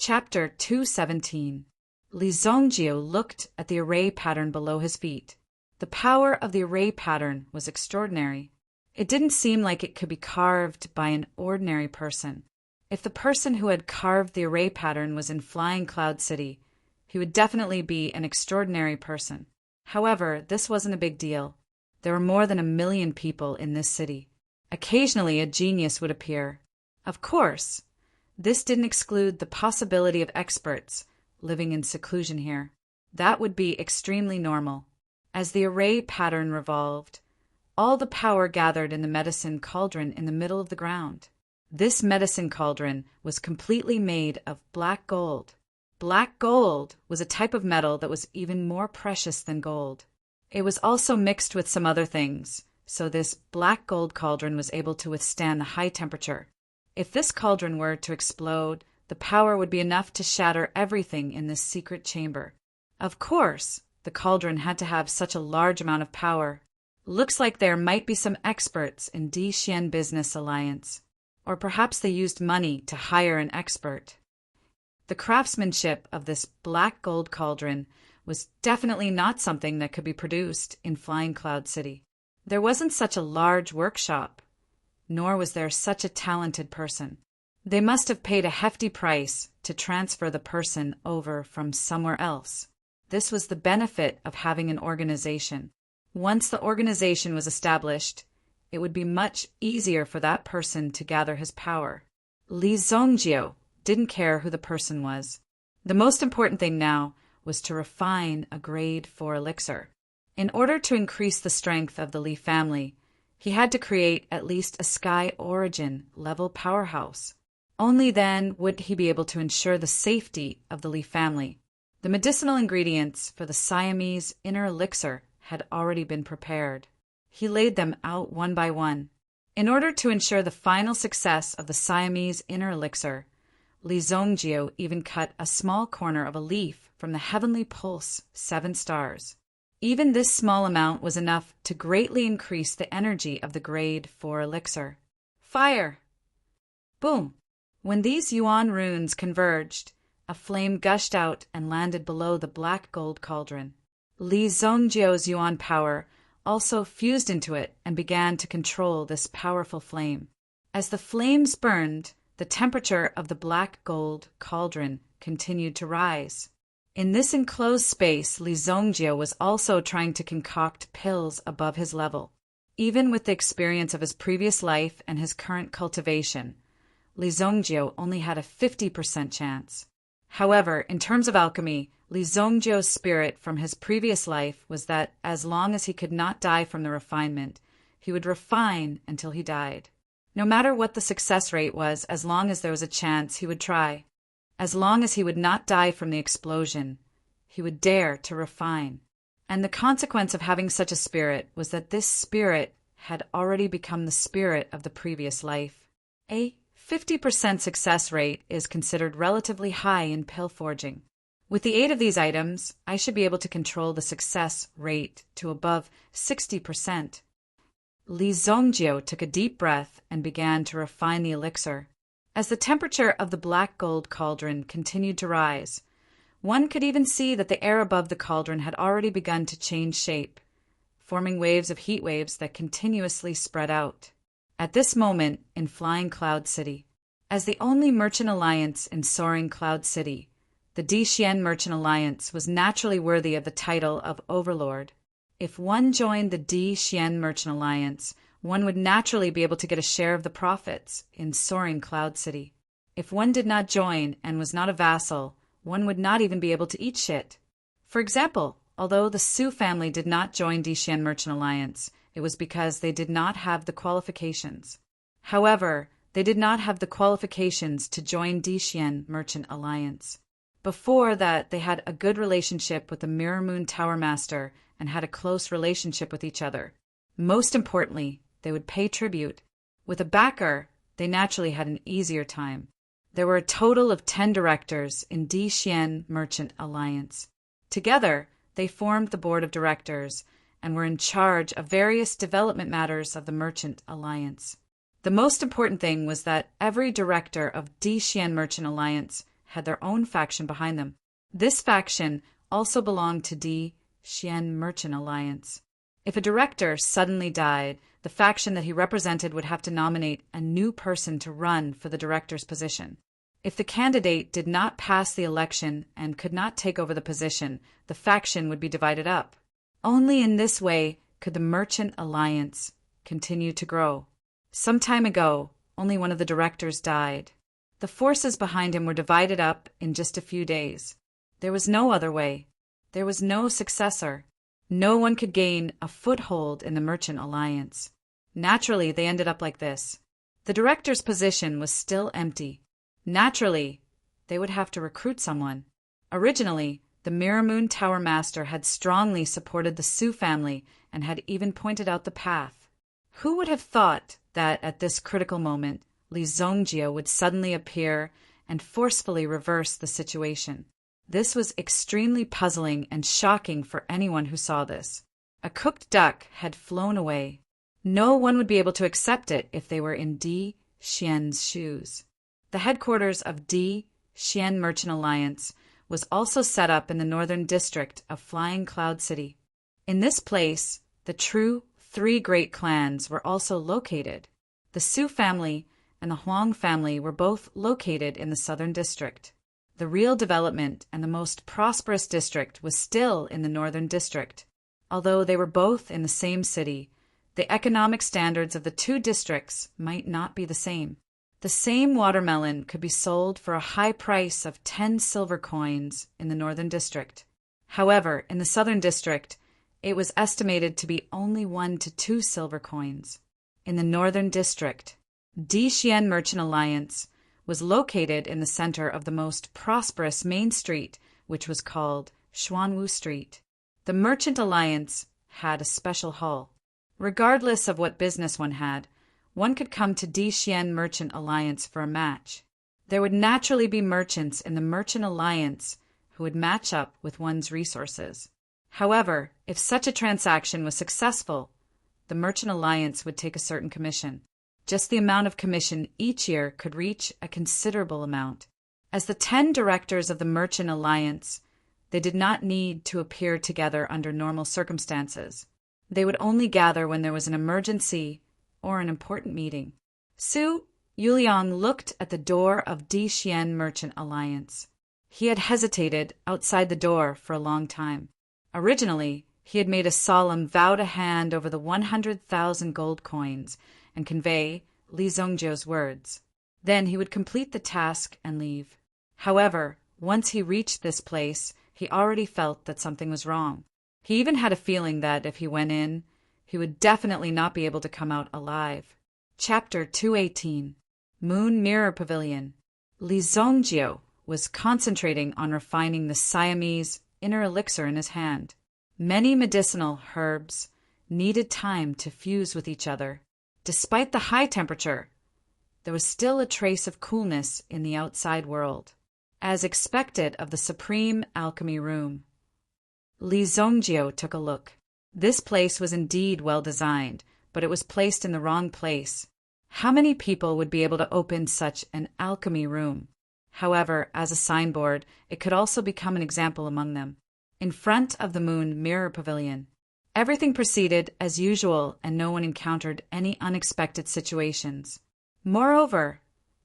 Chapter 217. Li Zongjio looked at the array pattern below his feet. The power of the array pattern was extraordinary. It didn't seem like it could be carved by an ordinary person. If the person who had carved the array pattern was in Flying Cloud City, he would definitely be an extraordinary person. However, this wasn't a big deal. There were more than 1 million people in this city. Occasionally, a genius would appear. Of course, this didn't exclude the possibility of experts living in seclusion here. That would be extremely normal. As the array pattern revolved, all the power gathered in the medicine cauldron in the middle of the ground. This medicine cauldron was completely made of black gold. Black gold was a type of metal that was even more precious than gold. It was also mixed with some other things, so this black gold cauldron was able to withstand the high temperature. If this cauldron were to explode, the power would be enough to shatter everything in this secret chamber. Of course, the cauldron had to have such a large amount of power. Looks like there might be some experts in Dixian Business Alliance. Or perhaps they used money to hire an expert. The craftsmanship of this black gold cauldron was definitely not something that could be produced in Flying Cloud City. There wasn't such a large workshop, nor was there such a talented person. They must have paid a hefty price to transfer the person over from somewhere else. This was the benefit of having an organization. Once the organization was established, it would be much easier for that person to gather his power. Li Zongjio didn't care who the person was. The most important thing now was to refine a grade 4 elixir. In order to increase the strength of the Li family, he had to create at least a Sky Origin level powerhouse. Only then would he be able to ensure the safety of the Li family. The medicinal ingredients for the Siamese inner elixir had already been prepared. He laid them out one by one. In order to ensure the final success of the Siamese inner elixir, Li Zongjio even cut a small corner of a leaf from the Heavenly Pulse 7 stars. Even this small amount was enough to greatly increase the energy of the grade 4 elixir. Fire! Boom! When these Yuan runes converged, a flame gushed out and landed below the black gold cauldron. Li Zongjio's Yuan power also fused into it and began to control this powerful flame. As the flames burned, the temperature of the black gold cauldron continued to rise. In this enclosed space, Li Zongjio was also trying to concoct pills above his level. Even with the experience of his previous life and his current cultivation, Li Zongjio only had a 50% chance. However, in terms of alchemy, Li Zongjio's spirit from his previous life was that as long as he could not die from the refinement, he would refine until he died. No matter what the success rate was, as long as there was a chance, he would try. As long as he would not die from the explosion, he would dare to refine. And the consequence of having such a spirit was that this spirit had already become the spirit of the previous life. A 50% success rate is considered relatively high in pill forging. With the aid of these items, I should be able to control the success rate to above 60%. Li Zongjio took a deep breath and began to refine the elixir. As the temperature of the black gold cauldron continued to rise, one could even see that the air above the cauldron had already begun to change shape, forming waves of heat waves that continuously spread out. At this moment in Flying Cloud City, as the only merchant alliance in Soaring Cloud City, the Dixian Merchant Alliance was naturally worthy of the title of Overlord. If one joined the Dixian Merchant Alliance, one would naturally be able to get a share of the profits in Soaring Cloud City. If one did not join and was not a vassal, one would not even be able to eat shit. For example, although the Su family did not join Dixian Merchant Alliance, it was because they did not have the qualifications. However, they did not have the qualifications to join Dixian Merchant Alliance. Before that, they had a good relationship with the Mirror Moon Tower Master and had a close relationship with each other. Most importantly, they would pay tribute. With a backer, they naturally had an easier time. There were a total of 10 directors in Dixian Merchant Alliance. Together, they formed the board of directors and were in charge of various development matters of the Merchant Alliance. The most important thing was that every director of Dixian Merchant Alliance had their own faction behind them. This faction also belonged to Di Xian Merchant Alliance. If a director suddenly died, the faction that he represented would have to nominate a new person to run for the director's position. If the candidate did not pass the election and could not take over the position, the faction would be divided up. Only in this way could the Merchant Alliance continue to grow. Some time ago, only one of the directors died. The forces behind him were divided up in just a few days. There was no other way. There was no successor. No one could gain a foothold in the Merchant Alliance. Naturally, they ended up like this. The director's position was still empty. Naturally, they would have to recruit someone. Originally, the Mirror Moon Tower Master had strongly supported the Su family and had even pointed out the path. Who would have thought that at this critical moment, Li Zongjie would suddenly appear and forcefully reverse the situation? This was extremely puzzling and shocking for anyone who saw this. A cooked duck had flown away. No one would be able to accept it if they were in Di Xian's shoes. The headquarters of Di Xian Merchant Alliance was also set up in the northern district of Flying Cloud City. In this place, the true three great clans were also located. The Su family and the Huang family were both located in the southern district. The real development and the most prosperous district was still in the northern district. Although they were both in the same city, the economic standards of the two districts might not be the same. The same watermelon could be sold for a high price of 10 silver coins in the northern district. However, in the southern district, it was estimated to be only 1 to 2 silver coins. In the northern district, Di Xian Merchant Alliance was located in the center of the most prosperous main street, which was called Xuanwu Street. The Merchant Alliance had a special hall. Regardless of what business one had, one could come to Di Xian Merchant Alliance for a match. There would naturally be merchants in the Merchant Alliance who would match up with one's resources. However, if such a transaction was successful, the Merchant Alliance would take a certain commission. Just the amount of commission each year could reach a considerable amount. As the 10 directors of the Merchant Alliance, they did not need to appear together under normal circumstances. They would only gather when there was an emergency or an important meeting. Su Yuliang looked at the door of Di Xian Merchant Alliance. He had hesitated outside the door for a long time. Originally, he had made a solemn vow to hand over the 100,000 gold coins and convey Li Zongjie's words. Then he would complete the task and leave. However, once he reached this place, he already felt that something was wrong. He even had a feeling that if he went in, he would definitely not be able to come out alive. Chapter 218. Moon Mirror Pavilion. Li Zongjie was concentrating on refining the Siamese inner elixir in his hand. Many medicinal herbs needed time to fuse with each other. Despite the high temperature, there was still a trace of coolness in the outside world, as expected of the Supreme Alchemy Room. Li Zongjie took a look. This place was indeed well designed, but it was placed in the wrong place. How many people would be able to open such an alchemy room? However, as a signboard, it could also become an example among them. In front of the Moon Mirror Pavilion, everything proceeded as usual and no one encountered any unexpected situations. Moreover,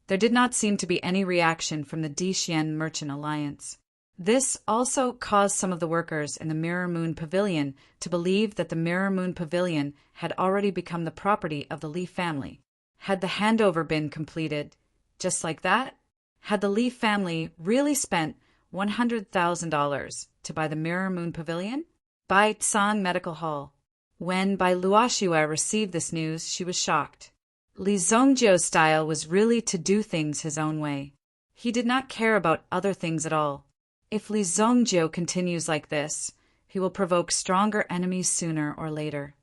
there did not seem to be any reaction from the Di Xian Merchant Alliance. This also caused some of the workers in the Mirror Moon Pavilion to believe that the Mirror Moon Pavilion had already become the property of the Li family. Had the handover been completed just like that? Had the Li family really spent $100,000 to buy the Mirror Moon Pavilion? Bai Tsang Medical Hall. When Bai Luoxue received this news, she was shocked. Li Zongjie's style was really to do things his own way. He did not care about other things at all. If Li Zongjie continues like this, he will provoke stronger enemies sooner or later.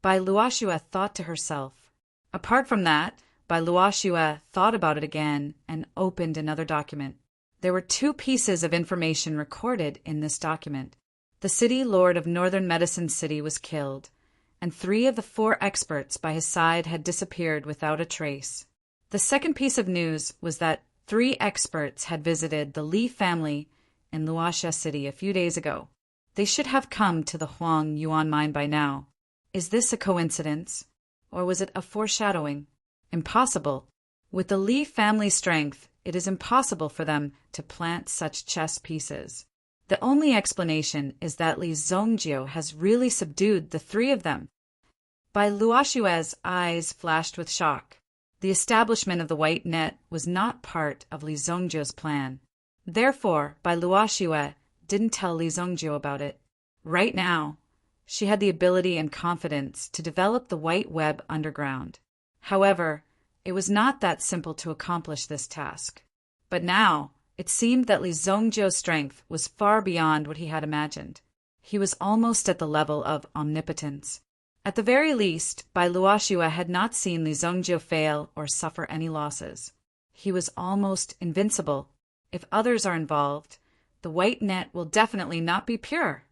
Bai Luoxue thought to herself. Apart from that, Bai Luoxue thought about it again and opened another document. There were 2 pieces of information recorded in this document. The city lord of Northern Medicine City was killed, and 3 of the 4 experts by his side had disappeared without a trace. The second piece of news was that 3 experts had visited the Li family in Luoxia City a few days ago. They should have come to the Huang Yuan mine by now. Is this a coincidence? Or was it a foreshadowing? Impossible. With the Li family's strength, it is impossible for them to plant such chess pieces. The only explanation is that Li Zongjio has really subdued the 3 of them. Bai Luoshue's eyes flashed with shock. The establishment of the white net was not part of Li Zongjio's plan. Therefore, Bai Luoshue didn't tell Li Zongjio about it. Right now, she had the ability and confidence to develop the white web underground. However, it was not that simple to accomplish this task. But now, it seemed that Li Zongjio's strength was far beyond what he had imagined. He was almost at the level of omnipotence. At the very least, Bai Luoshue had not seen Li Zongjio fail or suffer any losses. He was almost invincible. If others are involved, the white net will definitely not be pure.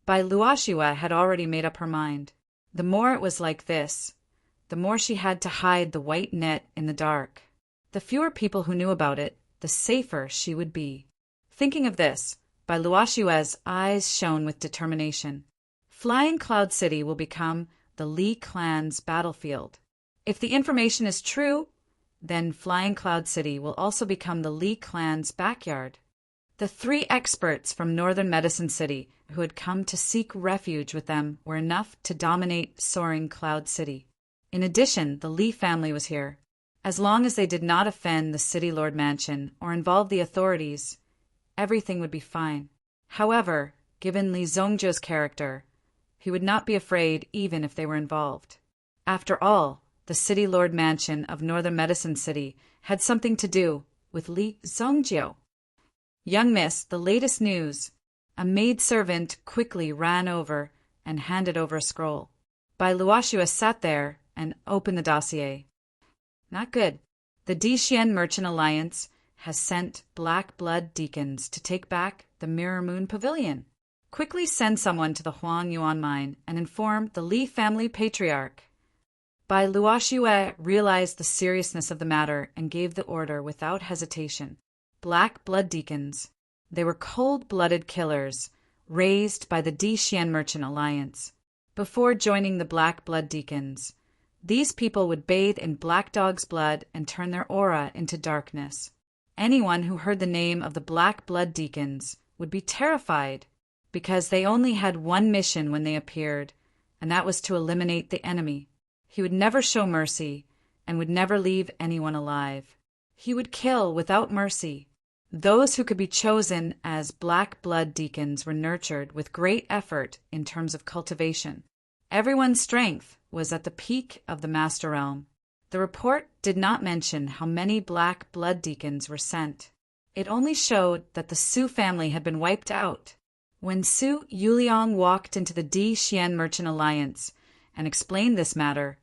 Bai Luoshue had already made up her mind. The more it was like this, the more she had to hide the white net in the dark. The fewer people who knew about it, the safer she would be. Thinking of this, Bai Luoshue's eyes shone with determination. Flying Cloud City will become the Li clan's battlefield. If the information is true, then Flying Cloud City will also become the Li clan's backyard. The 3 experts from Northern Medicine City who had come to seek refuge with them were enough to dominate Soaring Cloud City. In addition, the Li family was here. As long as they did not offend the City Lord Mansion or involve the authorities, everything would be fine. However, given Li Zongjio's character, he would not be afraid even if they were involved. After all, the City Lord Mansion of Northern Medicine City had something to do with Li Zongjio. Young miss, the latest news. A maidservant quickly ran over and handed over a scroll. Bai Luoshue sat there and opened the dossier. Not good. The Dixien Merchant Alliance has sent Black Blood Deacons to take back the Mirror Moon Pavilion. Quickly send someone to the Huang Yuan mine and inform the Li family patriarch. Bai Luoshue realized the seriousness of the matter and gave the order without hesitation. Black Blood Deacons. They were cold-blooded killers, raised by the Dixien Merchant Alliance. Before joining the Black Blood Deacons, these people would bathe in Black Dog's blood and turn their aura into darkness. Anyone who heard the name of the Black Blood Deacons would be terrified, because they only had one mission when they appeared, and that was to eliminate the enemy. He would never show mercy and would never leave anyone alive. He would kill without mercy. Those who could be chosen as Black Blood Deacons were nurtured with great effort in terms of cultivation. Everyone's strength was at the peak of the Master Realm. The report did not mention how many Black Blood Deacons were sent. It only showed that the Su family had been wiped out. When Su Yuliang walked into the Dixien Merchant Alliance and explained this matter,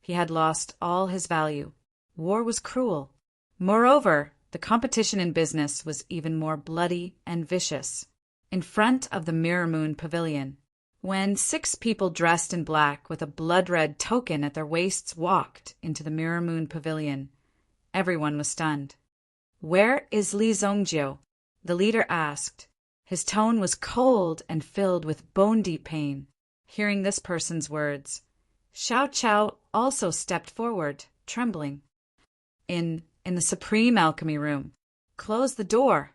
he had lost all his value. War was cruel. Moreover, the competition in business was even more bloody and vicious. In front of the Mirror Moon Pavilion, when 6 people dressed in black with a blood-red token at their waists walked into the Mirror Moon Pavilion, everyone was stunned. "Where is Li Zongjio?" the leader asked. His tone was cold and filled with bone-deep pain. Hearing this person's words, Xiao Chao also stepped forward, trembling. In the Supreme Alchemy Room. Close the door.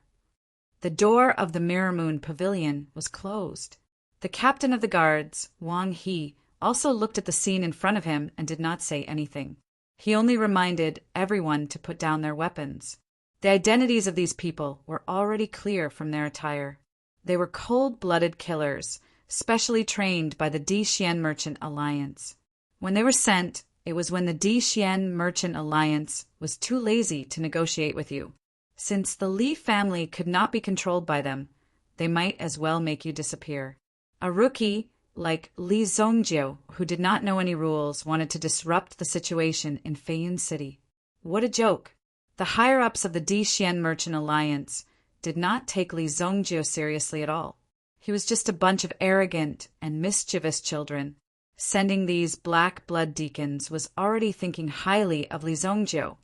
The door of the Mirror Moon Pavilion was closed. The captain of the guards, Wang He, also looked at the scene in front of him and did not say anything. He only reminded everyone to put down their weapons. The identities of these people were already clear from their attire. They were cold-blooded killers, specially trained by the Dixien Merchant Alliance. When they were sent, it was when the Dixien Merchant Alliance was too lazy to negotiate with you. Since the Li family could not be controlled by them, they might as well make you disappear. A rookie like Li Zongjio, who did not know any rules, wanted to disrupt the situation in Feiyun City. What a joke! The higher-ups of the Dixien Merchant Alliance did not take Li Zongjio seriously at all. He was just a bunch of arrogant and mischievous children. Sending these Black Blood Deacons was already thinking highly of Li Zongjio.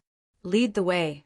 Lead the way.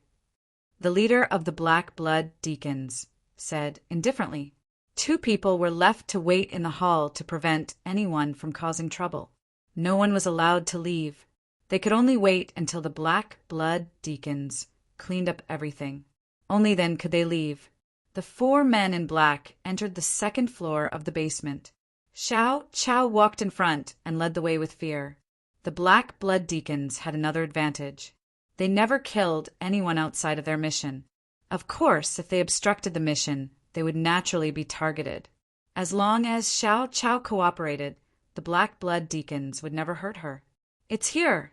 The leader of the Black Blood Deacons said indifferently. 2 people were left to wait in the hall to prevent anyone from causing trouble. No one was allowed to leave. They could only wait until the Black Blood Deacons cleaned up everything. Only then could they leave. The 4 men in black entered the 2nd floor of the basement. Xiao Chao walked in front and led the way with fear. The Black Blood Deacons had another advantage. They never killed anyone outside of their mission. Of course, if they obstructed the mission, they would naturally be targeted. As long as Xiao Chao cooperated, the Black Blood Deacons would never hurt her. "It's here."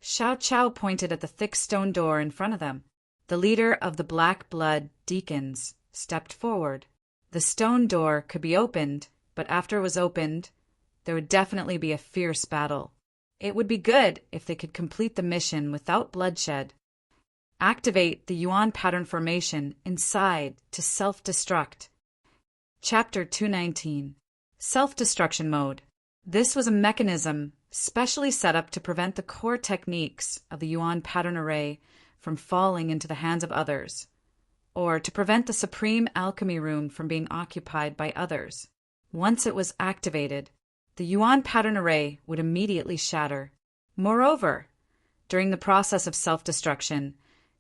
Xiao Chao pointed at the thick stone door in front of them. The leader of the Black Blood Deacons stepped forward. The stone door could be opened, but after it was opened, there would definitely be a fierce battle. It would be good if they could complete the mission without bloodshed. Activate the Yuan pattern formation inside to self-destruct. Chapter 219. Self-destruction mode. This was a mechanism specially set up to prevent the core techniques of the Yuan pattern array from falling into the hands of others, or to prevent the Supreme Alchemy Room from being occupied by others. Once it was activated, the Yuan pattern array would immediately shatter. Moreover, during the process of self-destruction,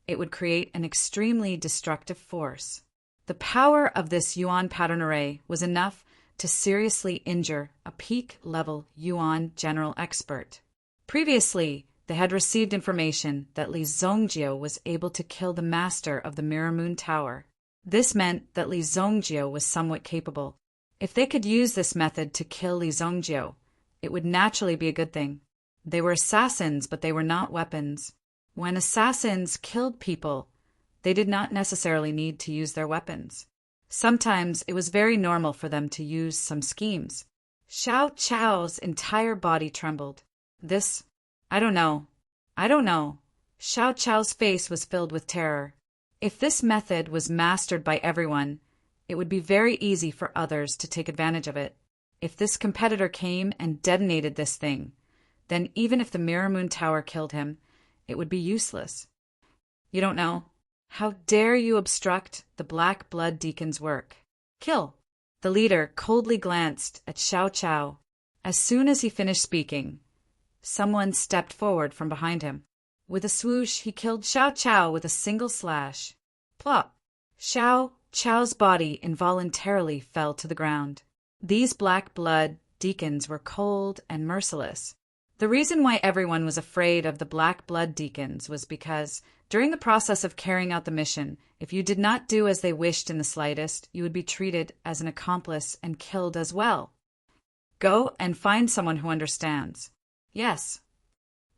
it would create an extremely destructive force. The power of this Yuan pattern array was enough to seriously injure a peak-level Yuan general expert. Previously, they had received information that Li Zongjio was able to kill the master of the Mirror Moon Tower. This meant that Li Zongjio was somewhat capable. If they could use this method to kill Li Zongjio, it would naturally be a good thing. They were assassins, but they were not weapons. When assassins killed people, they did not necessarily need to use their weapons. Sometimes it was very normal for them to use some schemes. Xiao Chao's entire body trembled. I don't know. Xiao Chao's face was filled with terror. If this method was mastered by everyone, it would be very easy for others to take advantage of it. If this competitor came and detonated this thing, then even if the Mirror Moon Tower killed him, it would be useless. You don't know. How dare you obstruct the Black Blood Deacon's work? Kill. The leader coldly glanced at Xiao Chao. As soon as he finished speaking, someone stepped forward from behind him. With a swoosh, he killed Xiao Chao with a single slash. Plop! Xiao Chao's body involuntarily fell to the ground. These Black Blood Deacons were cold and merciless. The reason why everyone was afraid of the Black Blood Deacons was because, during the process of carrying out the mission, if you did not do as they wished in the slightest, you would be treated as an accomplice and killed as well. Go and find someone who understands. Yes.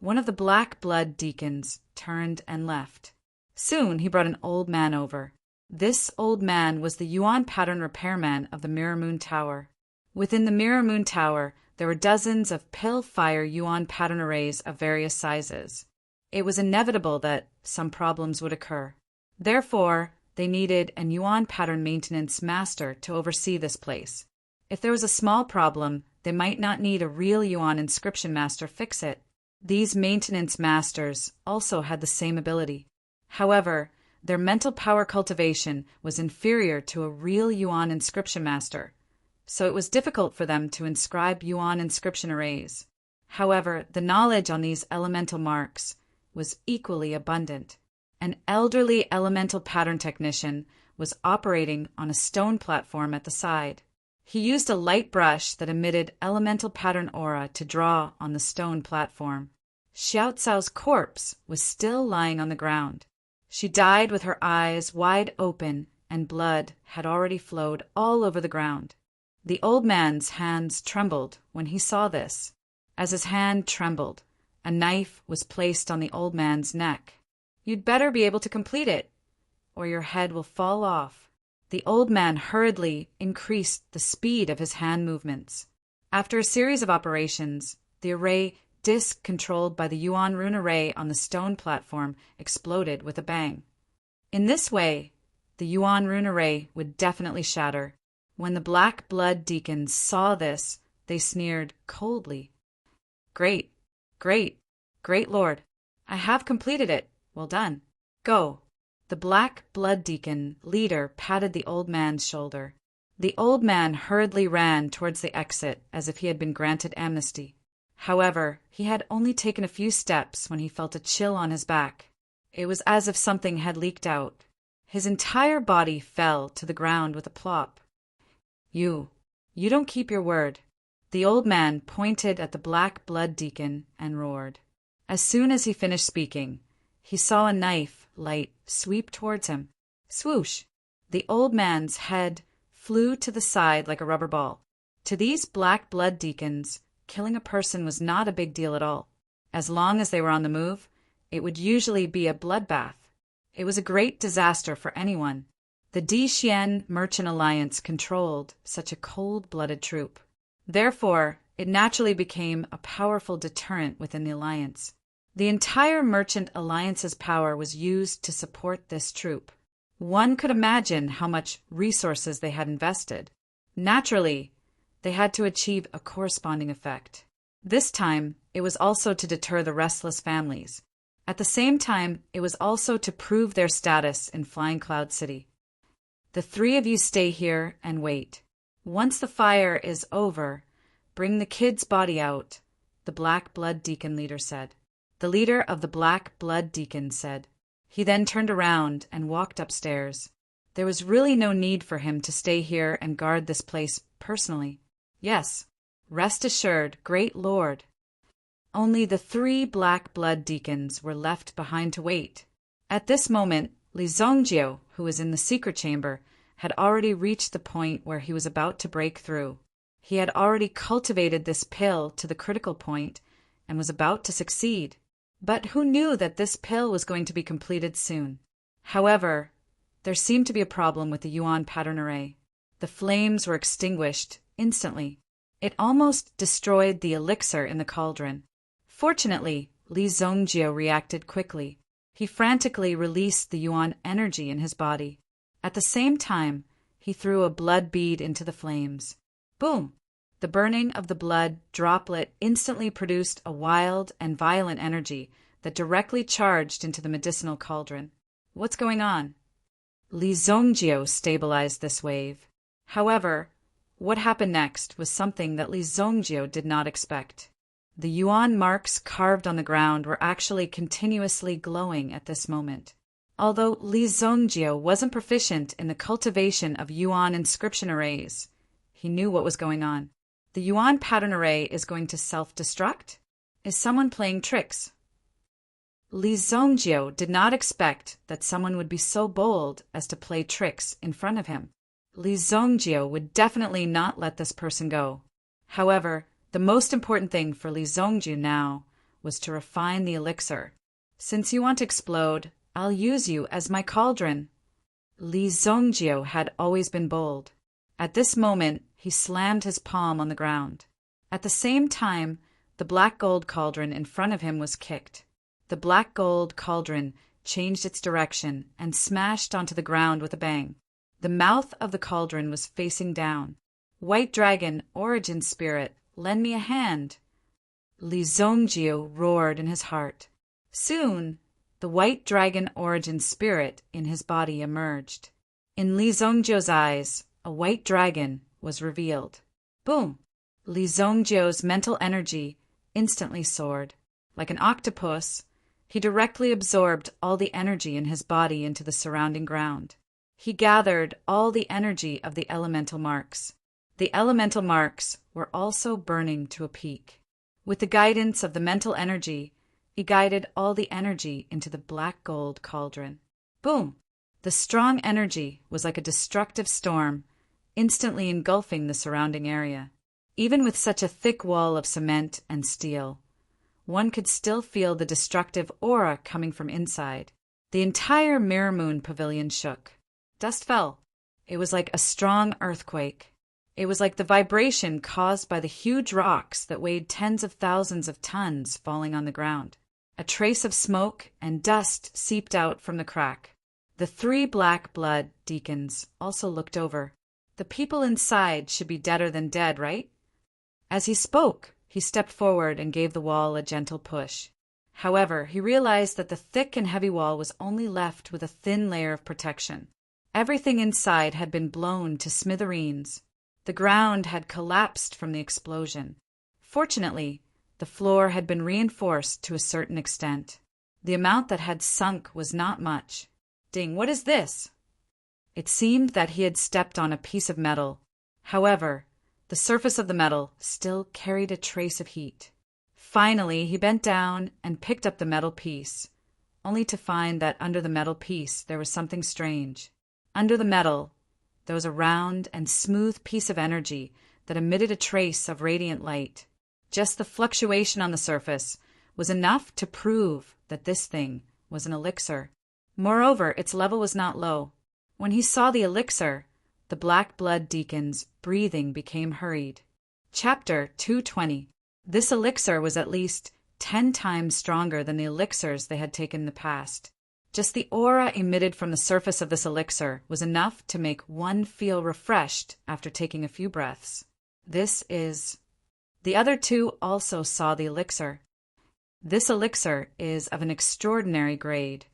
One of the Black Blood Deacons turned and left. Soon he brought an old man over. This old man was the Yuan pattern repairman of the Mirror Moon Tower. Within the Mirror Moon Tower, there were dozens of pill-fire Yuan pattern arrays of various sizes. It was inevitable that some problems would occur. Therefore, they needed an Yuan pattern maintenance master to oversee this place. If there was a small problem, they might not need a real Yuan inscription master fix it. These maintenance masters also had the same ability. However, their mental power cultivation was inferior to a real Yuan inscription master, so it was difficult for them to inscribe Yuan inscription arrays. However, the knowledge on these elemental marks was equally abundant. An elderly elemental pattern technician was operating on a stone platform at the side. He used a light brush that emitted elemental pattern aura to draw on the stone platform. Xiao Cao's corpse was still lying on the ground. She died with her eyes wide open, and blood had already flowed all over the ground. The old man's hands trembled when he saw this. As his hand trembled, a knife was placed on the old man's neck. You'd better be able to complete it, or your head will fall off. The old man hurriedly increased the speed of his hand movements. After a series of operations, the array disc controlled by the Yuan rune array on the stone platform exploded with a bang. In this way, the Yuan rune array would definitely shatter. When the Black Blood Deacons saw this, they sneered coldly. Great, great, great Lord. I have completed it. Well done. Go. The black blood deacon leader patted the old man's shoulder. The old man hurriedly ran towards the exit as if he had been granted amnesty. However, he had only taken a few steps when he felt a chill on his back. It was as if something had leaked out. His entire body fell to the ground with a plop. You don't keep your word." The old man pointed at the black blood deacon and roared. As soon as he finished speaking, he saw a knife light sweep towards him. Swoosh! The old man's head flew to the side like a rubber ball. To these black blood deacons, killing a person was not a big deal at all. As long as they were on the move, it would usually be a bloodbath. It was a great disaster for anyone. The Di Xian Merchant Alliance controlled such a cold-blooded troop. Therefore, it naturally became a powerful deterrent within the alliance. The entire Merchant Alliance's power was used to support this troop. One could imagine how much resources they had invested. Naturally, they had to achieve a corresponding effect. This time, it was also to deter the restless families. At the same time, it was also to prove their status in Flying Cloud City. The three of you stay here and wait. Once the fire is over, bring the kid's body out, the Black Blood Deacon leader said. The leader of the Black Blood Deacon said. He then turned around and walked upstairs. There was really no need for him to stay here and guard this place personally. Yes, rest assured, great lord. Only the three Black Blood Deacons were left behind to wait. At this moment, Li Zongjio, who was in the secret chamber, had already reached the point where he was about to break through. He had already cultivated this pill to the critical point and was about to succeed. But who knew that this pill was going to be completed soon? However, there seemed to be a problem with the Yuan pattern array. The flames were extinguished instantly. It almost destroyed the elixir in the cauldron. Fortunately, Li Zongjio reacted quickly. He frantically released the Yuan energy in his body. At the same time, he threw a blood bead into the flames. Boom! The burning of the blood droplet instantly produced a wild and violent energy that directly charged into the medicinal cauldron. What's going on? Li Zongjio stabilized this wave. However, what happened next was something that Li Zongjio did not expect. The Yuan marks carved on the ground were actually continuously glowing at this moment. Although Li Zongjio wasn't proficient in the cultivation of Yuan inscription arrays, he knew what was going on. The Yuan pattern array is going to self-destruct? Is someone playing tricks? Li Zongjio did not expect that someone would be so bold as to play tricks in front of him. Li Zongjio would definitely not let this person go. However, the most important thing for Li Zongjio now was to refine the elixir. Since you want to explode, I'll use you as my cauldron. Li Zongjio had always been bold. At this moment, he slammed his palm on the ground. At the same time, the black gold cauldron in front of him was kicked. The black gold cauldron changed its direction and smashed onto the ground with a bang. The mouth of the cauldron was facing down. White Dragon, Origin Spirit, lend me a hand. Li Zongjio roared in his heart. Soon, the White Dragon Origin Spirit in his body emerged. In Li Zongjio's eyes, a white dragon was revealed. Boom! Li Zongjio's mental energy instantly soared. Like an octopus, he directly absorbed all the energy in his body into the surrounding ground. He gathered all the energy of the elemental marks. The elemental marks were also burning to a peak. With the guidance of the mental energy, he guided all the energy into the black gold cauldron. Boom! The strong energy was like a destructive storm, instantly engulfing the surrounding area. Even with such a thick wall of cement and steel, one could still feel the destructive aura coming from inside. The entire Mirror Moon Pavilion shook. Dust fell. It was like a strong earthquake. It was like the vibration caused by the huge rocks that weighed tens of thousands of tons falling on the ground. A trace of smoke and dust seeped out from the crack. The three Black Blood Deacons also looked over. The people inside should be deader than dead, right? As he spoke, he stepped forward and gave the wall a gentle push. However, he realized that the thick and heavy wall was only left with a thin layer of protection. Everything inside had been blown to smithereens. The ground had collapsed from the explosion. Fortunately, the floor had been reinforced to a certain extent. The amount that had sunk was not much. Ding, what is this? It seemed that he had stepped on a piece of metal. However, the surface of the metal still carried a trace of heat. Finally, he bent down and picked up the metal piece, only to find that under the metal piece there was something strange. Under the metal, there was a round and smooth piece of energy that emitted a trace of radiant light. Just the fluctuation on the surface was enough to prove that this thing was an elixir. Moreover, its level was not low. When he saw the elixir, the black blood deacon's breathing became hurried. Chapter 220. This elixir was at least 10 times stronger than the elixirs they had taken in the past. Just the aura emitted from the surface of this elixir was enough to make one feel refreshed after taking a few breaths. The other two also saw the elixir. This elixir is of an extraordinary grade.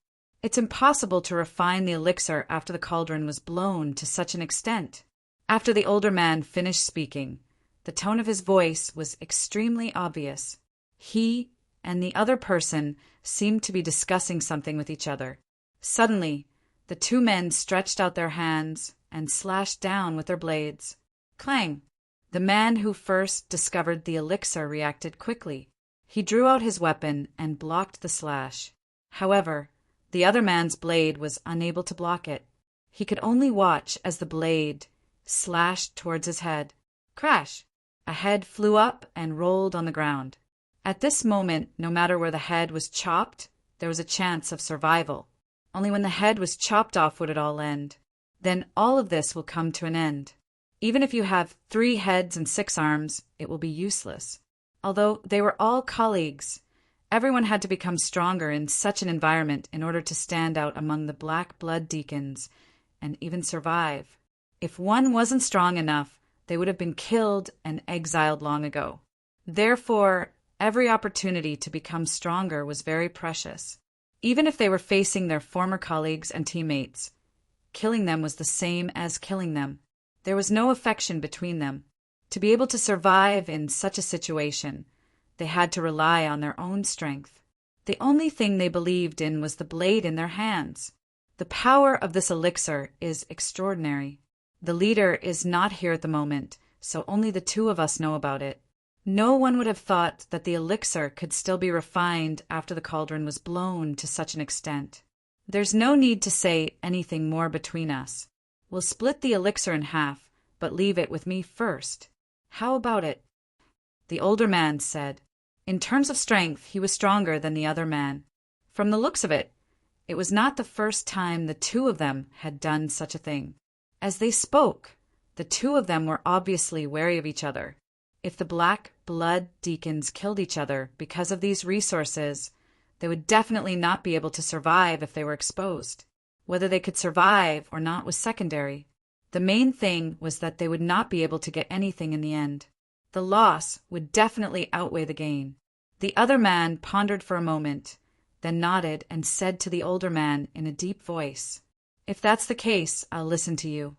It's impossible to refine the elixir after the cauldron was blown to such an extent. After the older man finished speaking, the tone of his voice was extremely obvious. He and the other person seemed to be discussing something with each other. Suddenly, the two men stretched out their hands and slashed down with their blades. Clang! The man who first discovered the elixir reacted quickly. He drew out his weapon and blocked the slash. However, the other man's blade was unable to block it. He could only watch as the blade slashed towards his head. Crash! A head flew up and rolled on the ground. At this moment, no matter where the head was chopped, there was a chance of survival. Only when the head was chopped off would it all end. Then all of this will come to an end. Even if you have 3 heads and 6 arms, it will be useless. Although they were all colleagues, everyone had to become stronger in such an environment in order to stand out among the black blood deacons and even survive. If one wasn't strong enough, they would have been killed and exiled long ago. Therefore, every opportunity to become stronger was very precious. Even if they were facing their former colleagues and teammates, killing them was the same as killing them. There was no affection between them. To be able to survive in such a situation, they had to rely on their own strength. The only thing they believed in was the blade in their hands. The power of this elixir is extraordinary. The leader is not here at the moment, so only the 2 of us know about it. No one would have thought that the elixir could still be refined after the cauldron was blown to such an extent. There's no need to say anything more between us. We'll split the elixir in half, but leave it with me first. How about it? The older man said. In terms of strength, he was stronger than the other man. From the looks of it, it was not the first time the 2 of them had done such a thing. As they spoke, the 2 of them were obviously wary of each other. If the black blood deacons killed each other because of these resources, they would definitely not be able to survive if they were exposed. Whether they could survive or not was secondary. The main thing was that they would not be able to get anything in the end. The loss would definitely outweigh the gain. The other man pondered for a moment, then nodded and said to the older man in a deep voice, "If that's the case, I'll listen to you."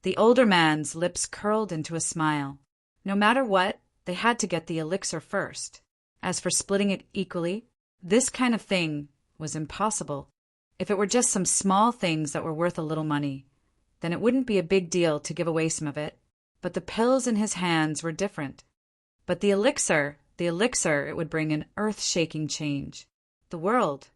The older man's lips curled into a smile. No matter what, they had to get the elixir first. As for splitting it equally, this kind of thing was impossible. If it were just some small things that were worth a little money, then it wouldn't be a big deal to give away some of it. But the pills in his hands were different. But the elixir, it would bring an earth-shaking change. The world.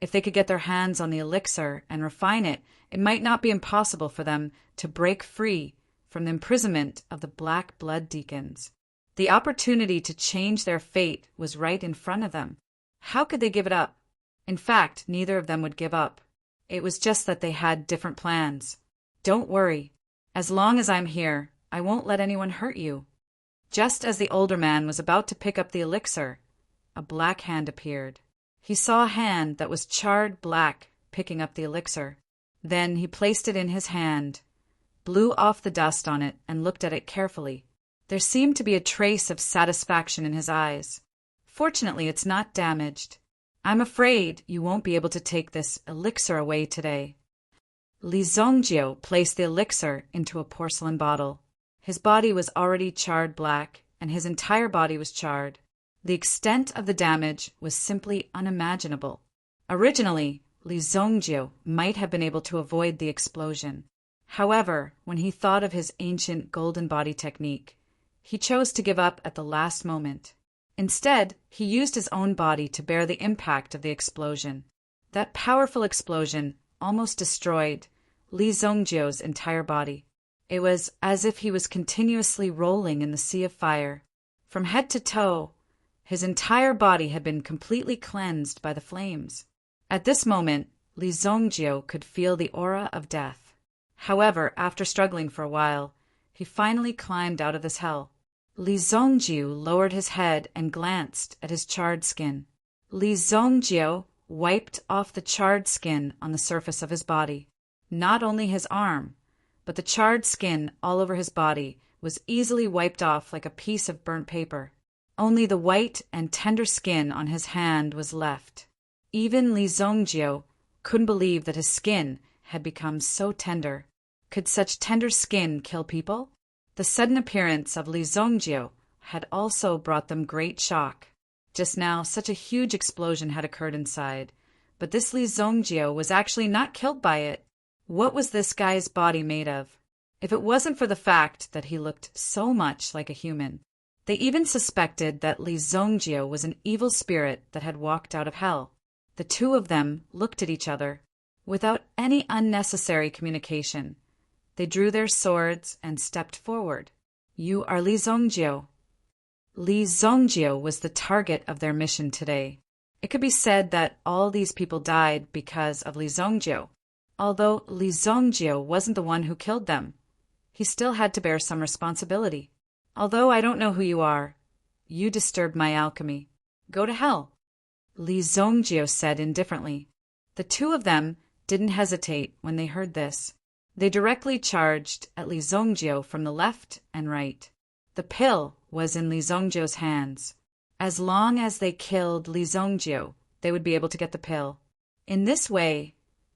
If they could get their hands on the elixir and refine it, it might not be impossible for them to break free from the imprisonment of the black blood deacons. The opportunity to change their fate was right in front of them. How could they give it up? In fact, neither of them would give up. It was just that they had different plans. Don't worry. As long as I'm here, I won't let anyone hurt you. Just as the older man was about to pick up the elixir, a black hand appeared. He saw a hand that was charred black picking up the elixir. Then he placed it in his hand, blew off the dust on it, and looked at it carefully. There seemed to be a trace of satisfaction in his eyes. Fortunately, it's not damaged. I'm afraid you won't be able to take this elixir away today. Li Zongjio placed the elixir into a porcelain bottle. His body was already charred black, and his entire body was charred. The extent of the damage was simply unimaginable. Originally, Li Zongjio might have been able to avoid the explosion. However, when he thought of his ancient golden body technique, he chose to give up at the last moment. Instead, he used his own body to bear the impact of the explosion. That powerful explosion almost destroyed Li Zongjio's entire body. It was as if he was continuously rolling in the sea of fire. From head to toe, his entire body had been completely cleansed by the flames. At this moment, Li Zongjio could feel the aura of death. However, after struggling for a while, he finally climbed out of this hell. Li Zongjio lowered his head and glanced at his charred skin. Li Zongjio wiped off the charred skin on the surface of his body. Not only his arm, but the charred skin all over his body was easily wiped off like a piece of burnt paper. Only the white and tender skin on his hand was left. Even Li Zongjio couldn't believe that his skin had become so tender. Could such tender skin kill people? The sudden appearance of Li Zongjio had also brought them great shock. Just now, such a huge explosion had occurred inside, but this Li Zongjio was actually not killed by it. What was this guy's body made of? If it wasn't for the fact that he looked so much like a human. They even suspected that Li Zongjio was an evil spirit that had walked out of hell. The two of them looked at each other. Without any unnecessary communication, they drew their swords and stepped forward. You are Li Zongjio. Li Zongjio was the target of their mission today. It could be said that all these people died because of Li Zongjio. Although Li Zongjio wasn't the one who killed them, he still had to bear some responsibility. Although I don't know who you are, you disturbed my alchemy. Go to hell, Li Zongjio said indifferently. The two of them didn't hesitate when they heard this. They directly charged at Li Zongjio from the left and right. The pill was in Li Zongjio's hands. As long as they killed Li Zongjio, they would be able to get the pill. In this way,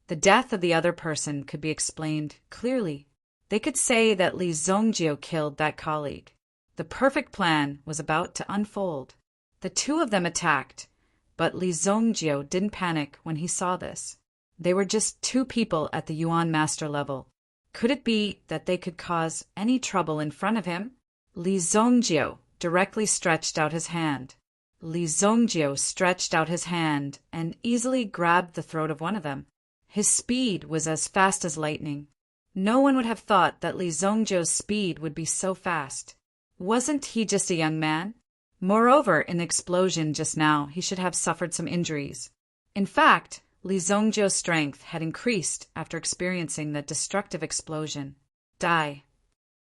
the death of the other person could be explained clearly. They could say that Li Zongjio killed that colleague. The perfect plan was about to unfold. The two of them attacked, but Li Zongjio didn't panic when he saw this. They were just two people at the Yuan master level. Could it be that they could cause any trouble in front of him? Li Zongjio directly stretched out his hand. Li Zongjio stretched out his hand and easily grabbed the throat of one of them. His speed was as fast as lightning. No one would have thought that Li Zongjio's speed would be so fast. Wasn't he just a young man? Moreover, in the explosion just now, he should have suffered some injuries. In fact, Li Zongjio's strength had increased after experiencing the destructive explosion. Die.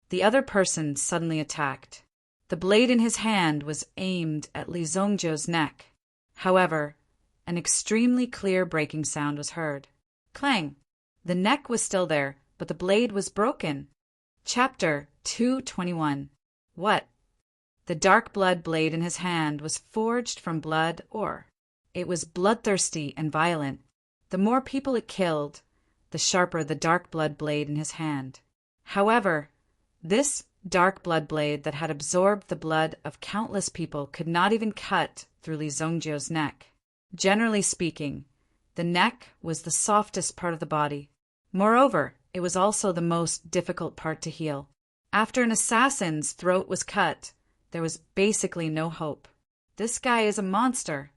The other person suddenly attacked. The blade in his hand was aimed at Li Zongjio's neck. However, an extremely clear breaking sound was heard. Clang! The neck was still there, but the blade was broken. Chapter 221. What? The dark blood blade in his hand was forged from blood ore. It was bloodthirsty and violent. The more people it killed, the sharper the dark blood blade in his hand. However, this dark blood blade that had absorbed the blood of countless people could not even cut through Li Zongjio's neck. Generally speaking, the neck was the softest part of the body. Moreover, it was also the most difficult part to heal. After an assassin's throat was cut, there was basically no hope. This guy is a monster.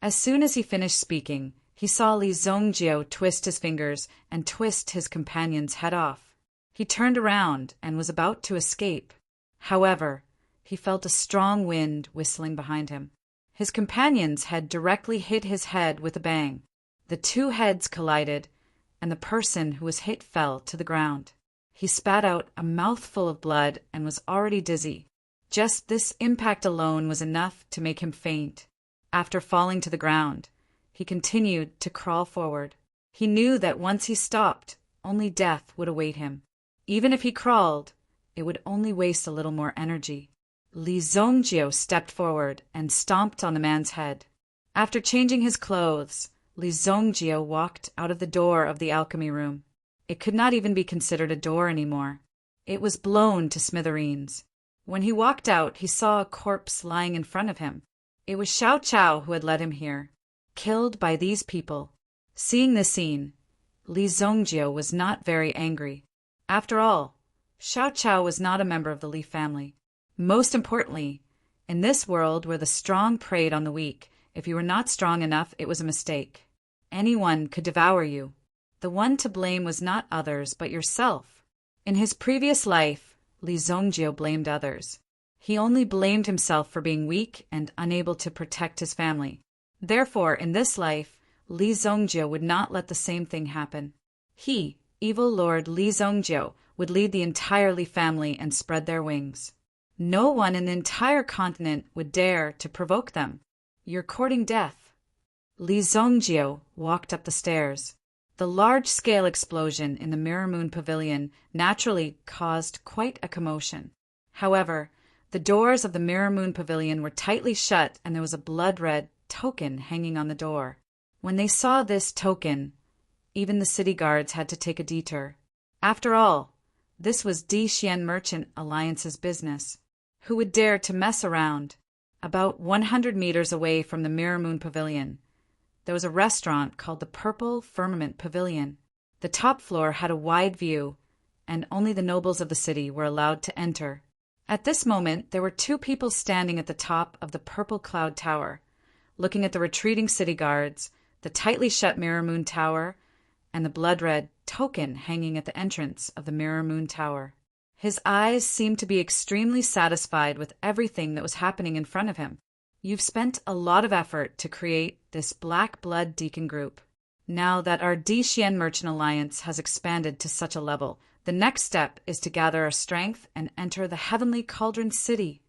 As soon as he finished speaking, he saw Li Zongjio twist his fingers and twist his companion's head off. He turned around and was about to escape. However, he felt a strong wind whistling behind him. His companion's head directly hit his head with a bang. The two heads collided, and the person who was hit fell to the ground. He spat out a mouthful of blood and was already dizzy. Just this impact alone was enough to make him faint. After falling to the ground, he continued to crawl forward. He knew that once he stopped, only death would await him. Even if he crawled, it would only waste a little more energy. Li Zongjio stepped forward and stomped on the man's head. After changing his clothes, Li Zongjio walked out of the door of the alchemy room. It could not even be considered a door anymore. It was blown to smithereens. When he walked out, he saw a corpse lying in front of him. It was Xiao Chao who had led him here, killed by these people. Seeing this scene, Li Zongjio was not very angry. After all, Xiao Chao was not a member of the Li family. Most importantly, in this world where the strong preyed on the weak, if you were not strong enough, it was a mistake. Anyone could devour you. The one to blame was not others, but yourself. In his previous life, Li Zongjio blamed others. He only blamed himself for being weak and unable to protect his family. Therefore, in this life, Li Zongjio would not let the same thing happen. He, evil Lord Li Zongjio, would lead the entire Li family and spread their wings. No one in the entire continent would dare to provoke them. You're courting death. Li Zongjio walked up the stairs. The large-scale explosion in the Mirror Moon Pavilion naturally caused quite a commotion. However, the doors of the Mirror Moon Pavilion were tightly shut and there was a blood-red token hanging on the door. When they saw this token, even the city guards had to take a detour. After all, this was Di Xian Merchant Alliance's business. Who would dare to mess around? About 100 meters away from the Mirror Moon Pavilion, there was a restaurant called the Purple Firmament Pavilion. The top floor had a wide view, and only the nobles of the city were allowed to enter. At this moment, there were two people standing at the top of the Purple Cloud Tower, looking at the retreating city guards, the tightly shut Mirror Moon Tower, and the blood-red token hanging at the entrance of the Mirror Moon Tower. His eyes seemed to be extremely satisfied with everything that was happening in front of him. You've spent a lot of effort to create this Black Blood Deacon group. Now that our Di Xian Merchant Alliance has expanded to such a level, the next step is to gather our strength and enter the Heavenly Cauldron City.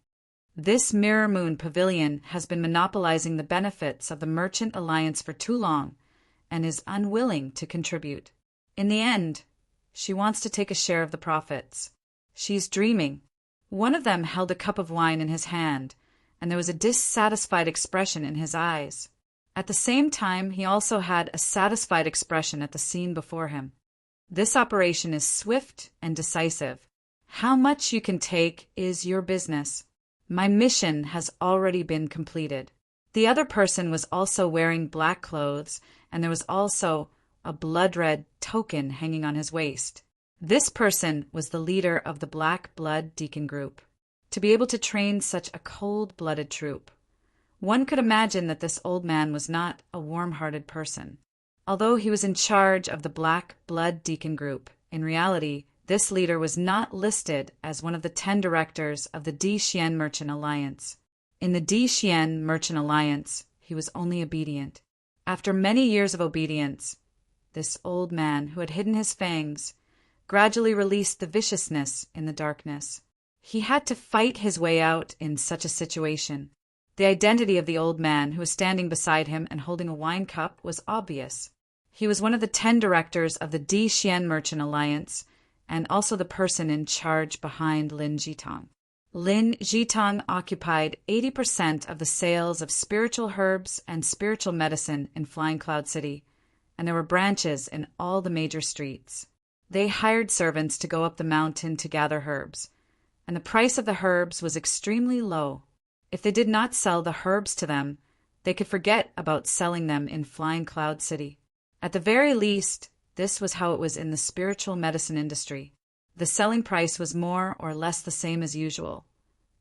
This Mirror Moon Pavilion has been monopolizing the benefits of the Merchant Alliance for too long and is unwilling to contribute. In the end, she wants to take a share of the profits. She's dreaming. One of them held a cup of wine in his hand, and there was a dissatisfied expression in his eyes. At the same time, he also had a satisfied expression at the scene before him. This operation is swift and decisive. How much you can take is your business. My mission has already been completed. The other person was also wearing black clothes, and there was also a blood-red token hanging on his waist. This person was the leader of the Black Blood Deacon group. To be able to train such a cold-blooded troop, one could imagine that this old man was not a warm-hearted person. Although he was in charge of the Black Blood Deacon group, in reality, this leader was not listed as one of the 10 directors of the Di Xian Merchant Alliance. In the Di Xian Merchant Alliance, he was only obedient. After many years of obedience, this old man, who had hidden his fangs, gradually released the viciousness in the darkness. He had to fight his way out in such a situation. The identity of the old man who was standing beside him and holding a wine cup was obvious. He was one of the 10 directors of the Di Xian Merchant Alliance and also the person in charge behind Lin Jitong. Lin Jitong occupied 80% of the sales of spiritual herbs and spiritual medicine in Flying Cloud City, and there were branches in all the major streets. They hired servants to go up the mountain to gather herbs, and the price of the herbs was extremely low. If they did not sell the herbs to them, they could forget about selling them in Flying Cloud City. At the very least, this was how it was in the spiritual medicine industry. The selling price was more or less the same as usual.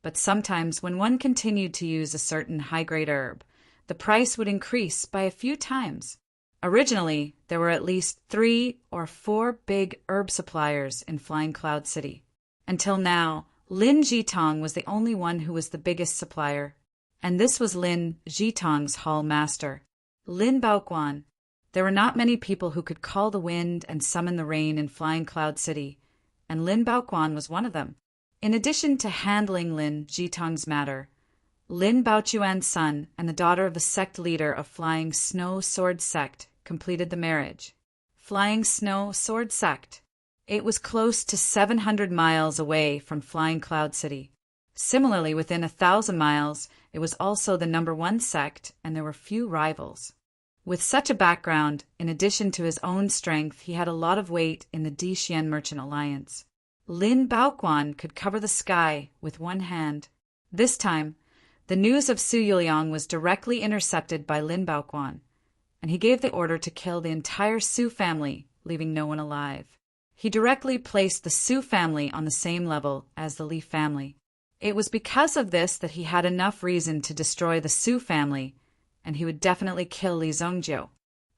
But sometimes when one continued to use a certain high-grade herb, the price would increase by a few times. Originally, there were at least 3 or 4 big herb suppliers in Flying Cloud City. Until now, Lin Jitong was the only one who was the biggest supplier, and this was Lin Jitong's hall master, Lin Baoquan. There were not many people who could call the wind and summon the rain in Flying Cloud City, and Lin Baoquan was one of them. In addition to handling Lin Jitong's matter, Lin Baochuan's son and the daughter of the sect leader of Flying Snow Sword Sect completed the marriage. Flying Snow Sword Sect. It was close to 700 miles away from Flying Cloud City. Similarly, within 1,000 miles, It was also the #1 sect, and there were few rivals. With such a background, in addition to his own strength, he had a lot of weight in the Di-Xian Merchant Alliance. Lin Baoquan could cover the sky with one hand. This time, the news of Su Yuliang was directly intercepted by Lin Baoquan, and he gave the order to kill the entire Su family, leaving no one alive. He directly placed the Su family on the same level as the Li family. It was because of this that he had enough reason to destroy the Su family, and he would definitely kill Li Zongjiu.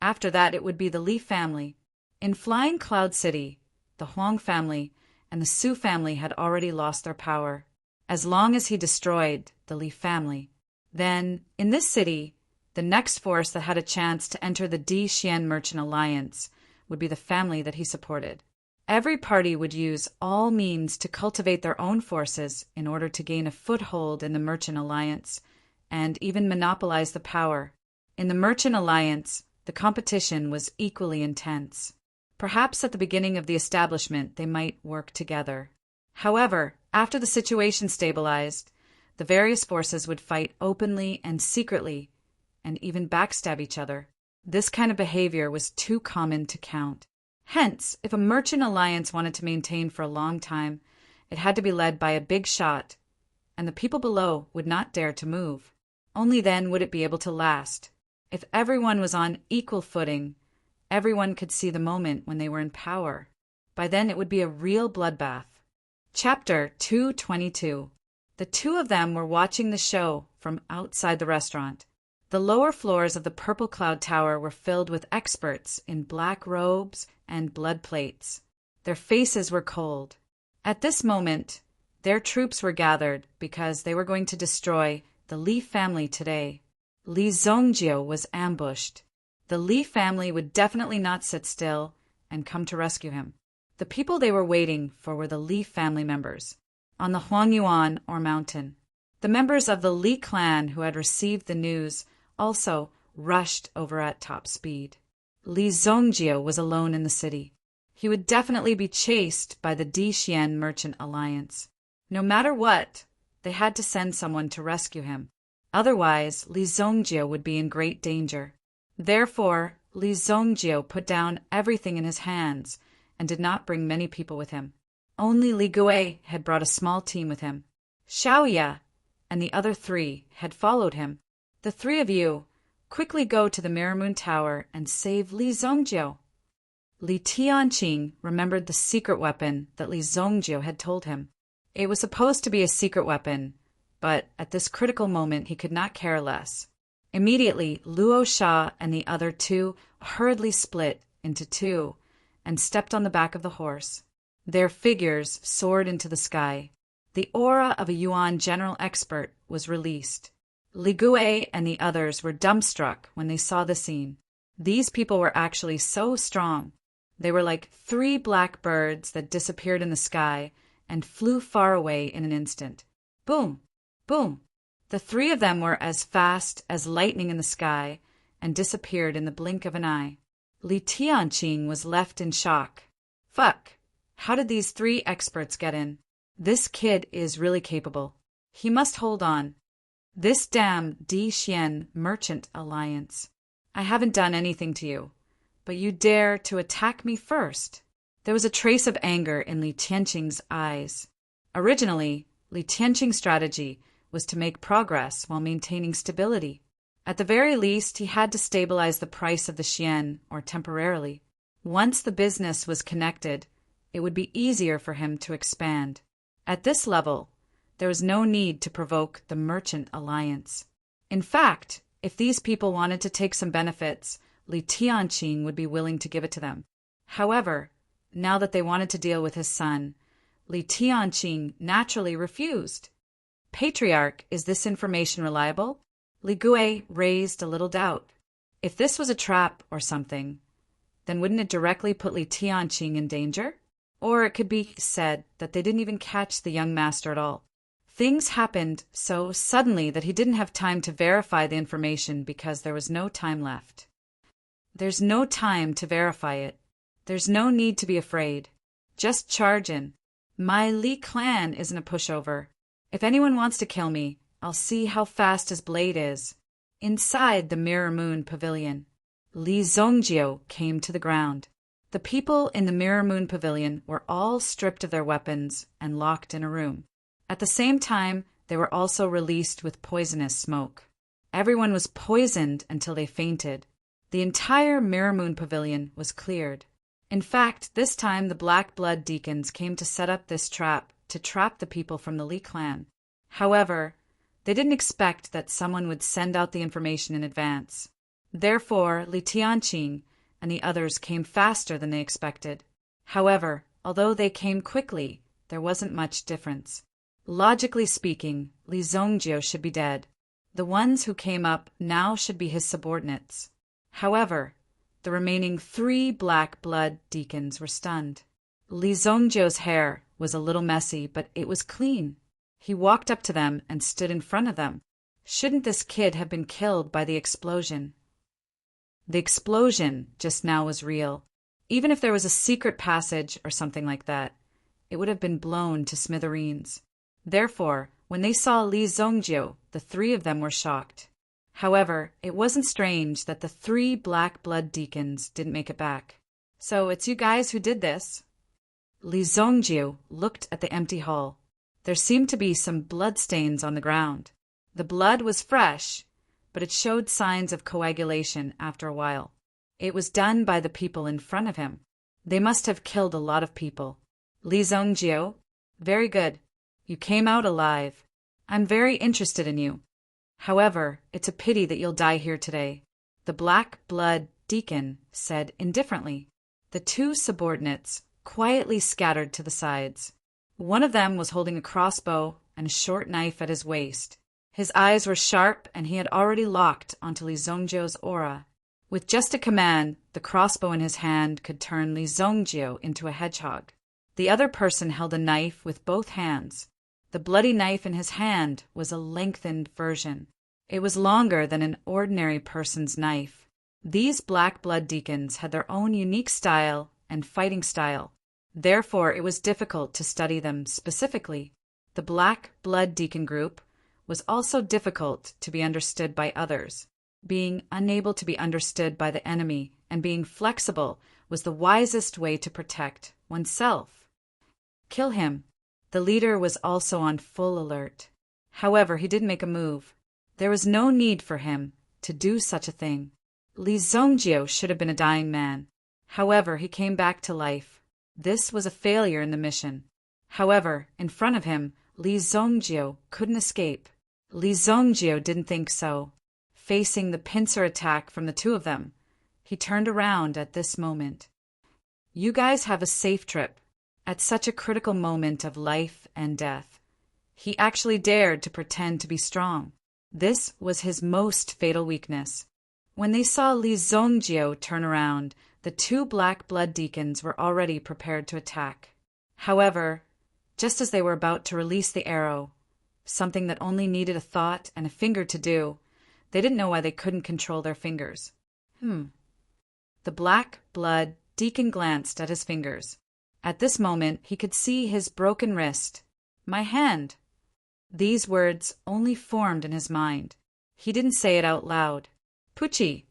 After that, it would be the Li family. In Flying Cloud City, the Huang family and the Su family had already lost their power, as long as he destroyed the Li family. Then, in this city, the next force that had a chance to enter the Di-Xian Merchant Alliance would be the family that he supported. Every party would use all means to cultivate their own forces in order to gain a foothold in the Merchant Alliance, and even monopolize the power. In the Merchant Alliance, the competition was equally intense. Perhaps at the beginning of the establishment they might work together. However, after the situation stabilized, the various forces would fight openly and secretly, and even backstab each other. This kind of behavior was too common to count. Hence, if a merchant alliance wanted to maintain for a long time, it had to be led by a big shot, and the people below would not dare to move. Only then would it be able to last. If everyone was on equal footing, everyone could see the moment when they were in power. By then it would be a real bloodbath. Chapter 222. The two of them were watching the show from outside the restaurant. The lower floors of the Purple Cloud Tower were filled with experts in black robes and blood plates. Their faces were cold. At this moment, their troops were gathered because they were going to destroy the Li family today. Li Zongjiu was ambushed. The Li family would definitely not sit still and come to rescue him. The people they were waiting for were the Li family members, on the Huangyuan or mountain. The members of the Li clan who had received the news also rushed over at top speed. Li Zongjiu was alone in the city. He would definitely be chased by the Di-Xian Merchant Alliance. No matter what, they had to send someone to rescue him. Otherwise, Li Zongjiu would be in great danger. Therefore, Li Zongjiu put down everything in his hands and did not bring many people with him. Only Li Gui had brought a small team with him. Xiaoya and the other 3 had followed him. The 3 of you, quickly go to the Mirror Moon Tower and save Li Zongjiu. Li Tianqing remembered the secret weapon that Li Zongjiu had told him. It was supposed to be a secret weapon, but at this critical moment he could not care less. Immediately, Luo Sha and the other 2 hurriedly split into 2 and stepped on the back of the horse. Their figures soared into the sky. The aura of a Yuan general expert was released. Li Gui and the others were dumbstruck when they saw the scene. These people were actually so strong. They were like 3 black birds that disappeared in the sky and flew far away in an instant. Boom! Boom! The 3 of them were as fast as lightning in the sky and disappeared in the blink of an eye. Li Tianqing was left in shock. Fuck! How did these 3 experts get in? This kid is really capable. He must hold on. This damn Di-Xian Merchant Alliance. I haven't done anything to you, but you dare to attack me first. There was a trace of anger in Li Tianqing's eyes. Originally, Li Tianqing's strategy was to make progress while maintaining stability. At the very least, he had to stabilize the price of the Xian, or temporarily. Once the business was connected, it would be easier for him to expand. At this level, there was no need to provoke the Merchant Alliance. In fact, if these people wanted to take some benefits, Li Tianqing would be willing to give it to them. However, now that they wanted to deal with his son, Li Tianqing naturally refused. Patriarch, is this information reliable? Li Gui raised a little doubt. If this was a trap or something, then wouldn't it directly put Li Tianqing in danger? Or it could be said that they didn't even catch the young master at all. Things happened so suddenly that he didn't have time to verify the information because there was no time left. There's no time to verify it. There's no need to be afraid. Just charge in. My Li clan isn't a pushover. If anyone wants to kill me, I'll see how fast his blade is. Inside the Mirror Moon Pavilion, Li Zongjio came to the ground. The people in the Mirror Moon Pavilion were all stripped of their weapons and locked in a room. At the same time, they were also released with poisonous smoke. Everyone was poisoned until they fainted. The entire Mirror Moon Pavilion was cleared. In fact, this time the Black Blood Deacons came to set up this trap to trap the people from the Li clan. However, they didn't expect that someone would send out the information in advance. Therefore, Li Tianqing and the others came faster than they expected. However, although they came quickly, there wasn't much difference. Logically speaking, Li Zongjio should be dead. The ones who came up now should be his subordinates. However, the remaining 3 Black Blood Deacons were stunned. Li Zongjio's hair was a little messy, but it was clean. He walked up to them and stood in front of them. Shouldn't this kid have been killed by the explosion? The explosion just now was real. Even if there was a secret passage or something like that, it would have been blown to smithereens. Therefore, when they saw Li Zongjio, the 3 of them were shocked. However, it wasn't strange that the 3 Black Blood Deacons didn't make it back. So it's you guys who did this? Li Zongjio looked at the empty hall. There seemed to be some bloodstains on the ground. The blood was fresh, but it showed signs of coagulation after a while. It was done by the people in front of him. They must have killed a lot of people. Li Zongjio, very good. You came out alive. I'm very interested in you. However, it's a pity that you'll die here today, the Black Blood Deacon said indifferently. The 2 subordinates quietly scattered to the sides. One of them was holding a crossbow and a short knife at his waist. His eyes were sharp, and he had already locked onto Li Zongjio's aura. With just a command, the crossbow in his hand could turn Li Zongjio into a hedgehog. The other person held a knife with both hands. The bloody knife in his hand was a lengthened version. It was longer than an ordinary person's knife. These Black Blood Deacons had their own unique style and fighting style. Therefore, it was difficult to study them specifically. The Black Blood Deacon group was also difficult to be understood by others. Being unable to be understood by the enemy and being flexible was the wisest way to protect oneself. Kill him. The leader was also on full alert. However, he didn't make a move. There was no need for him to do such a thing. Li Zongjio should have been a dying man. However, he came back to life. This was a failure in the mission. However, in front of him, Li Zongjio couldn't escape. Li Zongjio didn't think so. Facing the pincer attack from the 2 of them, he turned around at this moment. You guys have a safe trip. At such a critical moment of life and death, he actually dared to pretend to be strong. This was his most fatal weakness. When they saw Li Zongjio turn around, the 2 Black Blood Deacons were already prepared to attack. However, just as they were about to release the arrow, something that only needed a thought and a finger to do, they didn't know why they couldn't control their fingers. The Black Blood Deacon glanced at his fingers. At this moment, he could see his broken wrist. My hand. These words only formed in his mind. He didn't say it out loud. Puchi.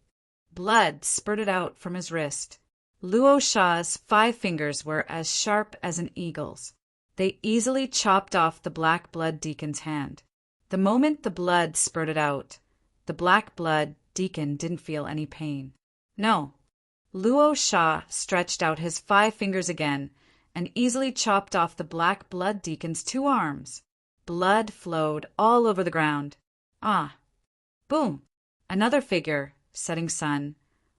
Blood spurted out from his wrist. Luo Sha's 5 fingers were as sharp as an eagle's. They easily chopped off the Black Blood Deacon's hand. The moment the blood spurted out, the Black Blood Deacon didn't feel any pain. No. Luo Sha stretched out his 5 fingers again and easily chopped off the Black Blood Deacon's 2 arms. Blood flowed all over the ground. Ah! Boom! Another figure, setting sun,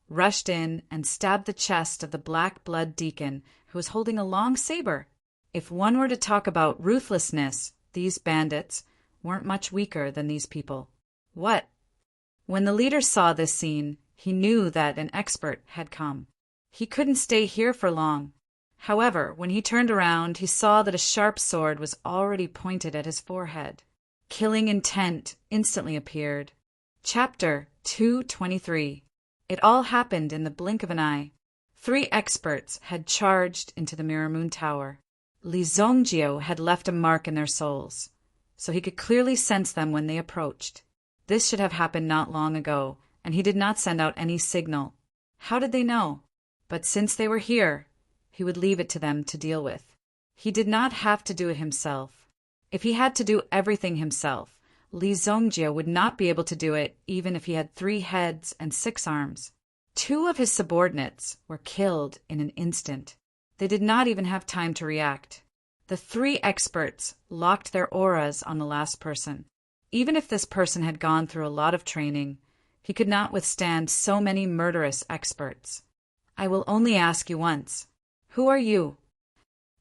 rushed in and stabbed the chest of the Black Blood Deacon, who was holding a long saber. If one were to talk about ruthlessness, these bandits weren't much weaker than these people. What? When the leader saw this scene, he knew that an expert had come. He couldn't stay here for long. However, when he turned around, he saw that a sharp sword was already pointed at his forehead. Killing intent instantly appeared. Chapter 223. It all happened in the blink of an eye. 3 experts had charged into the Mirror Moon Tower. Li Zongjio had left a mark in their souls. so he could clearly sense them when they approached. This should have happened not long ago, and he did not send out any signal. How did they know? But since they were here, he would leave it to them to deal with. He did not have to do it himself. If he had to do everything himself, Li Zongjie would not be able to do it even if he had 3 heads and 6 arms. 2 of his subordinates were killed in an instant. They did not even have time to react. The 3 experts locked their auras on the last person. Even if this person had gone through a lot of training, he could not withstand so many murderous experts. I will only ask you once. Who are you?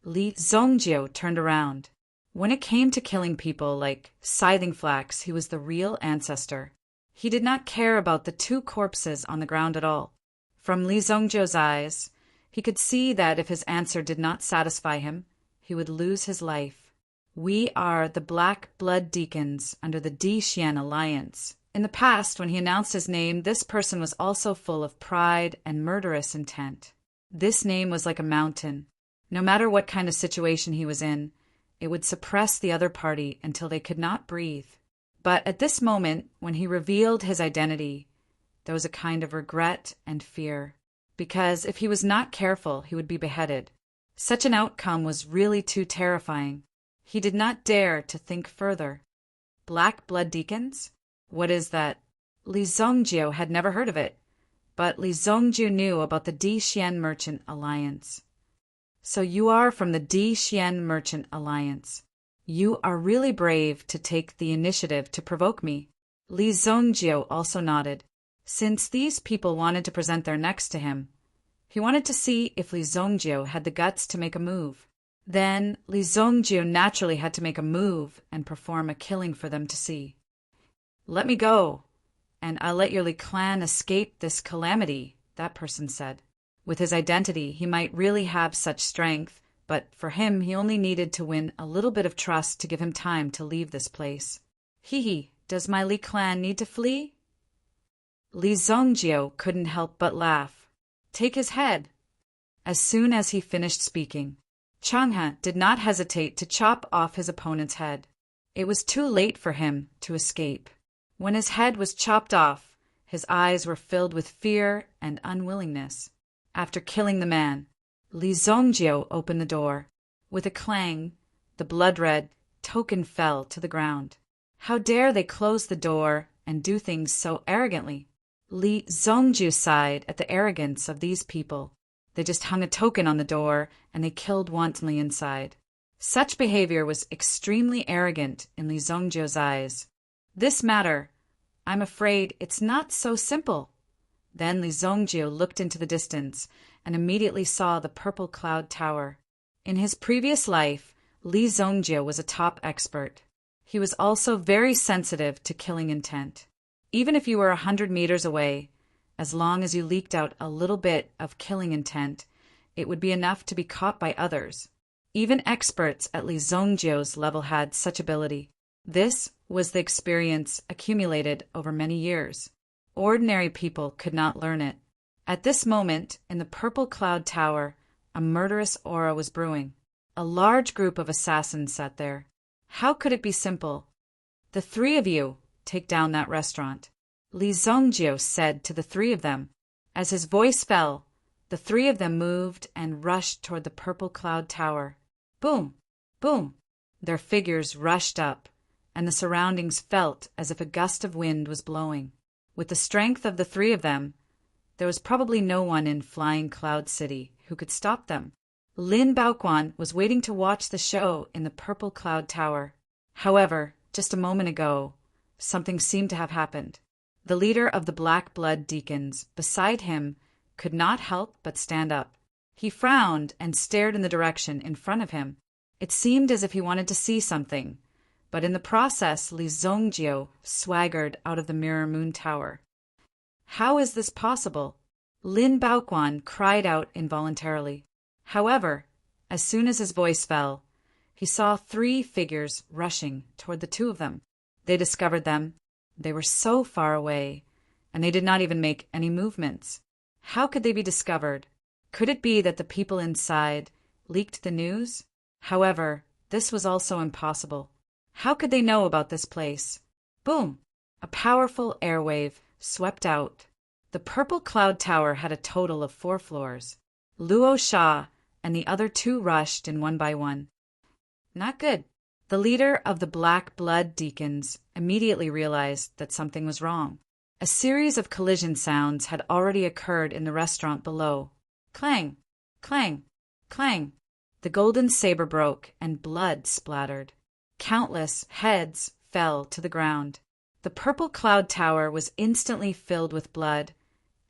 Li Zongjie turned around. When it came to killing people like scything flax, he was the real ancestor. He did not care about the 2 corpses on the ground at all. From Li Zongjie's eyes, he could see that if his answer did not satisfy him, he would lose his life. We are the Black Blood Deacons under the Di Xian Alliance. In the past, when he announced his name, this person was also full of pride and murderous intent. This name was like a mountain. No matter what kind of situation he was in, it would suppress the other party until they could not breathe. But at this moment, when he revealed his identity, there was a kind of regret and fear, because if he was not careful, he would be beheaded. Such an outcome was really too terrifying. He did not dare to think further. Black Blood Deacons? What is that? Li Zongjie had never heard of it, but Li Zongjie knew about the Di Xian Merchant Alliance. So you are from the Di Xian Merchant Alliance. You are really brave to take the initiative to provoke me. Li Zongjie also nodded. Since these people wanted to present their necks to him, he wanted to see if Li Zongjie had the guts to make a move. Then Li Zongjie naturally had to make a move and perform a killing for them to see. Let me go, and I'll let your Li clan escape this calamity, that person said. With his identity, he might really have such strength, but for him, he only needed to win a little bit of trust to give him time to leave this place. Hee, does my Li clan need to flee? Li Zongjie couldn't help but laugh. Take his head. As soon as he finished speaking, Changhe did not hesitate to chop off his opponent's head. It was too late for him to escape. When his head was chopped off, his eyes were filled with fear and unwillingness. After killing the man, Li Zongjie opened the door. With a clang, the blood-red token fell to the ground. How dare they close the door and do things so arrogantly? Li Zongjie sighed at the arrogance of these people. They just hung a token on the door, and they killed wantonly inside. Such behavior was extremely arrogant in Li Zongjie's eyes. This matter, I'm afraid it's not so simple. Then Li Zongjie looked into the distance and immediately saw the purple cloud tower. In his previous life, Li Zongjie was a top expert. He was also very sensitive to killing intent. Even if you were 100 meters away, as long as you leaked out a little bit of killing intent, it would be enough to be caught by others. Even experts at Li Zongjie's level had such ability. This was the experience accumulated over many years. Ordinary people could not learn it. At this moment, in the purple cloud tower, a murderous aura was brewing. A large group of assassins sat there. How could it be simple? The 3 of you take down that restaurant, Li Zongjie said to the 3 of them. As his voice fell, the 3 of them moved and rushed toward the purple cloud tower. Boom! Boom! Their figures rushed up, and the surroundings felt as if a gust of wind was blowing. With the strength of the 3 of them, there was probably no one in Flying Cloud City who could stop them. Lin Baoquan was waiting to watch the show in the purple cloud tower. However, just a moment ago, something seemed to have happened. The leader of the Black Blood Deacons, beside him, could not help but stand up. He frowned and stared in the direction in front of him. It seemed as if he wanted to see something, but in the process Li Zongjie swaggered out of the Mirror Moon Tower. How is this possible? Lin Baoquan cried out involuntarily. However, as soon as his voice fell, he saw 3 figures rushing toward the 2 of them. They discovered them. They were so far away, and they did not even make any movements. How could they be discovered? Could it be that the people inside leaked the news? However, this was also impossible. How could they know about this place? Boom! A powerful airwave swept out. The purple cloud tower had a total of 4 floors. Luo Sha and the other 2 rushed in one by one. Not good. The leader of the Black Blood Deacons immediately realized that something was wrong. A series of collision sounds had already occurred in the restaurant below. Clang! Clang! Clang! The golden saber broke and blood splattered. Countless heads fell to the ground. The purple cloud tower was instantly filled with blood,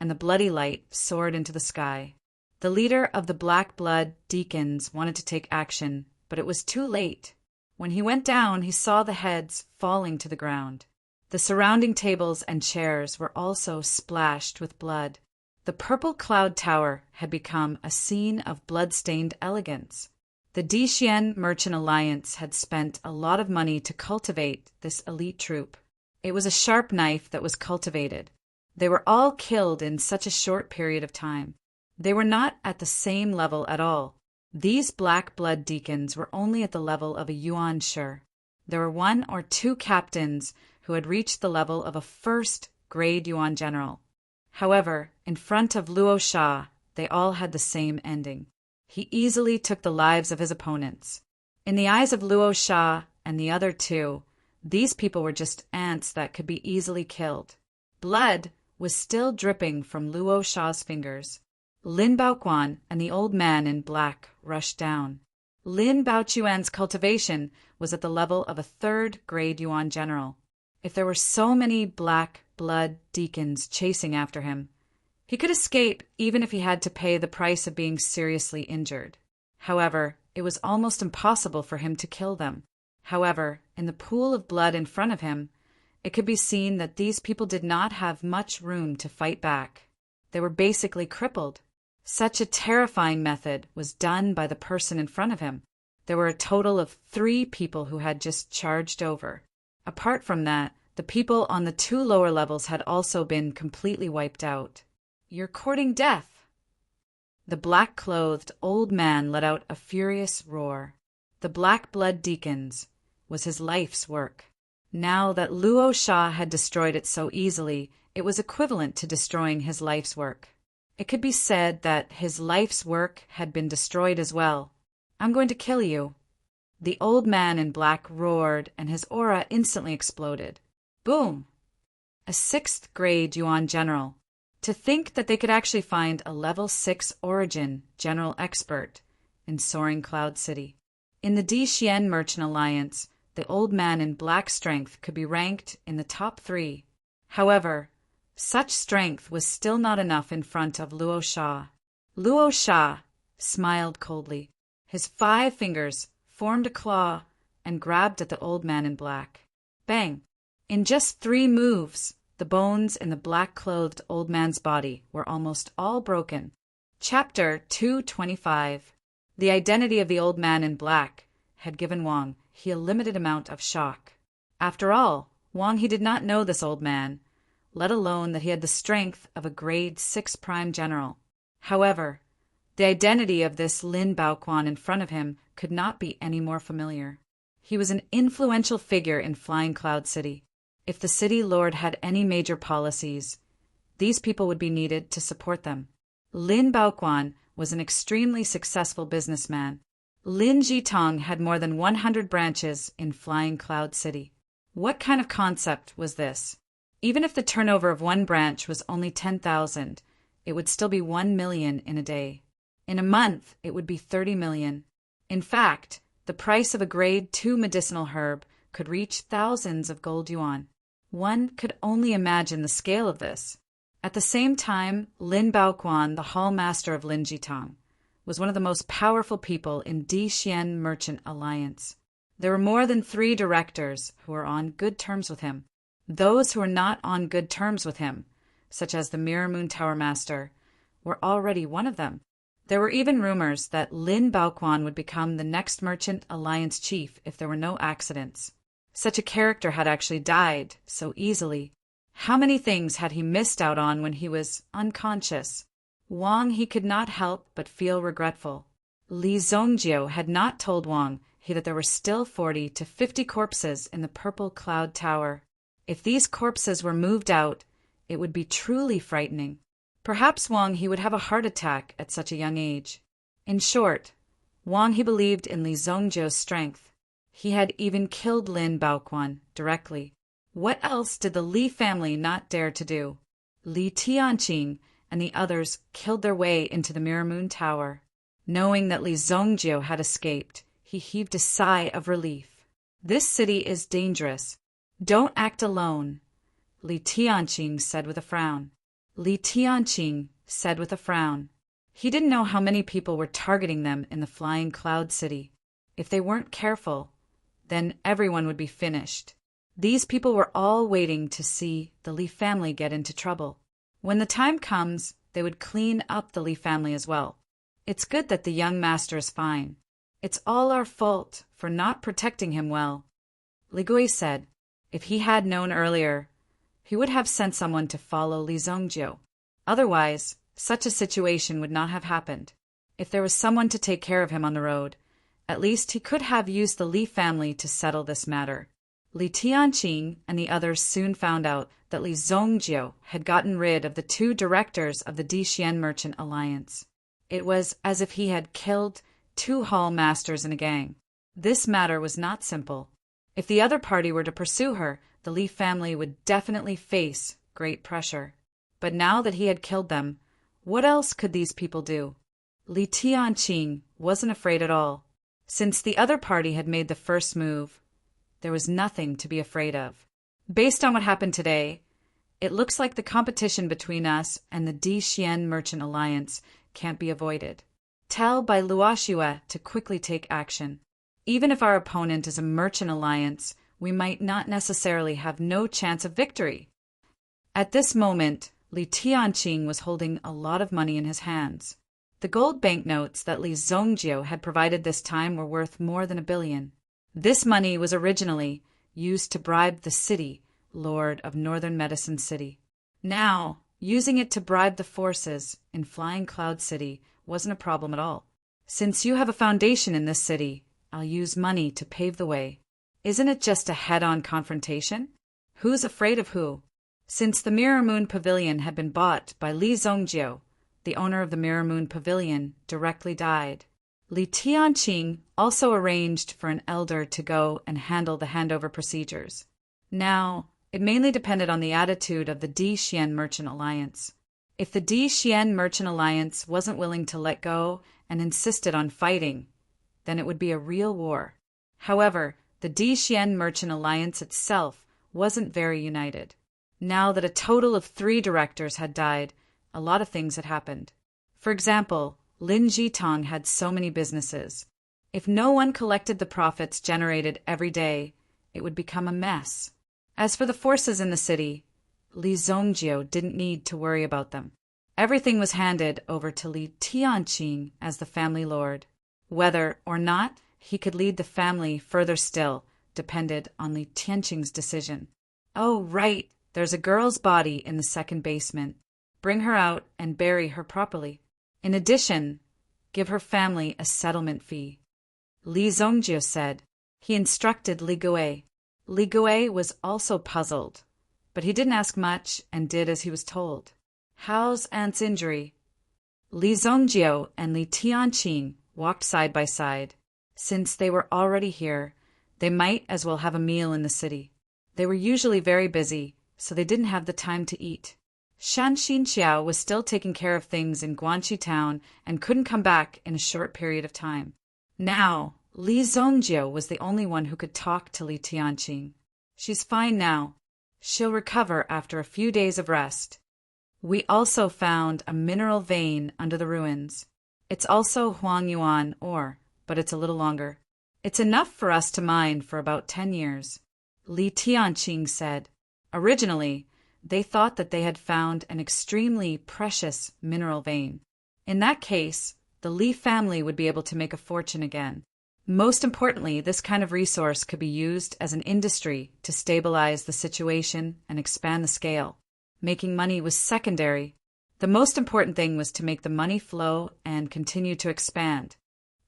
and the bloody light soared into the sky. The leader of the Black Blood Deacons wanted to take action, but it was too late. When he went down, he saw the heads falling to the ground. The surrounding tables and chairs were also splashed with blood. The purple cloud tower had become a scene of blood-stained elegance. The Dixian Merchant Alliance had spent a lot of money to cultivate this elite troop. It was a sharp knife that was cultivated. They were all killed in such a short period of time. They were not at the same level at all. These Black Blood Deacons were only at the level of a Yuan Shi. There were 1 or 2 captains who had reached the level of a first-grade Yuan general. However, in front of Luo Sha, they all had the same ending. He easily took the lives of his opponents. In the eyes of Luo Sha and the other 2, these people were just ants that could be easily killed. Blood was still dripping from Luo Sha's fingers. Lin Baoquan and the old man in black rushed down. Lin Baoquan's cultivation was at the level of a 3rd-grade Yuan general. If there were so many Black Blood Deacons chasing after him, he could escape even if he had to pay the price of being seriously injured. However, it was almost impossible for him to kill them. However, in the pool of blood in front of him, it could be seen that these people did not have much room to fight back. They were basically crippled. Such a terrifying method was done by the person in front of him. There were a total of 3 people who had just charged over. Apart from that, the people on the 2 lower levels had also been completely wiped out. You're courting death. The black-clothed old man let out a furious roar. The Black Blood Deacons was his life's work. Now that Luo Sha had destroyed it so easily, it was equivalent to destroying his life's work. It could be said that his life's work had been destroyed as well. I'm going to kill you. The old man in black roared, and his aura instantly exploded. Boom! A 6th-grade Yuan general. To think that they could actually find a level 6 origin general expert in Soaring Cloud City. In the Dixian Merchant Alliance, the old man in black strength could be ranked in the top 3. However, such strength was still not enough in front of Luo Sha. Luo Sha smiled coldly. His 5 fingers formed a claw and grabbed at the old man in black. Bang! In just 3 moves, the bones in the black-clothed old man's body were almost all broken. Chapter 225. The identity of the old man in black had given Wang a limited amount of shock. After all, Wang he did not know this old man, let alone that he had the strength of a grade 6 prime general. However, the identity of this Lin Baoquan in front of him could not be any more familiar. He was an influential figure in Flying Cloud City. If the city lord had any major policies, these people would be needed to support them. Lin Baoquan was an extremely successful businessman. Lin Jitong had more than 100 branches in Flying Cloud City. What kind of concept was this? Even if the turnover of one branch was only 10,000, it would still be 1 million in a day. In a month, it would be 30 million. In fact, the price of a grade 2 medicinal herb could reach thousands of gold yuan. One could only imagine the scale of this. At the same time, Lin Baoquan, the hall master of Lin Jitong, was one of the most powerful people in Dixian Merchant Alliance. There were more than 3 directors who were on good terms with him. Those who were not on good terms with him, such as the Mirror Moon Tower Master, were already one of them. There were even rumors that Lin Baoquan would become the next Merchant Alliance chief if there were no accidents. Such a character had actually died so easily. How many things had he missed out on when he was unconscious? Wang he could not help but feel regretful. Li Zongjio had not told Wang that there were still 40 to 50 corpses in the Purple Cloud Tower. If these corpses were moved out, it would be truly frightening. Perhaps Wang He would have a heart attack at such a young age. In short, Wang He believed in Li Zongjiu's strength. He had even killed Lin Baoquan directly. What else did the Li family not dare to do? Li Tianqing and the others killed their way into the Mirror Moon Tower. Knowing that Li Zongjiu had escaped, he heaved a sigh of relief. This city is dangerous. Don't act alone, Li Tianqing said with a frown. Li Tianqing said with a frown. He didn't know how many people were targeting them in the Flying Cloud City. If they weren't careful, then everyone would be finished. These people were all waiting to see the Li family get into trouble. When the time comes, they would clean up the Li family as well. It's good that the young master is fine. It's all our fault for not protecting him well. Li Gui said. If he had known earlier, he would have sent someone to follow Li Zongjiu. Otherwise, such a situation would not have happened. If there was someone to take care of him on the road, at least he could have used the Li family to settle this matter. Li Tianqing and the others soon found out that Li Zongjiu had gotten rid of the 2 directors of the Dixian Merchant Alliance. It was as if he had killed 2 hall masters in a gang. This matter was not simple. If the other party were to pursue her, the Li family would definitely face great pressure. But now that he had killed them, what else could these people do? Li Tianqing wasn't afraid at all. Since the other party had made the first move, there was nothing to be afraid of. Based on what happened today, it looks like the competition between us and the Dixian Merchant Alliance can't be avoided. Tell Bai Luoxue to quickly take action. Even if our opponent is a merchant alliance, we might not necessarily have no chance of victory. At this moment, Li Tianqing was holding a lot of money in his hands. The gold banknotes that Li Zongjiu had provided this time were worth more than 1 billion. This money was originally used to bribe the city lord of Northern Medicine City. Now, using it to bribe the forces in Flying Cloud City wasn't a problem at all. Since you have a foundation in this city, I'll use money to pave the way. Isn't it just a head-on confrontation? Who's afraid of who? Since the Mirror Moon Pavilion had been bought by Li Zongjiu, the owner of the Mirror Moon Pavilion directly died. Li Tianqing also arranged for an elder to go and handle the handover procedures. Now, it mainly depended on the attitude of the Dixian Merchant Alliance. If the Dixian Merchant Alliance wasn't willing to let go and insisted on fighting, then it would be a real war. However, the Dixian Merchant Alliance itself wasn't very united. Now that a total of 3 directors had died, a lot of things had happened. For example, Lin Jitong had so many businesses. If no one collected the profits generated every day, it would become a mess. As for the forces in the city, Li Zongjiu didn't need to worry about them. Everything was handed over to Li Tianqing as the family lord. Whether or not he could lead the family further still depended on Li Tianqing's decision. Oh, right, there's a girl's body in the 2nd basement. Bring her out and bury her properly. In addition, give her family a settlement fee. Li Zongjiu said. He instructed Li Gui. Li Gui was also puzzled, but he didn't ask much and did as he was told. How's Aunt's injury? Li Zongjiu and Li Tianqing walked side by side. Since they were already here, they might as well have a meal in the city. They were usually very busy, so they didn't have the time to eat. Shan Xinxiao was still taking care of things in Guanxi town and couldn't come back in a short period of time. Now, Li Zongjiu was the only one who could talk to Li Tianqing. She's fine now. She'll recover after a few days of rest. We also found a mineral vein under the ruins. It's also Huangyuan ore, but it's a little longer. It's enough for us to mine for about 10 years. Li Tianqing said. Originally, they thought that they had found an extremely precious mineral vein. In that case, the Li family would be able to make a fortune again. Most importantly, this kind of resource could be used as an industry to stabilize the situation and expand the scale. Making money was secondary. The most important thing was to make the money flow and continue to expand.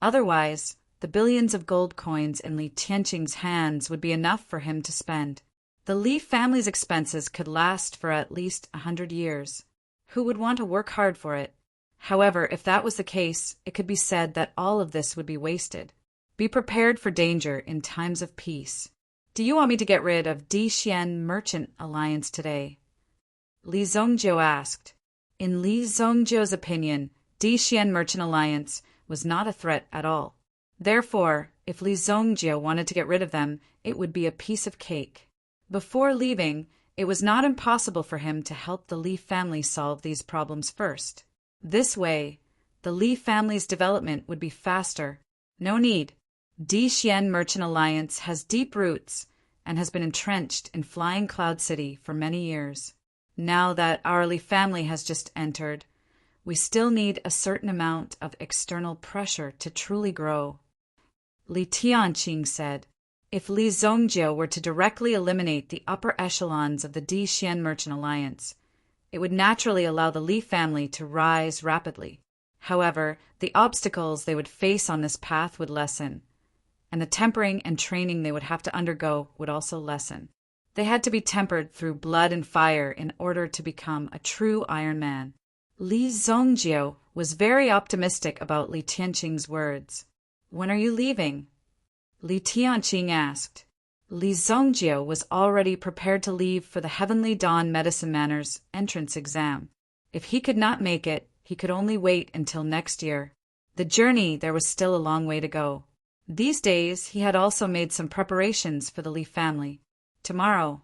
Otherwise, the billions of gold coins in Li Tianqing's hands would be enough for him to spend. The Li family's expenses could last for at least 100 years. Who would want to work hard for it? However, if that was the case, it could be said that all of this would be wasted. Be prepared for danger in times of peace. Do you want me to get rid of Dixian Merchant Alliance today? Li Zongjiu asked. In Li Zongjiu's opinion, Dixian Merchant Alliance was not a threat at all. Therefore, if Li Zongjiu wanted to get rid of them, it would be a piece of cake. Before leaving, it was not impossible for him to help the Li family solve these problems first. This way, the Li family's development would be faster. No need. Dixian Merchant Alliance has deep roots and has been entrenched in Flying Cloud City for many years. Now that our Li family has just entered, we still need a certain amount of external pressure to truly grow. Li Tianqing said, if Li Zongjiu were to directly eliminate the upper echelons of the Dixian Merchant Alliance, it would naturally allow the Li family to rise rapidly. However, the obstacles they would face on this path would lessen, and the tempering and training they would have to undergo would also lessen. They had to be tempered through blood and fire in order to become a true Iron Man. Li Zongjiu was very optimistic about Li Tianqing's words. When are you leaving? Li Tianqing asked. Li Zongjiu was already prepared to leave for the Heavenly Dawn Medicine Manor's entrance exam. If he could not make it, he could only wait until next year. The journey, there was still a long way to go. These days, he had also made some preparations for the Li family. Tomorrow.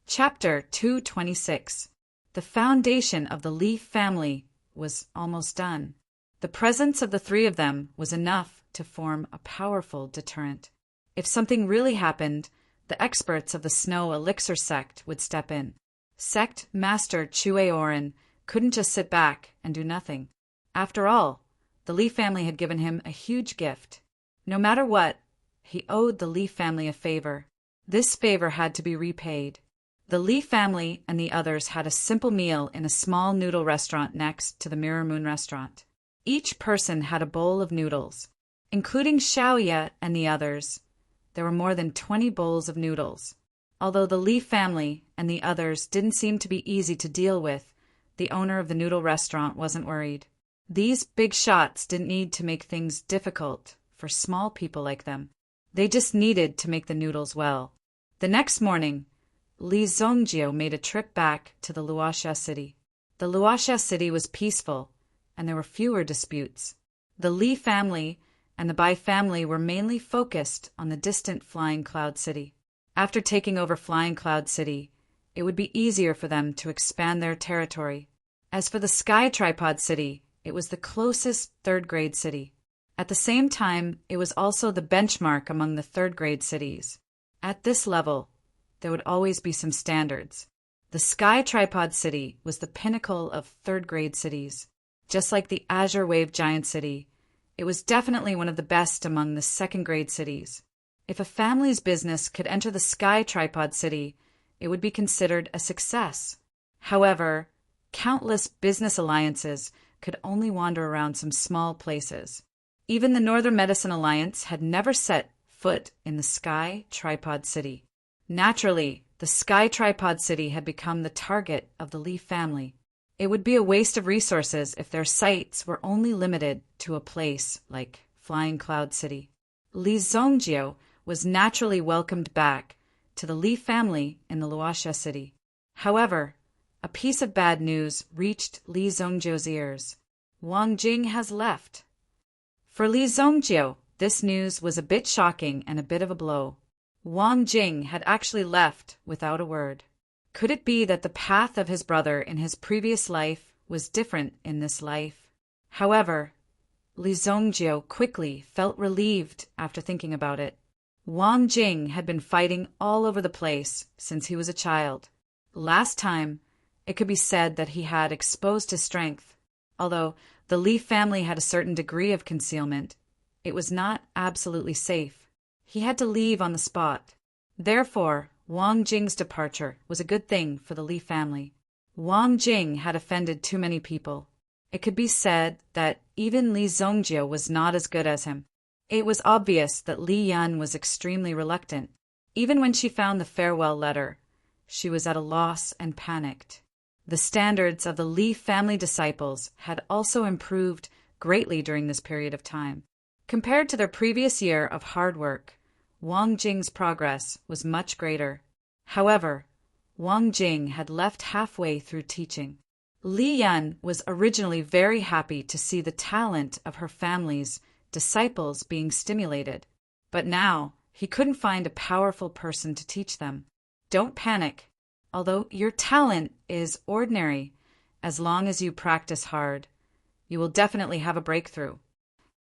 Chapter 226. The foundation of the Li family was almost done. The presence of the three of them was enough to form a powerful deterrent. If something really happened, the experts of the Snow Elixir sect would step in. Sect Master Chue Oren couldn't just sit back and do nothing. After all, the Li family had given him a huge gift. No matter what, he owed the Li family a favor. This favor had to be repaid. The Li family and the others had a simple meal in a small noodle restaurant next to the Mirror Moon restaurant. Each person had a bowl of noodles. Including Xiaoye and the others, there were more than 20 bowls of noodles. Although the Li family and the others didn't seem to be easy to deal with, the owner of the noodle restaurant wasn't worried. These big shots didn't need to make things difficult for small people like them. They just needed to make the noodles well. The next morning, Li Zongjiu made a trip back to the Luoxia city. The Luoxia city was peaceful, and there were fewer disputes. The Li family and the Bai family were mainly focused on the distant Flying Cloud City. After taking over Flying Cloud City, it would be easier for them to expand their territory. As for the Sky Tripod City, it was the closest third-grade city. At the same time, it was also the benchmark among the third-grade cities. At this level, there would always be some standards. The Sky Tripod City was the pinnacle of third-grade cities. Just like the Azure Wave Giant City, it was definitely one of the best among the second-grade cities. If a family's business could enter the Sky Tripod City, it would be considered a success. However, countless business alliances could only wander around some small places. Even the Northern Medicine Alliance had never set foot in the Sky Tripod City. Naturally, the Sky Tripod City had become the target of the Li family. It would be a waste of resources if their sights were only limited to a place like Flying Cloud City. Li Zongjiu was naturally welcomed back to the Li family in the Luoxia city. However, a piece of bad news reached Li Zongjiu's ears. Wang Jing has left. For Li Zongjiu, this news was a bit shocking and a bit of a blow. Wang Jing had actually left without a word. Could it be that the path of his brother in his previous life was different in this life? However, Li Zongjiu quickly felt relieved after thinking about it. Wang Jing had been fighting all over the place since he was a child. Last time, it could be said that he had exposed his strength. Although the Li family had a certain degree of concealment, it was not absolutely safe. He had to leave on the spot. Therefore, Wang Jing's departure was a good thing for the Li family. Wang Jing had offended too many people. It could be said that even Li Zongjiu was not as good as him. It was obvious that Li Yan was extremely reluctant. Even when she found the farewell letter, she was at a loss and panicked. The standards of the Li family disciples had also improved greatly during this period of time. Compared to their previous year of hard work, Wang Jing's progress was much greater. However, Wang Jing had left halfway through teaching. Li Yan was originally very happy to see the talent of her family's disciples being stimulated, but now he couldn't find a powerful person to teach them. Don't panic. Although your talent is ordinary, as long as you practice hard, you will definitely have a breakthrough.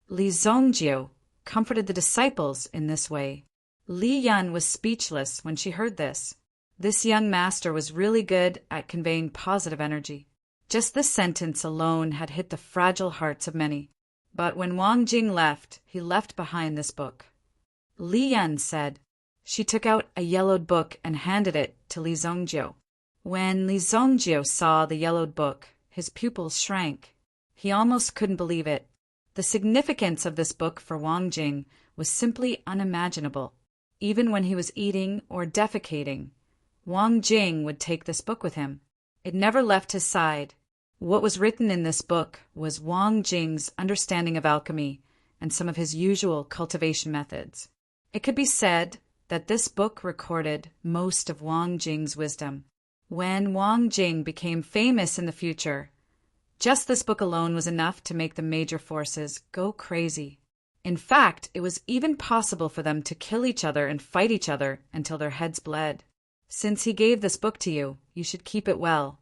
Li Zongjiu comforted the disciples in this way. Li Yan was speechless when she heard this. This young master was really good at conveying positive energy. Just this sentence alone had hit the fragile hearts of many. But when Wang Jing left, he left behind this book. Li Yan said. She took out a yellowed book and handed it to Li Zongjiu. When Li Zongjiu saw the yellowed book, his pupils shrank. He almost couldn't believe it. The significance of this book for Wang Jing was simply unimaginable. Even when he was eating or defecating, Wang Jing would take this book with him. It never left his side. What was written in this book was Wang Jing's understanding of alchemy and some of his usual cultivation methods. It could be said that this book recorded most of Wang Jing's wisdom. When Wang Jing became famous in the future, just this book alone was enough to make the major forces go crazy. In fact, it was even possible for them to kill each other and fight each other until their heads bled. Since he gave this book to you, you should keep it well.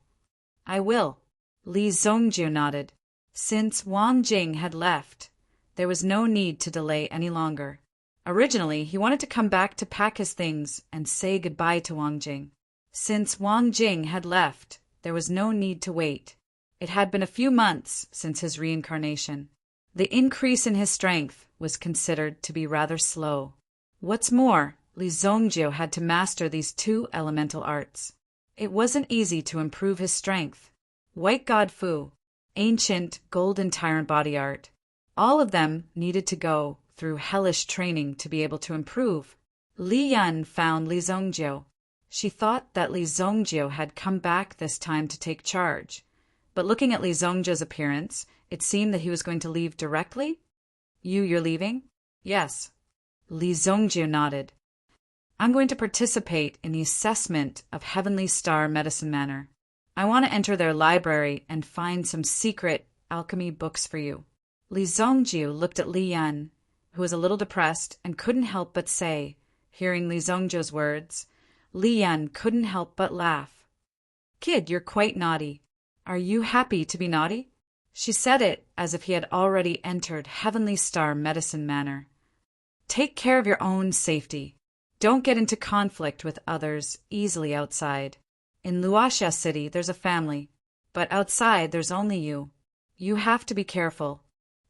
I will. Li Zongjiu nodded. Since Wang Jing had left, there was no need to delay any longer. Originally, he wanted to come back to pack his things and say goodbye to Wang Jing. Since Wang Jing had left, there was no need to wait. It had been a few months since his reincarnation. The increase in his strength was considered to be rather slow. What's more, Li Zongjiu had to master these two elemental arts. It wasn't easy to improve his strength. White God Fu, ancient golden tyrant body art, all of them needed to go through hellish training to be able to improve. Li Yan found Li Zongjiu. She thought that Li Zongjiu had come back this time to take charge. But looking at Li Zongjiu's appearance, it seemed that he was going to leave directly. You're leaving? Yes. Li Zongjiu nodded. I'm going to participate in the assessment of Heavenly Star Medicine Manor. I want to enter their library and find some secret alchemy books for you. Li Zongjiu looked at Li Yan, who was a little depressed and couldn't help but say, hearing Li Zongjiu's words, Li Yan couldn't help but laugh. Kid, you're quite naughty. Are you happy to be naughty? She said it as if he had already entered Heavenly Star Medicine Manor. Take care of your own safety. Don't get into conflict with others easily outside. In Luoxia City, there's a family, but outside there's only you. You have to be careful.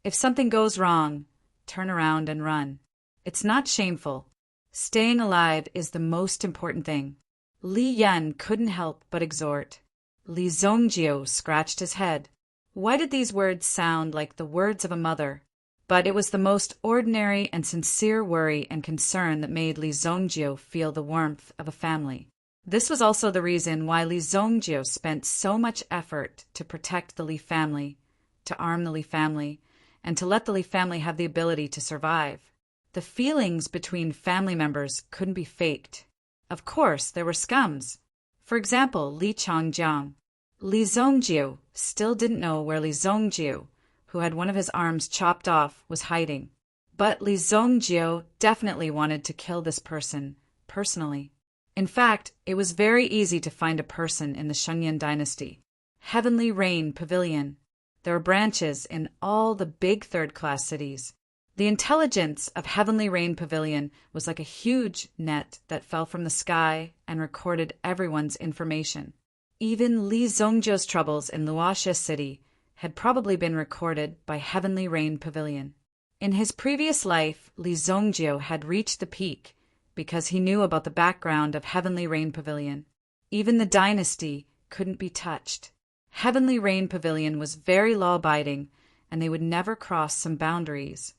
If something goes wrong, turn around and run. It's not shameful. Staying alive is the most important thing. Li Yan couldn't help but exhort. Li Zongjiu scratched his head. Why did these words sound like the words of a mother? But it was the most ordinary and sincere worry and concern that made Li Zongjiu feel the warmth of a family. This was also the reason why Li Zongjiu spent so much effort to protect the Li family, to arm the Li family, and to let the Li family have the ability to survive. The feelings between family members couldn't be faked. Of course, there were scums. For example, Li Changjiang. Li Zongjiu still didn't know where Li Zongjiu, who had one of his arms chopped off, was hiding. But Li Zongjiu definitely wanted to kill this person, personally. In fact, it was very easy to find a person in the Shengyan dynasty. Heavenly Rain Pavilion. There were branches in all the big third-class cities. The intelligence of Heavenly Rain Pavilion was like a huge net that fell from the sky and recorded everyone's information. Even Li Zongjiu's troubles in Luoxia City had probably been recorded by Heavenly Rain Pavilion. In his previous life, Li Zongjiu had reached the peak because he knew about the background of Heavenly Rain Pavilion. Even the dynasty couldn't be touched. Heavenly Rain Pavilion was very law-abiding, and they would never cross some boundaries.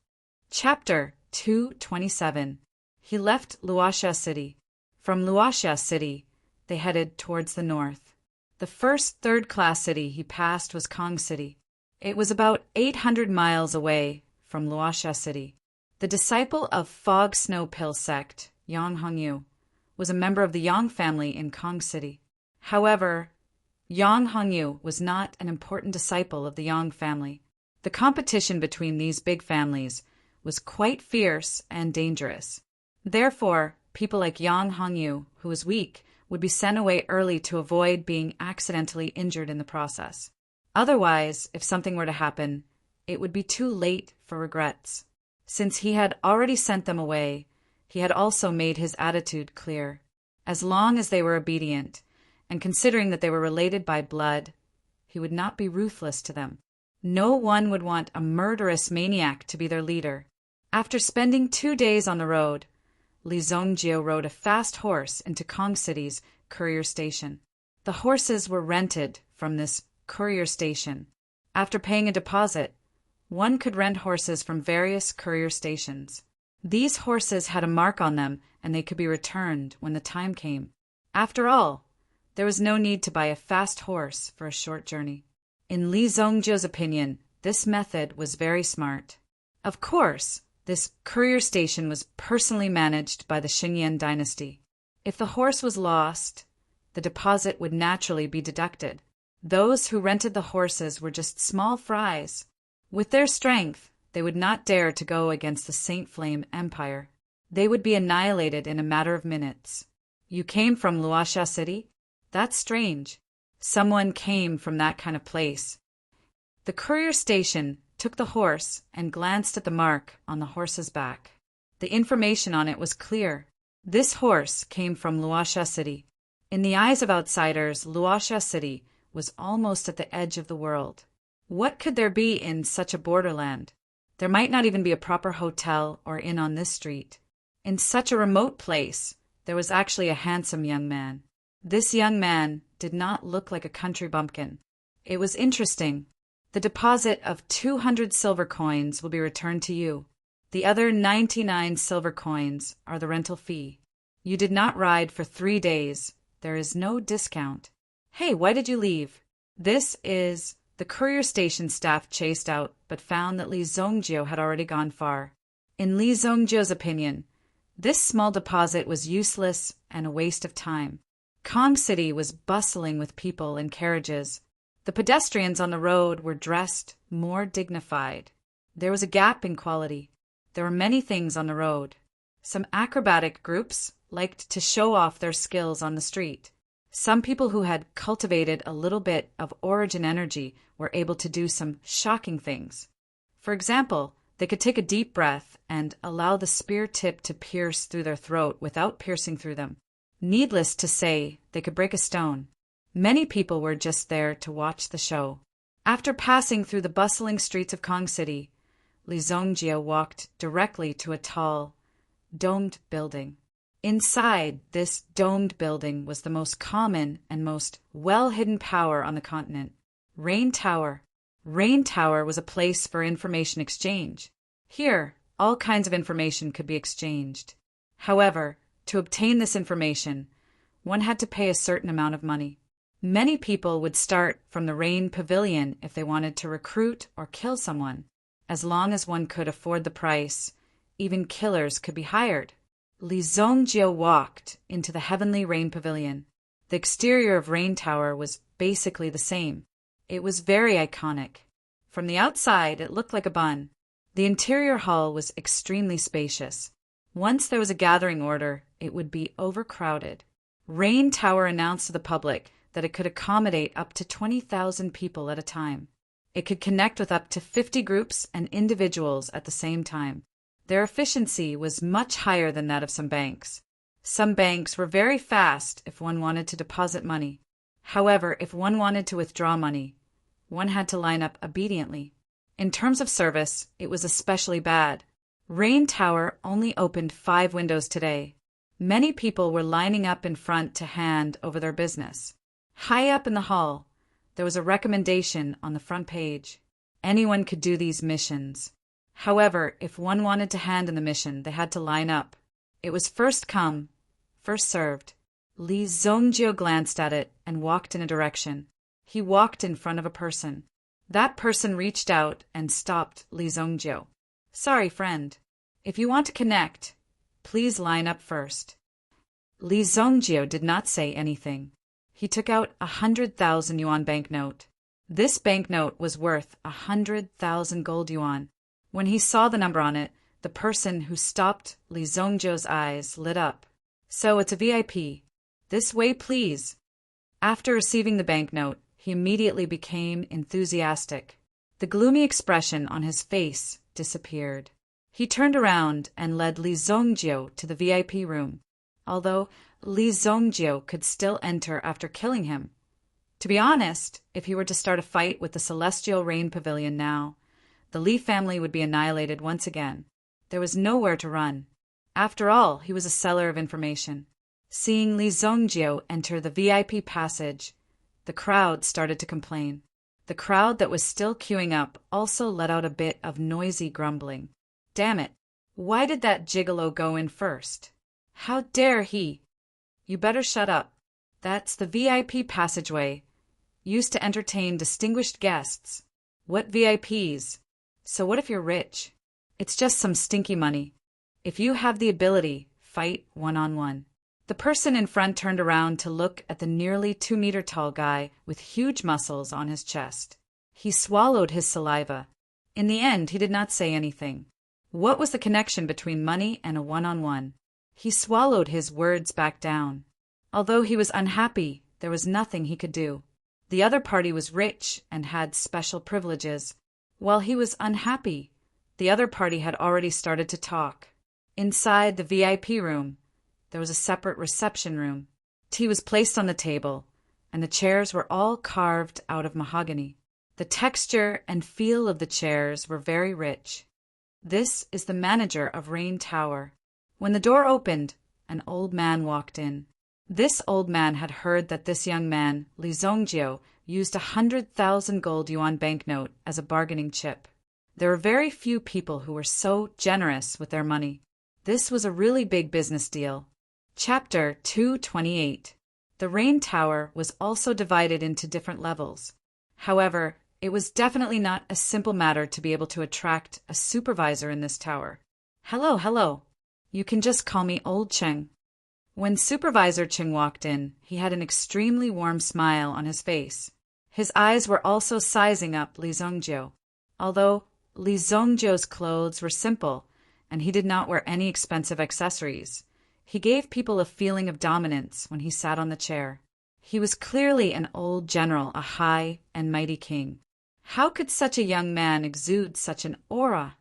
Chapter 227. He left Luoxia City. From Luoxia City, they headed towards the north. The first third-class city he passed was Kong City. It was about 800 miles away from Luoxia City. The disciple of Fog Snow Pill sect, Yang Hongyu, was a member of the Yang family in Kong City. However, Yang Hongyu was not an important disciple of the Yang family. The competition between these big families was quite fierce and dangerous. Therefore, people like Yang Hongyu, who was weak, would be sent away early to avoid being accidentally injured in the process. Otherwise, if something were to happen, it would be too late for regrets. Since he had already sent them away, he had also made his attitude clear. As long as they were obedient, and considering that they were related by blood, he would not be ruthless to them. No one would want a murderous maniac to be their leader. After spending 2 days on the road, Li Zongjio rode a fast horse into Kong City's courier station. The horses were rented from this courier station. After paying a deposit, one could rent horses from various courier stations. These horses had a mark on them, and they could be returned when the time came. After all, there was no need to buy a fast horse for a short journey. In Li Zongjio's opinion, this method was very smart. Of course, this courier station was personally managed by the Xingyan dynasty. If the horse was lost, the deposit would naturally be deducted. Those who rented the horses were just small fries. With their strength, they would not dare to go against the Saint Flame Empire. They would be annihilated in a matter of minutes. You came from Luoxia City? That's strange. Someone came from that kind of place. The courier station took the horse and glanced at the mark on the horse's back. The information on it was clear. This horse came from Luoxia City. In the eyes of outsiders, Luoxia City was almost at the edge of the world. What could there be in such a borderland? There might not even be a proper hotel or inn on this street. In such a remote place, there was actually a handsome young man. This young man did not look like a country bumpkin. It was interesting. The deposit of 200 silver coins will be returned to you. The other 99 silver coins are the rental fee. You did not ride for 3 days. There is no discount. Hey, why did you leave? This is... The courier station staff chased out, but found that Li Zongjio had already gone far. In Li Zongjio's opinion, this small deposit was useless and a waste of time. Kong City was bustling with people and carriages. The pedestrians on the road were dressed more dignified. There was a gap in quality. There were many things on the road. Some acrobatic groups liked to show off their skills on the street. Some people who had cultivated a little bit of origin energy were able to do some shocking things. For example, they could take a deep breath and allow the spear tip to pierce through their throat without piercing through them. Needless to say, they could break a stone. Many people were just there to watch the show. After passing through the bustling streets of Kong City, Li Zongjio walked directly to a tall, domed building. Inside this domed building was the most common and most well-hidden power on the continent, Rain Tower. Rain Tower was a place for information exchange. Here, all kinds of information could be exchanged. However, to obtain this information, one had to pay a certain amount of money. Many people would start from the Rain Pavilion if they wanted to recruit or kill someone. As long as one could afford the price, even killers could be hired. Li Zongjio walked into the heavenly Rain Pavilion. The exterior of Rain Tower was basically the same. It was very iconic. From the outside, it looked like a bun. The interior hall was extremely spacious. Once there was a gathering order, it would be overcrowded. Rain Tower announced to the public that it could accommodate up to 20,000 people at a time. It could connect with up to 50 groups and individuals at the same time. Their efficiency was much higher than that of some banks. Some banks were very fast if one wanted to deposit money. However, if one wanted to withdraw money, one had to line up obediently. In terms of service, it was especially bad. Rain Tower only opened 5 windows today. Many people were lining up in front to hand over their business. High up in the hall, there was a recommendation on the front page. Anyone could do these missions. However, if one wanted to hand in the mission, they had to line up. It was first come, first served. Li Zongjio glanced at it and walked in a direction. He walked in front of a person. That person reached out and stopped Li Zongjio. "Sorry, friend. If you want to connect, please line up first." Li Zongjio did not say anything. He took out 100,000 yuan banknote. This banknote was worth 100,000 gold yuan. When he saw the number on it, the person who stopped Li Zongjio's eyes lit up. "So it's a VIP. This way, please." After receiving the banknote, he immediately became enthusiastic. The gloomy expression on his face disappeared. He turned around and led Li Zongjio to the VIP room, although Li Zongjio could still enter after killing him. To be honest, if he were to start a fight with the Celestial Rain Pavilion now, the Li family would be annihilated once again. There was nowhere to run. After all, he was a seller of information. Seeing Li Zongjio enter the VIP passage, the crowd started to complain. The crowd that was still queuing up also let out a bit of noisy grumbling. "Damn it! Why did that gigolo go in first? How dare he? You better shut up. That's the VIP passageway. Used to entertain distinguished guests. What VIPs? So what if you're rich? It's just some stinky money. If you have the ability, fight one-on-one." The person in front turned around to look at the nearly 2-meter tall guy with huge muscles on his chest. He swallowed his saliva. In the end, he did not say anything. What was the connection between money and a one-on-one? He swallowed his words back down. Although he was unhappy, there was nothing he could do. The other party was rich and had special privileges. While he was unhappy, the other party had already started to talk. Inside the VIP room, there was a separate reception room. Tea was placed on the table, and the chairs were all carved out of mahogany. The texture and feel of the chairs were very rich. This is the manager of Rain Tower. When the door opened, an old man walked in. This old man had heard that this young man, Li Zongjio, used 100,000 gold yuan banknote as a bargaining chip. There were very few people who were so generous with their money. This was a really big business deal. Chapter 228. The Rain Tower was also divided into different levels. However, it was definitely not a simple matter to be able to attract a supervisor in this tower. Hello. You can just call me Old Cheng." When Supervisor Cheng walked in, he had an extremely warm smile on his face. His eyes were also sizing up Li Zongjio. Although Li Zongjio's clothes were simple, and he did not wear any expensive accessories, he gave people a feeling of dominance when he sat on the chair. He was clearly an old general, a high and mighty king. How could such a young man exude such an aura?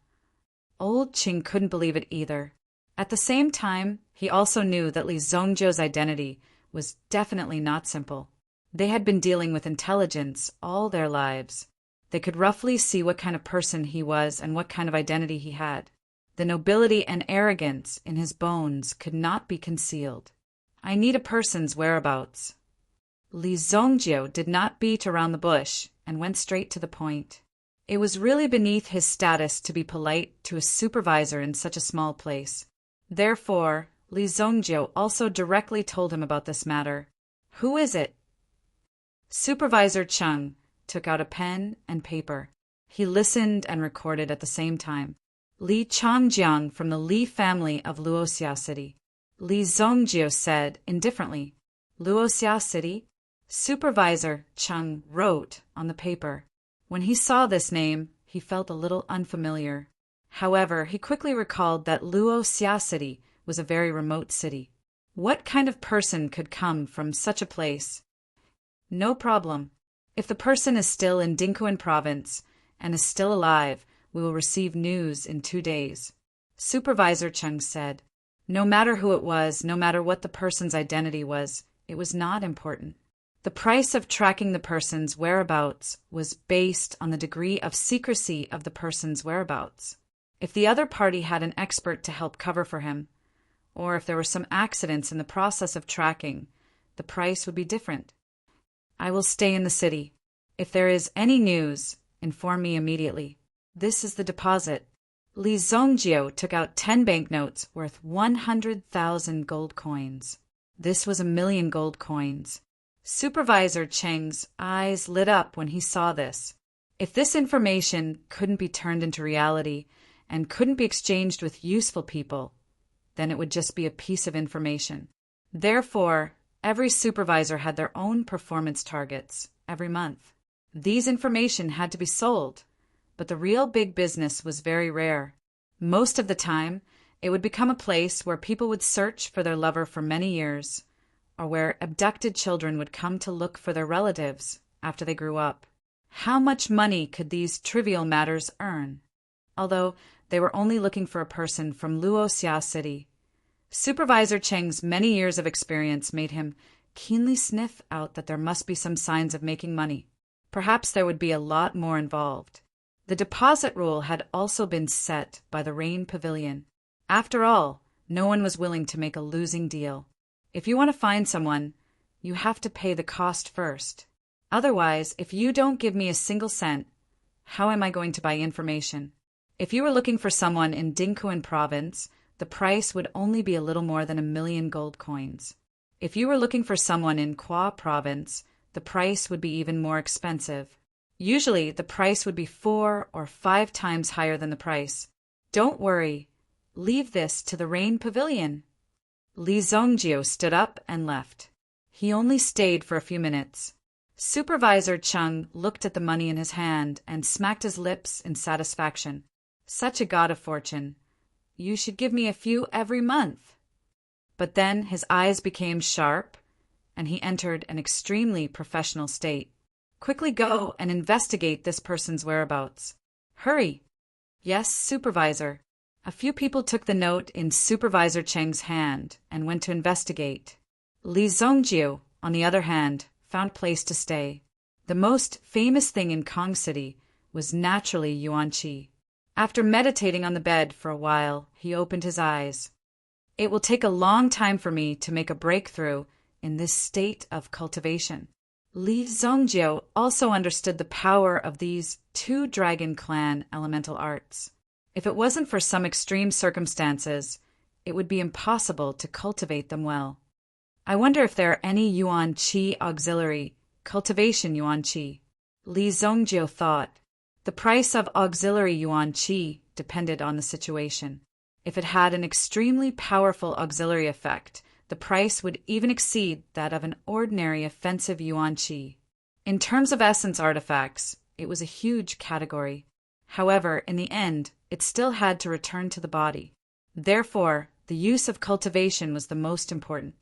Old Cheng couldn't believe it either. At the same time, he also knew that Li Zongjio's identity was definitely not simple. They had been dealing with intelligence all their lives. They could roughly see what kind of person he was and what kind of identity he had. The nobility and arrogance in his bones could not be concealed. "I need a person's whereabouts." Li Zongjio did not beat around the bush and went straight to the point. It was really beneath his status to be polite to a supervisor in such a small place. Therefore, Li Zongjio also directly told him about this matter. "Who is it?" Supervisor Cheng took out a pen and paper. He listened and recorded at the same time. "Li Changjiang from the Li family of Luoxia City." Li Zongjio said indifferently. "Luoxia City?" Supervisor Cheng wrote on the paper. When he saw this name, he felt a little unfamiliar. However, he quickly recalled that Luoxia City was a very remote city. What kind of person could come from such a place? "No problem. If the person is still in Dinkuan province and is still alive, we will receive news in 2 days." Supervisor Cheng said. No matter who it was, no matter what the person's identity was, it was not important. The price of tracking the person's whereabouts was based on the degree of secrecy of the person's whereabouts. If the other party had an expert to help cover for him, or if there were some accidents in the process of tracking, the price would be different. "I will stay in the city. If there is any news, inform me immediately." "This is the deposit." Li Zongjio took out 10 banknotes worth 100,000 gold coins. This was 1,000,000 gold coins. Supervisor Cheng's eyes lit up when he saw this. If this information couldn't be turned into reality and couldn't be exchanged with useful people, then it would just be a piece of information. Therefore, every supervisor had their own performance targets every month. These information had to be sold, but the real big business was very rare. Most of the time, it would become a place where people would search for their lover for many years, or where abducted children would come to look for their relatives after they grew up. How much money could these trivial matters earn? Although they were only looking for a person from Luoxia City, Supervisor Cheng's many years of experience made him keenly sniff out that there must be some signs of making money. Perhaps there would be a lot more involved. The deposit rule had also been set by the Rain Pavilion. After all, no one was willing to make a losing deal. If you want to find someone, you have to pay the cost first. Otherwise, if you don't give me a single cent, how am I going to buy information? If you were looking for someone in Dingquan province, the price would only be a little more than 1,000,000 gold coins. If you were looking for someone in Kwa province, the price would be even more expensive. Usually, the price would be 4 or 5 times higher than the price. Don't worry. Leave this to the Rain Pavilion. Li Zongjio stood up and left. He only stayed for a few minutes. Supervisor Chung looked at the money in his hand and smacked his lips in satisfaction. Such a god of fortune. You should give me a few every month. But then his eyes became sharp, and he entered an extremely professional state. Quickly go and investigate this person's whereabouts. Hurry. Yes, Supervisor. A few people took the note in Supervisor Cheng's hand and went to investigate. Li Zongjio, on the other hand, found place to stay. The most famous thing in Kong City was naturally Yuan Qi. After meditating on the bed for a while, he opened his eyes. It will take a long time for me to make a breakthrough in this state of cultivation. Li Zongjio also understood the power of these 2 Dragon Clan elemental arts. If it wasn't for some extreme circumstances, it would be impossible to cultivate them well. I wonder if there are any Yuan Qi auxiliary cultivation Yuan Qi. Li Zongjio thought. The price of auxiliary Yuan Qi depended on the situation. If it had an extremely powerful auxiliary effect, the price would even exceed that of an ordinary offensive Yuan Qi. In terms of essence artifacts, it was a huge category. However, in the end, it still had to return to the body. Therefore, the use of cultivation was the most important.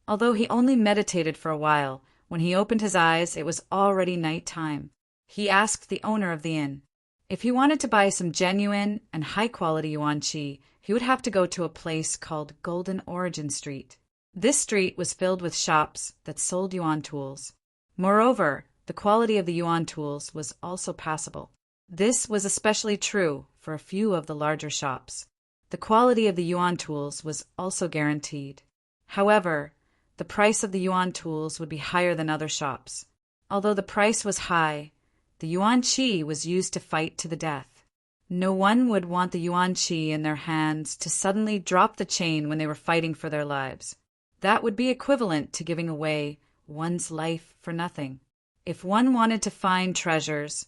Although he only meditated for a while, when he opened his eyes, it was already night time. He asked the owner of the inn. If he wanted to buy some genuine and high-quality Yuan Qi, he would have to go to a place called Golden Origin Street. This street was filled with shops that sold yuan tools. Moreover, the quality of the yuan tools was also passable. This was especially true for a few of the larger shops. The quality of the yuan tools was also guaranteed. However, the price of the yuan tools would be higher than other shops. Although the price was high, the Yuan Qi was used to fight to the death. No one would want the Yuan Qi in their hands to suddenly drop the chain when they were fighting for their lives. That would be equivalent to giving away one's life for nothing. If one wanted to find treasures,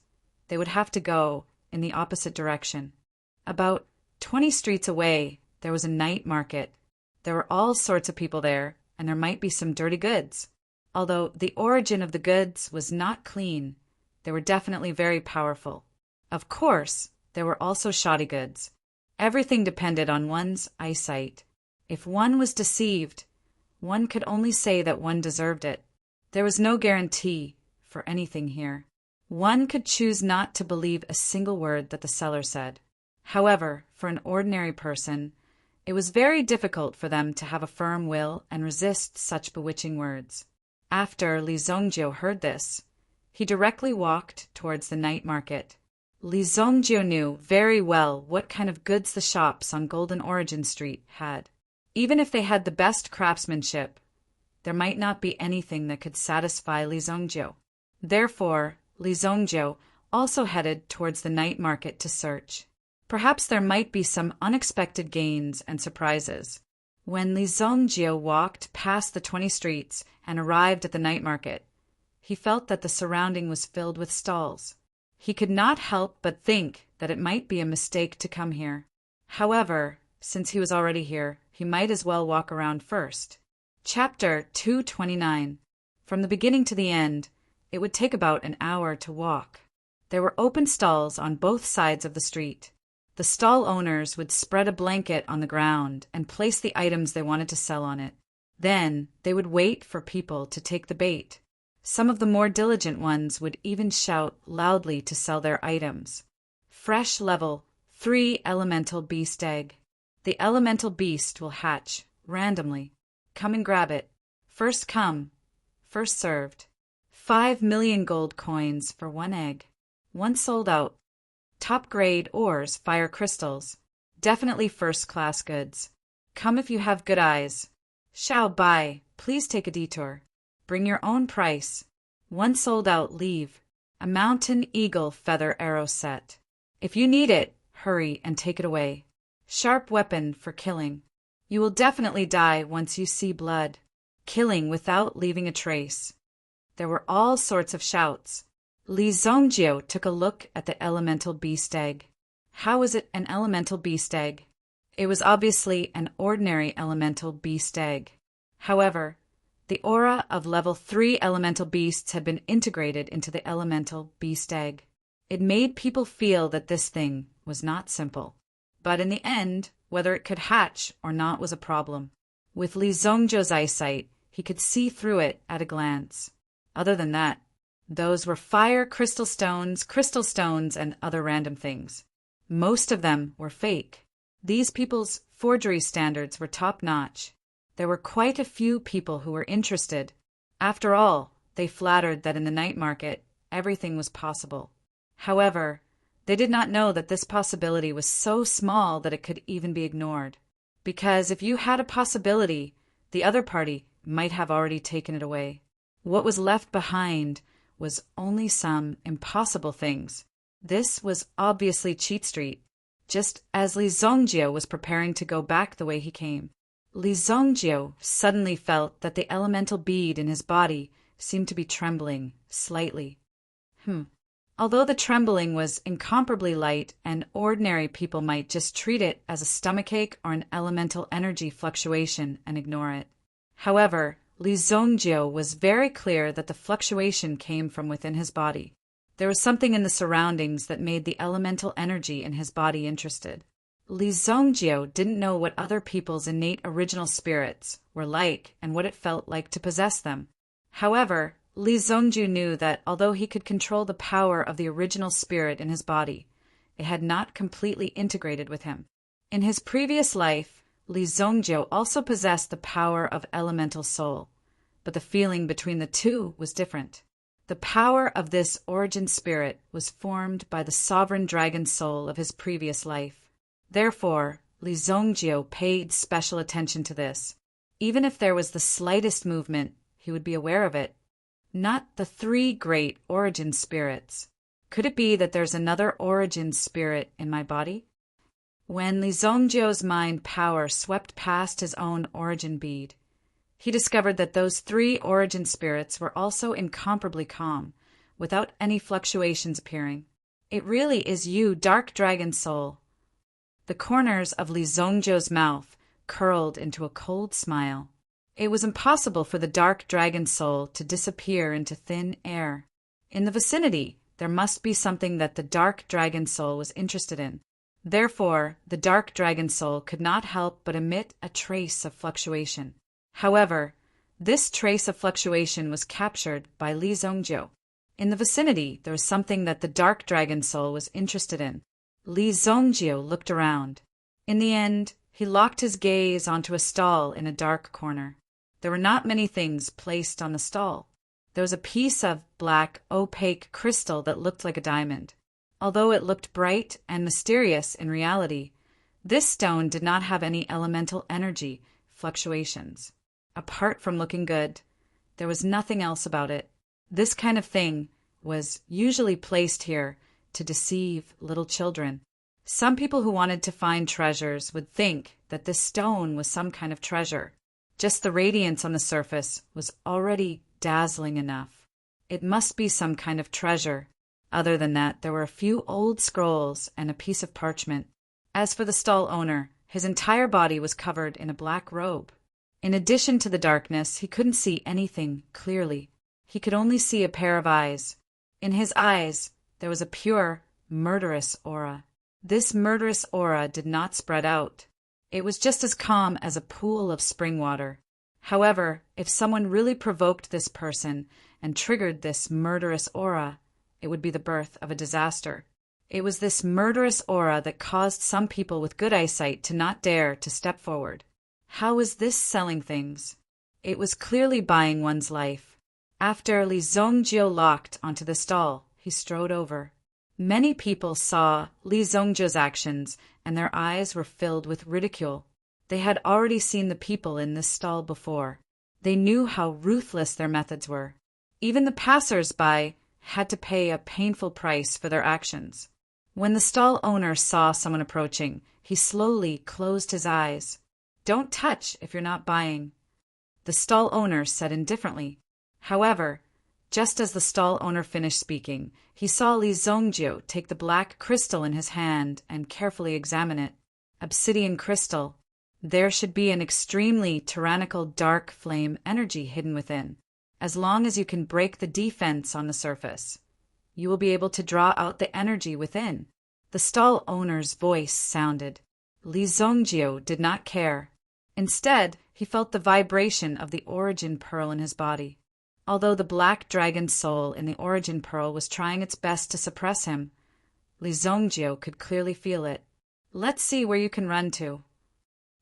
they would have to go in the opposite direction. About 20 streets away, there was a night market. There were all sorts of people there, and there might be some dirty goods. Although the origin of the goods was not clean, they were definitely very powerful. Of course, there were also shoddy goods. Everything depended on one's eyesight. If one was deceived, one could only say that one deserved it. There was no guarantee for anything here. One could choose not to believe a single word that the seller said. However, for an ordinary person, it was very difficult for them to have a firm will and resist such bewitching words. After Li Zongjio heard this, he directly walked towards the night market. Li Zongjio knew very well what kind of goods the shops on Golden Origin Street had. Even if they had the best craftsmanship, there might not be anything that could satisfy Li Zongjio. Therefore, Li Zongjio also headed towards the night market to search. Perhaps there might be some unexpected gains and surprises. When Li Zongjio walked past the 20 streets and arrived at the night market, he felt that the surrounding was filled with stalls. He could not help but think that it might be a mistake to come here. However, since he was already here, he might as well walk around first. Chapter 229. From the beginning to the end, it would take about an hour to walk. There were open stalls on both sides of the street. The stall owners would spread a blanket on the ground and place the items they wanted to sell on it. Then they would wait for people to take the bait. Some of the more diligent ones would even shout loudly to sell their items. Fresh level 3 elemental beast egg. The elemental beast will hatch randomly. Come and grab it. First come, first served. 5 million gold coins for 1 egg. Once sold out. Top grade ores, fire crystals. Definitely first class goods. Come if you have good eyes. Shall buy. Please take a detour. Bring your own price. Once sold out, leave. A mountain eagle feather arrow set. If you need it, hurry and take it away. Sharp weapon for killing. You will definitely die once you see blood. Killing without leaving a trace. There were all sorts of shouts. Li Zongjio took a look at the elemental beast egg. How was it an elemental beast egg? It was obviously an ordinary elemental beast egg. However, the aura of level 3 elemental beasts had been integrated into the elemental beast egg. It made people feel that this thing was not simple. But in the end, whether it could hatch or not was a problem. With Li Zongjio's eyesight, he could see through it at a glance. Other than that, those were fire crystal stones, and other random things. Most of them were fake. These people's forgery standards were top-notch. There were quite a few people who were interested. After all, they flattered that in the night market, everything was possible. However, they did not know that this possibility was so small that it could even be ignored. Because if you had a possibility, the other party might have already taken it away. What was left behind was only some impossible things. This was obviously Cheat Street, just as Li Zongjio was preparing to go back the way he came. Li Zongjio suddenly felt that the elemental bead in his body seemed to be trembling slightly. Although the trembling was incomparably light and ordinary people might just treat it as a stomachache or an elemental energy fluctuation and ignore it. However, Li Zongjio was very clear that the fluctuation came from within his body. There was something in the surroundings that made the elemental energy in his body interested. Li Zongjio didn't know what other people's innate original spirits were like and what it felt like to possess them. However, Li Zongjio knew that although he could control the power of the original spirit in his body, it had not completely integrated with him. In his previous life, Li Zongjio also possessed the power of elemental soul, but the feeling between the two was different. The power of this origin spirit was formed by the sovereign dragon soul of his previous life. Therefore, Li Zongjio paid special attention to this. Even if there was the slightest movement, he would be aware of it. Not the 3 great origin spirits. Could it be that there's another origin spirit in my body? When Li Zongjio's mind power swept past his own origin bead, he discovered that those 3 origin spirits were also incomparably calm, without any fluctuations appearing. It really is you, Dark Dragon Soul. The corners of Li Zongjio's mouth curled into a cold smile. It was impossible for the Dark Dragon Soul to disappear into thin air. In the vicinity, there must be something that the Dark Dragon Soul was interested in. Therefore, the Dark Dragon Soul could not help but emit a trace of fluctuation. However, this trace of fluctuation was captured by Li Zongjio. In the vicinity, there was something that the Dark Dragon Soul was interested in. Li Zongjio looked around. In the end, he locked his gaze onto a stall in a dark corner. There were not many things placed on the stall. There was a piece of black, opaque crystal that looked like a diamond. Although it looked bright and mysterious in reality, this stone did not have any elemental energy fluctuations. Apart from looking good, there was nothing else about it. This kind of thing was usually placed here to deceive little children. Some people who wanted to find treasures would think that this stone was some kind of treasure. Just the radiance on the surface was already dazzling enough. It must be some kind of treasure. Other than that, there were a few old scrolls and a piece of parchment. As for the stall owner, his entire body was covered in a black robe. In addition to the darkness, he couldn't see anything clearly. He could only see a pair of eyes. In his eyes, there was a pure, murderous aura. This murderous aura did not spread out. It was just as calm as a pool of spring water. However, if someone really provoked this person and triggered this murderous aura, it would be the birth of a disaster. It was this murderous aura that caused some people with good eyesight to not dare to step forward. How was this selling things? It was clearly buying one's life. After Li Zongjio locked onto the stall, he strode over. Many people saw Li Zongjio's actions, and their eyes were filled with ridicule. They had already seen the people in this stall before. They knew how ruthless their methods were. Even the passers-by had to pay a painful price for their actions. When the stall owner saw someone approaching, he slowly closed his eyes. "Don't touch if you're not buying," the stall owner said indifferently. However, just as the stall owner finished speaking, he saw Li Zongjio take the black crystal in his hand and carefully examine it. Obsidian crystal. There should be an extremely tyrannical dark flame energy hidden within. As long as you can break the defense on the surface, you will be able to draw out the energy within. The stall owner's voice sounded. Li Zongjio did not care. Instead, he felt the vibration of the origin pearl in his body. Although the black dragon soul in the origin pearl was trying its best to suppress him, Li Zongjio could clearly feel it. "Let's see where you can run to."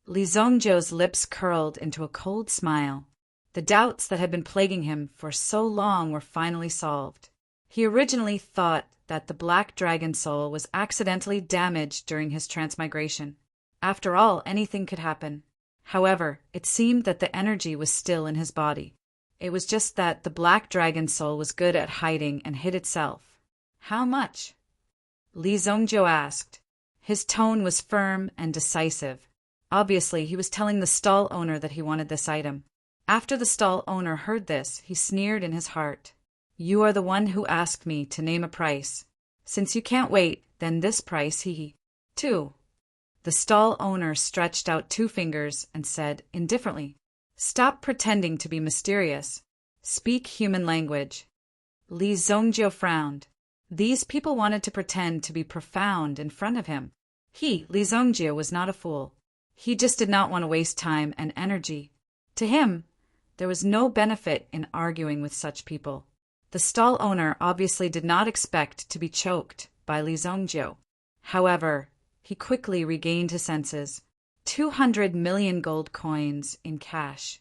Li Zongjio's lips curled into a cold smile. The doubts that had been plaguing him for so long were finally solved. He originally thought that the black dragon soul was accidentally damaged during his transmigration. After all, anything could happen. However, it seemed that the energy was still in his body. It was just that the black dragon soul was good at hiding and hid itself. "How much?" Li Zongjio asked. His tone was firm and decisive. Obviously, he was telling the stall owner that he wanted this item. After the stall owner heard this, he sneered in his heart. "You are the one who asked me to name a price. Since you can't wait, then this price he, too." The stall owner stretched out 2 fingers and said indifferently, "Stop pretending to be mysterious. Speak human language." Li Zongjio frowned. These people wanted to pretend to be profound in front of him. He, Li Zongjio, was not a fool. He just did not want to waste time and energy. To him, there was no benefit in arguing with such people. The stall owner obviously did not expect to be choked by Li Zongjio. However, he quickly regained his senses. 200 million gold coins in cash.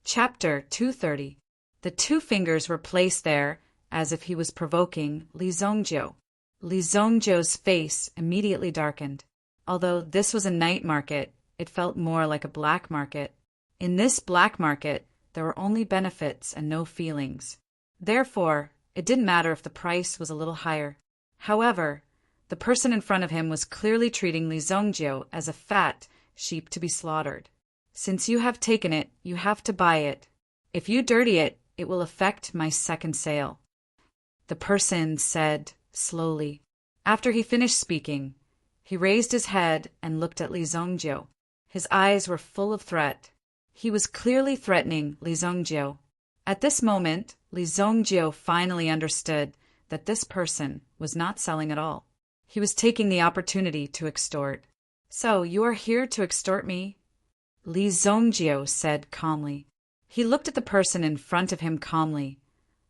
Chapter 230. The 2 fingers were placed there as if he was provoking Li Zongjio. Li Zongjio's face immediately darkened. Although this was a night market, it felt more like a black market. In this black market, there were only benefits and no feelings. Therefore, it didn't matter if the price was a little higher. However, the person in front of him was clearly treating Li Zongjio as a fat sheep to be slaughtered. "Since you have taken it, you have to buy it. If you dirty it, it will affect my second sale," the person said slowly. After he finished speaking, he raised his head and looked at Li Zongjio. His eyes were full of threat. He was clearly threatening Li Zongjio. At this moment, Li Zongjio finally understood that this person was not selling at all. He was taking the opportunity to extort. "So, you are here to extort me?" Li Zongjio said calmly. He looked at the person in front of him calmly,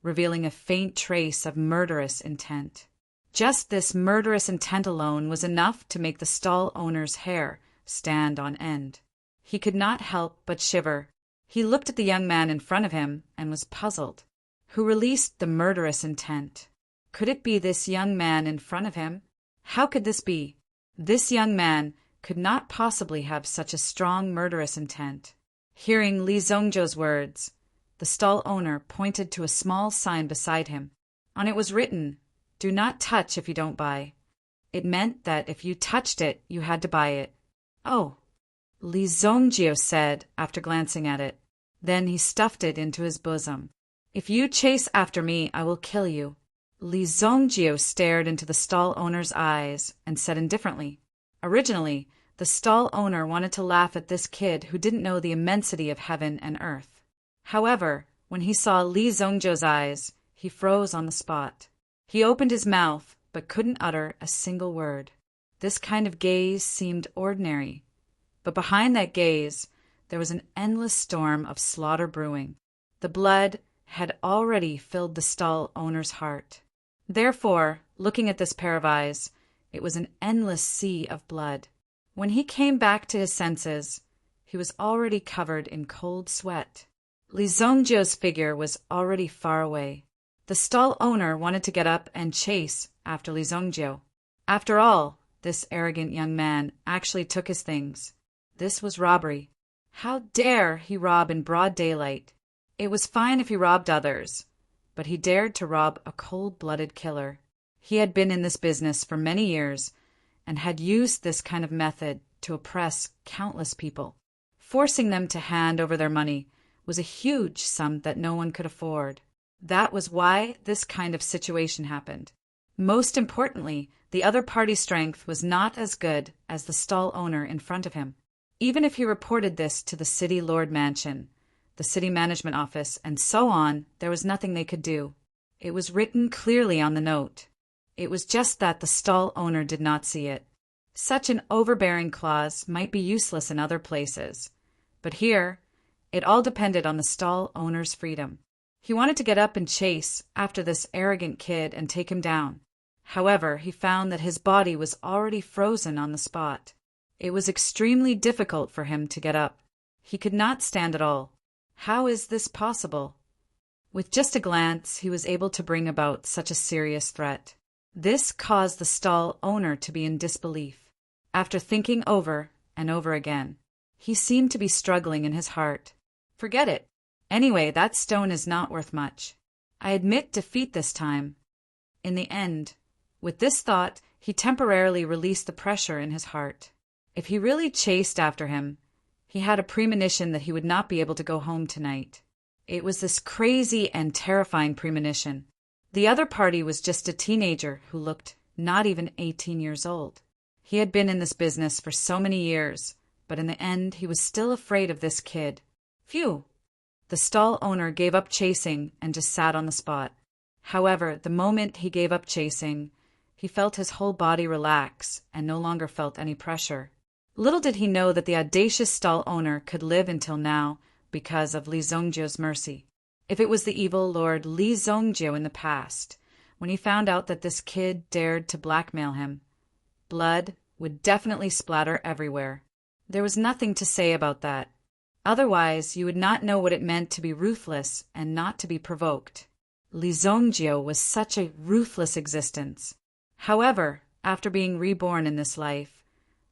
revealing a faint trace of murderous intent. Just this murderous intent alone was enough to make the stall owner's hair stand on end. He could not help but shiver. He looked at the young man in front of him and was puzzled. Who released the murderous intent? Could it be this young man in front of him? How could this be? This young man could not possibly have such a strong murderous intent. Hearing Li Zongjio's words, the stall owner pointed to a small sign beside him. On it was written, "Do not touch if you don't buy." It meant that if you touched it, you had to buy it. Oh, Li Zongjio said after glancing at it. Then he stuffed it into his bosom. If you chase after me, I will kill you. Li Zongjio stared into the stall owner's eyes and said indifferently. Originally, the stall owner wanted to laugh at this kid who didn't know the immensity of heaven and earth. However, when he saw Li Zongjio's eyes, he froze on the spot. He opened his mouth, but couldn't utter a single word. This kind of gaze seemed ordinary, but behind that gaze, there was an endless storm of slaughter brewing. The blood had already filled the stall owner's heart. Therefore, looking at this pair of eyes, it was an endless sea of blood. When he came back to his senses, he was already covered in cold sweat. Li Zongjio's figure was already far away. The stall owner wanted to get up and chase after Li Zongjio. After all, this arrogant young man actually took his things. This was robbery. How dare he rob in broad daylight? It was fine if he robbed others, but he dared to rob a cold-blooded killer. He had been in this business for many years and had used this kind of method to oppress countless people. Forcing them to hand over their money was a huge sum that no one could afford. That was why this kind of situation happened. Most importantly, the other party's strength was not as good as the stall owner in front of him. Even if he reported this to the city lord mansion, the city management office, and so on, there was nothing they could do. It was written clearly on the note. It was just that the stall owner did not see it. Such an overbearing clause might be useless in other places, but here, it all depended on the stall owner's freedom. He wanted to get up and chase after this arrogant kid and take him down. However, he found that his body was already frozen on the spot. It was extremely difficult for him to get up. He could not stand at all. How is this possible? With just a glance, he was able to bring about such a serious threat. This caused the stall owner to be in disbelief. After thinking over and over again, he seemed to be struggling in his heart. Forget it. Anyway, that stone is not worth much. I admit defeat this time. In the end, with this thought, he temporarily released the pressure in his heart. If he really chased after him, he had a premonition that he would not be able to go home tonight. It was this crazy and terrifying premonition. The other party was just a teenager who looked not even 18 years old. He had been in this business for so many years, but in the end he was still afraid of this kid. Phew! The stall owner gave up chasing and just sat on the spot. However, the moment he gave up chasing, he felt his whole body relax and no longer felt any pressure. Little did he know that the audacious stall owner could live until now because of Li Zongjio's mercy. If it was the evil Lord Li Zongjio in the past, when he found out that this kid dared to blackmail him, blood would definitely splatter everywhere. There was nothing to say about that. Otherwise, you would not know what it meant to be ruthless and not to be provoked. Li Zongjio was such a ruthless existence. However, after being reborn in this life,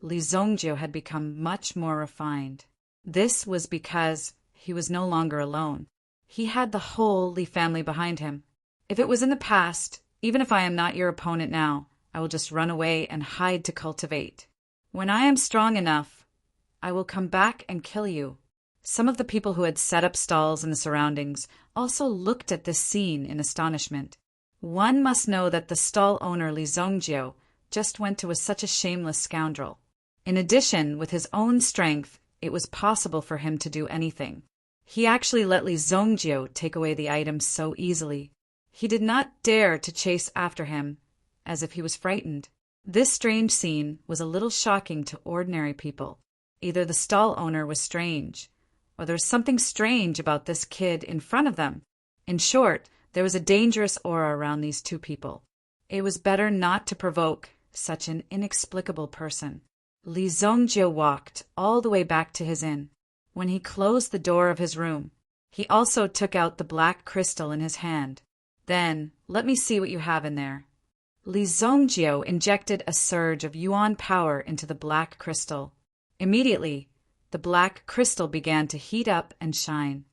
Li Zongjio had become much more refined. This was because he was no longer alone. He had the whole Li family behind him. If it was in the past, even if I am not your opponent now, I will just run away and hide to cultivate. When I am strong enough, I will come back and kill you. Some of the people who had set up stalls in the surroundings also looked at this scene in astonishment. One must know that the stall owner Li Zongjio just went to such a shameless scoundrel. In addition, with his own strength, it was possible for him to do anything. He actually let Li Zongjio take away the items so easily. He did not dare to chase after him, as if he was frightened. This strange scene was a little shocking to ordinary people. Either the stall owner was strange, or there was something strange about this kid in front of them. In short, there was a dangerous aura around these two people. It was better not to provoke such an inexplicable person. Li Zongjio walked all the way back to his inn. When he closed the door of his room, he also took out the black crystal in his hand. Then, let me see what you have in there. Li Zongjio injected a surge of yuan power into the black crystal. Immediately, the black crystal began to heat up and shine.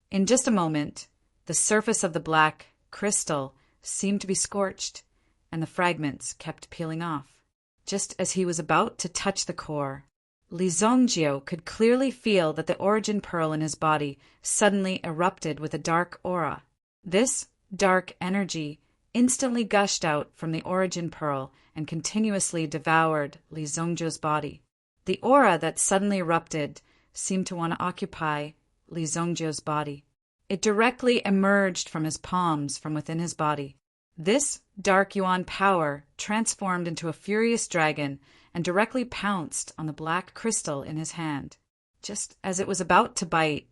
In just a moment, the surface of the black crystal seemed to be scorched, and the fragments kept peeling off. Just as he was about to touch the core, Li Zongjio could clearly feel that the origin pearl in his body suddenly erupted with a dark aura. This dark energy instantly gushed out from the origin pearl and continuously devoured Li Zongjio's body. The aura that suddenly erupted seemed to want to occupy Li Zongjio's body. It directly emerged from his palms from within his body. This dark yuan power transformed into a furious dragon and directly pounced on the black crystal in his hand. Just as it was about to bite,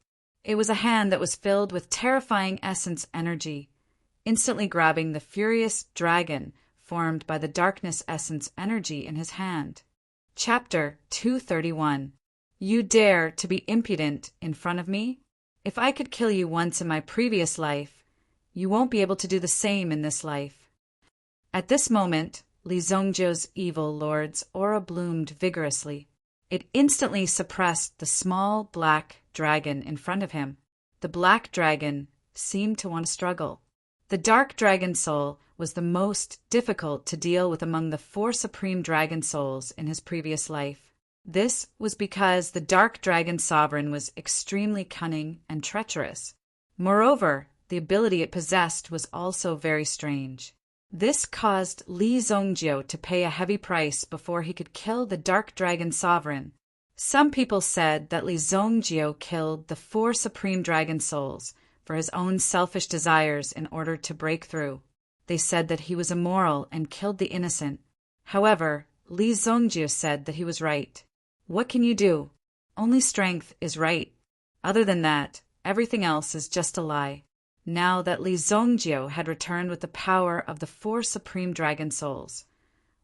it was a hand that was filled with terrifying essence energy, instantly grabbing the furious dragon formed by the darkness essence energy in his hand. Chapter 231. You dare to be impudent in front of me? If I could kill you once in my previous life, you won't be able to do the same in this life. At this moment, Li Zongjio's evil lord's aura bloomed vigorously. It instantly suppressed the small black dragon in front of him. The black dragon seemed to want to struggle. The dark dragon soul was the most difficult to deal with among the 4 supreme dragon souls in his previous life. This was because the dark dragon sovereign was extremely cunning and treacherous. Moreover, the ability it possessed was also very strange. This caused Li Zongjio to pay a heavy price before he could kill the dark dragon sovereign. Some people said that Li Zongjio killed the 4 supreme dragon souls for his own selfish desires in order to break through. They said that he was immoral and killed the innocent. However, Li Zongjio said that he was right. What can you do? Only strength is right. Other than that, everything else is just a lie. Now that Li Zongjio had returned with the power of the 4 supreme dragon souls,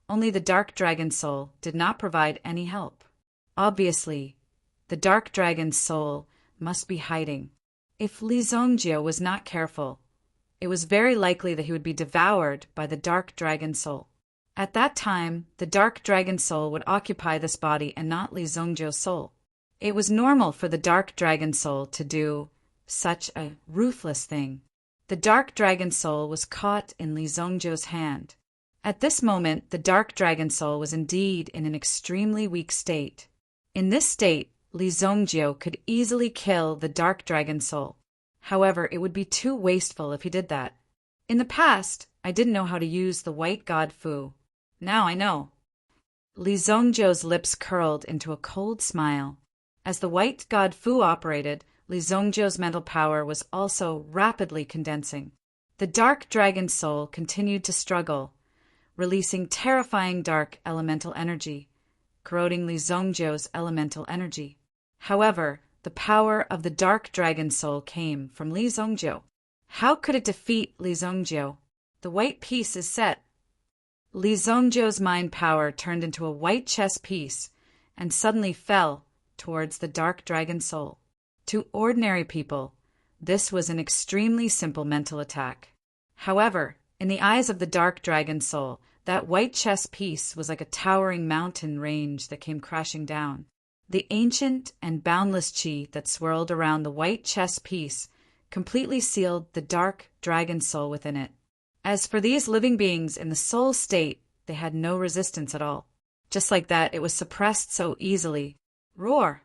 only the dark dragon soul did not provide any help. Obviously, the dark dragon's soul must be hiding. If Li Zongjio was not careful, it was very likely that he would be devoured by the dark dragon soul. At that time, the dark dragon soul would occupy this body and not Li Zongjio's soul. It was normal for the dark dragon soul to do such a ruthless thing. The dark dragon soul was caught in Li Zongjio's hand. At this moment, the dark dragon soul was indeed in an extremely weak state. In this state, Li Zongjio could easily kill the dark dragon soul. However, it would be too wasteful if he did that. In the past, I didn't know how to use the white god Fu. Now I know. Li Zongjio's lips curled into a cold smile. As the white god Fu operated, Li Zongjio's mental power was also rapidly condensing. The dark dragon soul continued to struggle, releasing terrifying dark elemental energy, corroding Li Zongjio's elemental energy. However, the power of the dark dragon soul came from Li Zongjio. How could it defeat Li Zongjio? The white piece is set. Li Zongjio's mind power turned into a white chess piece and suddenly fell towards the dark dragon soul. To ordinary people, this was an extremely simple mental attack. However, in the eyes of the dark dragon soul, that white chess piece was like a towering mountain range that came crashing down. The ancient and boundless chi that swirled around the white chess piece completely sealed the dark dragon soul within it. As for these living beings in the soul state, they had no resistance at all. Just like that, it was suppressed so easily. Roar!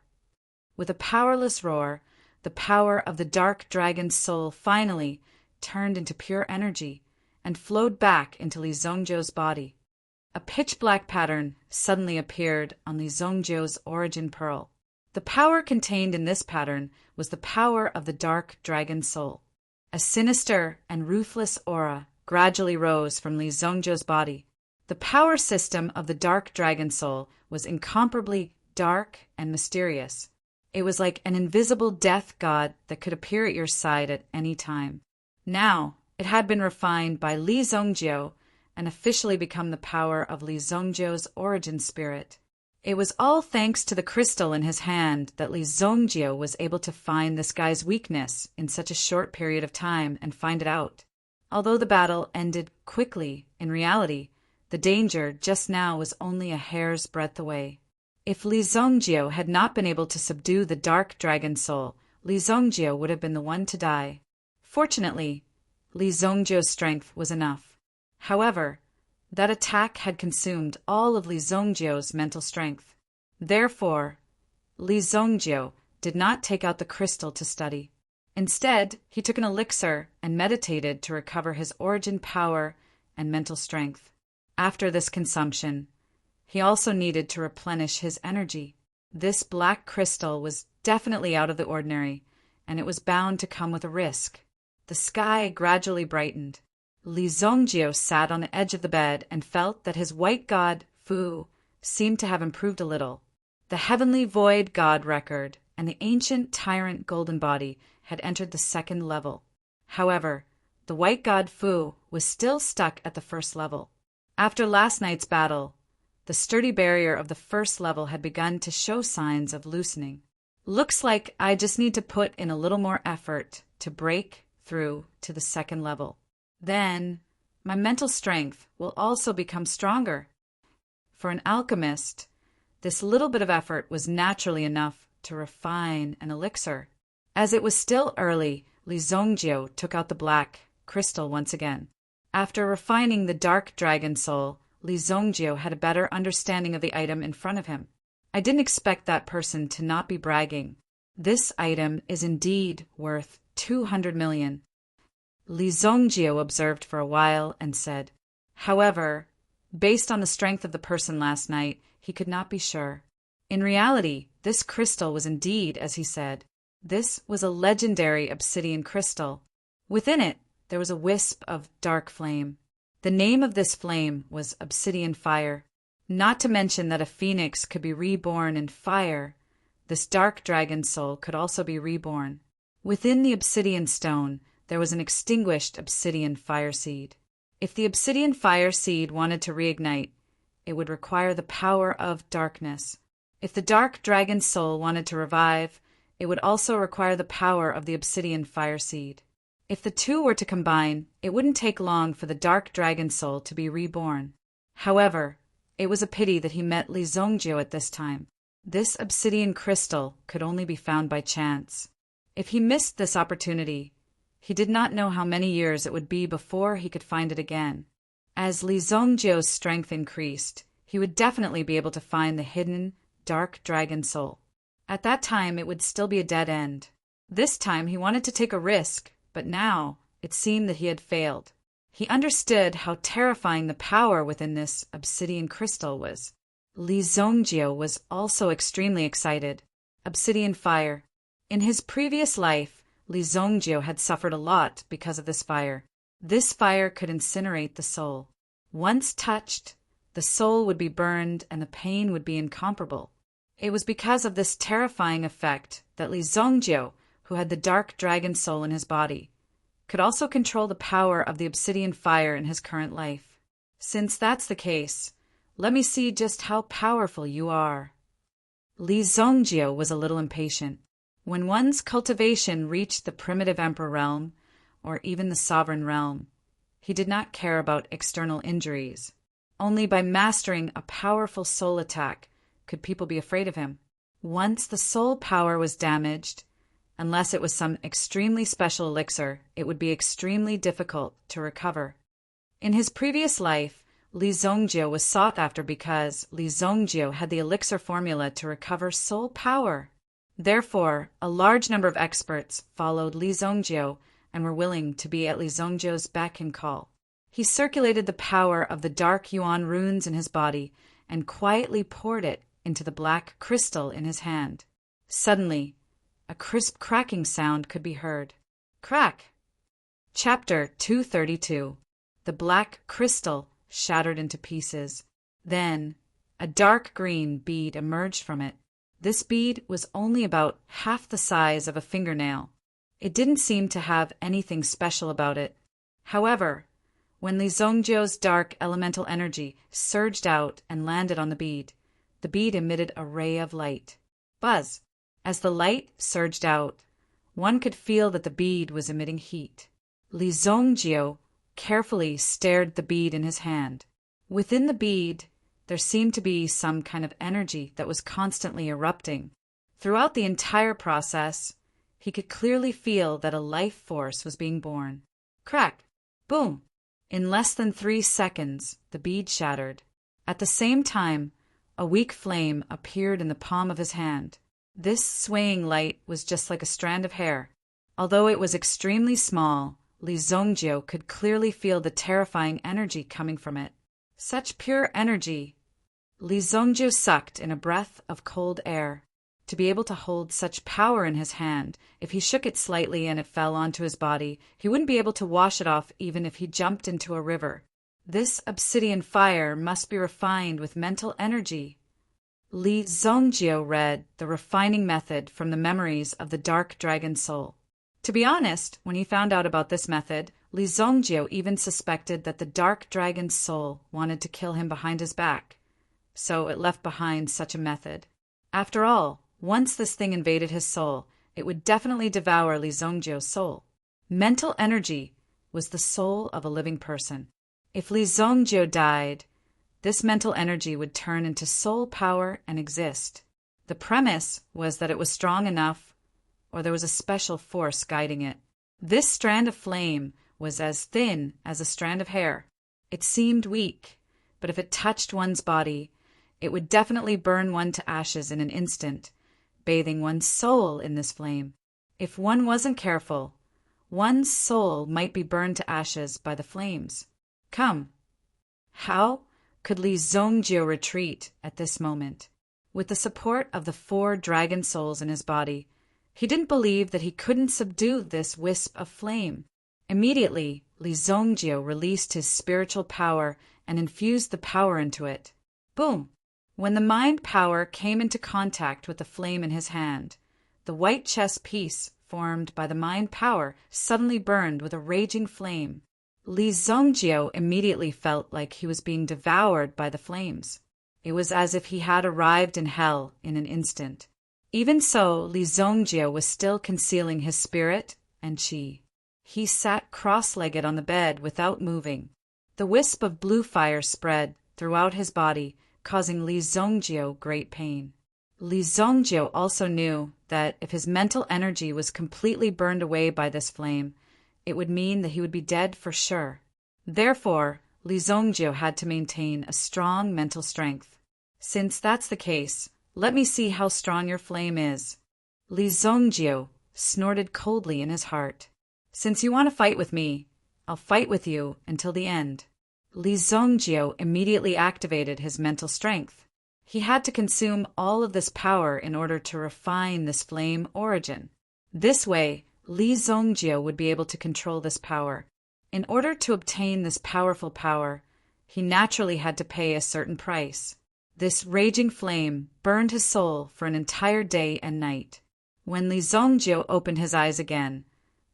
With a powerless roar, the power of the dark dragon's soul finally turned into pure energy and flowed back into Li Zongjio's body. A pitch-black pattern suddenly appeared on Li Zongjio's origin pearl. The power contained in this pattern was the power of the dark dragon soul. A sinister and ruthless aura gradually rose from Li Zongjio's body. The power system of the dark dragon soul was incomparably dark and mysterious. It was like an invisible death god that could appear at your side at any time. Now, it had been refined by Li Zongjio and officially become the power of Li Zongjio's origin spirit. It was all thanks to the crystal in his hand that Li Zongjio was able to find this guy's weakness in such a short period of time and find it out. Although the battle ended quickly, in reality, the danger just now was only a hair's breadth away. If Li Zongjio had not been able to subdue the dark dragon soul, Li Zongjio would have been the one to die. Fortunately, Li Zongjio's strength was enough. However, That attack had consumed all of Li Zongjiu's mental strength. Therefore, Li Zongjiu did not take out the crystal to study. Instead, he took an elixir and meditated to recover his origin power and mental strength. After this consumption, he also needed to replenish his energy. This black crystal was definitely out of the ordinary, and it was bound to come with a risk. The sky gradually brightened. Li Zongjiu sat on the edge of the bed and felt that his white god, Fu, seemed to have improved a little. The heavenly void god record and the ancient tyrant golden body had entered the second level. However, the white god Fu was still stuck at the first level. After last night's battle, the sturdy barrier of the first level had begun to show signs of loosening. Looks like I just need to put in a little more effort to break through to the second level. Then, my mental strength will also become stronger. For an alchemist, this little bit of effort was naturally enough to refine an elixir. As it was still early, Li Zongjiu took out the black crystal once again. After refining the dark dragon soul, Li Zongjiu had a better understanding of the item in front of him. I didn't expect that person to not be bragging. This item is indeed worth 200 million. Li Zongjiu observed for a while and said, however, based on the strength of the person last night, he could not be sure. In reality, this crystal was indeed, as he said. This was a legendary obsidian crystal. Within it, there was a wisp of dark flame. The name of this flame was obsidian fire. Not to mention that a phoenix could be reborn in fire, this dark dragon soul could also be reborn. Within the obsidian stone, there was an extinguished obsidian fire seed. If the obsidian fire seed wanted to reignite, it would require the power of darkness. If the dark dragon soul wanted to revive, it would also require the power of the obsidian fire seed. If the two were to combine, it wouldn't take long for the dark dragon soul to be reborn. However, it was a pity that he met Li Zongjiu at this time. This obsidian crystal could only be found by chance. If he missed this opportunity, he did not know how many years it would be before he could find it again. As Li Zongjiu's strength increased, he would definitely be able to find the hidden dark dragon soul. At that time, it would still be a dead end. This time, he wanted to take a risk, but now it seemed that he had failed. He understood how terrifying the power within this obsidian crystal was. Li Zongjiu was also extremely excited. Obsidian fire. In his previous life, Li Zongjiu had suffered a lot because of this fire. This fire could incinerate the soul. Once touched, the soul would be burned and the pain would be incomparable. It was because of this terrifying effect that Li Zongjiu, who had the dark dragon soul in his body, could also control the power of the obsidian fire in his current life. Since that's the case, let me see just how powerful you are. Li Zongjiu was a little impatient. When one's cultivation reached the primitive emperor realm, or even the sovereign realm, he did not care about external injuries. Only by mastering a powerful soul attack could people be afraid of him. Once the soul power was damaged, unless it was some extremely special elixir, it would be extremely difficult to recover. In his previous life, Li Zongjiu was sought after because Li Zongjiu had the elixir formula to recover soul power. Therefore, a large number of experts followed Li Zongjiu and were willing to be at Li Zongjiu's beck and call. He circulated the power of the dark yuan runes in his body and quietly poured it into the black crystal in his hand. Suddenly, a crisp cracking sound could be heard. Crack! Chapter 232. The black crystal shattered into pieces. Then, a dark green bead emerged from it. This bead was only about half the size of a fingernail. It didn't seem to have anything special about it. However, when Li Zongjiu's dark elemental energy surged out and landed on the bead emitted a ray of light. Buzz! As the light surged out, one could feel that the bead was emitting heat. Li Zongjiu carefully stared the bead in his hand. Within the bead, there seemed to be some kind of energy that was constantly erupting. Throughout the entire process, he could clearly feel that a life force was being born. Crack! Boom! In less than 3 seconds, the bead shattered. At the same time, a weak flame appeared in the palm of his hand. This swaying light was just like a strand of hair. Although it was extremely small, Li Zongjio could clearly feel the terrifying energy coming from it. Such pure energy! Li Zongjio sucked in a breath of cold air. To be able to hold such power in his hand, if he shook it slightly and it fell onto his body, he wouldn't be able to wash it off even if he jumped into a river. This obsidian fire must be refined with mental energy. Li Zongjio read the refining method from the memories of the dark dragon soul. To be honest, when he found out about this method, Li Zongjio even suspected that the dark dragon's soul wanted to kill him behind his back. So it left behind such a method. After all, once this thing invaded his soul, it would definitely devour Li Zongjio's soul. Mental energy was the soul of a living person. If Li Zongjio died, this mental energy would turn into soul power and exist. The premise was that it was strong enough, or there was a special force guiding it. This strand of flame was as thin as a strand of hair. It seemed weak, but if it touched one's body, it would definitely burn one to ashes in an instant, bathing one's soul in this flame. If one wasn't careful, one's soul might be burned to ashes by the flames. Come. How could Li Zongjio retreat at this moment? With the support of the 4 dragon souls in his body, he didn't believe that he couldn't subdue this wisp of flame. Immediately, Li Zongjio released his spiritual power and infused the power into it. Boom! When the mind power came into contact with the flame in his hand, the white chess piece formed by the mind power suddenly burned with a raging flame. Li Zongjio immediately felt like he was being devoured by the flames. It was as if he had arrived in hell in an instant. Even so, Li Zongjio was still concealing his spirit and qi. He sat cross-legged on the bed without moving. The wisp of blue fire spread throughout his body, causing Li Zongjio great pain. Li Zongjio also knew that if his mental energy was completely burned away by this flame, it would mean that he would be dead for sure. Therefore, Li Zongjio had to maintain a strong mental strength. Since that's the case, let me see how strong your flame is. Li Zongjio snorted coldly in his heart. Since you want to fight with me, I'll fight with you until the end. Li Zongjio immediately activated his mental strength. He had to consume all of this power in order to refine this flame origin. This way, Li Zongjio would be able to control this power. In order to obtain this powerful power, he naturally had to pay a certain price. This raging flame burned his soul for an entire day and night. When Li Zongjio opened his eyes again,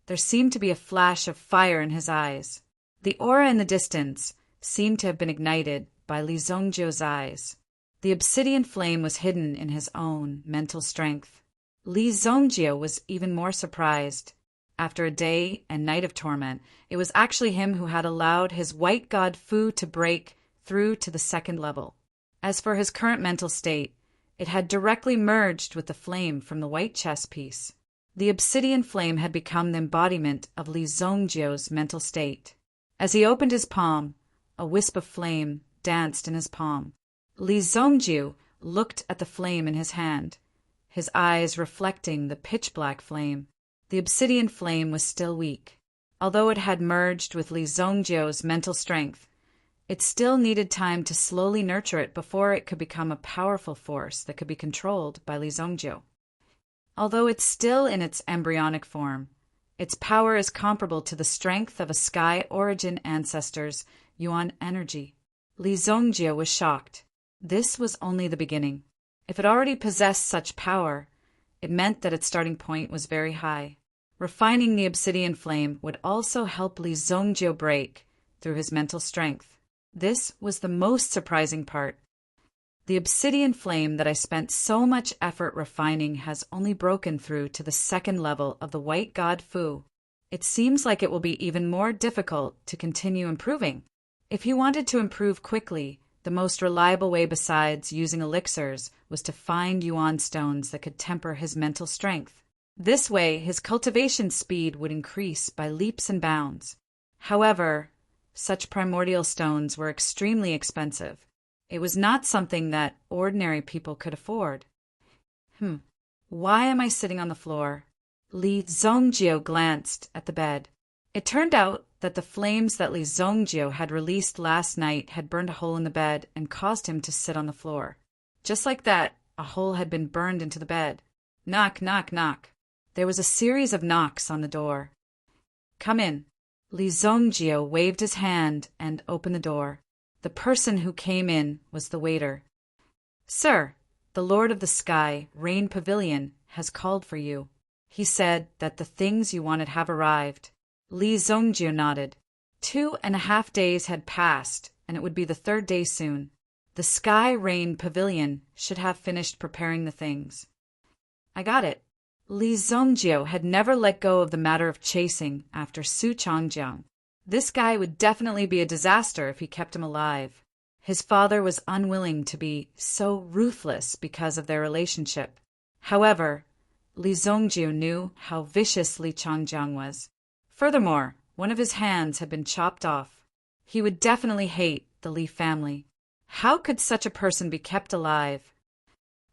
there seemed to be a flash of fire in his eyes. The aura in the distance seemed to have been ignited by Li Zongjio's eyes. The obsidian flame was hidden in his own mental strength. Li Zongjio was even more surprised. After a day and night of torment, it was actually him who had allowed his white god Fu to break through to the 2nd level. As for his current mental state, it had directly merged with the flame from the white chess piece. The obsidian flame had become the embodiment of Li Zongjio's mental state. As he opened his palm, a wisp of flame danced in his palm. Li Zongjio looked at the flame in his hand, his eyes reflecting the pitch-black flame. The obsidian flame was still weak. Although it had merged with Li Zongjio's mental strength, it still needed time to slowly nurture it before it could become a powerful force that could be controlled by Li Zongjio. Although it's still in its embryonic form, its power is comparable to the strength of a sky origin ancestor's yuan energy. Li Zongjio was shocked. This was only the beginning. If it already possessed such power, it meant that its starting point was very high. Refining the obsidian flame would also help Li Zongjio break through his mental strength. This was the most surprising part. The obsidian flame that I spent so much effort refining has only broken through to the 2nd level of the white god Fu. It seems like it will be even more difficult to continue improving. If he wanted to improve quickly, the most reliable way besides using elixirs was to find yuan stones that could temper his mental strength. This way, his cultivation speed would increase by leaps and bounds. However, Such primordial stones were extremely expensive. It was not something that ordinary people could afford. Why am I sitting on the floor? Li Zongjio glanced at the bed. It turned out that the flames that Li Zongjio had released last night had burned a hole in the bed and caused him to sit on the floor. Just like that, a hole had been burned into the bed. Knock, knock, knock. There was a series of knocks on the door. Come in. Li Zongjio waved his hand and opened the door. The person who came in was the waiter. Sir, the Lord of the Sky, Rain Pavilion, has called for you. He said that the things you wanted have arrived. Li Zongjio nodded. 2.5 days had passed, and it would be the 3rd day soon. The Sky Rain Pavilion should have finished preparing the things. I got it. Li Zongjio had never let go of the matter of chasing after Su Changjiang. This guy would definitely be a disaster if he kept him alive. His father was unwilling to be so ruthless because of their relationship. However, Li Zongjio knew how vicious Li Changjiang was. Furthermore, one of his hands had been chopped off. He would definitely hate the Li family. How could such a person be kept alive?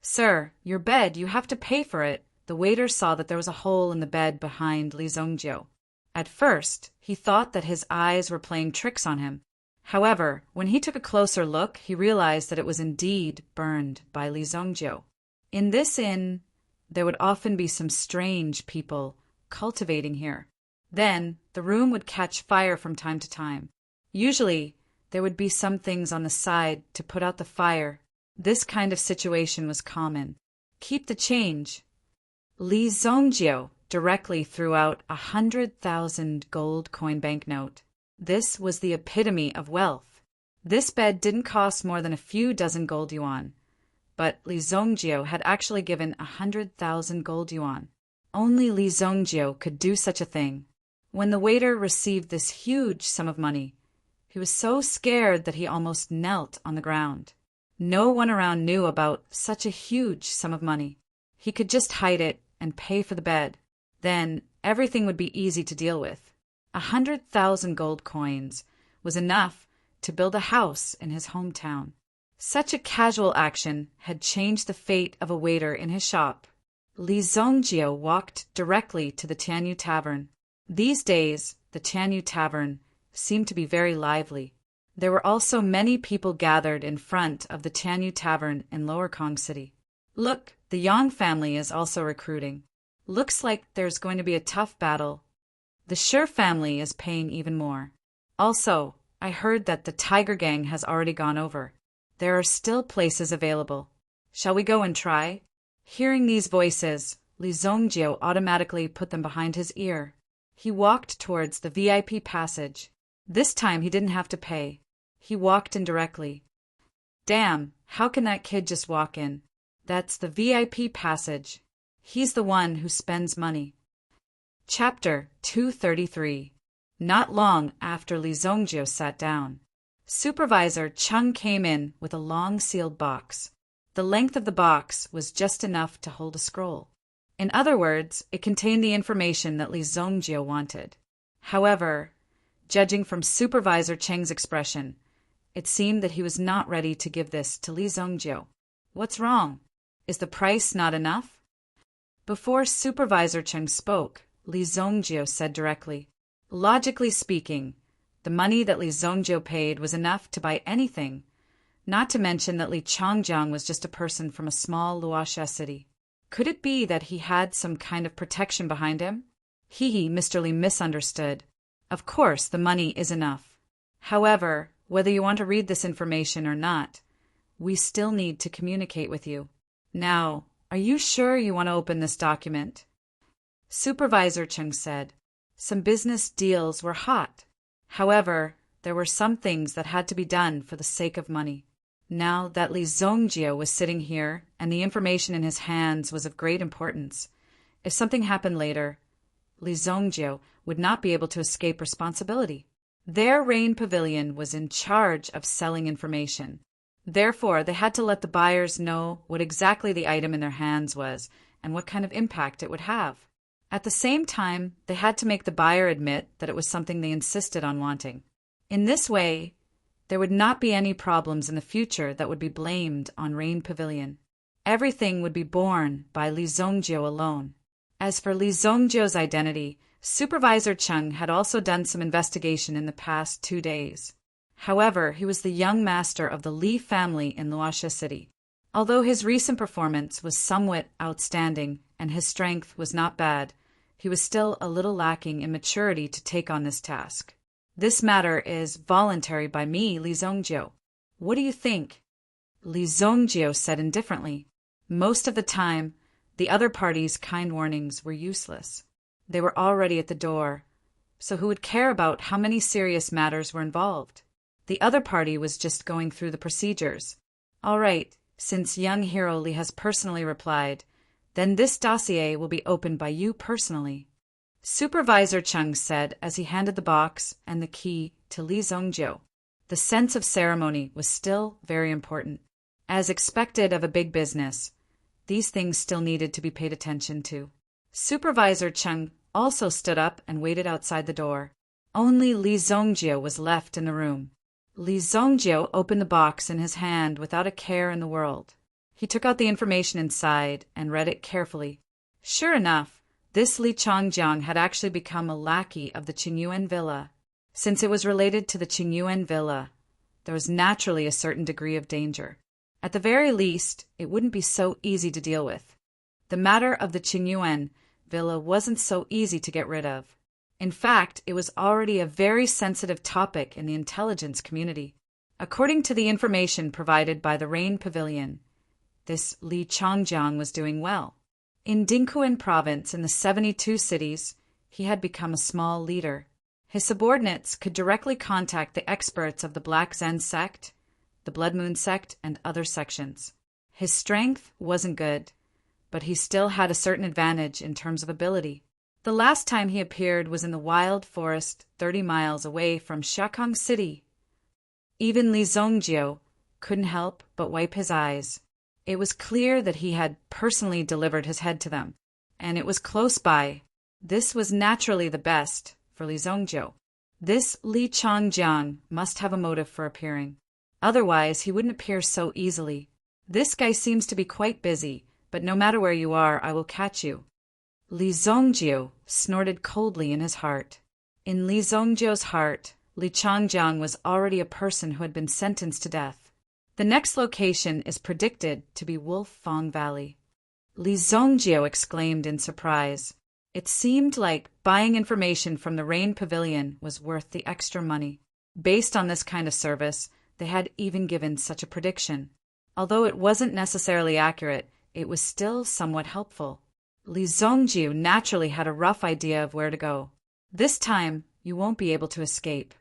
Sir, your bed, you have to pay for it. The waiter saw that there was a hole in the bed behind Li Zongjio. At first, he thought that his eyes were playing tricks on him. However, when he took a closer look, he realized that it was indeed burned by Li Zongjio. In this inn, there would often be some strange people cultivating here. Then, the room would catch fire from time to time. Usually, there would be some things on the side to put out the fire. This kind of situation was common. Keep the change. Li Zongjio directly threw out 100,000 gold coin banknote. This was the epitome of wealth. This bed didn't cost more than a few dozen gold yuan, but Li Zongjio had actually given 100,000 gold yuan. Only Li Zongjio could do such a thing. When the waiter received this huge sum of money, he was so scared that he almost knelt on the ground. No one around knew about such a huge sum of money. He could just hide it and pay for the bed. Then everything would be easy to deal with. 100,000 gold coins was enough to build a house in his hometown. Such a casual action had changed the fate of a waiter in his shop. Li Zongjio walked directly to the Tianyu Tavern. These days, the Tianyu Tavern seemed to be very lively. There were also many people gathered in front of the Tianyu Tavern in Lower Kong City. Look, the Yang family is also recruiting. Looks like there's going to be a tough battle. The Shi family is paying even more. Also, I heard that the Tiger Gang has already gone over. There are still places available. Shall we go and try? Hearing these voices, Li Zongjio automatically put them behind his ear. He walked towards the VIP passage. This time he didn't have to pay. He walked in directly. Damn, how can that kid just walk in? That's the VIP passage. He's the one who spends money. Chapter 233. Not long after Li Zongjio sat down, Supervisor Chung came in with a long sealed box. The length of the box was just enough to hold a scroll. In other words, it contained the information that Li Zongjio wanted. However, judging from Supervisor Cheng's expression, it seemed that he was not ready to give this to Li Zongjio. What's wrong? Is the price not enough? Before Supervisor Cheng spoke, Li Zongjio said directly, logically speaking, the money that Li Zongjio paid was enough to buy anything, not to mention that Li Changjiang was just a person from a small Luoxia city. Could it be that he had some kind of protection behind him? Mr. Li misunderstood. Of course, the money is enough. However, whether you want to read this information or not, we still need to communicate with you. Now, are you sure you want to open this document? Supervisor Cheng said. Some business deals were hot. However, there were some things that had to be done for the sake of money. Now that Li Zongjio was sitting here and the information in his hands was of great importance, if something happened later, Li Zongjio would not be able to escape responsibility. Their Rain Pavilion was in charge of selling information. Therefore, they had to let the buyers know what exactly the item in their hands was and what kind of impact it would have. At the same time, they had to make the buyer admit that it was something they insisted on wanting. In this way, there would not be any problems in the future that would be blamed on Rain Pavilion. Everything would be borne by Li Zongjio alone. As for Li Zongjio's identity, Supervisor Chung had also done some investigation in the past 2 days. However, he was the young master of the Li family in Luoxia City. Although his recent performance was somewhat outstanding and his strength was not bad, he was still a little lacking in maturity to take on this task. This matter is voluntary by me, Li Zongjio. What do you think? Li Zongjio said indifferently. Most of the time, the other party's kind warnings were useless. They were already at the door, so who would care about how many serious matters were involved? The other party was just going through the procedures. All right, since young hero Li has personally replied, then this dossier will be opened by you personally. Supervisor Chung said as he handed the box and the key to Li Zongjio. The sense of ceremony was still very important. As expected of a big business, these things still needed to be paid attention to. Supervisor Chung also stood up and waited outside the door. Only Li Zongjio was left in the room. Li Zongjio opened the box in his hand without a care in the world. He took out the information inside and read it carefully. Sure enough, this Li Changjiang had actually become a lackey of the Qingyuan villa. Since it was related to the Qingyuan villa, there was naturally a certain degree of danger. At the very least, it wouldn't be so easy to deal with. The matter of the Qingyuan villa wasn't so easy to get rid of. In fact, it was already a very sensitive topic in the intelligence community. According to the information provided by the Rain Pavilion, this Li Changjiang was doing well. In Dinghuan province in the 72 cities, he had become a small leader. His subordinates could directly contact the experts of the Black Zen sect, the Blood Moon sect, and other sections. His strength wasn't good, but he still had a certain advantage in terms of ability. The last time he appeared was in the wild forest 30 miles away from Xiakang City. Even Li Zongjio couldn't help but wipe his eyes. It was clear that he had personally delivered his head to them, and it was close by. This was naturally the best for Li Zongjio. This Li Changjiang must have a motive for appearing. Otherwise, he wouldn't appear so easily. This guy seems to be quite busy, but no matter where you are, I will catch you. Li Zongjio snorted coldly in his heart. In Li Zongjio's heart, Li Changjiang was already a person who had been sentenced to death. The next location is predicted to be Wolf Fong Valley. Li Zongjio exclaimed in surprise. It seemed like buying information from the Rain Pavilion was worth the extra money. Based on this kind of service, they had even given such a prediction. Although it wasn't necessarily accurate, it was still somewhat helpful. Li Zongjio naturally had a rough idea of where to go. This time, you won't be able to escape.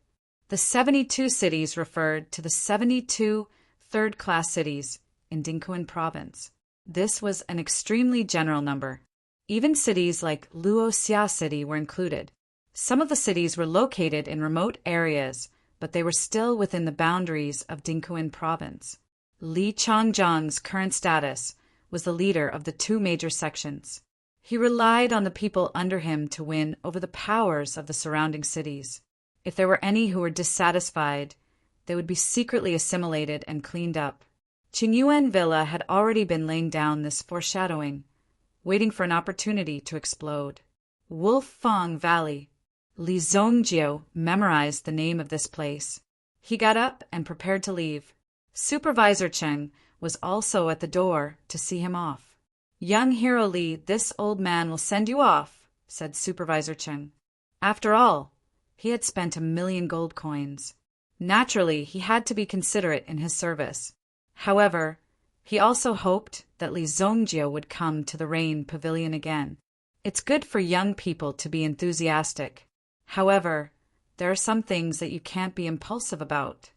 The 72 cities referred to the 72 third-class cities in Dinghuan province. This was an extremely general number. Even cities like Luoxia City were included. Some of the cities were located in remote areas, but they were still within the boundaries of Dinghuan province. Li Changjiang's current status was the leader of the 2 major sections. He relied on the people under him to win over the powers of the surrounding cities. If there were any who were dissatisfied, they would be secretly assimilated and cleaned up. Qingyuan Villa had already been laying down this foreshadowing, waiting for an opportunity to explode. Wolf Fong Valley. Li Zongjio memorized the name of this place. He got up and prepared to leave. Supervisor Cheng was also at the door to see him off. Young hero Li, this old man will send you off, said Supervisor Cheng. After all, he had spent 1,000,000 gold coins. Naturally, he had to be considerate in his service. However, he also hoped that Li Zongjio would come to the Rain Pavilion again. It's good for young people to be enthusiastic. However, there are some things that you can't be impulsive about.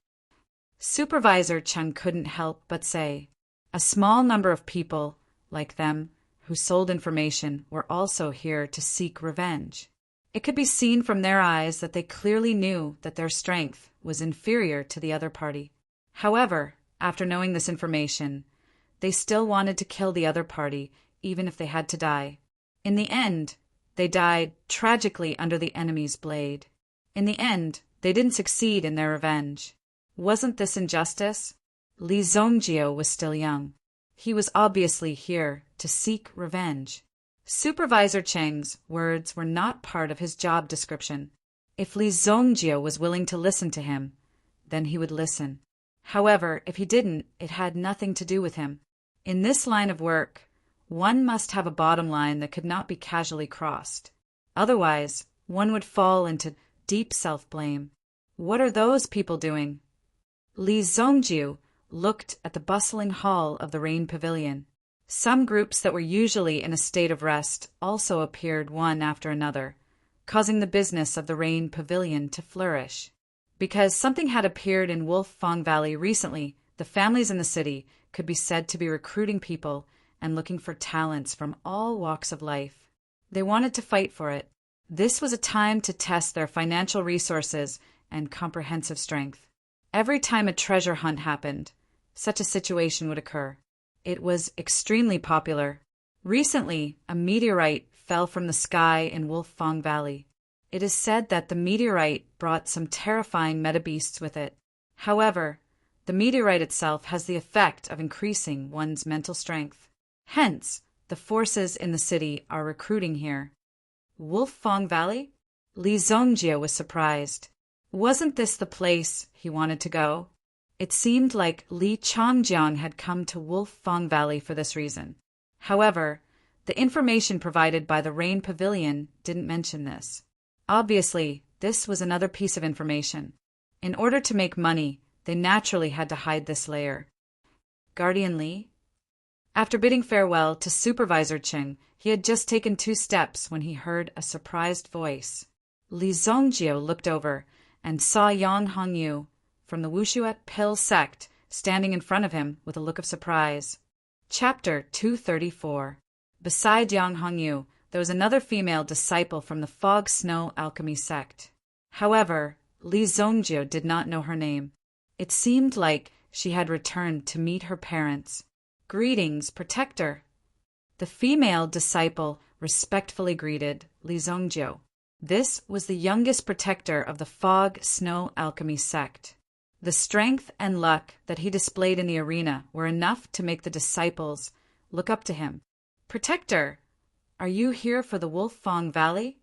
Supervisor Cheng couldn't help but say, a small number of people, like them, who sold information, were also here to seek revenge. It could be seen from their eyes that they clearly knew that their strength was inferior to the other party. However, after knowing this information, they still wanted to kill the other party, even if they had to die. In the end, they died tragically under the enemy's blade. In the end, they didn't succeed in their revenge. Wasn't this injustice? Li Zongjio was still young. He was obviously here to seek revenge. Supervisor Cheng's words were not part of his job description. If Li Zongjio was willing to listen to him, then he would listen. However, if he didn't, it had nothing to do with him. In this line of work, one must have a bottom line that could not be casually crossed. Otherwise, one would fall into deep self-blame. What are those people doing? Li Zongjiu looked at the bustling hall of the Rain Pavilion. Some groups that were usually in a state of rest also appeared one after another, causing the business of the Rain Pavilion to flourish. Because something had appeared in Wolfang Valley recently, the families in the city could be said to be recruiting people and looking for talents from all walks of life. They wanted to fight for it. This was a time to test their financial resources and comprehensive strength. Every time a treasure hunt happened, such a situation would occur. It was extremely popular. Recently, a meteorite fell from the sky in Wolfang Valley. It is said that the meteorite brought some terrifying metabeasts with it. However, the meteorite itself has the effect of increasing one's mental strength. Hence, the forces in the city are recruiting here. Wolfang Valley? Li Zongjie was surprised. Wasn't this the place he wanted to go? It seemed like Li Changjiang had come to Wolfang Valley for this reason. However, the information provided by the Rain Pavilion didn't mention this. Obviously, this was another piece of information. In order to make money, they naturally had to hide this layer. Guardian Li? After bidding farewell to Supervisor Cheng, he had just taken 2 steps when he heard a surprised voice. Li Zongjio looked over and saw Yang Hongyu from the Wushuet Pill sect standing in front of him with a look of surprise. Chapter 234. Beside Yang Hongyu, there was another female disciple from the Fog Snow Alchemy sect. However, Li Zongjio did not know her name. It seemed like she had returned to meet her parents. Greetings, Protector. The female disciple respectfully greeted Li Zongjio. This was the youngest protector of the Fog Snow Alchemy sect. The strength and luck that he displayed in the arena were enough to make the disciples look up to him. Protector, are you here for the Wolfang Valley?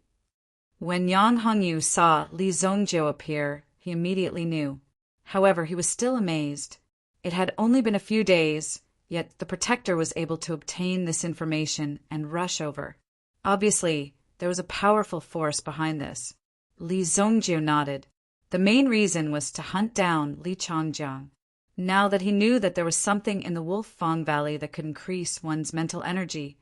When Yang Hongyu saw Li Zongjio appear, he immediately knew. However, he was still amazed. It had only been a few days, yet the protector was able to obtain this information and rush over. Obviously, there was a powerful force behind this. Li Zongjio nodded. The main reason was to hunt down Li Changjiang. Now that he knew that there was something in the Wolfang Valley that could increase one's mental energy,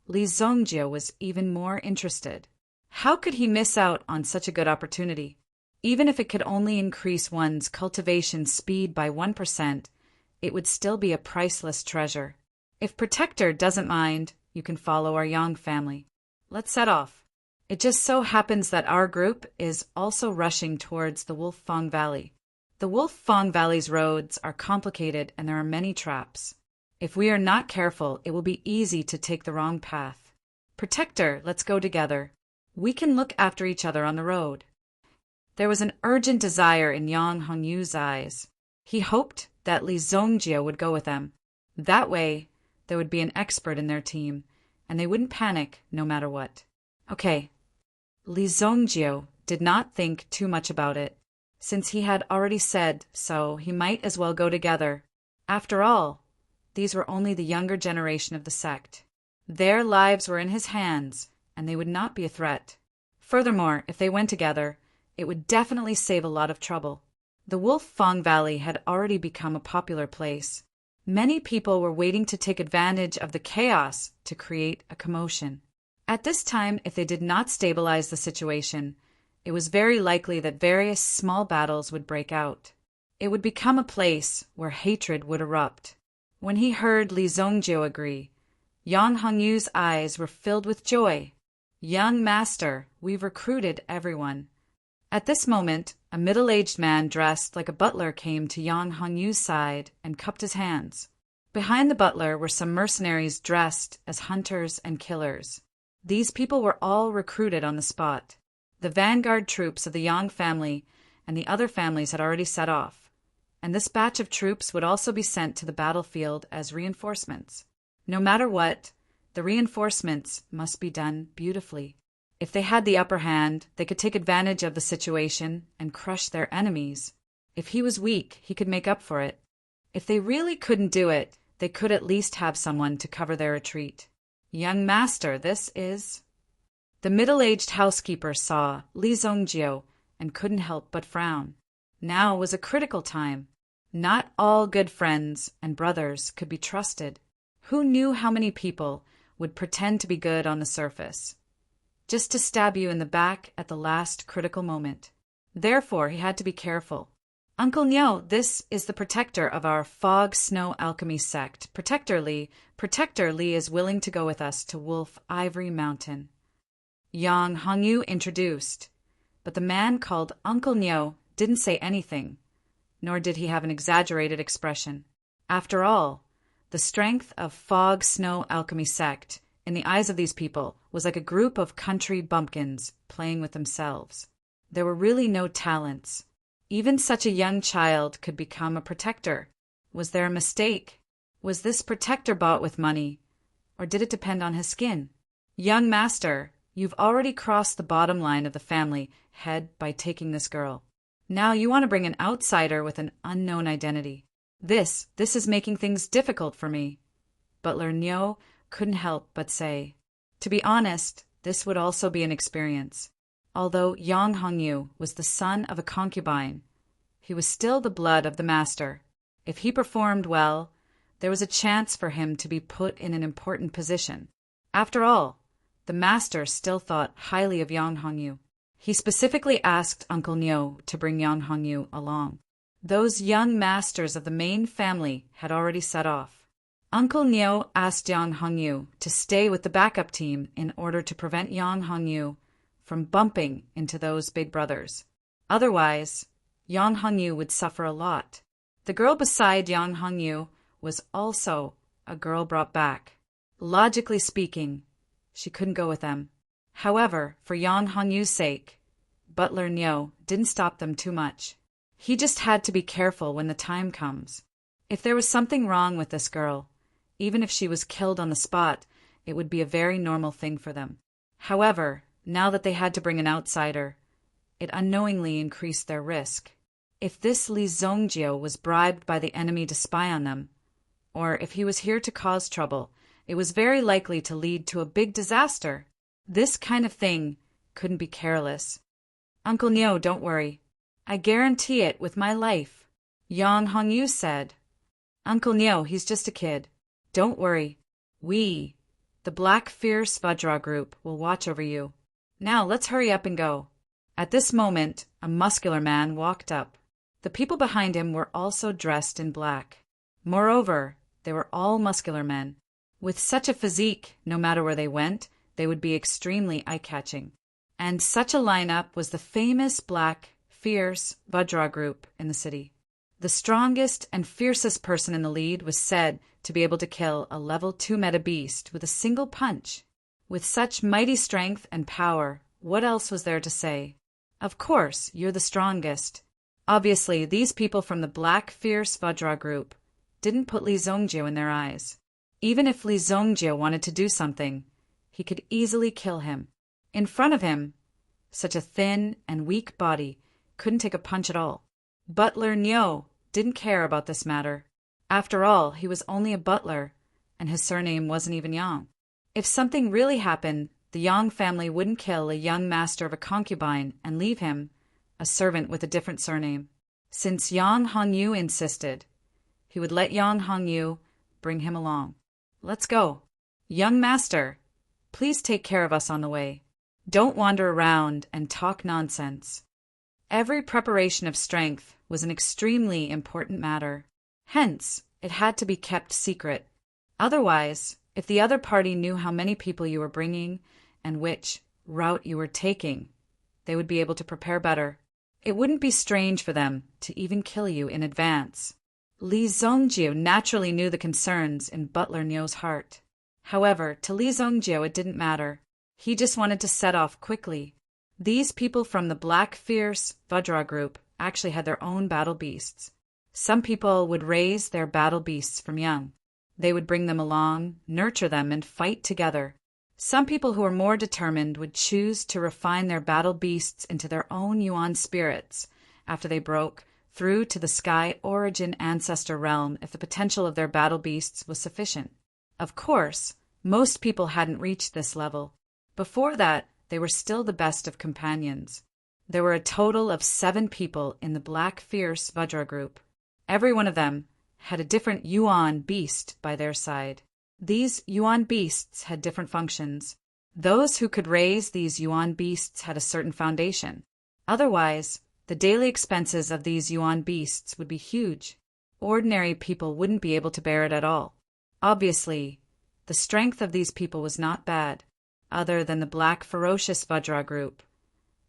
Li Zongjio was even more interested. How could he miss out on such a good opportunity? Even if it could only increase one's cultivation speed by 1%, it would still be a priceless treasure. If Protector doesn't mind, you can follow our Yang family. Let's set off. It just so happens that our group is also rushing towards the Wolfang Valley. The Wolfang Valley's roads are complicated and there are many traps. If we are not careful, it will be easy to take the wrong path. Protector, let's go together. We can look after each other on the road. There was an urgent desire in Yang Hongyu's eyes. He hoped that Li Zongjio would go with them. That way, there would be an expert in their team, and they wouldn't panic no matter what. Okay. Li Zongjio did not think too much about it. Since he had already said so, he might as well go together. After all, these were only the younger generation of the sect. Their lives were in his hands, and they would not be a threat. Furthermore, if they went together, it would definitely save a lot of trouble. The Wolfang Valley had already become a popular place. Many people were waiting to take advantage of the chaos to create a commotion. At this time, if they did not stabilize the situation, it was very likely that various small battles would break out. It would become a place where hatred would erupt. When he heard Li Zongjio agree, Yang Hongyu's eyes were filled with joy. Young master, we've recruited everyone. At this moment, a middle-aged man dressed like a butler came to Yang Hongyu's side and cupped his hands. Behind the butler were some mercenaries dressed as hunters and killers. These people were all recruited on the spot. The vanguard troops of the Yang family and the other families had already set off, and this batch of troops would also be sent to the battlefield as reinforcements. No matter what, the reinforcements must be done beautifully. If they had the upper hand, they could take advantage of the situation and crush their enemies. If he was weak, he could make up for it. If they really couldn't do it, they could at least have someone to cover their retreat. Young master, this is... The middle-aged housekeeper saw Li Zongjio and couldn't help but frown. Now was a critical time. Not all good friends and brothers could be trusted. Who knew how many people would pretend to be good on the surface, just to stab you in the back at the last critical moment? Therefore, he had to be careful. Uncle Niu, this is the protector of our fog snow alchemy sect. Protector Li is willing to go with us to Wolf Ivory Mountain. Yang Hongyu introduced, but the man called Uncle Niu didn't say anything, nor did he have an exaggerated expression. After all, the strength of Fog Snow Alchemy sect, in the eyes of these people, was like a group of country bumpkins playing with themselves. There were really no talents. Even such a young child could become a protector. Was there a mistake? Was this protector bought with money, or did it depend on his skin? Young master, you've already crossed the bottom line of the family head by taking this girl. Now you want to bring an outsider with an unknown identity. This is making things difficult for me. Butler Niu couldn't help but say. To be honest, this would also be an experience. Although Yang Hongyu was the son of a concubine, he was still the blood of the master. If he performed well, there was a chance for him to be put in an important position. After all, the master still thought highly of Yang Hongyu. He specifically asked Uncle Niu to bring Yang Hongyu along. Those young masters of the main family had already set off. Uncle Niu asked Yang Hongyu to stay with the backup team in order to prevent Yang Hongyu from bumping into those big brothers. Otherwise, Yang Hongyu would suffer a lot. The girl beside Yang Hongyu was also a girl brought back. Logically speaking, she couldn't go with them. However, for Yang Hongyu's sake, Butler Niu didn't stop them too much. He just had to be careful when the time comes. If there was something wrong with this girl, even if she was killed on the spot, it would be a very normal thing for them. However, now that they had to bring an outsider, it unknowingly increased their risk. If this Li Zongjio was bribed by the enemy to spy on them, or if he was here to cause trouble, it was very likely to lead to a big disaster. This kind of thing couldn't be careless. Uncle Niu, don't worry. I guarantee it with my life, Yang Hongyu said. Uncle Niu, he's just a kid. Don't worry. We, the Black Fierce Vajra group, will watch over you. Now let's hurry up and go. At this moment, a muscular man walked up. The people behind him were also dressed in black. Moreover, they were all muscular men. With such a physique, no matter where they went, they would be extremely eye-catching. And such a lineup was the famous Black Fierce Vajra group in the city. The strongest and fiercest person in the lead was said to be able to kill a level 2 meta beast with a single punch. With such mighty strength and power, what else was there to say? Of course, you're the strongest. Obviously, these people from the Black Fierce Vajra group didn't put Li Zongjio in their eyes. Even if Li Zongjio wanted to do something, he could easily kill him. In front of him, such a thin and weak body couldn't take a punch at all. Butler Niu didn't care about this matter. After all, he was only a butler, and his surname wasn't even Yang. If something really happened, the Yang family wouldn't kill a young master of a concubine and leave him, a servant with a different surname. Since Yang Hongyu insisted, he would let Yang Hongyu bring him along. Let's go. Young master, please take care of us on the way. Don't wander around and talk nonsense. Every preparation of strength was an extremely important matter. Hence, it had to be kept secret. Otherwise, if the other party knew how many people you were bringing and which route you were taking, they would be able to prepare better. It wouldn't be strange for them to even kill you in advance. Li Zongjio naturally knew the concerns in Butler Niu's heart. However, to Li Zongjio it didn't matter. He just wanted to set off quickly. These people from the Black Fierce Vajra group actually had their own battle beasts. Some people would raise their battle beasts from young. They would bring them along, nurture them, and fight together. Some people who were more determined would choose to refine their battle beasts into their own Yuan spirits after they broke through to the sky origin ancestor realm if the potential of their battle beasts was sufficient. Of course, most people hadn't reached this level. Before that, they were still the best of companions. There were a total of 7 people in the Black Fierce Vajra group. Every one of them had a different Yuan beast by their side. These Yuan beasts had different functions. Those who could raise these Yuan beasts had a certain foundation. Otherwise, the daily expenses of these Yuan beasts would be huge. Ordinary people wouldn't be able to bear it at all. Obviously, the strength of these people was not bad, other than the Black Ferocious Vajra group.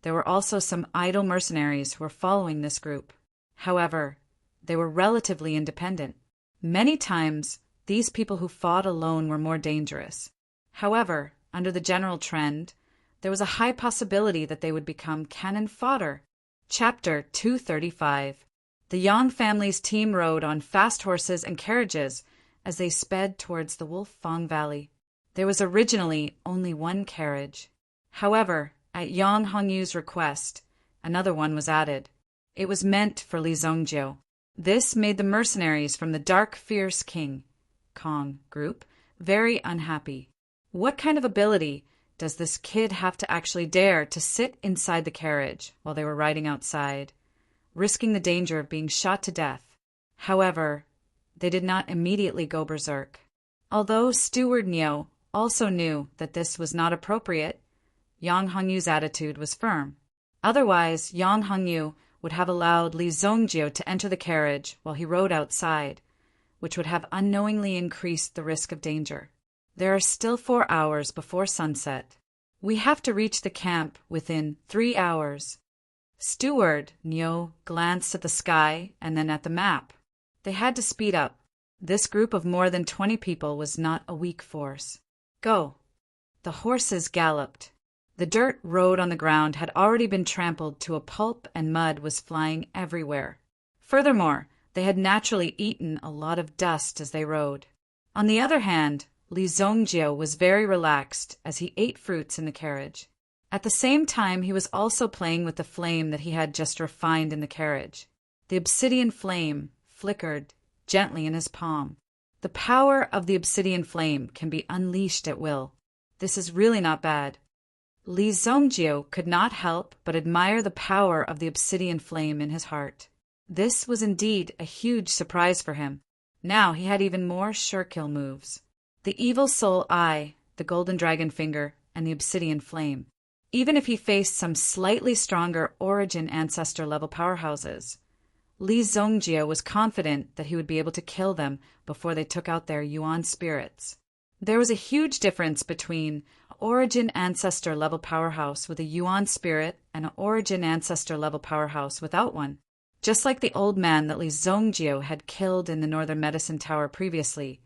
There were also some idle mercenaries who were following this group. However, they were relatively independent. Many times, these people who fought alone were more dangerous. However, under the general trend, there was a high possibility that they would become cannon fodder. Chapter 235. The Yang family's team rode on fast horses and carriages as they sped towards the Wolfang Valley. There was originally only one carriage. However, at Yang Hongyu's request, another one was added. It was meant for Li Zongjiu. This made the mercenaries from the Dark Fierce King Kong group very unhappy. What kind of ability does this kid have to actually dare to sit inside the carriage while they were riding outside, risking the danger of being shot to death? However, they did not immediately go berserk. Although Steward Niu also knew that this was not appropriate, Yang Hongyu's attitude was firm. Otherwise, Yang Hongyu would have allowed Li Zongjiu to enter the carriage while he rode outside, which would have unknowingly increased the risk of danger. There are still 4 hours before sunset. We have to reach the camp within 3 hours. Steward Niu glanced at the sky and then at the map. They had to speed up. This group of more than 20 people was not a weak force. Go. The horses galloped. The dirt road on the ground had already been trampled to a pulp and mud was flying everywhere. Furthermore, they had naturally eaten a lot of dust as they rode. On the other hand, Li Zongjiu was very relaxed as he ate fruits in the carriage. At the same time, he was also playing with the flame that he had just refined in the carriage. The obsidian flame flickered gently in his palm. The power of the obsidian flame can be unleashed at will. This is really not bad. Li Zongjiu could not help but admire the power of the obsidian flame in his heart. This was indeed a huge surprise for him. Now he had even more sure-kill moves. The Evil Soul Eye, the Golden Dragon Finger, and the Obsidian Flame. Even if he faced some slightly stronger origin ancestor level powerhouses, Li Zongjiu was confident that he would be able to kill them before they took out their Yuan spirits. There was a huge difference between origin ancestor level powerhouse with a Yuan spirit and an origin ancestor level powerhouse without one. Just like the old man that Li Zongjiu had killed in the Northern Medicine Tower previously,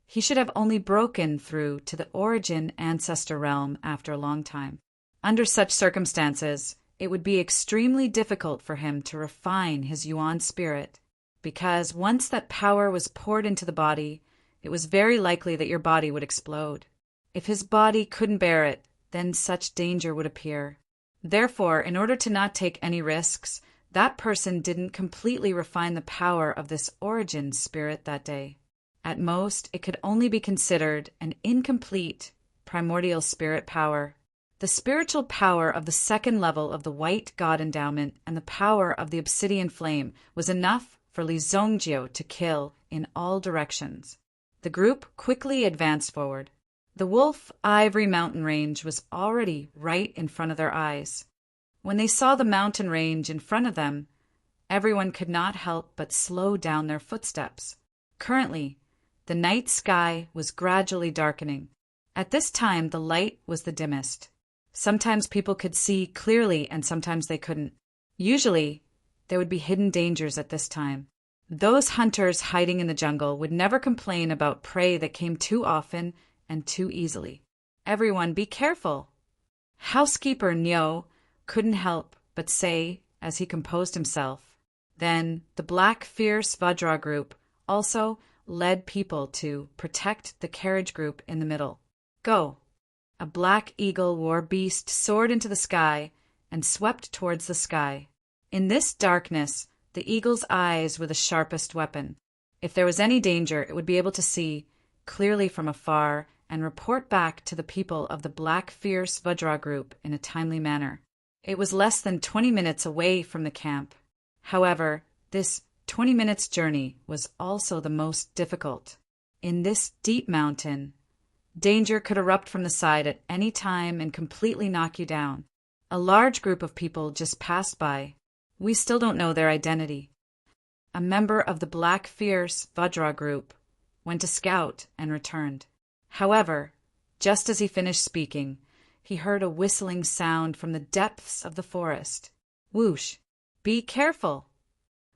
he should have only broken through to the origin ancestor realm after a long time. Under such circumstances, it would be extremely difficult for him to refine his Yuan spirit, because once that power was poured into the body, it was very likely that your body would explode. If his body couldn't bear it, then such danger would appear. Therefore, in order to not take any risks, that person didn't completely refine the power of this origin spirit that day. At most, it could only be considered an incomplete primordial spirit power. The spiritual power of the second level of the White God Endowment and the power of the Obsidian Flame was enough for Li Zongjiu to kill in all directions. The group quickly advanced forward. The Wolf Ivory mountain range was already right in front of their eyes. When they saw the mountain range in front of them, everyone could not help but slow down their footsteps. Currently, the night sky was gradually darkening. At this time, the light was the dimmest. Sometimes people could see clearly and sometimes they couldn't. Usually, there would be hidden dangers at this time. Those hunters hiding in the jungle would never complain about prey that came too often and too easily. Everyone be careful. Housekeeper Niu couldn't help but say as he composed himself. Then the Black Fierce Vajra group also led people to protect the carriage group in the middle. Go! A black eagle war beast soared into the sky and swept towards the sky. In this darkness, the eagle's eyes were the sharpest weapon. If there was any danger, it would be able to see clearly from afar and report back to the people of the Black Fierce Vajra group in a timely manner. It was less than 20 minutes away from the camp. However, this 20 minutes journey was also the most difficult. In this deep mountain, danger could erupt from the side at any time and completely knock you down. A large group of people just passed by. We still don't know their identity. A member of the Black Fierce Vajra group went to scout and returned. However, just as he finished speaking, he heard a whistling sound from the depths of the forest. Whoosh! Be careful!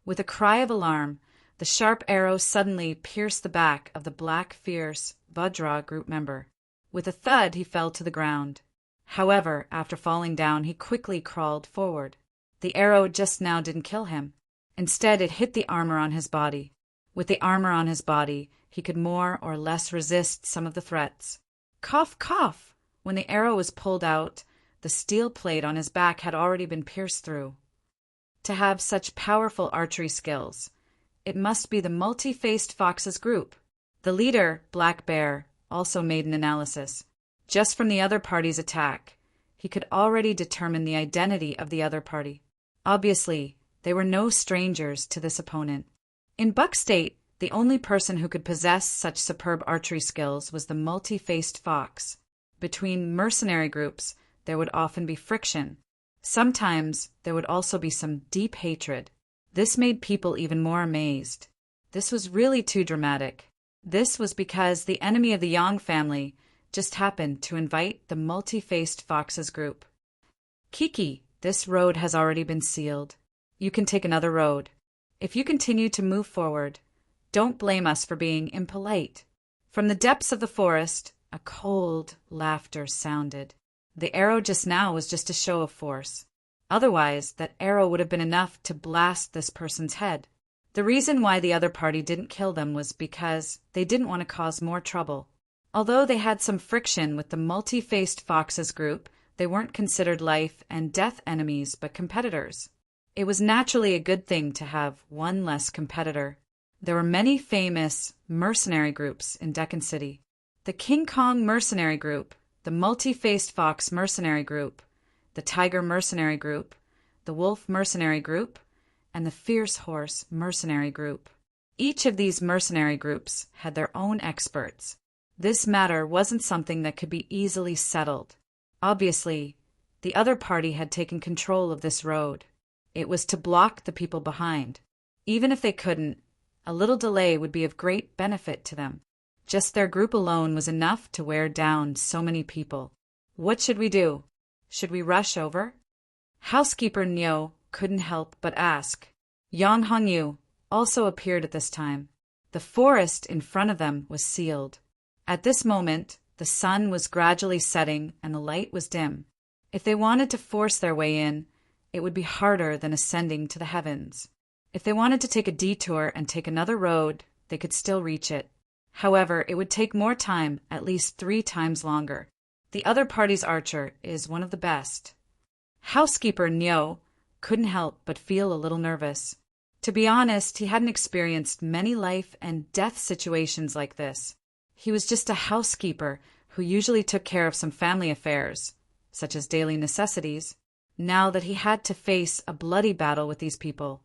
With a cry of alarm, the sharp arrow suddenly pierced the back of the Black Fierce Vajra group member. With a thud, he fell to the ground. However, after falling down, he quickly crawled forward. The arrow just now didn't kill him. Instead, it hit the armor on his body. With the armor on his body, he could more or less resist some of the threats. Cough, cough! When the arrow was pulled out, the steel plate on his back had already been pierced through. To have such powerful archery skills, it must be the multi-faced foxes group. The leader, Black Bear, also made an analysis. Just from the other party's attack, he could already determine the identity of the other party. Obviously, they were no strangers to this opponent. In Buck State, the only person who could possess such superb archery skills was the multi-faced fox. Between mercenary groups, there would often be friction. Sometimes there would also be some deep hatred. This made people even more amazed. This was really too dramatic. This was because the enemy of the Yang family just happened to invite the multi-faced foxes group. Kiki, this road has already been sealed. You can take another road. If you continue to move forward, don't blame us for being impolite. From the depths of the forest, a cold laughter sounded. The arrow just now was just a show of force. Otherwise, that arrow would have been enough to blast this person's head. The reason why the other party didn't kill them was because they didn't want to cause more trouble. Although they had some friction with the multi-faced foxes group, they weren't considered life and death enemies but competitors. It was naturally a good thing to have one less competitor. There were many famous mercenary groups in Deccan City. The King Kong mercenary group, the multi-faced fox mercenary group, the tiger mercenary group, the wolf mercenary group, and the fierce horse mercenary group. Each of these mercenary groups had their own experts. This matter wasn't something that could be easily settled. Obviously, the other party had taken control of this road. It was to block the people behind. Even if they couldn't, a little delay would be of great benefit to them. Just their group alone was enough to wear down so many people. What should we do? Should we rush over? Housekeeper Nyo couldn't help but ask. Yang Hongyu also appeared at this time. The forest in front of them was sealed. At this moment, the sun was gradually setting and the light was dim. If they wanted to force their way in, it would be harder than ascending to the heavens. If they wanted to take a detour and take another road, they could still reach it. However, it would take more time, at least 3 times longer. The other party's archer is one of the best. Housekeeper Nyo couldn't help but feel a little nervous. To be honest, he hadn't experienced many life and death situations like this. He was just a housekeeper who usually took care of some family affairs, such as daily necessities. Now that he had to face a bloody battle with these people,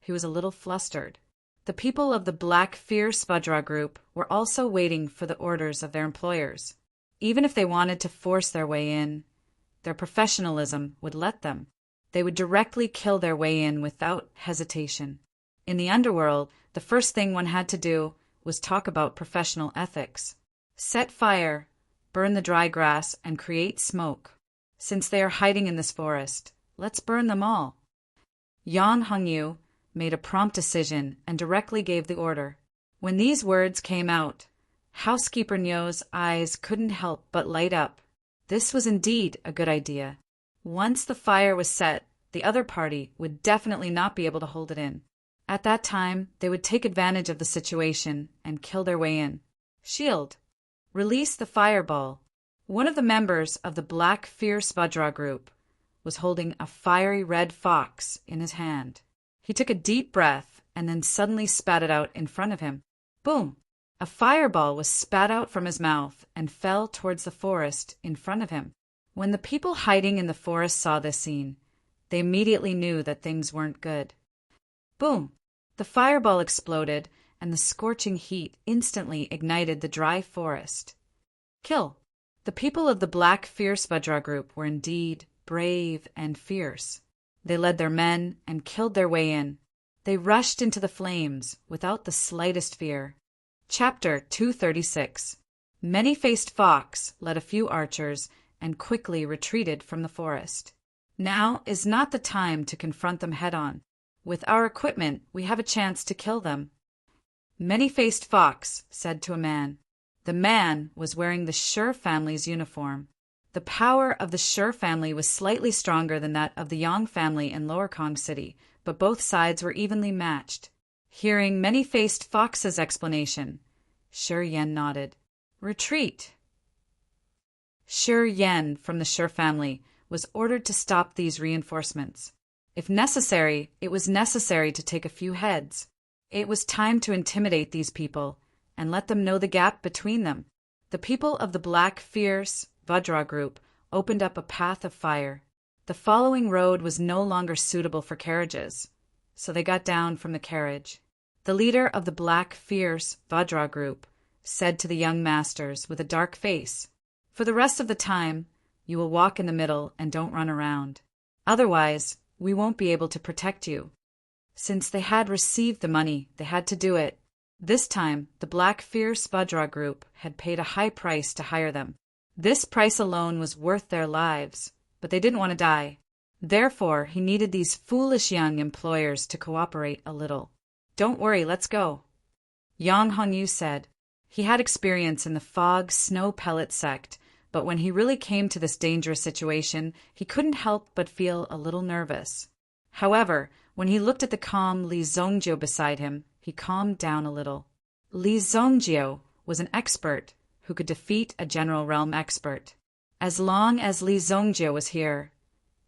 he was a little flustered. The people of the Black Fierce Vajra group were also waiting for the orders of their employers. Even if they wanted to force their way in, their professionalism would let them. They would directly kill their way in without hesitation. In the underworld, the first thing one had to do was talk about professional ethics. Set fire, burn the dry grass, and create smoke. Since they are hiding in this forest, let's burn them all. Yang Hongyu made a prompt decision and directly gave the order. When these words came out, Housekeeper Nyo's eyes couldn't help but light up. This was indeed a good idea. Once the fire was set, the other party would definitely not be able to hold it in. At that time, they would take advantage of the situation and kill their way in. Shield. Release the fireball. One of the members of the Black Fierce Vajra group was holding a fiery red fox in his hand. He took a deep breath and then suddenly spat it out in front of him. Boom! A fireball was spat out from his mouth and fell towards the forest in front of him. When the people hiding in the forest saw this scene, they immediately knew that things weren't good. Boom! The fireball exploded, and the scorching heat instantly ignited the dry forest. Kill. The people of the Black Fierce Vajra group were indeed brave and fierce. They led their men and killed their way in. They rushed into the flames without the slightest fear. Chapter 236. Many-Faced Fox led a few archers and quickly retreated from the forest. Now is not the time to confront them head-on. With our equipment, we have a chance to kill them. Many-Faced Fox said to a man. The man was wearing the Sure family's uniform. The power of the Sure family was slightly stronger than that of the Yang family in Lower Kong City, but both sides were evenly matched. Hearing Many-Faced Fox's explanation, Sure Yen nodded. Retreat. Sure Yen from the Sure family was ordered to stop these reinforcements. If necessary, it was necessary to take a few heads. It was time to intimidate these people and let them know the gap between them. The people of the Black Fierce Vajra group opened up a path of fire. The following road was no longer suitable for carriages, so they got down from the carriage. The leader of the Black Fierce Vajra group said to the young masters with a dark face, "For the rest of the time, you will walk in the middle and don't run around. Otherwise, we won't be able to protect you." Since they had received the money, they had to do it. This time, the Black Fierce Vajra group had paid a high price to hire them. This price alone was worth their lives, but they didn't want to die. Therefore, he needed these foolish young employers to cooperate a little. "Don't worry, let's go," Yang Hongyu said. He had experience in the fog snow pellet sect, but when he really came to this dangerous situation, he couldn't help but feel a little nervous. However, when he looked at the calm Li Zongjio beside him, he calmed down a little. Li Zongjio was an expert who could defeat a general realm expert. As long as Li Zongjio was here,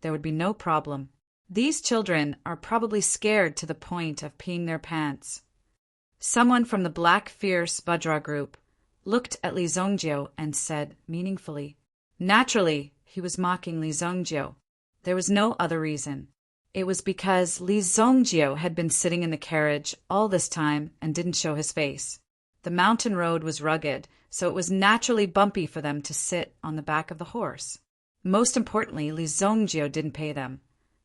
there would be no problem. These children are probably scared to the point of peeing their pants. Someone from the Black Fierce Vajra group looked at Li Zongjio and said meaningfully. Naturally, he was mocking Li Zongjio. There was no other reason. It was because Li Zongjio had been sitting in the carriage all this time and didn't show his face. The mountain road was rugged, so it was naturally bumpy for them to sit on the back of the horse. Most importantly, Li Zongjio didn't pay them.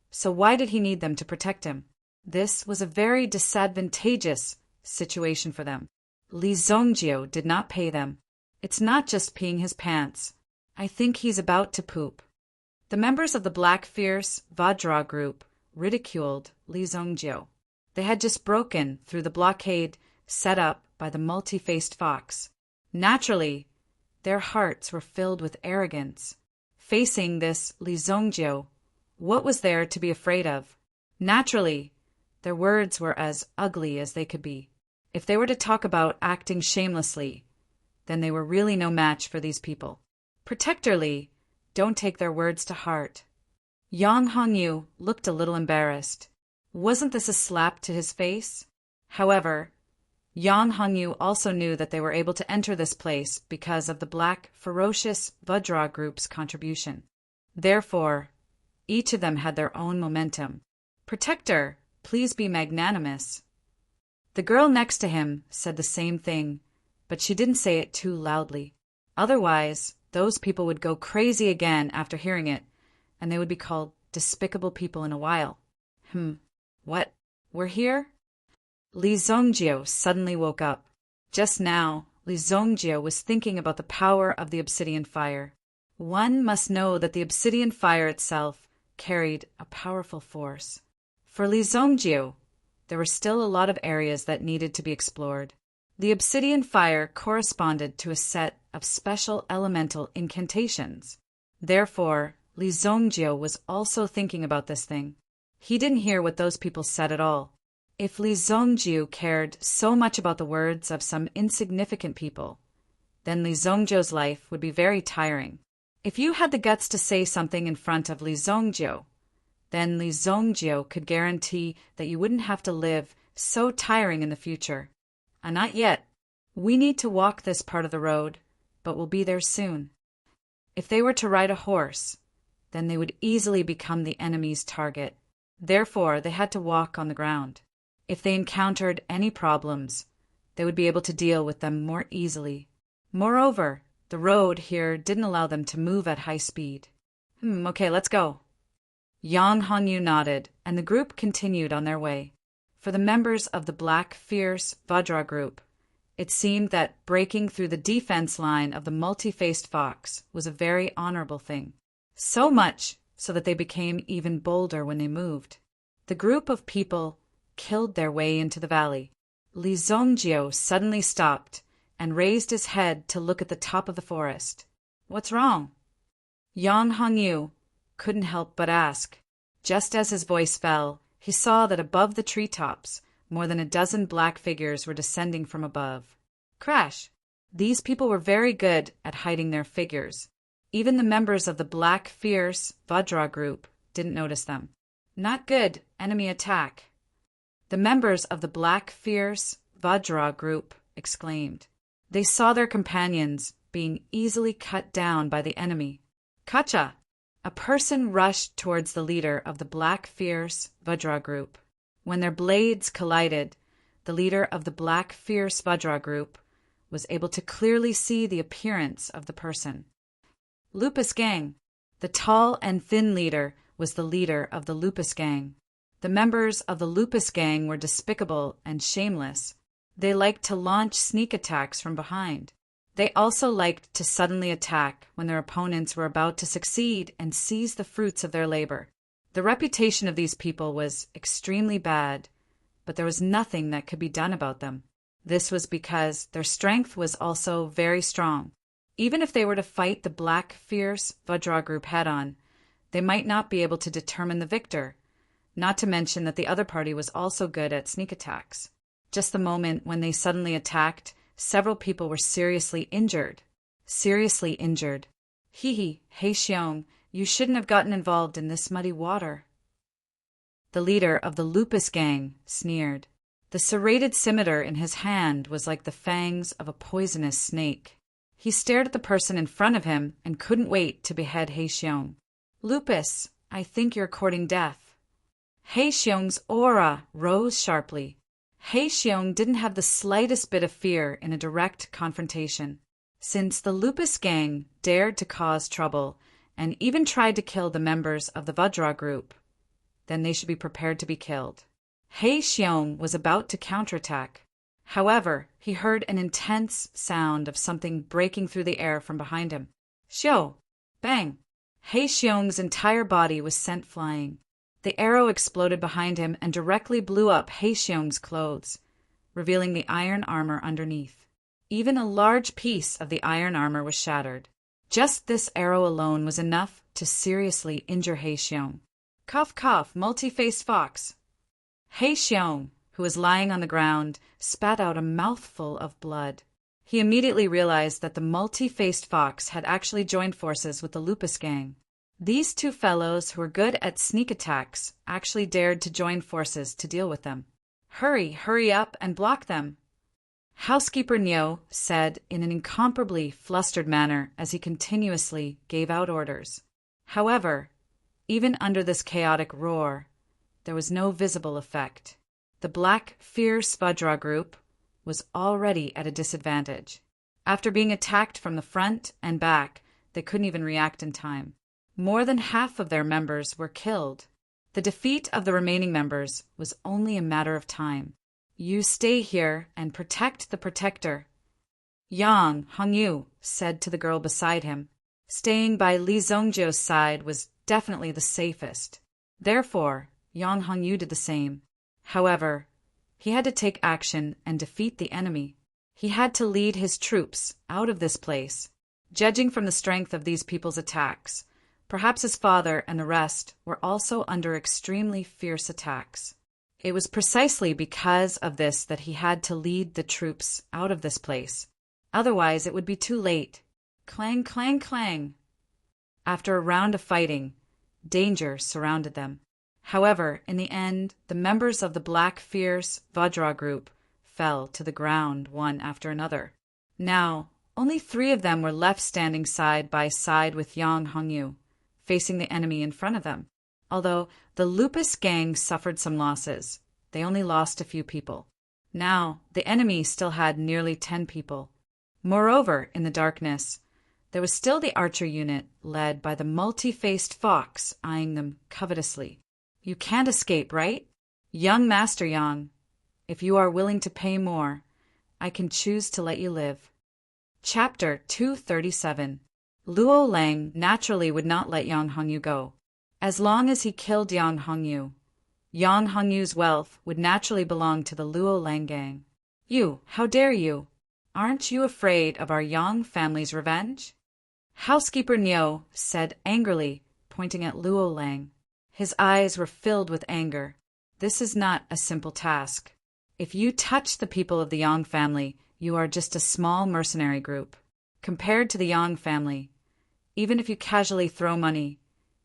So why did he need them to protect him? This was a very disadvantageous situation for them. Li Zongjio did not pay them. It's not just peeing his pants. I think he's about to poop. The members of the Black Fierce Vajra group ridiculed Li Zongjio. They had just broken through the blockade set up by the multi-faced fox. Naturally, their hearts were filled with arrogance. Facing this Li Zongjio, what was there to be afraid of? Naturally, their words were as ugly as they could be. If they were to talk about acting shamelessly, then they were really no match for these people. Protector Li, don't take their words to heart. Yang Hongyu looked a little embarrassed. Wasn't this a slap to his face? However, Yang Hongyu also knew that they were able to enter this place because of the Black Ferocious Vajra group's contribution. Therefore, each of them had their own momentum. Protector, please be magnanimous. The girl next to him said the same thing, but she didn't say it too loudly. Otherwise, those people would go crazy again after hearing it, and they would be called despicable people in a while. What? We're here? Li Zongjio suddenly woke up. Just now, Li Zongjio was thinking about the power of the obsidian fire. One must know that the obsidian fire itself carried a powerful force. For Li Zongjio, there were still a lot of areas that needed to be explored. The obsidian fire corresponded to a set of special elemental incantations. Therefore, Li Zongjio was also thinking about this thing. He didn't hear what those people said at all. If Li Zongjio cared so much about the words of some insignificant people, then Li Zongjio's life would be very tiring. If you had the guts to say something in front of Li Zongjio, then Li Zongjio could guarantee that you wouldn't have to live so tiring in the future. Not yet. We need to walk this part of the road, but we'll be there soon. If they were to ride a horse, then they would easily become the enemy's target. Therefore, they had to walk on the ground. If they encountered any problems, they would be able to deal with them more easily. Moreover, the road here didn't allow them to move at high speed. Okay, let's go. Yang Hongyu nodded, and the group continued on their way. For the members of the Black Fierce Vajra group, it seemed that breaking through the defense line of the multi-faced fox was a very honorable thing. So much so that they became even bolder when they moved. The group of people killed their way into the valley. Li Zongjio suddenly stopped and raised his head to look at the top of the forest. What's wrong? Yang Hongyu couldn't help but ask. Just as his voice fell, he saw that above the treetops, more than a dozen black figures were descending from above. Crash! These people were very good at hiding their figures. Even the members of the Black Fierce Vajra group didn't notice them. Not good, enemy attack. The members of the Black Fierce Vajra group exclaimed. They saw their companions being easily cut down by the enemy. Kacha! A person rushed towards the leader of the Black Fierce Vajra group. When their blades collided, the leader of the Black Fierce Vajra group was able to clearly see the appearance of the person. Lupus Gang. The tall and thin leader was the leader of the Lupus Gang. The members of the Lupus Gang were despicable and shameless. They liked to launch sneak attacks from behind. They also liked to suddenly attack when their opponents were about to succeed and seize the fruits of their labor. The reputation of these people was extremely bad, but there was nothing that could be done about them. This was because their strength was also very strong. Even if they were to fight the Black Fierce Vajra group head-on, they might not be able to determine the victor, not to mention that the other party was also good at sneak attacks. Just the moment when they suddenly attacked, several people were seriously injured. Seriously injured. Hee, Hei Xiong, you shouldn't have gotten involved in this muddy water. The leader of the Lupus Gang sneered. The serrated scimitar in his hand was like the fangs of a poisonous snake. He stared at the person in front of him and couldn't wait to behead Hei Xiong. Lupus, I think you're courting death. Hei Xiong's aura rose sharply. Hei Xiong didn't have the slightest bit of fear in a direct confrontation. Since the Lupus Gang dared to cause trouble and even tried to kill the members of the Vajra group, then they should be prepared to be killed. Hei Xiong was about to counterattack. However, he heard an intense sound of something breaking through the air from behind him. Xiao! Bang! Hei Xiong's entire body was sent flying. The arrow exploded behind him and directly blew up Hei Xiong's clothes, revealing the iron armor underneath. Even a large piece of the iron armor was shattered. Just this arrow alone was enough to seriously injure Hei Xiong. Cough, cough, multi-faced fox. Hei Xiong, who was lying on the ground, spat out a mouthful of blood. He immediately realized that the multi-faced fox had actually joined forces with the Lupus Gang. These two fellows who were good at sneak attacks actually dared to join forces to deal with them. Hurry up and block them. Housekeeper Nyo said in an incomparably flustered manner as he continuously gave out orders. However, even under this chaotic roar, there was no visible effect. The Black Fierce Vajra group was already at a disadvantage. After being attacked from the front and back, they couldn't even react in time. More than half of their members were killed. The defeat of the remaining members was only a matter of time. You stay here and protect the protector. Yang Hongyu said to the girl beside him. Staying by Li Zongjio's side was definitely the safest. Therefore, Yang Hongyu did the same. However, he had to take action and defeat the enemy. He had to lead his troops out of this place. Judging from the strength of these people's attacks, Perhaps his father and the rest were also under extremely fierce attacks. It was precisely because of this that he had to lead the troops out of this place. Otherwise, it would be too late. Clang, clang, clang. After a round of fighting, danger surrounded them. However, in the end, the members of the Black Fierce Vajra group fell to the ground one after another. Now, only 3 of them were left standing side by side with Yang Hongyu, facing the enemy in front of them. Although the Lupus gang suffered some losses, they only lost a few people. Now, the enemy still had nearly 10 people. Moreover, in the darkness, there was still the archer unit led by the multi-faced fox eyeing them covetously. You can't escape, right? Young Master Yang, if you are willing to pay more, I can choose to let you live. Chapter 237. Luo Lang naturally would not let Yang Hongyu go. As long as he killed Yang Hongyu's wealth would naturally belong to the Luo Lang gang. You, how dare you? Aren't you afraid of our Yang family's revenge? Housekeeper Niu said angrily, pointing at Luo Lang. His eyes were filled with anger. This is not a simple task. If you touch the people of the Yang family, you are just a small mercenary group. Compared to the Yang family, even if you casually throw money,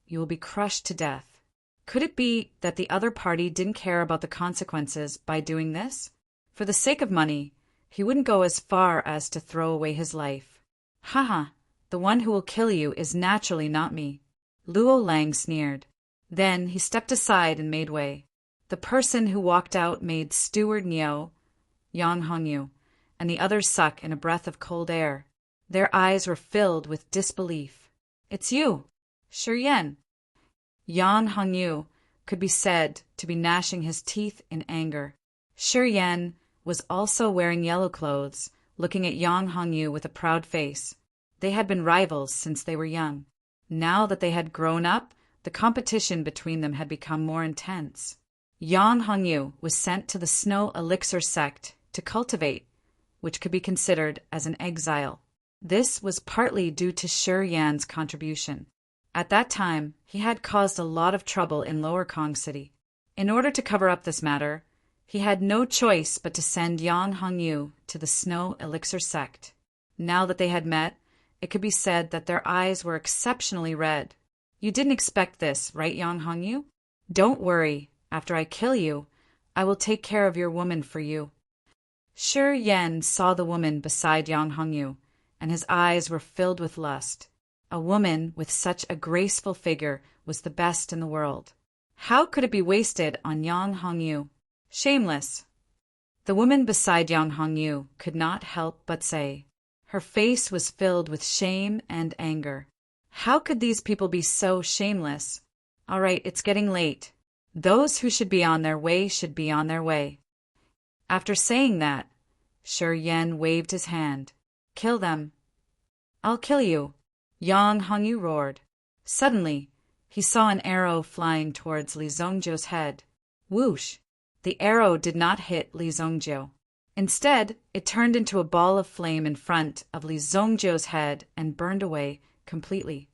you will be crushed to death. Could it be that the other party didn't care about the consequences by doing this? For the sake of money, he wouldn't go as far as to throw away his life. Haha, the one who will kill you is naturally not me. Luo Lang sneered. Then he stepped aside and made way. The person who walked out made Steward Niu, Yang Hongyu, and the others suck in a breath of cold air. Their eyes were filled with disbelief. It's you, Shi Yan. Yang Hongyu could be said to be gnashing his teeth in anger. Shi Yan was also wearing yellow clothes, looking at Yang Hongyu with a proud face. They had been rivals since they were young. Now that they had grown up, the competition between them had become more intense. Yang Hongyu was sent to the Snow Elixir sect to cultivate, which could be considered as an exile. This was partly due to Shi Yan's contribution. At that time, he had caused a lot of trouble in Lower Kong City. In order to cover up this matter, he had no choice but to send Yang Hongyu to the Snow Elixir sect. Now that they had met, it could be said that their eyes were exceptionally red. You didn't expect this, right, Yang Hongyu? Don't worry. After I kill you, I will take care of your woman for you. Shi Yan saw the woman beside Yang Hongyu, and his eyes were filled with lust. A woman with such a graceful figure was the best in the world. How could it be wasted on Yang Hongyu? Shameless. The woman beside Yang Hongyu could not help but say. Her face was filled with shame and anger. How could these people be so shameless? All right, it's getting late. Those who should be on their way should be on their way. After saying that, Shi Yan waved his hand. Kill them. I'll kill you, Yang Hongyu roared. Suddenly, he saw an arrow flying towards Li Zongjiu's head. Whoosh! The arrow did not hit Li Zongjiu. Instead, it turned into a ball of flame in front of Li Zongjiu's head and burned away completely.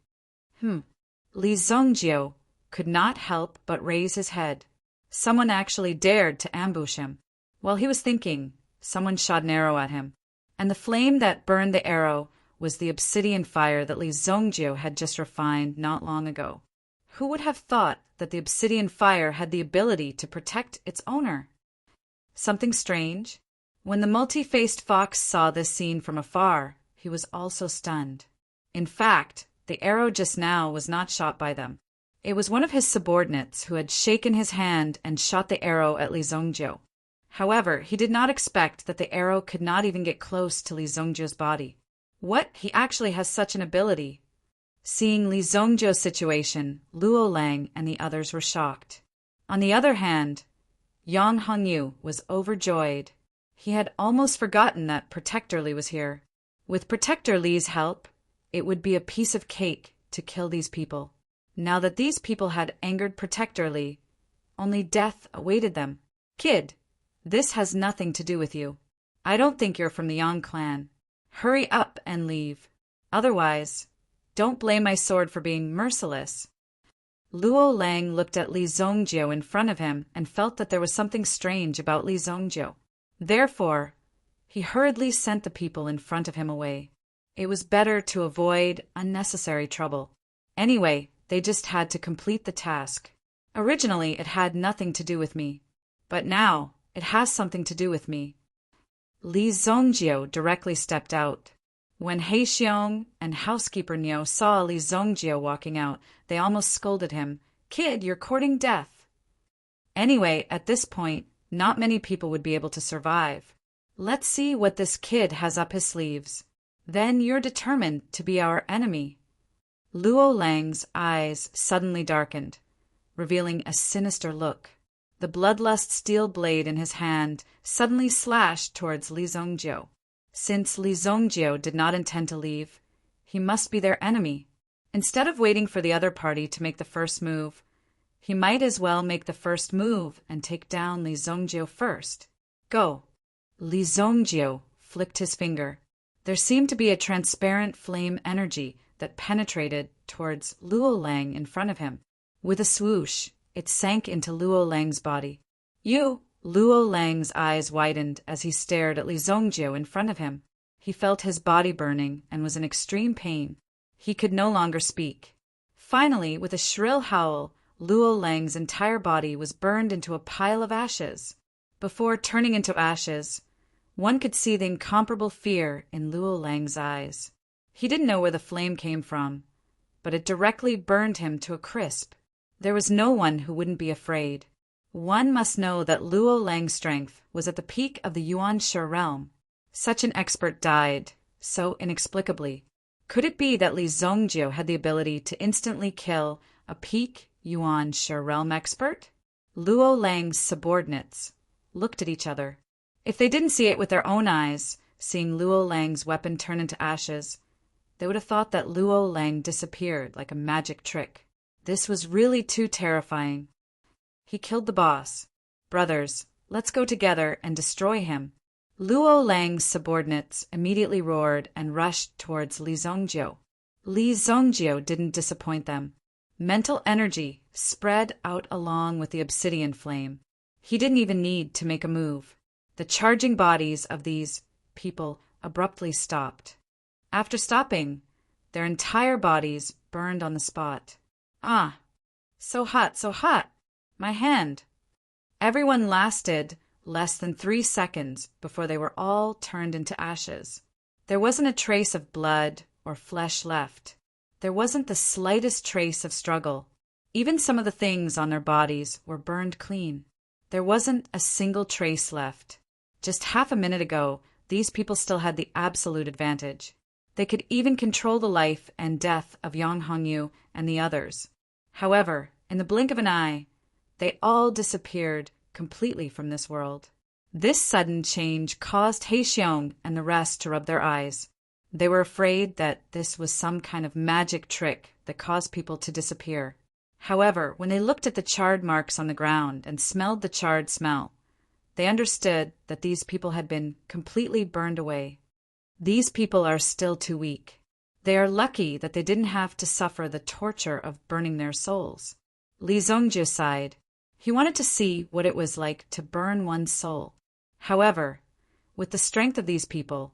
Li Zongjiu could not help but raise his head. Someone actually dared to ambush him. While he was thinking, someone shot an arrow at him, and the flame that burned the arrow was the obsidian fire that Li Zongjiu had just refined not long ago. Who would have thought that the obsidian fire had the ability to protect its owner? Something strange? When the multi-faced fox saw this scene from afar, he was also stunned. In fact, the arrow just now was not shot by them. It was one of his subordinates who had shaken his hand and shot the arrow at Li Zongjiu. However, he did not expect that the arrow could not even get close to Li Zongjiu's body. What? He actually has such an ability. Seeing Li Zongjiu's situation, Luo Lang and the others were shocked. On the other hand, Yang Hongyu was overjoyed. He had almost forgotten that Protector Li was here. With Protector Li's help, it would be a piece of cake to kill these people. Now that these people had angered Protector Li, only death awaited them. Kid, this has nothing to do with you. I don't think you're from the Yang clan. Hurry up and leave. Otherwise, Don't blame my sword for being merciless. Luo Lang looked at Li Zongjio in front of him and felt that there was something strange about Li Zongjio. Therefore, he hurriedly sent the people in front of him away. It was better to avoid unnecessary trouble. Anyway, they just had to complete the task. Originally, it had nothing to do with me, but now it has something to do with me. Li Zongjio directly stepped out. When He Xiong and housekeeper Niu saw Li Zongjio walking out, they almost scolded him. "Kid, you're courting death." Anyway, at this point, not many people would be able to survive. Let's see what this kid has up his sleeves. Then you're determined to be our enemy. Luo Lang's eyes suddenly darkened, revealing a sinister look. The bloodlust steel blade in his hand suddenly slashed towards Li Zongjio. Since Li Zongjio did not intend to leave, he must be their enemy. Instead of waiting for the other party to make the first move, he might as well make the first move and take down Li Zongjio first. Go. Li Zongjio flicked his finger. There seemed to be a transparent flame energy that penetrated towards Luo Lang in front of him. With a swoosh, it sank into Luo Lang's body. You! Luo Lang's eyes widened as he stared at Li Zongjio in front of him. He felt his body burning and was in extreme pain. He could no longer speak. Finally, with a shrill howl, Luo Lang's entire body was burned into a pile of ashes. Before turning into ashes, one could see the incomparable fear in Luo Lang's eyes. He didn't know where the flame came from, but it directly burned him to a crisp. There was no one who wouldn't be afraid. One must know that Luo Lang's strength was at the peak of the Yuan-Shi realm. Such an expert died so inexplicably. Could it be that Li Zongjio had the ability to instantly kill a peak Yuan-Shi realm expert? Luo Lang's subordinates looked at each other. If they didn't see it with their own eyes, seeing Luo Lang's weapon turn into ashes, they would have thought that Luo Lang disappeared like a magic trick. This was really too terrifying. He killed the boss. Brothers, let's go together and destroy him. Luo Lang's subordinates immediately roared and rushed towards Li Zongjio. Li Zongjio didn't disappoint them. Mental energy spread out along with the obsidian flame. He didn't even need to make a move. The charging bodies of these people abruptly stopped. After stopping, their entire bodies burned on the spot. Ah, so hot, so hot! My hand! Everyone lasted less than 3 seconds before they were all turned into ashes. There wasn't a trace of blood or flesh left. There wasn't the slightest trace of struggle. Even some of the things on their bodies were burned clean. There wasn't a single trace left. Just half a minute ago, these people still had the absolute advantage. They could even control the life and death of Yang Hongyu and the others. However, in the blink of an eye, they all disappeared completely from this world. This sudden change caused He Xiong and the rest to rub their eyes. They were afraid that this was some kind of magic trick that caused people to disappear. However, when they looked at the charred marks on the ground and smelled the charred smell, they understood that these people had been completely burned away. These people are still too weak. They are lucky that they didn't have to suffer the torture of burning their souls. Li Zongjio sighed. He wanted to see what it was like to burn one's soul. However, with the strength of these people,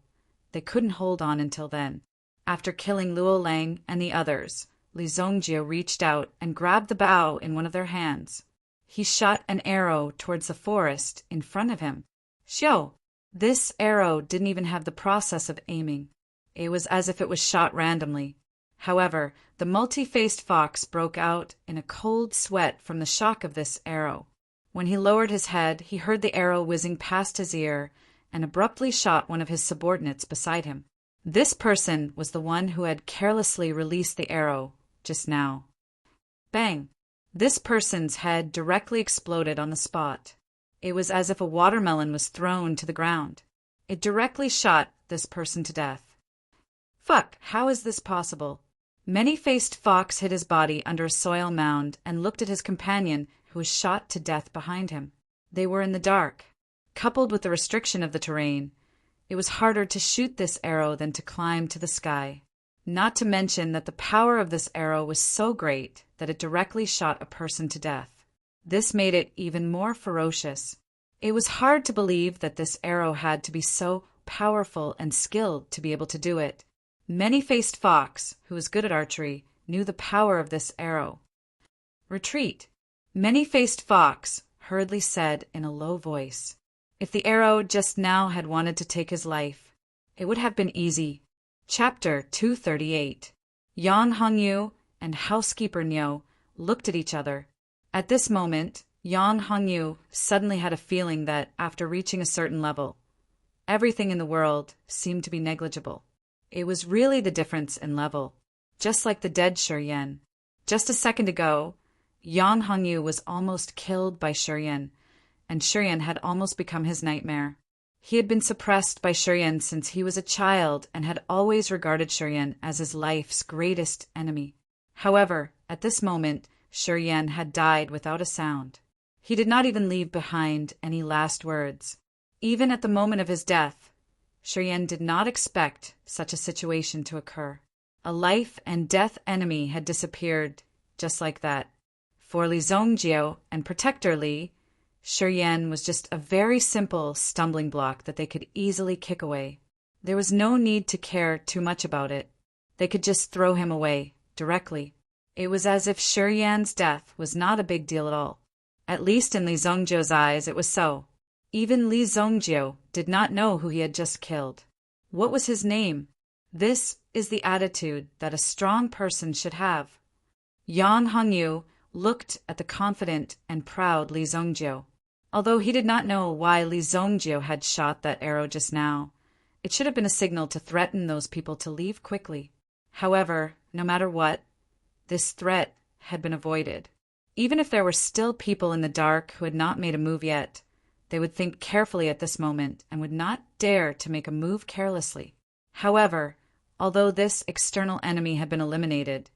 they couldn't hold on until then. After killing Luo Lang and the others, Li Zongjio reached out and grabbed the bow in one of their hands. He shot an arrow towards the forest in front of him. Xiao! This arrow didn't even have the process of aiming. It was as if it was shot randomly. However, the multi-faced fox broke out in a cold sweat from the shock of this arrow. When he lowered his head, he heard the arrow whizzing past his ear and abruptly shot one of his subordinates beside him. This person was the one who had carelessly released the arrow just now. Bang! This person's head directly exploded on the spot. It was as if a watermelon was thrown to the ground. It directly shot this person to death. Fuck, how is this possible? Many-faced fox hid his body under a soil mound and looked at his companion, who was shot to death behind him. They were in the dark. Coupled with the restriction of the terrain, it was harder to shoot this arrow than to climb to the sky. Not to mention that the power of this arrow was so great that it directly shot a person to death. This made it even more ferocious. It was hard to believe that this arrow had to be so powerful and skilled to be able to do it. Many-faced Fox, who was good at archery, knew the power of this arrow. "Retreat," Many-faced Fox hurriedly said in a low voice. If the arrow just now had wanted to take his life, it would have been easy. Chapter 238. Yang Hongyu and Housekeeper Nyo looked at each other. At this moment, Yang Hongyu suddenly had a feeling that, after reaching a certain level, everything in the world seemed to be negligible. It was really the difference in level, just like the dead Shuryen. Just a second ago, Yang Hongyu was almost killed by Shuryen, and Shuryen had almost become his nightmare. He had been suppressed by Shuryen since he was a child and had always regarded Shuryen as his life's greatest enemy. However, at this moment, Shuryen had died without a sound. He did not even leave behind any last words. Even at the moment of his death, Shuryen did not expect such a situation to occur. A life and death enemy had disappeared just like that. For Li Zongjio and Protector Li, Shuryen was just a very simple stumbling block that they could easily kick away. There was no need to care too much about it. They could just throw him away, directly. It was as if Shuryen's death was not a big deal at all. At least in Li Zongjio's eyes it was so. Even Li Zongjio did not know who he had just killed. What was his name? This is the attitude that a strong person should have. Yang Hongyu looked at the confident and proud Li Zongjio. Although he did not know why Li Zongjio had shot that arrow just now, it should have been a signal to threaten those people to leave quickly. However, no matter what, this threat had been avoided. Even if there were still people in the dark who had not made a move yet, they would think carefully at this moment and would not dare to make a move carelessly. However, although this external enemy had been eliminated,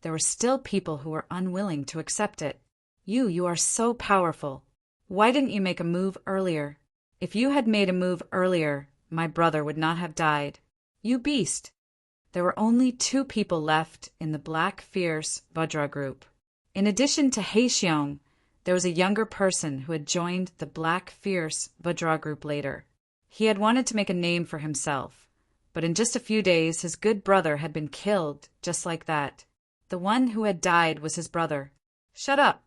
there were still people who were unwilling to accept it. You are so powerful. Why didn't you make a move earlier? If you had made a move earlier, my brother would not have died. You beast! There were only 2 people left in the Black Fierce Vajra group. In addition to Heixiong, there was a younger person who had joined the Black Fierce Vajra group later. He had wanted to make a name for himself, but in just a few days his good brother had been killed just like that. The one who had died was his brother. Shut up!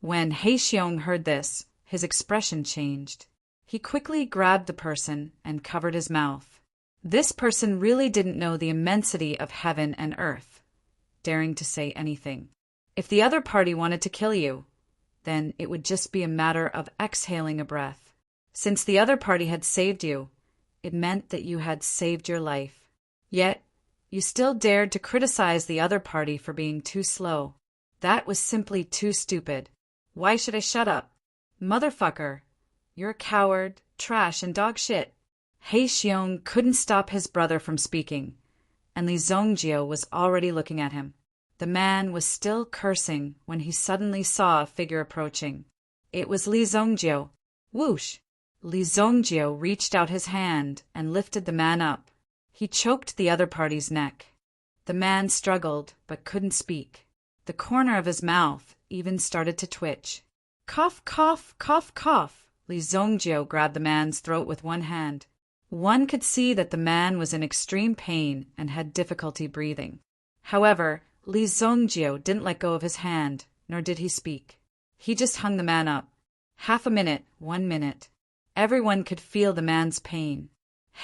When Heixiong heard this, his expression changed. He quickly grabbed the person and covered his mouth. This person really didn't know the immensity of heaven and earth, daring to say anything. If the other party wanted to kill you, then it would just be a matter of exhaling a breath. Since the other party had saved you, it meant that you had saved your life. Yet, you still dared to criticize the other party for being too slow. That was simply too stupid. Why should I shut up? Motherfucker, you're a coward, trash, and dog shit. Heixiong couldn't stop his brother from speaking, and Li Zongjio was already looking at him. The man was still cursing when he suddenly saw a figure approaching. It was Li Zongjio. Whoosh! Li Zongjio reached out his hand and lifted the man up. He choked the other party's neck. The man struggled but couldn't speak. The corner of his mouth even started to twitch. Cough, cough, cough, cough. Li Zongjio grabbed the man's throat with one hand. One could see that the man was in extreme pain and had difficulty breathing. However, Li Zongjio didn't let go of his hand, nor did he speak. He just hung the man up. Half a minute, 1 minute. Everyone could feel the man's pain.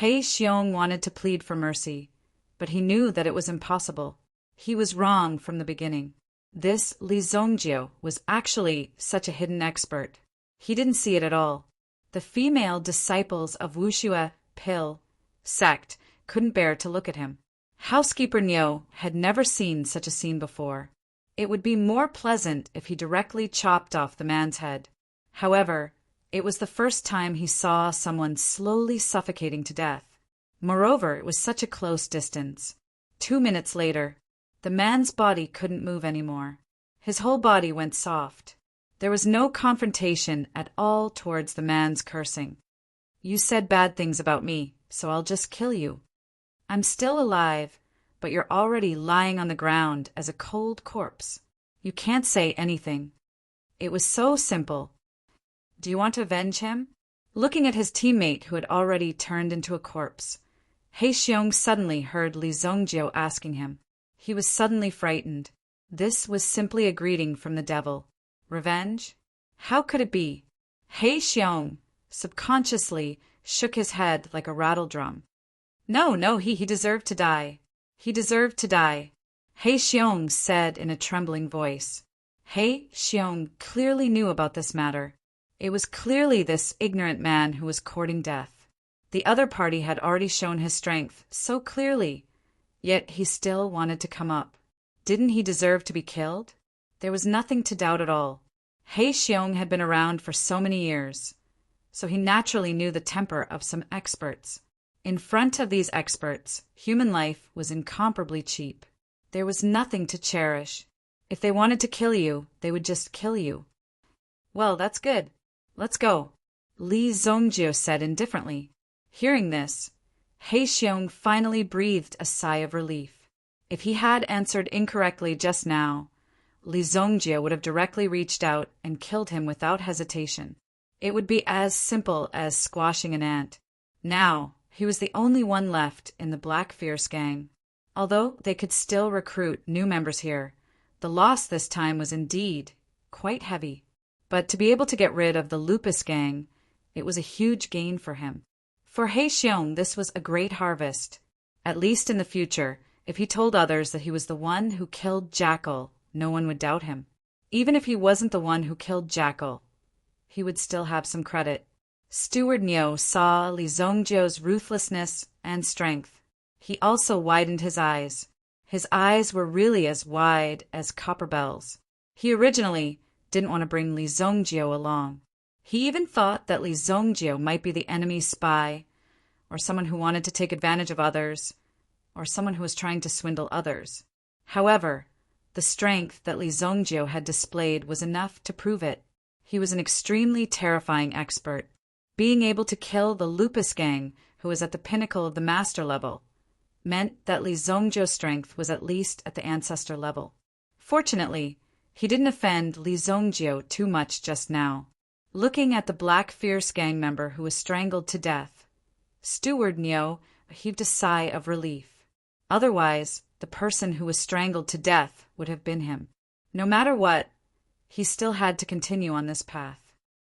Heixiong wanted to plead for mercy, but he knew that it was impossible. He was wrong from the beginning. This Li Zongjio was actually such a hidden expert. He didn't see it at all. The female disciples of Wuxue Pill sect couldn't bear to look at him. Housekeeper Nyo had never seen such a scene before. It would be more pleasant if he directly chopped off the man's head. However, it was the first time he saw someone slowly suffocating to death. Moreover, it was such a close distance. 2 minutes later, the man's body couldn't move anymore. His whole body went soft. There was no confrontation at all towards the man's cursing. You said bad things about me, so I'll just kill you. I'm still alive, but you're already lying on the ground as a cold corpse. You can't say anything. It was so simple. Do you want to avenge him? Looking at his teammate who had already turned into a corpse, He Xiong suddenly heard Li Zongjio asking him. He was suddenly frightened. This was simply a greeting from the devil. Revenge? How could it be? He Xiong subconsciously shook his head like a rattle drum. No, he deserved to die. He deserved to die. He Xiong said in a trembling voice. He Xiong clearly knew about this matter. It was clearly this ignorant man who was courting death. The other party had already shown his strength so clearly, yet he still wanted to come up. Didn't he deserve to be killed? There was nothing to doubt at all. He Xiong had been around for so many years, so he naturally knew the temper of some experts. In front of these experts, human life was incomparably cheap. There was nothing to cherish. If they wanted to kill you, they would just kill you. Well, that's good. Let's go, Li Zongjio said indifferently. Hearing this, He Xiong finally breathed a sigh of relief. If he had answered incorrectly just now, Li Zongjio would have directly reached out and killed him without hesitation. It would be as simple as squashing an ant. Now, he was the only one left in the Black Fierce gang. Although they could still recruit new members here, the loss this time was indeed quite heavy. But to be able to get rid of the Lupus gang, it was a huge gain for him. For He Xiong, this was a great harvest. At least in the future, if he told others that he was the one who killed Jackal, no one would doubt him. Even if he wasn't the one who killed Jackal, he would still have some credit. Steward Niu saw Li Zongjio's ruthlessness and strength. He also widened his eyes. His eyes were really as wide as copper bells. He originally didn't want to bring Li Zongjio along. He even thought that Li Zongjio might be the enemy's spy, or someone who wanted to take advantage of others, or someone who was trying to swindle others. However, the strength that Li Zongjio had displayed was enough to prove it. He was an extremely terrifying expert. Being able to kill the Lupus gang, who was at the pinnacle of the master level, meant that Li Zongjio's strength was at least at the ancestor level. Fortunately, he didn't offend Li Zongjio too much just now. Looking at the Black Fierce gang member who was strangled to death, Steward Niu heaved a sigh of relief. Otherwise, the person who was strangled to death would have been him. No matter what, he still had to continue on this path.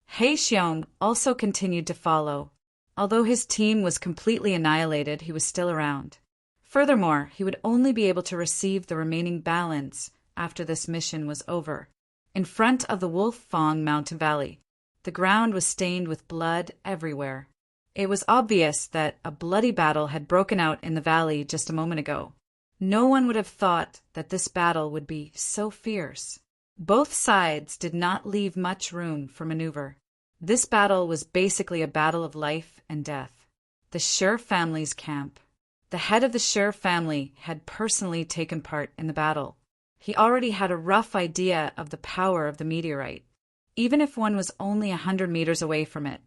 He Xiong also continued to follow. Although his team was completely annihilated, he was still around. Furthermore, he would only be able to receive the remaining balance after this mission was over. In front of the Wolf Fong mountain valley, the ground was stained with blood everywhere. It was obvious that a bloody battle had broken out in the valley just a moment ago. No one would have thought that this battle would be so fierce. Both sides did not leave much room for maneuver. This battle was basically a battle of life and death. The Shi family's camp. The head of the Shi family had personally taken part in the battle. He already had a rough idea of the power of the meteorite. Even if one was only 100 meters away from it,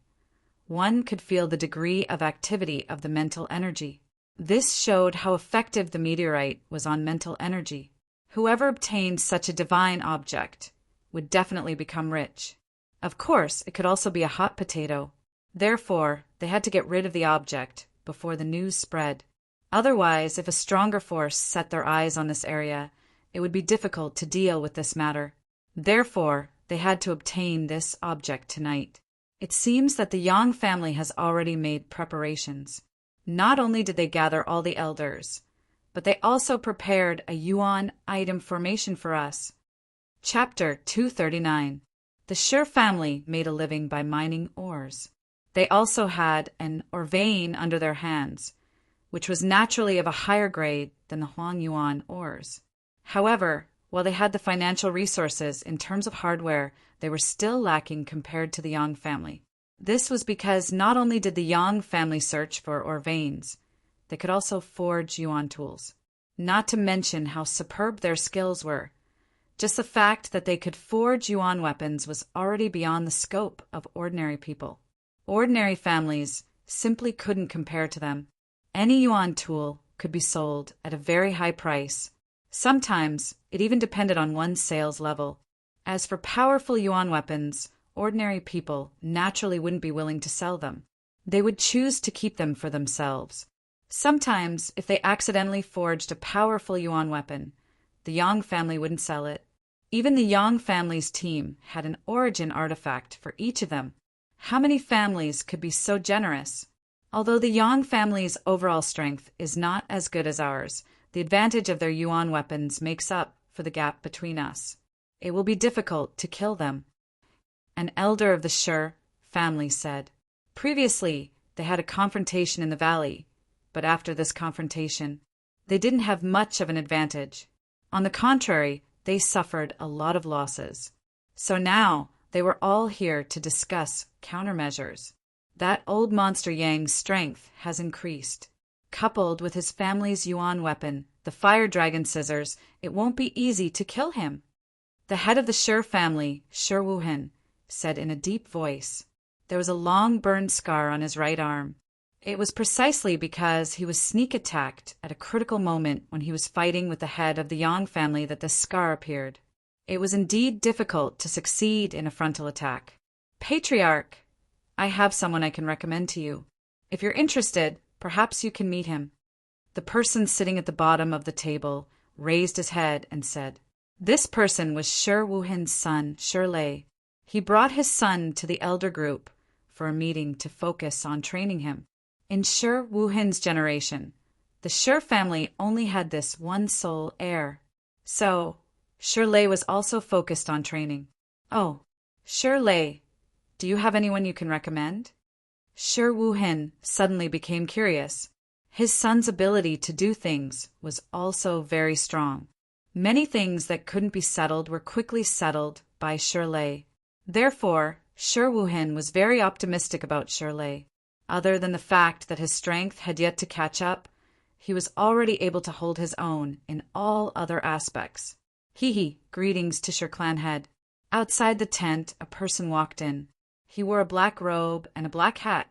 one could feel the degree of activity of the mental energy. This showed how effective the meteorite was on mental energy. Whoever obtained such a divine object would definitely become rich. Of course, it could also be a hot potato. Therefore, they had to get rid of the object before the news spread. Otherwise, if a stronger force set their eyes on this area, it would be difficult to deal with this matter. Therefore, they had to obtain this object tonight. It seems that the Yang family has already made preparations. Not only did they gather all the elders, but they also prepared a yuan item formation for us. Chapter 239. The Shi family made a living by mining ores. They also had an ore vein under their hands, which was naturally of a higher grade than the Huang Yuan ores. However, while they had the financial resources in terms of hardware, they were still lacking compared to the Yang family. This was because not only did the Yang family search for ore veins, they could also forge yuan tools. Not to mention how superb their skills were. Just the fact that they could forge yuan weapons was already beyond the scope of ordinary people. Ordinary families simply couldn't compare to them. Any yuan tool could be sold at a very high price. Sometimes it even depended on one's sales level. As for powerful yuan weapons, ordinary people naturally wouldn't be willing to sell them. They would choose to keep them for themselves. Sometimes, if they accidentally forged a powerful yuan weapon, the Yang family wouldn't sell it. Even the Yang family's team had an origin artifact for each of them. How many families could be so generous? Although the Yang family's overall strength is not as good as ours, the advantage of their yuan weapons makes up for the gap between us. It will be difficult to kill them. An elder of the Shi family said. Previously, they had a confrontation in the valley, but after this confrontation, they didn't have much of an advantage. On the contrary, they suffered a lot of losses. So now, they were all here to discuss countermeasures. That old monster Yang's strength has increased. Coupled with his family's yuan weapon, the fire dragon scissors, it won't be easy to kill him. The head of the Shi family, Shi Wuhen, said in a deep voice. There was a long burn scar on his right arm. It was precisely because he was sneak attacked at a critical moment when he was fighting with the head of the Yang family that the scar appeared. It was indeed difficult to succeed in a frontal attack. Patriarch, I have someone I can recommend to you. If you're interested, perhaps you can meet him. The person sitting at the bottom of the table raised his head and said, This person was Shi Wuhen's son, Shi Lei. He brought his son to the elder group for a meeting to focus on training him. In Shi Wuhen's generation, the Shi family only had this one sole heir. So, Shi Lei was also focused on training. Oh, Shi Lei, do you have anyone you can recommend? Shi Wuhen suddenly became curious. His son's ability to do things was also very strong. Many things that couldn't be settled were quickly settled by Shi Lei. Therefore, Shi Wuhen was very optimistic about Shi Lei. Other than the fact that his strength had yet to catch up, he was already able to hold his own in all other aspects. Greetings to Shi Clan head. Outside the tent, a person walked in. He wore a black robe and a black hat.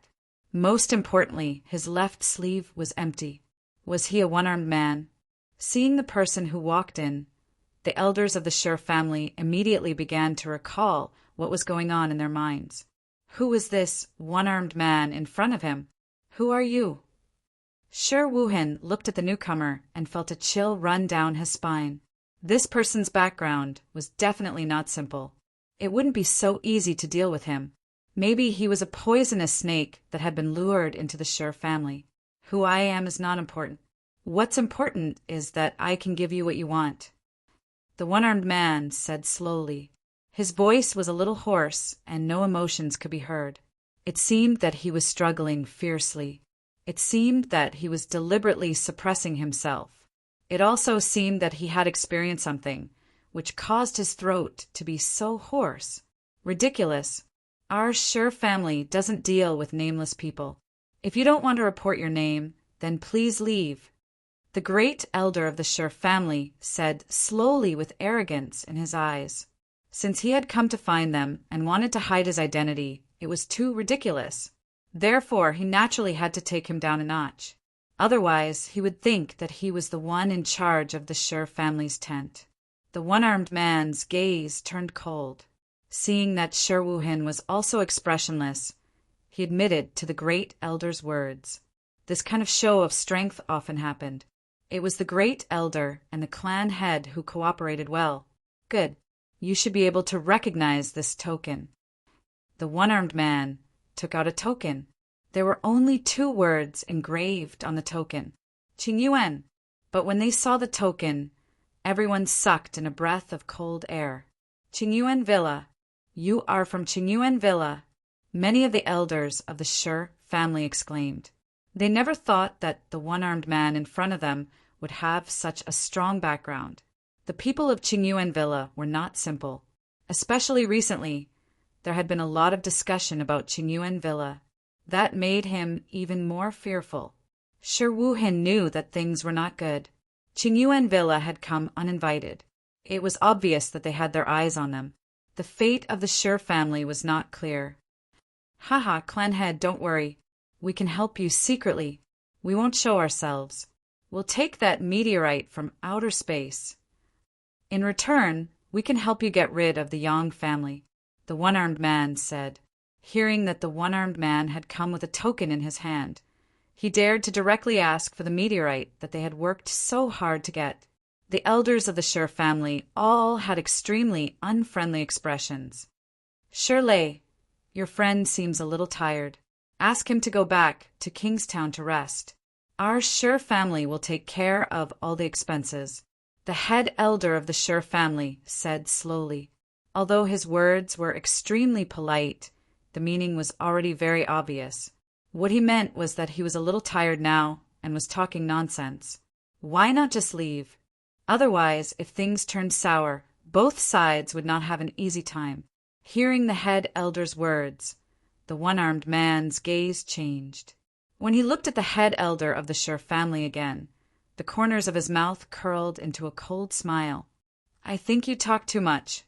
Most importantly, his left sleeve was empty. Was he a one-armed man? Seeing the person who walked in, the elders of the Shi family immediately began to recall what was going on in their minds. Who was this one-armed man in front of him? Who are you? Shi Wuhen looked at the newcomer and felt a chill run down his spine. This person's background was definitely not simple. It wouldn't be so easy to deal with him. Maybe he was a poisonous snake that had been lured into the Shi family. Who I am is not important. What's important is that I can give you what you want. The one-armed man said slowly. His voice was a little hoarse, and no emotions could be heard. It seemed that he was struggling fiercely. It seemed that he was deliberately suppressing himself. It also seemed that he had experienced something, which caused his throat to be so hoarse. Ridiculous. Our Shi family doesn't deal with nameless people. If you don't want to report your name, then please leave. The great elder of the Shi family said slowly with arrogance in his eyes. Since he had come to find them and wanted to hide his identity, it was too ridiculous. Therefore, he naturally had to take him down a notch. Otherwise, he would think that he was the one in charge of the Shi family's tent. The one-armed man's gaze turned cold. Seeing that Shi Wuhen was also expressionless, he admitted to the great elder's words. This kind of show of strength often happened. It was the great elder and the clan head who cooperated well. Good. You should be able to recognize this token. The one-armed man took out a token. There were only 2 words engraved on the token, Qingyuan. But when they saw the token, everyone sucked in a breath of cold air. Qingyuan Villa. You are from Qingyuan Villa. Many of the elders of the Shi family exclaimed. They never thought that the one-armed man in front of them would have such a strong background. The people of Qingyuan Villa were not simple. Especially recently, there had been a lot of discussion about Qingyuan Villa. That made him even more fearful. Shi Wuhen knew that things were not good. Qingyuan Villa had come uninvited. It was obvious that they had their eyes on them. The fate of the Shi family was not clear. Clan head, don't worry. We can help you secretly. We won't show ourselves. We'll take that meteorite from outer space. In return, we can help you get rid of the Yang family, the one-armed man said. Hearing that the one-armed man had come with a token in his hand, he dared to directly ask for the meteorite that they had worked so hard to get. The elders of the Sher family all had extremely unfriendly expressions. Shirley, your friend seems a little tired. Ask him to go back to Kingstown to rest. Our Sher family will take care of all the expenses, the head elder of the Sher family said slowly. Although his words were extremely polite, the meaning was already very obvious. What he meant was that he was a little tired now and was talking nonsense. Why not just leave? Otherwise, if things turned sour, both sides would not have an easy time. Hearing the head elder's words, the one-armed man's gaze changed. When he looked at the head elder of the Sher family again, the corners of his mouth curled into a cold smile. I think you talk too much.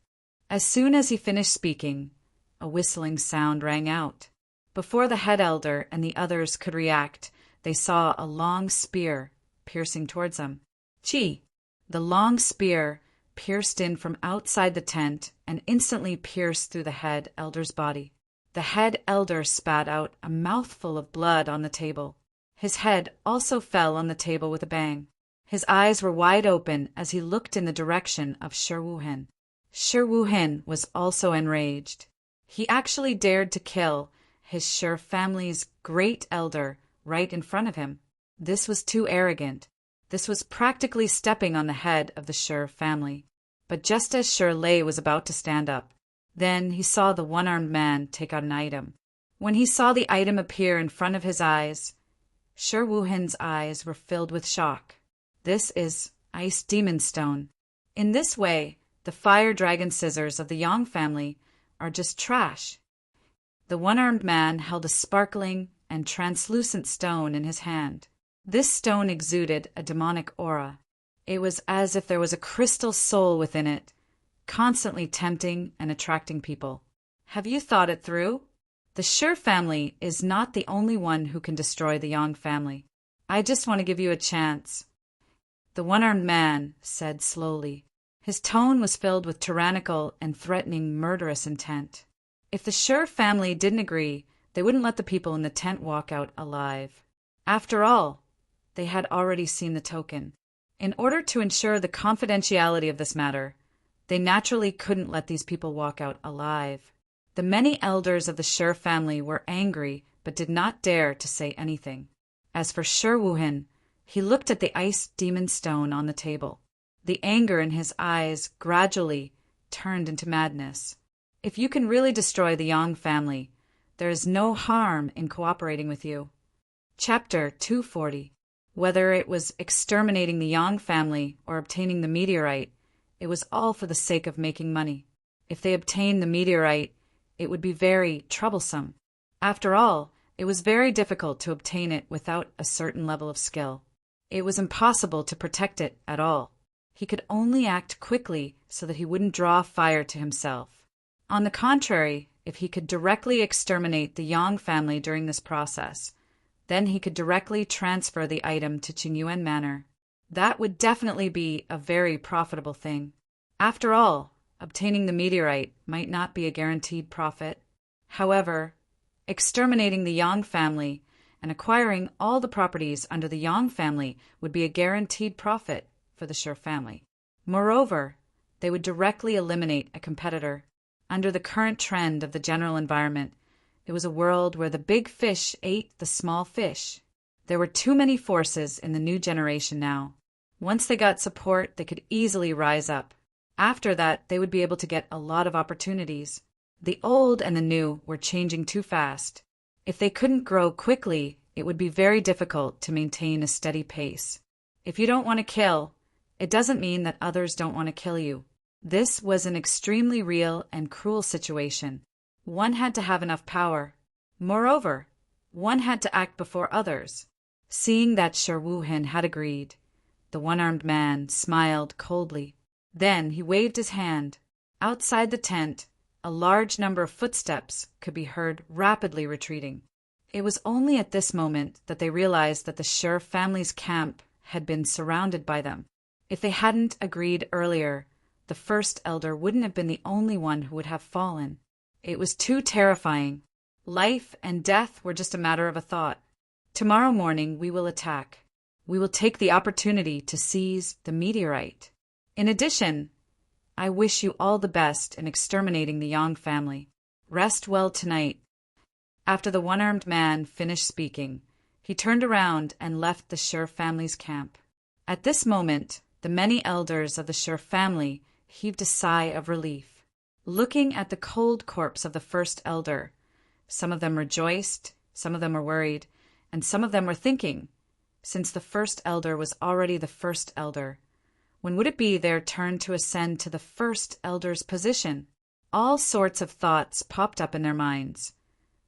As soon as he finished speaking, a whistling sound rang out. Before the head elder and the others could react, they saw a long spear piercing towards them. Chi! The long spear pierced in from outside the tent and instantly pierced through the head elder's body. The head elder spat out a mouthful of blood on the table. His head also fell on the table with a bang. His eyes were wide open as he looked in the direction of Sher Wuhen. Sher Wuhen was also enraged. He actually dared to kill his Sher family's great elder right in front of him. This was too arrogant. This was practically stepping on the head of the Sher family. But just as Sher Lei was about to stand up, then he saw the one-armed man take out an item. When he saw the item appear in front of his eyes, Sher Wuhen's eyes were filled with shock. This is Ice Demon Stone. In this way, the fire dragon scissors of the Yang family are just trash. The one-armed man held a sparkling and translucent stone in his hand. This stone exuded a demonic aura. It was as if there was a crystal soul within it, constantly tempting and attracting people. Have you thought it through? The Sher family is not the only one who can destroy the Yang family. I just want to give you a chance. The one-armed man said slowly. His tone was filled with tyrannical and threatening murderous intent. If the Sher family didn't agree, they wouldn't let the people in the tent walk out alive. After all, they had already seen the token. In order to ensure the confidentiality of this matter, they naturally couldn't let these people walk out alive. The many elders of the Sher family were angry but did not dare to say anything. As for Sher Wuhen, he looked at the ice demon stone on the table. The anger in his eyes gradually turned into madness. If you can really destroy the Yang family, there is no harm in cooperating with you. Chapter 240. Whether it was exterminating the Yang family or obtaining the meteorite, it was all for the sake of making money. If they obtained the meteorite, it would be very troublesome. After all, it was very difficult to obtain it without a certain level of skill. It was impossible to protect it at all. He could only act quickly so that he wouldn't draw fire to himself. On the contrary, if he could directly exterminate the Yang family during this process, then he could directly transfer the item to Qingyuan Manor. That would definitely be a very profitable thing. After all, obtaining the meteorite might not be a guaranteed profit. However, exterminating the Yang family and acquiring all the properties under the Yang family would be a guaranteed profit for the Sher family. Moreover, they would directly eliminate a competitor. Under the current trend of the general environment, it was a world where the big fish ate the small fish. There were too many forces in the new generation now. Once they got support, they could easily rise up. After that, they would be able to get a lot of opportunities. The old and the new were changing too fast. If they couldn't grow quickly, it would be very difficult to maintain a steady pace. If you don't want to kill, it doesn't mean that others don't want to kill you. This was an extremely real and cruel situation. One had to have enough power. Moreover, one had to act before others. Seeing that Sher Wuhen had agreed, the one-armed man smiled coldly. Then he waved his hand. Outside the tent, a large number of footsteps could be heard rapidly retreating. It was only at this moment that they realized that the Sher family's camp had been surrounded by them. If they hadn't agreed earlier, the first elder wouldn't have been the only one who would have fallen. It was too terrifying. Life and death were just a matter of a thought. Tomorrow morning we will attack. We will take the opportunity to seize the meteorite. In addition, I wish you all the best in exterminating the Yang family. Rest well tonight. After the one-armed man finished speaking, he turned around and left the Shur family's camp. At this moment, the many elders of the Shur family heaved a sigh of relief. Looking at the cold corpse of the first elder, some of them rejoiced, some of them were worried, and some of them were thinking, since the first elder was already the first elder, when would it be their turn to ascend to the first elder's position? All sorts of thoughts popped up in their minds.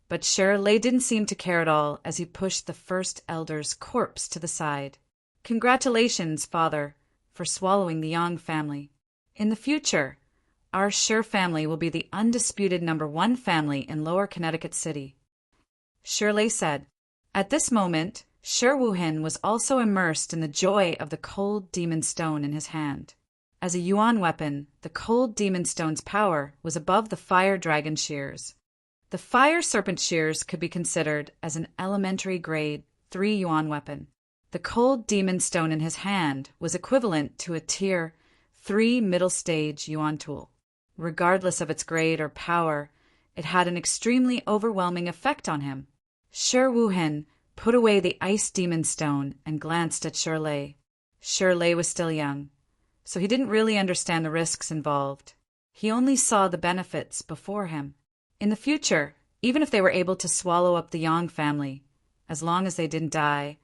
But Shirley didn't seem to care at all as he pushed the first elder's corpse to the side. Congratulations, Father, for swallowing the Yang family. In the future, our Shur family will be the undisputed #1 family in Lower Connecticut City. Shirley said. At this moment, Shur Wuhin was also immersed in the joy of the cold demon stone in his hand. As a Yuan weapon, the cold demon stone's power was above the fire dragon shears. The fire serpent shears could be considered as an elementary grade 3 Yuan weapon. The cold demon stone in his hand was equivalent to a tier 3 middle stage Yuan tool. Regardless of its grade or power, it had an extremely overwhelming effect on him. Shur Wuhin put away the ice demon stone and glanced at Shirley. Shirley was still young, so he didn't really understand the risks involved. He only saw the benefits before him. In the future, even if they were able to swallow up the Yang family, as long as they didn't die,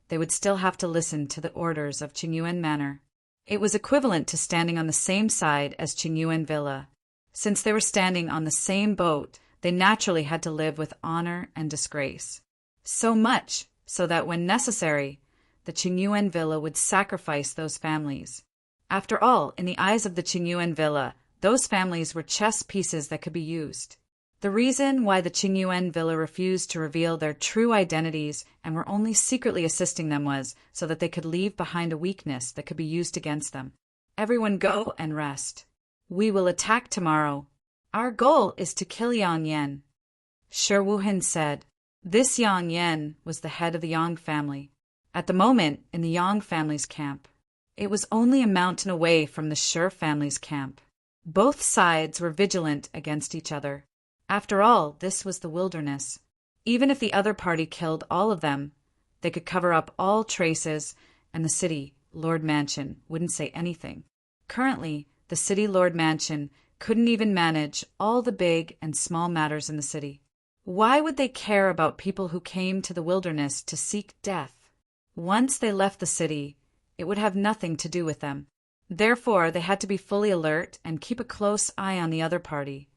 they would still have to listen to the orders of Qingyuan Manor. It was equivalent to standing on the same side as Qingyuan Villa. Since they were standing on the same boat, they naturally had to live with honor and disgrace. So much so that when necessary, the Qingyuan Villa would sacrifice those families. After all, in the eyes of the Qingyuan Villa, those families were chess pieces that could be used. The reason why the Qingyuan Villa refused to reveal their true identities and were only secretly assisting them was so that they could leave behind a weakness that could be used against them. Everyone go and rest. We will attack tomorrow. Our goal is to kill Yang Yan. Shur Wuhin said. This Yang Yan was the head of the Yang family. At the moment, in the Yang family's camp. It was only a mountain away from the Shur family's camp. Both sides were vigilant against each other. After all, this was the wilderness. Even if the other party killed all of them, they could cover up all traces, and the city, Lord Mansion, wouldn't say anything. Currently, the city Lord Mansion couldn't even manage all the big and small matters in the city. Why would they care about people who came to the wilderness to seek death? Once they left the city, it would have nothing to do with them. Therefore, they had to be fully alert and keep a close eye on the other party,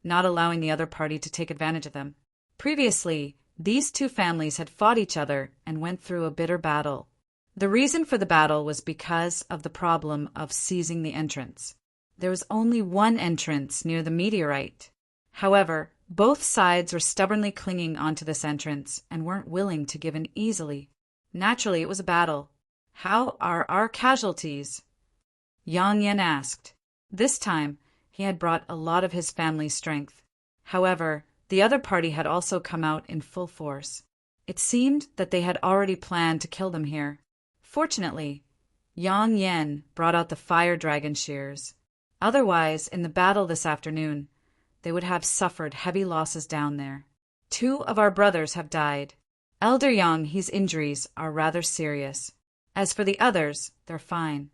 not allowing the other party to take advantage of them. Previously, these two families had fought each other and went through a bitter battle. The reason for the battle was because of the problem of seizing the entrance. There was only one entrance near the meteorite. However, both sides were stubbornly clinging onto this entrance and weren't willing to give in easily. Naturally, it was a battle. How are our casualties? Yang Yan asked. This time, he had brought a lot of his family's strength. However, the other party had also come out in full force. It seemed that they had already planned to kill them here. Fortunately, Yang Yan brought out the fire dragon shears. Otherwise, in the battle this afternoon, they would have suffered heavy losses down there. 2 of our brothers have died. Elder Yang, his injuries are rather serious. As for the others, they're fine.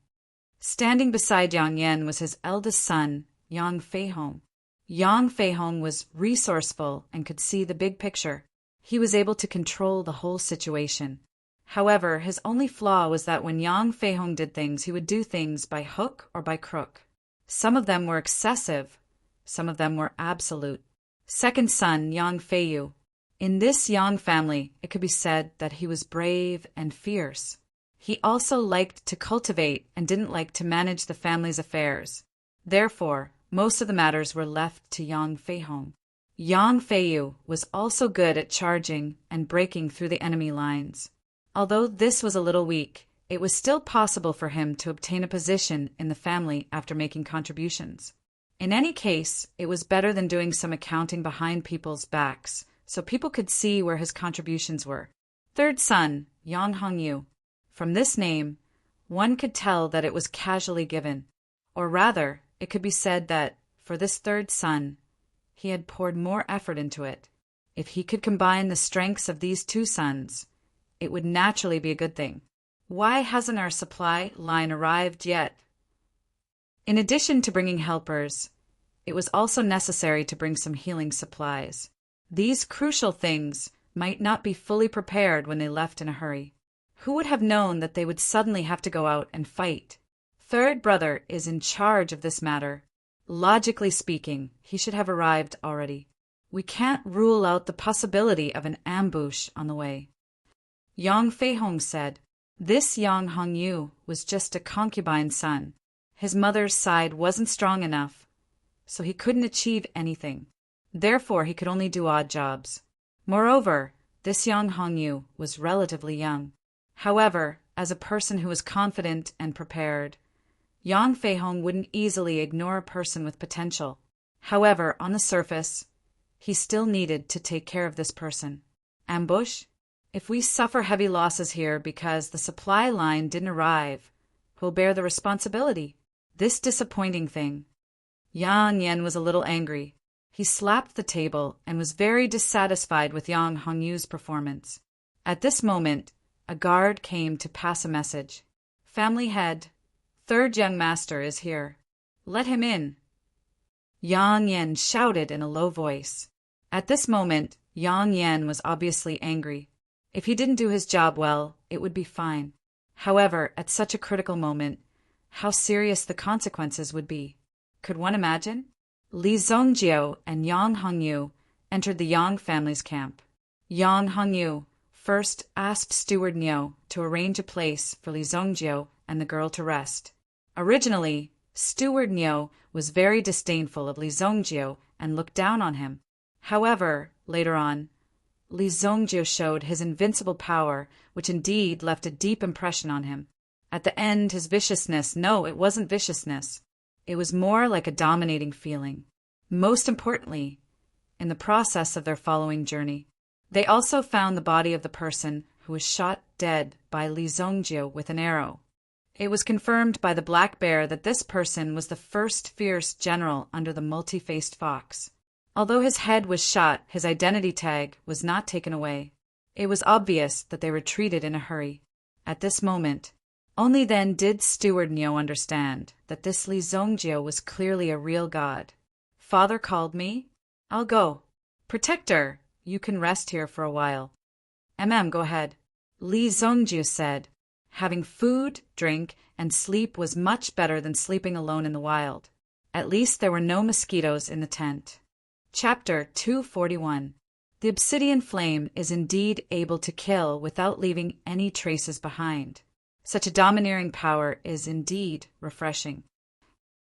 Standing beside Yang Yan was his eldest son, Yang Feihong. Yang Feihong was resourceful and could see the big picture. He was able to control the whole situation. However, his only flaw was that when Yang Feihong did things, he would do things by hook or by crook. Some of them were excessive. Some of them were absolute. Second son, Yang Feiyu. In this Yang family, it could be said that he was brave and fierce. He also liked to cultivate and didn't like to manage the family's affairs. Therefore, most of the matters were left to Yang Feihong. Yang Feiyu was also good at charging and breaking through the enemy lines. Although this was a little weak, it was still possible for him to obtain a position in the family after making contributions. In any case, it was better than doing some accounting behind people's backs, so people could see where his contributions were. Third son, Yang Hongyu. From this name, one could tell that it was casually given, or rather, it could be said that, for this third son, he had poured more effort into it. If he could combine the strengths of these two sons, it would naturally be a good thing. Why hasn't our supply line arrived yet? In addition to bringing helpers, it was also necessary to bring some healing supplies. These crucial things might not be fully prepared when they left in a hurry. Who would have known that they would suddenly have to go out and fight? Third brother is in charge of this matter. Logically speaking, he should have arrived already. We can't rule out the possibility of an ambush on the way. Yang Feihong said, this Yang Hongyu was just a concubine son. His mother's side wasn't strong enough, so he couldn't achieve anything. Therefore, he could only do odd jobs. Moreover, this Yang Hongyu was relatively young. However, as a person who was confident and prepared, Yang Feihong wouldn't easily ignore a person with potential. However, on the surface, he still needed to take care of this person. Ambush? If we suffer heavy losses here because the supply line didn't arrive, who'll bear the responsibility? This disappointing thing. Yang Yan was a little angry. He slapped the table and was very dissatisfied with Yang Hongyu's performance. At this moment, a guard came to pass a message. Family head, third young master is here. Let him in. Yang Yan shouted in a low voice. At this moment, Yang Yan was obviously angry. If he didn't do his job well, it would be fine. However, at such a critical moment, how serious the consequences would be. Could one imagine? Li Zongjio and Yang Hongyu entered the Yang family's camp. Yang Hongyu first asked Steward Niu to arrange a place for Li Zongjio and the girl to rest. Originally, Steward Niu was very disdainful of Li Zongjio and looked down on him. However, later on, Li Zongjio showed his invincible power, which indeed left a deep impression on him. At the end, his viciousness, no, it wasn't viciousness. It was more like a dominating feeling. Most importantly, in the process of their following journey, they also found the body of the person who was shot dead by Li Zongjio with an arrow. It was confirmed by the Black Bear that this person was the first fierce general under the multi-faced fox. Although his head was shot, his identity tag was not taken away. It was obvious that they retreated in a hurry. At this moment, only then did Steward Niu understand that this Li Zongjio was clearly a real god. Father called me. I'll go. Protector, you can rest here for a while. Go ahead. Li Zongjio said. Having food, drink, and sleep was much better than sleeping alone in the wild. At least there were no mosquitoes in the tent. Chapter 241. The obsidian flame is indeed able to kill without leaving any traces behind. Such a domineering power is indeed refreshing.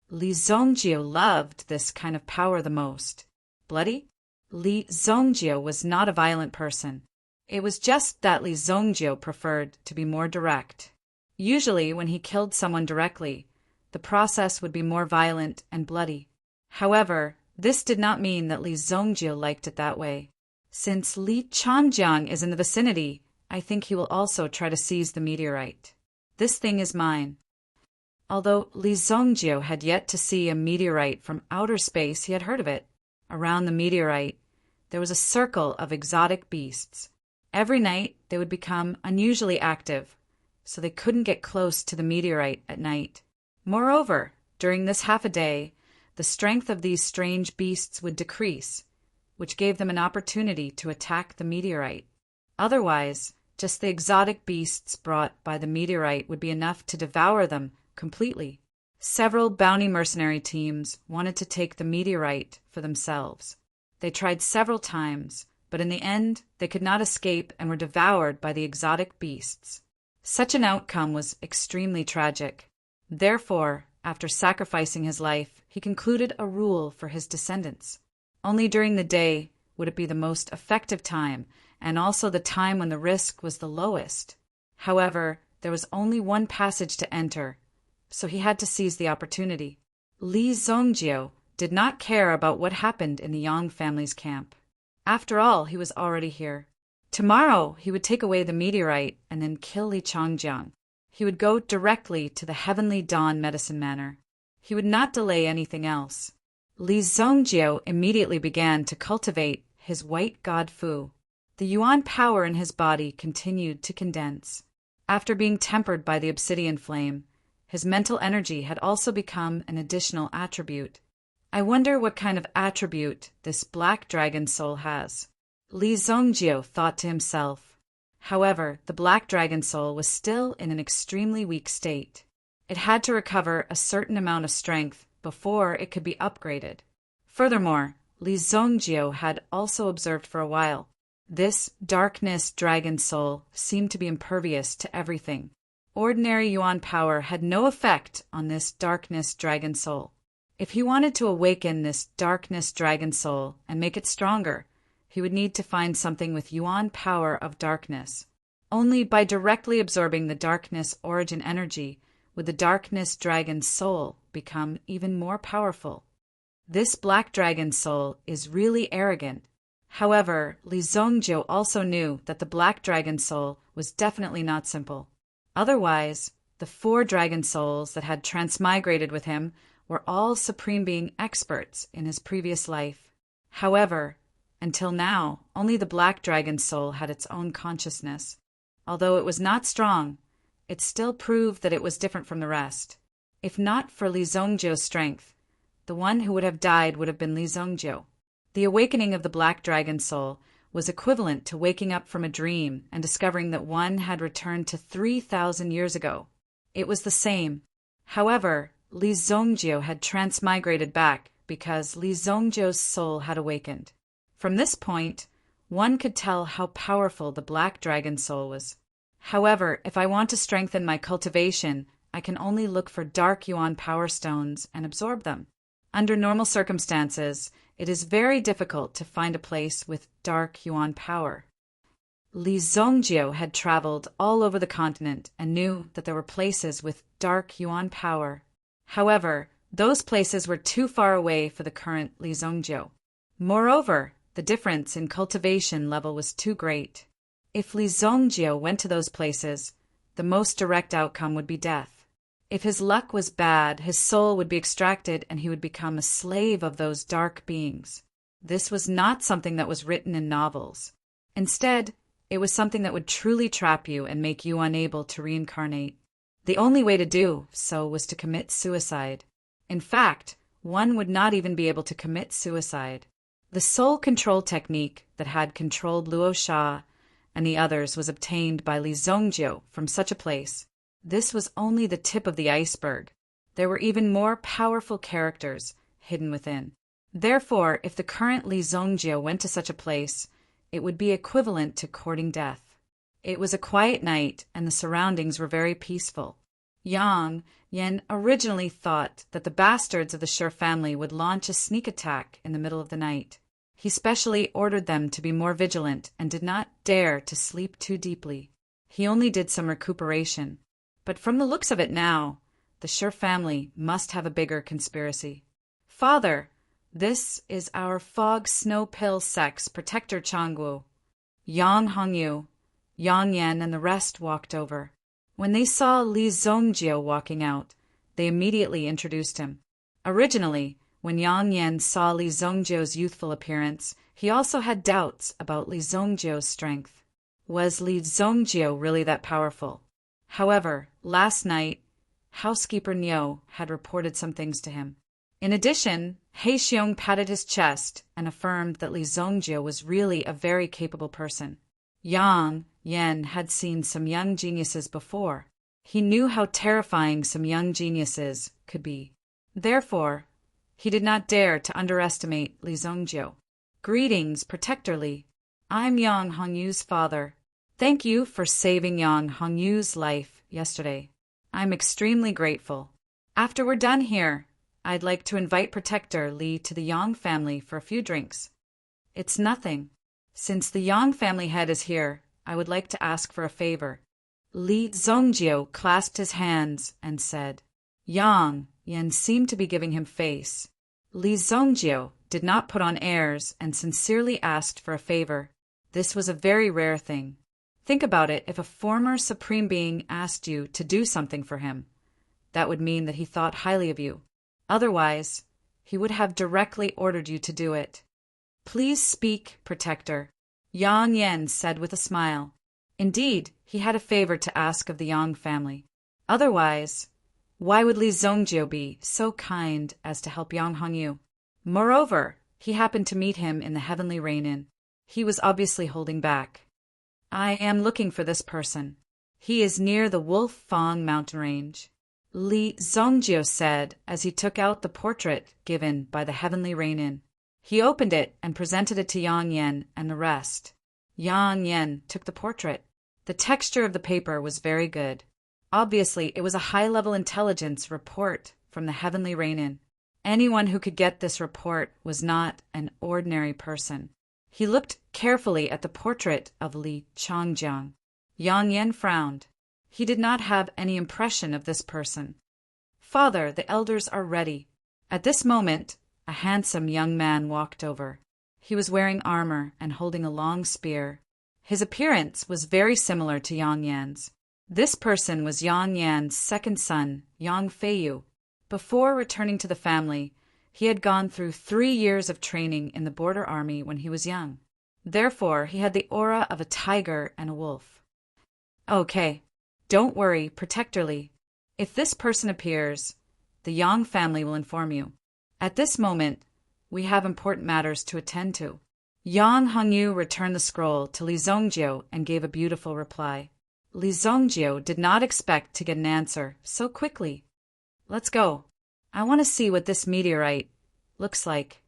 Li Zongjio loved this kind of power the most. Bloody? Li Zongjio was not a violent person. It was just that Li Zongjio preferred to be more direct. Usually, when he killed someone directly, the process would be more violent and bloody. However, this did not mean that Li Zongjio liked it that way. Since Li Changjiang is in the vicinity, I think he will also try to seize the meteorite. This thing is mine. Although Li Zongjio had yet to see a meteorite from outer space, he had heard of it. Around the meteorite, there was a circle of exotic beasts. Every night, they would become unusually active, so they couldn't get close to the meteorite at night. Moreover, during this half a day, the strength of these strange beasts would decrease, which gave them an opportunity to attack the meteorite. Otherwise, just the exotic beasts brought by the meteorite would be enough to devour them completely. Several bounty mercenary teams wanted to take the meteorite for themselves. They tried several times, but in the end, they could not escape and were devoured by the exotic beasts. Such an outcome was extremely tragic. Therefore, after sacrificing his life, he concluded a rule for his descendants. Only during the day would it be the most effective time, and also the time when the risk was the lowest. However, there was only one passage to enter, so he had to seize the opportunity. Li Zongjio did not care about what happened in the Yang family's camp. After all, he was already here. Tomorrow he would take away the meteorite and then kill Li Changjiang. He would go directly to the Heavenly Dawn Medicine Manor. He would not delay anything else. Li Zongjio immediately began to cultivate his white god Fu. The yuan power in his body continued to condense. After being tempered by the obsidian flame, his mental energy had also become an additional attribute. I wonder what kind of attribute this black dragon soul has. Li Zongjio thought to himself. However, the black dragon soul was still in an extremely weak state. It had to recover a certain amount of strength before it could be upgraded. Furthermore, Li Zongjio had also observed for a while. This darkness dragon soul seemed to be impervious to everything. Ordinary yuan power had no effect on this darkness dragon soul. If he wanted to awaken this darkness dragon soul and make it stronger, he would need to find something with yuan power of darkness. Only by directly absorbing the darkness origin energy would the darkness dragon soul become even more powerful. This black dragon soul is really arrogant. However, Li Zongjio also knew that the black dragon soul was definitely not simple. Otherwise, the 4 dragon souls that had transmigrated with him were all Supreme Being experts in his previous life. However, until now, only the black dragon soul had its own consciousness. Although it was not strong, it still proved that it was different from the rest. If not for Li Zongjio's strength, the one who would have died would have been Li Zongjio. The awakening of the black dragon soul was equivalent to waking up from a dream and discovering that one had returned to 3,000 years ago. It was the same. However, Li Zongjio had transmigrated back because Li Zongjio's soul had awakened. From this point, one could tell how powerful the black dragon soul was. However, if I want to strengthen my cultivation, I can only look for dark yuan power stones and absorb them. Under normal circumstances, it is very difficult to find a place with dark yuan power. Li Zongjio had traveled all over the continent and knew that there were places with dark yuan power. However, those places were too far away for the current Li Zongjio. Moreover, the difference in cultivation level was too great. If Li Zongjio went to those places, the most direct outcome would be death. If his luck was bad, his soul would be extracted and he would become a slave of those dark beings. This was not something that was written in novels. Instead, it was something that would truly trap you and make you unable to reincarnate. The only way to do so was to commit suicide. In fact, one would not even be able to commit suicide. The soul control technique that had controlled Luo Sha and the others was obtained by Li Zongjio from such a place. This was only the tip of the iceberg. There were even more powerful characters hidden within. Therefore, if the current Li Zongjio went to such a place, it would be equivalent to courting death. It was a quiet night, and the surroundings were very peaceful. Yang Yan originally thought that the bastards of the Shi family would launch a sneak attack in the middle of the night. He specially ordered them to be more vigilant and did not dare to sleep too deeply. He only did some recuperation. But from the looks of it now, the Shi family must have a bigger conspiracy. Father, this is our fog snow pill sex protector Changwu. Yang Hongyu, Yang Yan and the rest walked over. When they saw Li Zongjio walking out, they immediately introduced him. Originally, when Yang Yan saw Li Zongjio's youthful appearance, he also had doubts about Li Zongjio's strength. Was Li Zongjio really that powerful? However, last night, housekeeper Niu had reported some things to him. In addition, He Xiong patted his chest and affirmed that Li Zongjio was really a very capable person. Yang Yan had seen some young geniuses before. He knew how terrifying some young geniuses could be. Therefore, he did not dare to underestimate Li Zongjio. Greetings, Protector Li. I'm Yang Hongyu's father. Thank you for saving Yang Hongyu's life yesterday. I'm extremely grateful. After we're done here, I'd like to invite Protector Li to the Yang family for a few drinks. It's nothing. Since the Yang family head is here, I would like to ask for a favor. Li Zongjio clasped his hands and said. Yang Yan seemed to be giving him face. Li Zongjio did not put on airs and sincerely asked for a favor. This was a very rare thing. Think about it, if a former supreme being asked you to do something for him, that would mean that he thought highly of you. Otherwise, he would have directly ordered you to do it. Please speak, Protector, Yang Yan said with a smile. Indeed, he had a favor to ask of the Yang family. Otherwise, why would Li Zongjio be so kind as to help Yang Hongyu? Moreover, he happened to meet him in the Heavenly Rain Inn. He was obviously holding back. I am looking for this person. He is near the Wolf Fong mountain range, Li Zongjio said as he took out the portrait given by the Heavenly Rain Inn. He opened it and presented it to Yang Yan and the rest. Yang Yan took the portrait. The texture of the paper was very good. Obviously, it was a high-level intelligence report from the Heavenly Rain Inn. Anyone who could get this report was not an ordinary person. He looked carefully at the portrait of Li Changjiang. Yang Yan frowned. He did not have any impression of this person. Father, the elders are ready. At this moment, a handsome young man walked over. He was wearing armor and holding a long spear. His appearance was very similar to Yang Yan's. This person was Yang Yan's second son, Yang Feiyu. Before returning to the family, he had gone through 3 years of training in the border army when he was young. Therefore, he had the aura of a tiger and a wolf. Okay, don't worry, Protector Li. If this person appears, the Yang family will inform you. At this moment, we have important matters to attend to. Yang Hongyu returned the scroll to Li Zongjio and gave a beautiful reply. Li Zongjio did not expect to get an answer so quickly. Let's go. I want to see what this meteorite looks like.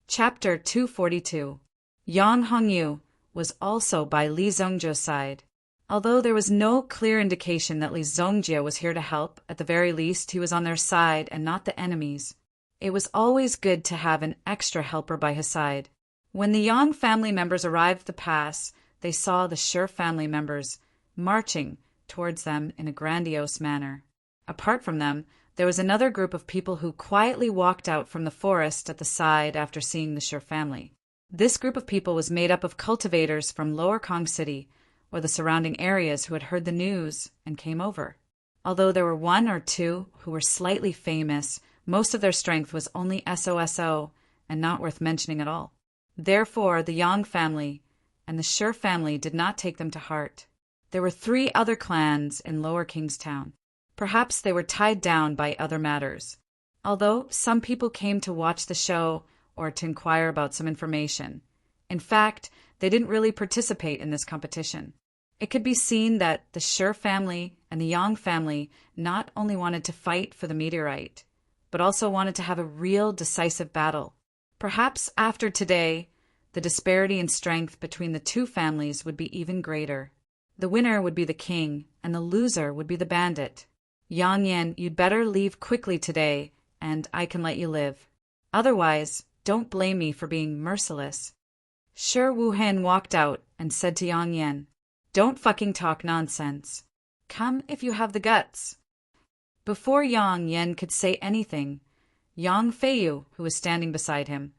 Chapter 242. Yang Hongyu was also by Li Zongjio's side. Although there was no clear indication that Li Zongjio was here to help, at the very least he was on their side and not the enemy's. It was always good to have an extra helper by his side. When the Yang family members arrived at the pass, they saw the Shi family members marching towards them in a grandiose manner. Apart from them, there was another group of people who quietly walked out from the forest at the side after seeing the Shi family. This group of people was made up of cultivators from Lower Kong City or the surrounding areas who had heard the news and came over. Although there were 1 or 2 who were slightly famous, most of their strength was only SOSO and not worth mentioning at all. Therefore, the Yang family and the Shi family did not take them to heart. There were 3 other clans in Lower Kingstown. Perhaps they were tied down by other matters. Although some people came to watch the show or to inquire about some information. In fact, they didn't really participate in this competition. It could be seen that the Shi family and the Yang family not only wanted to fight for the meteorite, but also wanted to have a real decisive battle. Perhaps after today, the disparity in strength between the 2 families would be even greater. The winner would be the king, and the loser would be the bandit. Yang Yan, you'd better leave quickly today, and I can let you live. Otherwise, don't blame me for being merciless. Shi Wuhan walked out and said to Yang Yan, don't fucking talk nonsense. Come if you have the guts. Before Yang Yan could say anything, Yang Feiyu, who was standing beside him,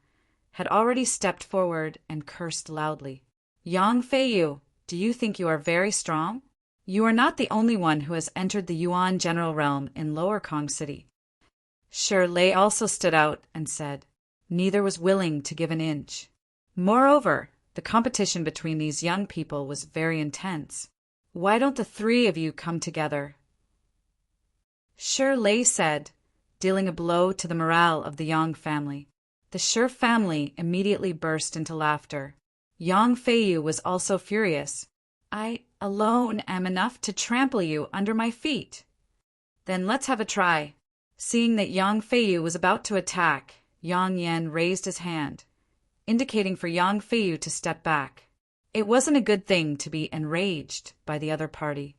had already stepped forward and cursed loudly. Yang Feiyu, do you think you are very strong? You are not the only one who has entered the Yuan general realm in Lower Kong City. Shi Lei also stood out and said, neither was willing to give an inch. Moreover, the competition between these young people was very intense. Why don't the 3 of you come together? Shi Lei said, dealing a blow to the morale of the Yang family. The Shi family immediately burst into laughter. Yang Feiyu was also furious. I alone am enough to trample you under my feet. Then let's have a try. Seeing that Yang Feiyu was about to attack, Yang Yan raised his hand, indicating for Yang Feiyu to step back. It wasn't a good thing to be enraged by the other party.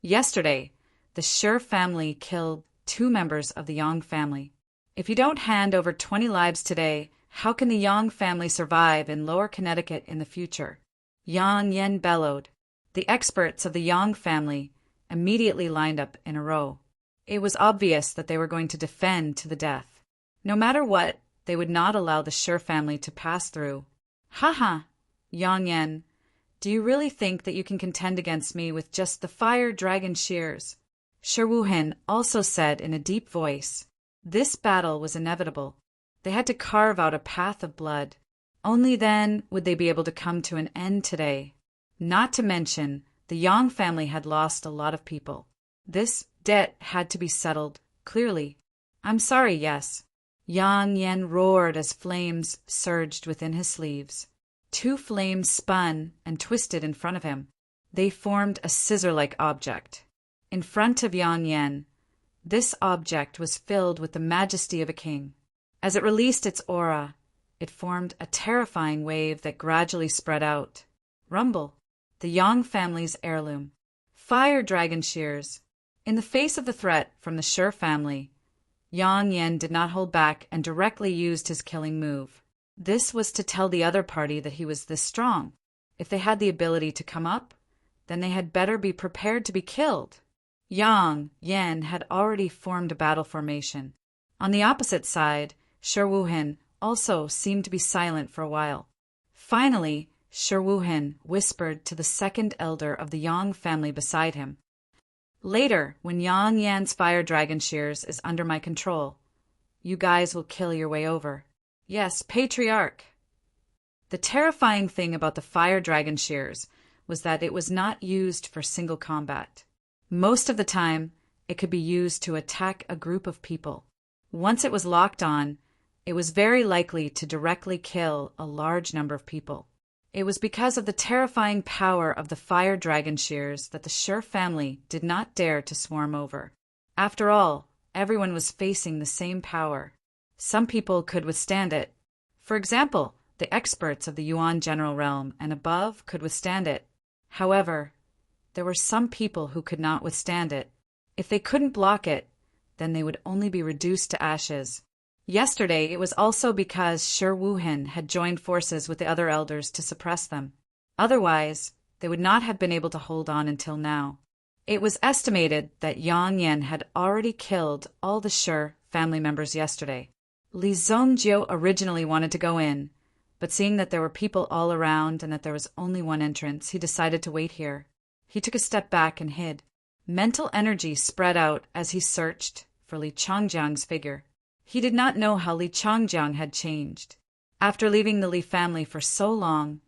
Yesterday, the Shi family killed 2 members of the Yang family. If you don't hand over 20 lives today, how can the Yang family survive in Lower Connecticut in the future? Yang Yan bellowed. The experts of the Yang family immediately lined up in a row. It was obvious that they were going to defend to the death. No matter what, they would not allow the Shi family to pass through. Haha, Yang Yan, do you really think that you can contend against me with just the fire dragon shears? Shi Wuhan also said in a deep voice. This battle was inevitable. They had to carve out a path of blood. Only then would they be able to come to an end today. Not to mention, the Yang family had lost a lot of people. This debt had to be settled, clearly. I'm sorry, yes. Yang Yan roared as flames surged within his sleeves. 2 flames spun and twisted in front of him. They formed a scissor-like object. In front of Yang Yan, this object was filled with the majesty of a king. As it released its aura, it formed a terrifying wave that gradually spread out. Rumble, the Yang family's heirloom. Fire dragon shears. In the face of the threat from the Shi family, Yang Yan did not hold back and directly used his killing move. This was to tell the other party that he was this strong. If they had the ability to come up, then they had better be prepared to be killed. Yang Yan had already formed a battle formation. On the opposite side, Shi Wuhan also seemed to be silent for a while. Finally, Shi Wuhan whispered to the second elder of the Yang family beside him. Later, when Yang Yan's fire dragon shears is under my control, you guys will kill your way over. Yes, Patriarch. The terrifying thing about the fire dragon shears was that it was not used for single combat. Most of the time, it could be used to attack a group of people. Once it was locked on, it was very likely to directly kill a large number of people. It was because of the terrifying power of the fire dragon shears that the Shi family did not dare to swarm over. After all, everyone was facing the same power. Some people could withstand it. For example, the experts of the Yuan general realm and above could withstand it. However, there were some people who could not withstand it. If they couldn't block it, then they would only be reduced to ashes. Yesterday, it was also because Shi Wuhan had joined forces with the other elders to suppress them. Otherwise, they would not have been able to hold on until now. It was estimated that Yang Yan had already killed all the Shi family members yesterday. Li Zhongjio originally wanted to go in, but seeing that there were people all around and that there was only one entrance, he decided to wait here. He took a step back and hid. Mental energy spread out as he searched for Li Changjiang's figure. He did not know how Li Changjiang had changed. After leaving the Li family for so long,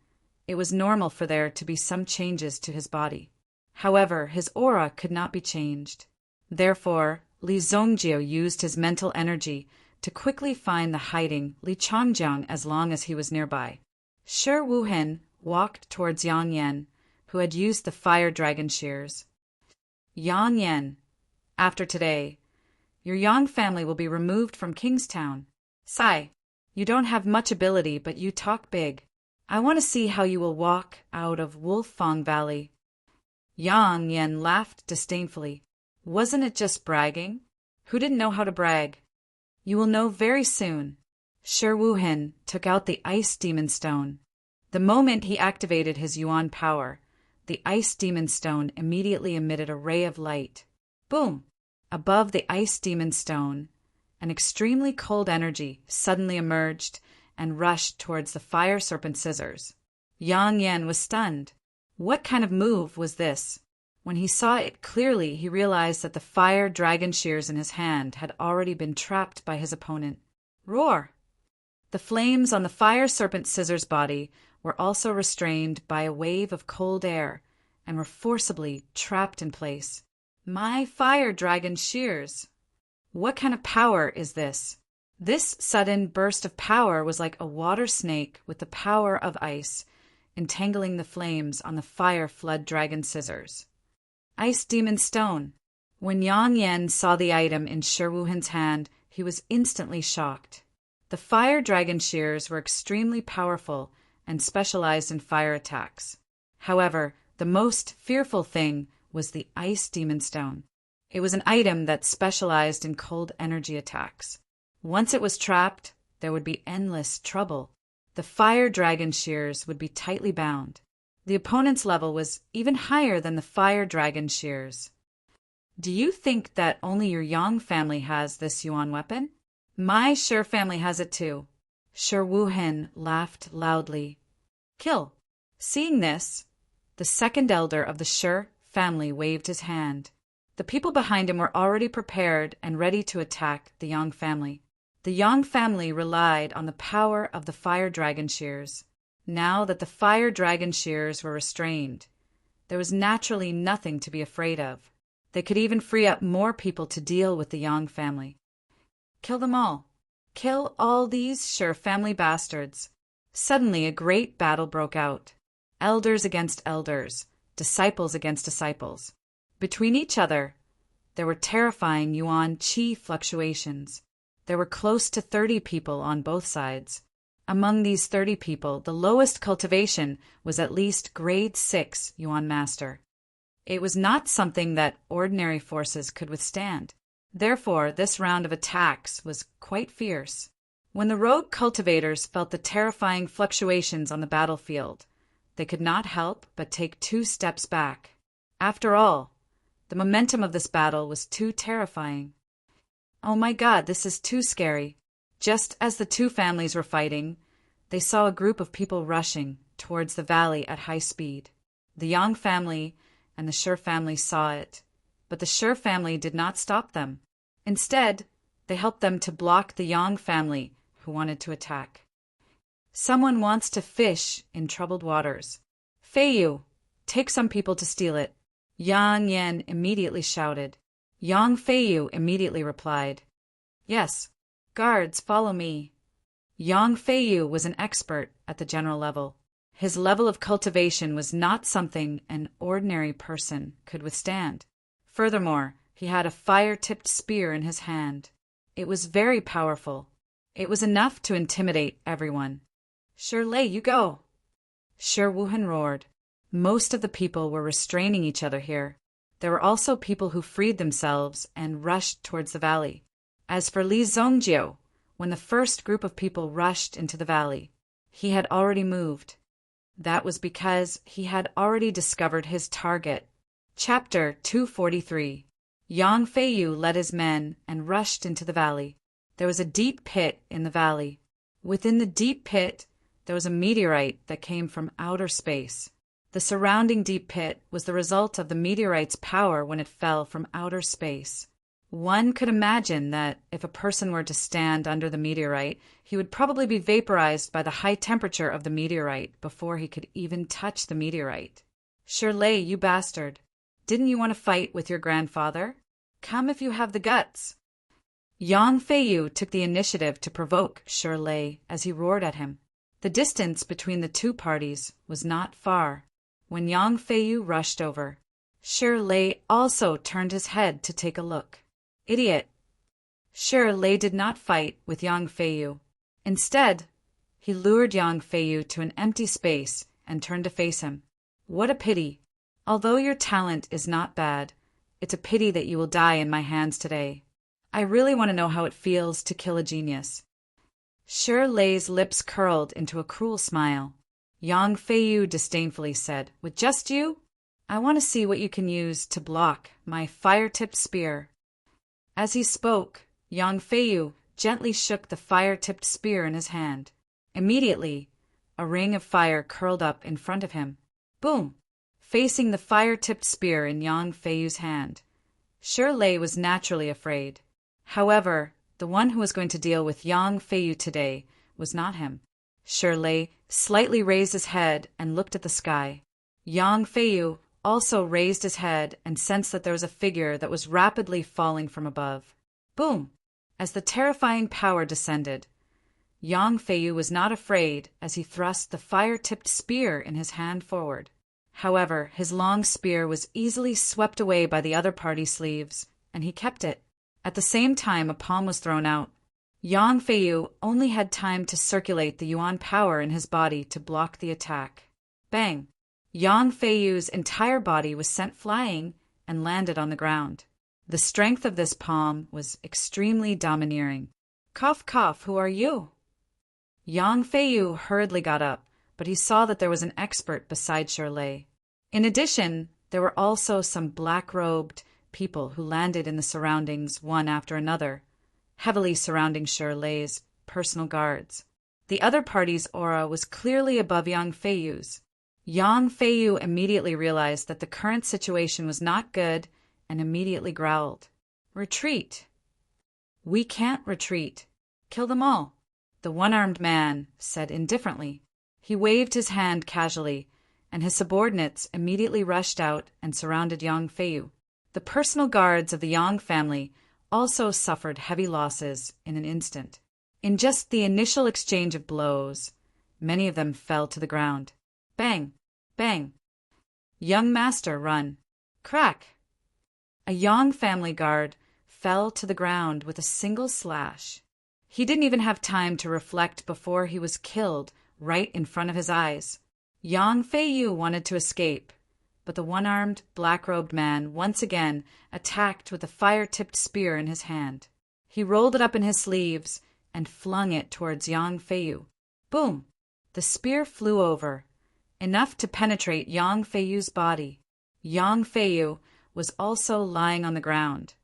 it was normal for there to be some changes to his body. However, his aura could not be changed. Therefore, Li Zhongjio used his mental energy to quickly find the hiding Li Changjiang as long as he was nearby. Shi Wuhan walked towards Yang Yan, who had used the fire dragon shears. Yang Yan, after today, your Yang family will be removed from Kingstown. Sai, you don't have much ability, but you talk big. I want to see how you will walk out of Wolfang Valley. Yang Yan laughed disdainfully. Wasn't it just bragging? Who didn't know how to brag? You will know very soon. Shi Wuhan took out the Ice Demon Stone. The moment he activated his Yuan power, the Ice Demon Stone immediately emitted a ray of light. Boom! Above the Ice Demon Stone, an extremely cold energy suddenly emerged and rushed towards the Fire Serpent Scissors. Yang Yan was stunned. What kind of move was this? When he saw it clearly, he realized that the fire dragon shears in his hand had already been trapped by his opponent. Roar! The flames on the Fire Serpent Scissors' body were also restrained by a wave of cold air and were forcibly trapped in place. My fire dragon shears! What kind of power is this? This sudden burst of power was like a water snake with the power of ice, entangling the flames on the fire flood dragon scissors. Ice Demon Stone. When Yang Yan saw the item in Shi Wuhan's hand, he was instantly shocked. The fire dragon shears were extremely powerful and specialized in fire attacks. However, the most fearful thing was the Ice Demon Stone. It was an item that specialized in cold energy attacks. Once it was trapped, there would be endless trouble. The fire dragon shears would be tightly bound. The opponent's level was even higher than the fire dragon shears. Do you think that only your Yang family has this Yuan weapon? My Shi family has it too. Shi Wuhen laughed loudly. Kill. Seeing this, the second elder of the Shi family waved his hand. The people behind him were already prepared and ready to attack the Yang family. The Yang family relied on the power of the fire dragon shears. Now that the fire dragon shears were restrained, there was naturally nothing to be afraid of. They could even free up more people to deal with the Yang family. Kill them all. Kill all these Shi family bastards. Suddenly a great battle broke out. Elders against elders, disciples against disciples. Between each other, there were terrifying Yuan qi fluctuations. There were close to 30 people on both sides. Among these 30 people, the lowest cultivation was at least grade 6 Yuan master. It was not something that ordinary forces could withstand. Therefore, this round of attacks was quite fierce. When the rogue cultivators felt the terrifying fluctuations on the battlefield, they could not help but take 2 steps back. After all, the momentum of this battle was too terrifying. Oh my God, this is too scary. Just as the 2 families were fighting, they saw a group of people rushing towards the valley at high speed. The Yang family and the Shi family saw it, but the Shi family did not stop them. Instead, they helped them to block the Yang family who wanted to attack. Someone wants to fish in troubled waters. Feiyu, take some people to steal it. Yang Yan immediately shouted. Yang Feiyu immediately replied, Yes, guards, follow me. Yang Feiyu was an expert at the general level. His level of cultivation was not something an ordinary person could withstand. Furthermore, he had a fire-tipped spear in his hand. It was very powerful. It was enough to intimidate everyone. Shi Lei, you go. Shi Wuhan roared. Most of the people were restraining each other here. There were also people who freed themselves and rushed towards the valley. As for Li Zongjiu, when the first group of people rushed into the valley, he had already moved. That was because he had already discovered his target. Chapter 243. Yang Feiyu led his men and rushed into the valley. There was a deep pit in the valley. Within the deep pit, there was a meteorite that came from outer space. The surrounding deep pit was the result of the meteorite's power when it fell from outer space. One could imagine that if a person were to stand under the meteorite, he would probably be vaporized by the high temperature of the meteorite before he could even touch the meteorite. Shi Lei, you bastard. Didn't you want to fight with your grandfather? Come if you have the guts. Yang Feiyu took the initiative to provoke Shi Lei as he roared at him. The distance between the 2 parties was not far. When Yang Feiyu rushed over, Shi Lei also turned his head to take a look. Idiot! Shi Lei did not fight with Yang Feiyu. Instead, he lured Yang Feiyu to an empty space and turned to face him. What a pity! Although your talent is not bad, it's a pity that you will die in my hands today. I really want to know how it feels to kill a genius. Shi Lei's lips curled into a cruel smile. Yang Feiyu disdainfully said, With just you? I want to see what you can use to block my fire-tipped spear. As he spoke, Yang Feiyu gently shook the fire-tipped spear in his hand. Immediately, a ring of fire curled up in front of him. Boom! Facing the fire-tipped spear in Yang Feiyu's hand. Shi Lei was naturally afraid. However, the one who was going to deal with Yang Feiyu today was not him. Shi Lei slightly raised his head and looked at the sky. Yang Feiyu also raised his head and sensed that there was a figure that was rapidly falling from above. Boom! As the terrifying power descended, Yang Feiyu was not afraid as he thrust the fire-tipped spear in his hand forward. However, his long spear was easily swept away by the other party's sleeves, and he kept it. At the same time, a palm was thrown out. Yang Feiyu only had time to circulate the Yuan power in his body to block the attack. Bang! Yang Feiyu's entire body was sent flying and landed on the ground. The strength of this palm was extremely domineering. Cough, cough, who are you? Yang Feiyu hurriedly got up, but he saw that there was an expert beside Shirley. In addition, there were also some black-robed people who landed in the surroundings one after another, heavily surrounding Shirley's personal guards. The other party's aura was clearly above Yang Feiyu's. Yang Feiyu immediately realized that the current situation was not good and immediately growled. "Retreat! We can't retreat. Kill them all," the one-armed man said indifferently. He waved his hand casually, and his subordinates immediately rushed out and surrounded Yang Feiyu. The personal guards of the Yang family also suffered heavy losses in an instant. In just the initial exchange of blows, many of them fell to the ground. Bang! Bang! "Young master, run!" Crack! A Yang family guard fell to the ground with a single slash. He didn't even have time to reflect before he was killed right in front of his eyes. Yang Feiyu wanted to escape, but the one-armed, black-robed man once again attacked with a fire-tipped spear in his hand. He rolled it up in his sleeves and flung it towards Yang Feiyu. Boom! The spear flew over, enough to penetrate Yang Feiyu's body. Yang Feiyu was also lying on the ground,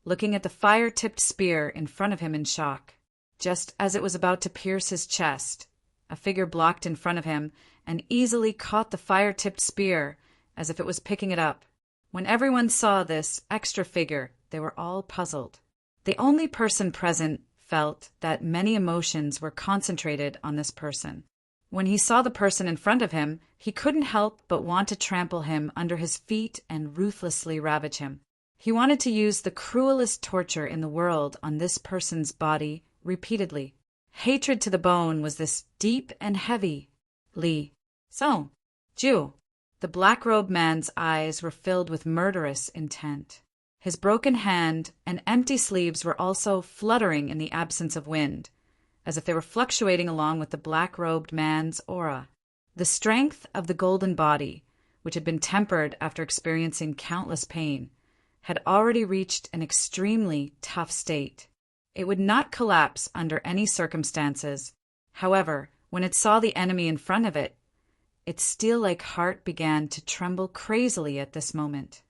looking at the fire-tipped spear in front of him in shock. Just as it was about to pierce his chest, a figure blocked in front of him and easily caught the fire-tipped spear as if it was picking it up. When everyone saw this extra figure, they were all puzzled. The only person present felt that many emotions were concentrated on this person. When he saw the person in front of him, he couldn't help but want to trample him under his feet and ruthlessly ravage him. He wanted to use the cruelest torture in the world on this person's body repeatedly. Hatred to the bone was this deep and heavy. Li Song Ju. The black-robed man's eyes were filled with murderous intent. His broken hand and empty sleeves were also fluttering in the absence of wind, as if they were fluctuating along with the black-robed man's aura. The strength of the golden body, which had been tempered after experiencing countless pain, had already reached an extremely tough state. It would not collapse under any circumstances. However, when it saw the enemy in front of it, its steel-like heart began to tremble crazily at this moment.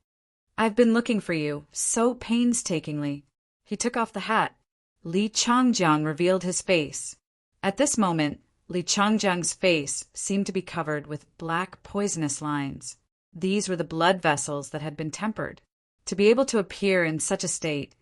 "I've been looking for you, so painstakingly." He took off the hat. Li Changjiang revealed his face. At this moment, Li Changjiang's face seemed to be covered with black poisonous lines. These were the blood vessels that had been tempered. To be able to appear in such a state,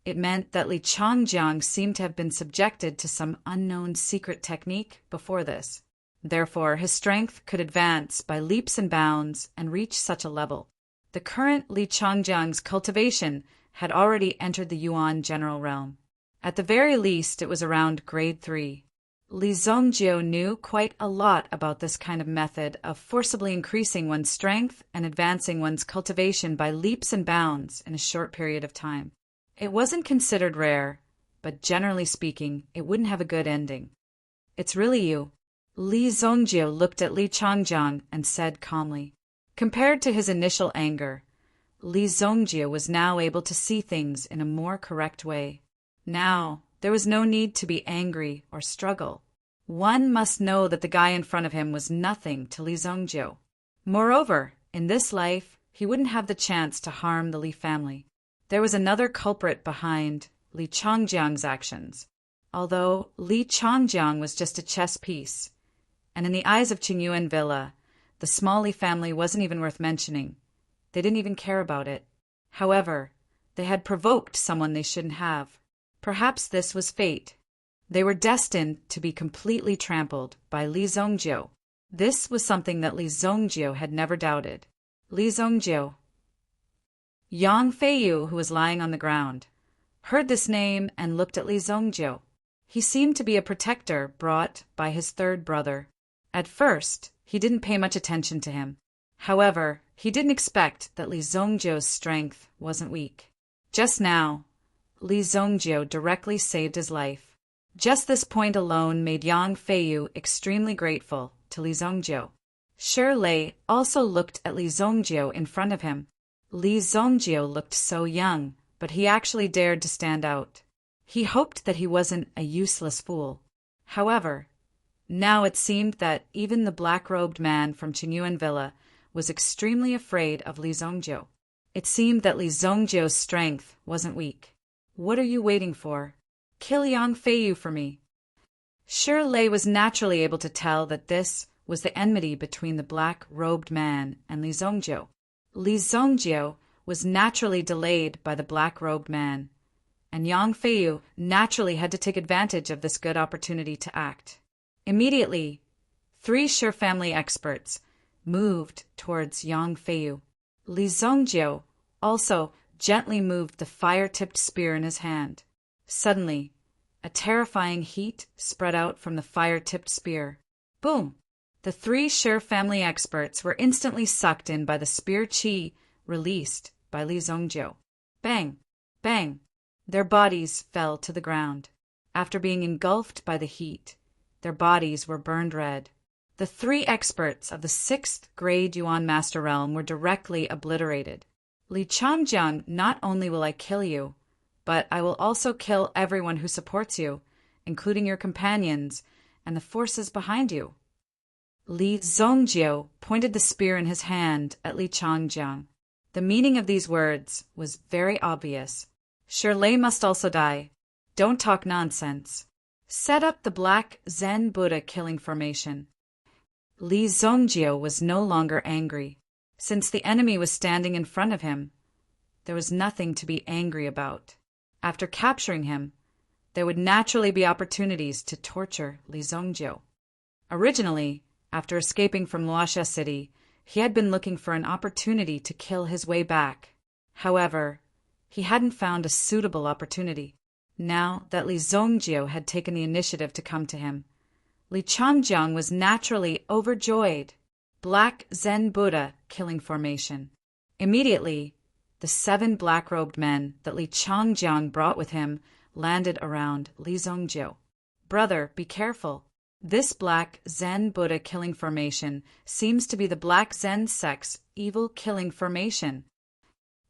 it meant that Li Changjiang seemed to have been subjected to some unknown secret technique before this. Therefore, his strength could advance by leaps and bounds and reach such a level. The current Li Changjiang's cultivation had already entered the Yuan general realm. At the very least, it was around grade 3. Li Zongjio knew quite a lot about this kind of method of forcibly increasing one's strength and advancing one's cultivation by leaps and bounds in a short period of time. It wasn't considered rare, but generally speaking, it wouldn't have a good ending. "It's really you." Li Zongjio looked at Li Changjiang and said calmly. Compared to his initial anger, Li Zongjio was now able to see things in a more correct way. Now, there was no need to be angry or struggle. One must know that the guy in front of him was nothing to Li Zongjio. Moreover, in this life, he wouldn't have the chance to harm the Li family. There was another culprit behind Li Changjiang's actions. Although Li Changjiang was just a chess piece, and in the eyes of Qingyuan Villa, the small Li family wasn't even worth mentioning. They didn't even care about it. However, they had provoked someone they shouldn't have. Perhaps this was fate. They were destined to be completely trampled by Li Zongjio. This was something that Li Zongjio had never doubted. Li Zongjio. Yang Feiyu, who was lying on the ground, heard this name and looked at Li Zongjio. He seemed to be a protector brought by his third brother. At first, he didn't pay much attention to him. However, he didn't expect that Li Zongjio's strength wasn't weak. Just now, Li Zongjio directly saved his life. Just this point alone made Yang Feiyu extremely grateful to Li Zongjio. Shirley also looked at Li Zongjio in front of him. Li Zongjio looked so young, but he actually dared to stand out. He hoped that he wasn't a useless fool. However, Now it seemed that even the black-robed man from Qinyuan Villa was extremely afraid of Li Zongjiu. It seemed that Li Zongjiu's strength wasn't weak. "What are you waiting for? Kill Yang Feiyu for me." Shi Lei was naturally able to tell that this was the enmity between the black-robed man and Li Zongjiu. Li Zongjiu was naturally delayed by the black-robed man, and Yang Feiyu naturally had to take advantage of this good opportunity to act. Immediately, 3 Shi family experts moved towards Yang Feiyu. Li Zongjiu also gently moved the fire-tipped spear in his hand. Suddenly, a terrifying heat spread out from the fire-tipped spear. Boom! The 3 Shi family experts were instantly sucked in by the spear qi released by Li Zongjiu. Bang! Bang! Their bodies fell to the ground. After being engulfed by the heat, their bodies were burned red. The 3 experts of the 6th grade Yuan Master Realm were directly obliterated. "Li Changjiang, not only will I kill you, but I will also kill everyone who supports you, including your companions and the forces behind you." Li Zongjiu pointed the spear in his hand at Li Changjiang. The meaning of these words was very obvious. Shi Lei must also die. Don't talk nonsense. Set up the Black Zen Buddha killing formation. Li Zongjiu was no longer angry. Since the enemy was standing in front of him, there was nothing to be angry about. After capturing him, there would naturally be opportunities to torture Li Zongjiu. Originally, after escaping from Luoxia City, he had been looking for an opportunity to kill his way back. However, he hadn't found a suitable opportunity. Now that Li Zongjiu had taken the initiative to come to him, Li Changjiang was naturally overjoyed. Black Zen Buddha killing formation. Immediately, the 7 black-robed men that Li Changjiang brought with him landed around Li Zongjiu. "Brother, be careful. This Black Zen Buddha killing formation seems to be the Black Zen sect's evil killing formation."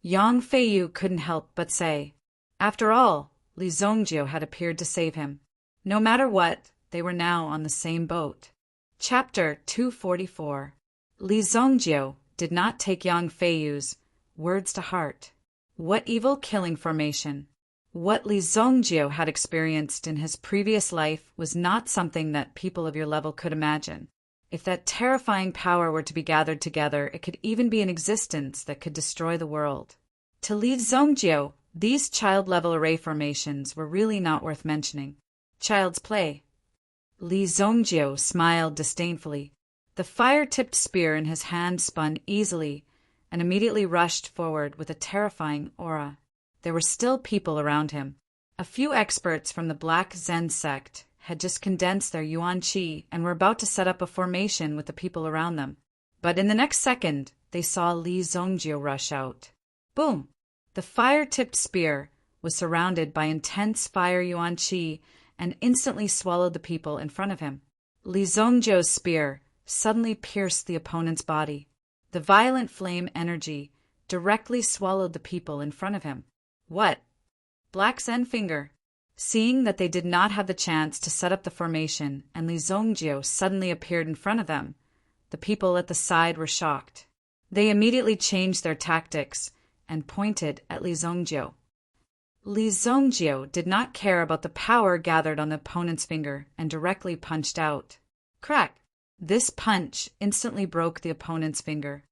Yang Feiyu couldn't help but say. After all, Li Zongjiu had appeared to save him. No matter what, they were now on the same boat. Chapter 244. Li Zongjiu did not take Yang Feiyu's words to heart. What evil killing formation? What Li Zongjiu had experienced in his previous life was not something that people of your level could imagine. If that terrifying power were to be gathered together, it could even be an existence that could destroy the world. To Li Zongjiu, these child-level array formations were really not worth mentioning. Child's play. Li Zongjiu smiled disdainfully. The fire-tipped spear in his hand spun easily and immediately rushed forward with a terrifying aura. There were still people around him. A few experts from the Black Zen sect had just condensed their Yuan Qi and were about to set up a formation with the people around them. But in the next second, they saw Li Zongjiu rush out. Boom! The fire-tipped spear was surrounded by intense fire Yuan Qi and instantly swallowed the people in front of him. Li Zongjiu's spear suddenly pierced the opponent's body. The violent flame energy directly swallowed the people in front of him. What? Black Zen finger. Seeing that they did not have the chance to set up the formation and Li Zongjiu suddenly appeared in front of them, the people at the side were shocked. They immediately changed their tactics and pointed at Li Zongjiu. Li Zongjiu did not care about the power gathered on the opponent's finger and directly punched out. Crack! This punch instantly broke the opponent's finger.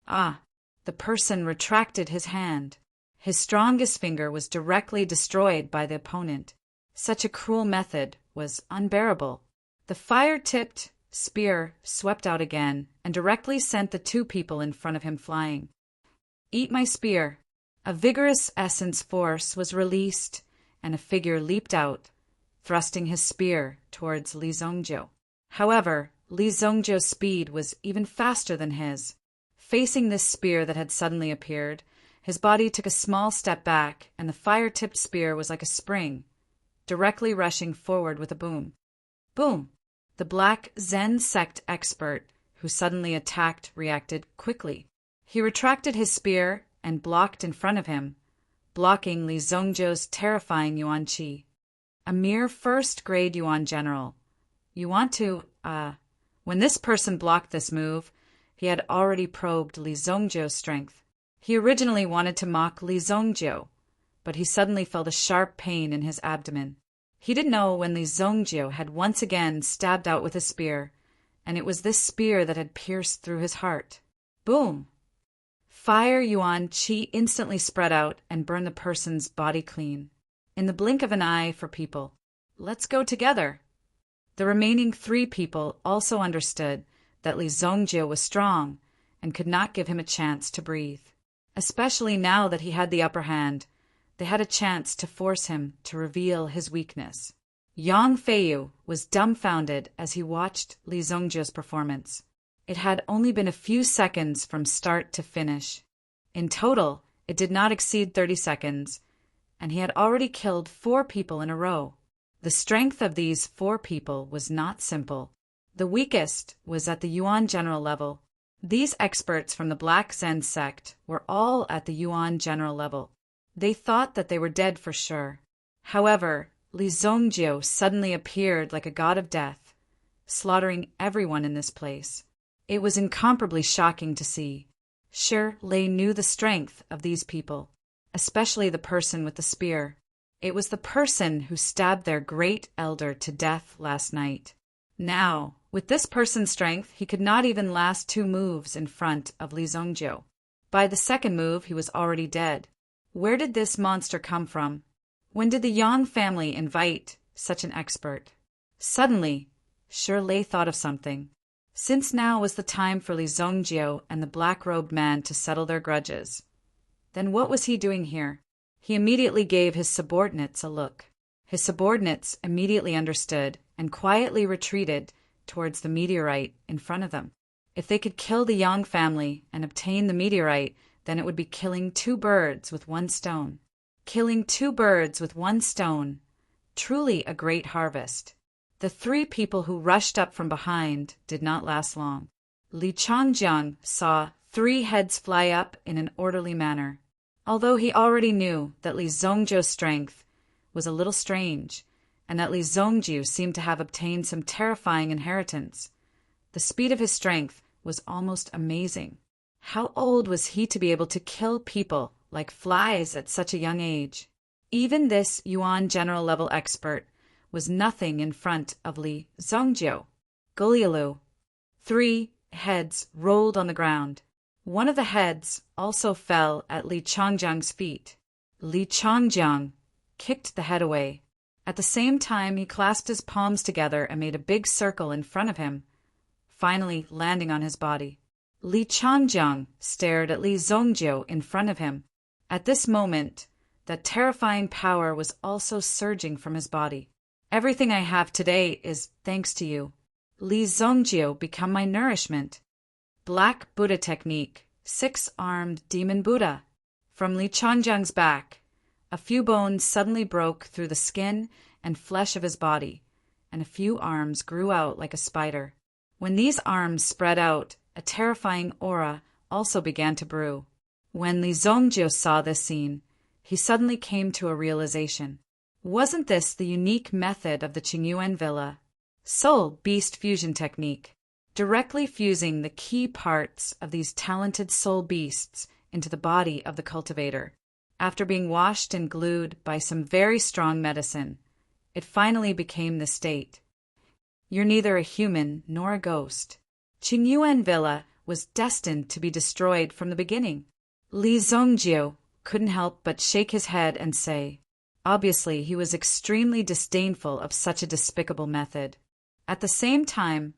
Ah! The person retracted his hand. His strongest finger was directly destroyed by the opponent. Such a cruel method was unbearable. The fire-tipped spear swept out again and directly sent the 2 people in front of him flying. Eat my spear. A vigorous essence force was released, and a figure leaped out, thrusting his spear towards Li Zongjiu. However, Li Zongjiu's speed was even faster than his. Facing this spear that had suddenly appeared, his body took a small step back, and the fire-tipped spear was like a spring, directly rushing forward with a boom. Boom! The Black Zen sect expert who suddenly attacked reacted quickly. He retracted his spear and blocked in front of him, blocking Li Zongjiu's terrifying Yuan Qi. A mere first-grade Yuan general, You want to, When this person blocked this move, he had already probed Li Zongjio's strength. He originally wanted to mock Li Zongjio, but he suddenly felt a sharp pain in his abdomen. He didn't know when Li Zongjio had once again stabbed out with a spear, and it was this spear that had pierced through his heart. Boom! Fire Yuan Qi instantly spread out and burned the person's body clean. In the blink of an eye for people. Let's go together. The remaining 3 people also understood that Li Zongjio was strong and could not give him a chance to breathe. Especially now that he had the upper hand, they had a chance to force him to reveal his weakness. Yang Feiyu was dumbfounded as he watched Li Zongjio's performance. It had only been a few seconds from start to finish. In total, it did not exceed 30 seconds, and he had already killed 4 people in a row. The strength of these 4 people was not simple. The weakest was at the Yuan general level. These experts from the Black Zen sect were all at the Yuan general level. They thought that they were dead for sure. However, Li Zongjio suddenly appeared like a god of death, slaughtering everyone in this place. It was incomparably shocking to see. Shi Lei knew the strength of these people, especially the person with the spear. It was the person who stabbed their great elder to death last night. Now, with this person's strength, he could not even last 2 moves in front of Li Zongjio. By the second move, he was already dead. Where did this monster come from? When did the Yang family invite such an expert? Suddenly, Shi Lei thought of something. Since now was the time for Li Zongjio and the black-robed man to settle their grudges, then what was he doing here? He immediately gave his subordinates a look. His subordinates immediately understood and quietly retreated towards the meteorite in front of them. If they could kill the Yang family and obtain the meteorite, then it would be killing 2 birds with 1 stone. Killing 2 birds with 1 stone. Truly a great harvest. The 3 people who rushed up from behind did not last long. Li Changjiang saw 3 heads fly up in an orderly manner. Although he already knew that Li Zongjio's strength was a little strange, and that Li Zongjio seemed to have obtained some terrifying inheritance, the speed of his strength was almost amazing. How old was he to be able to kill people like flies at such a young age? Even this Yuan general level expert was nothing in front of Li Zongjio. Gulyalu. 3 heads rolled on the ground. One of the heads also fell at Li Changjiang's feet. Li Changjiang kicked the head away. At the same time, he clasped his palms together and made a big circle in front of him, finally landing on his body. Li Changjiang stared at Li Zongjio in front of him. At this moment, that terrifying power was also surging from his body. Everything I have today is thanks to you. Li Zongjio, become my nourishment. Black Buddha technique, 6-armed demon Buddha. From Li Changjiang's back, a few bones suddenly broke through the skin and flesh of his body, and a few arms grew out like a spider. When these arms spread out, a terrifying aura also began to brew. When Li Zongjio saw this scene, he suddenly came to a realization. Wasn't this the unique method of the Qingyuan Villa? Soul Beast Fusion Technique, directly fusing the key parts of these talented soul beasts into the body of the cultivator. After being washed and glued by some very strong medicine, it finally became this state. You're neither a human nor a ghost. Qingyuan Villa was destined to be destroyed from the beginning. Li Zongjio couldn't help but shake his head and say, obviously he was extremely disdainful of such a despicable method. At the same time,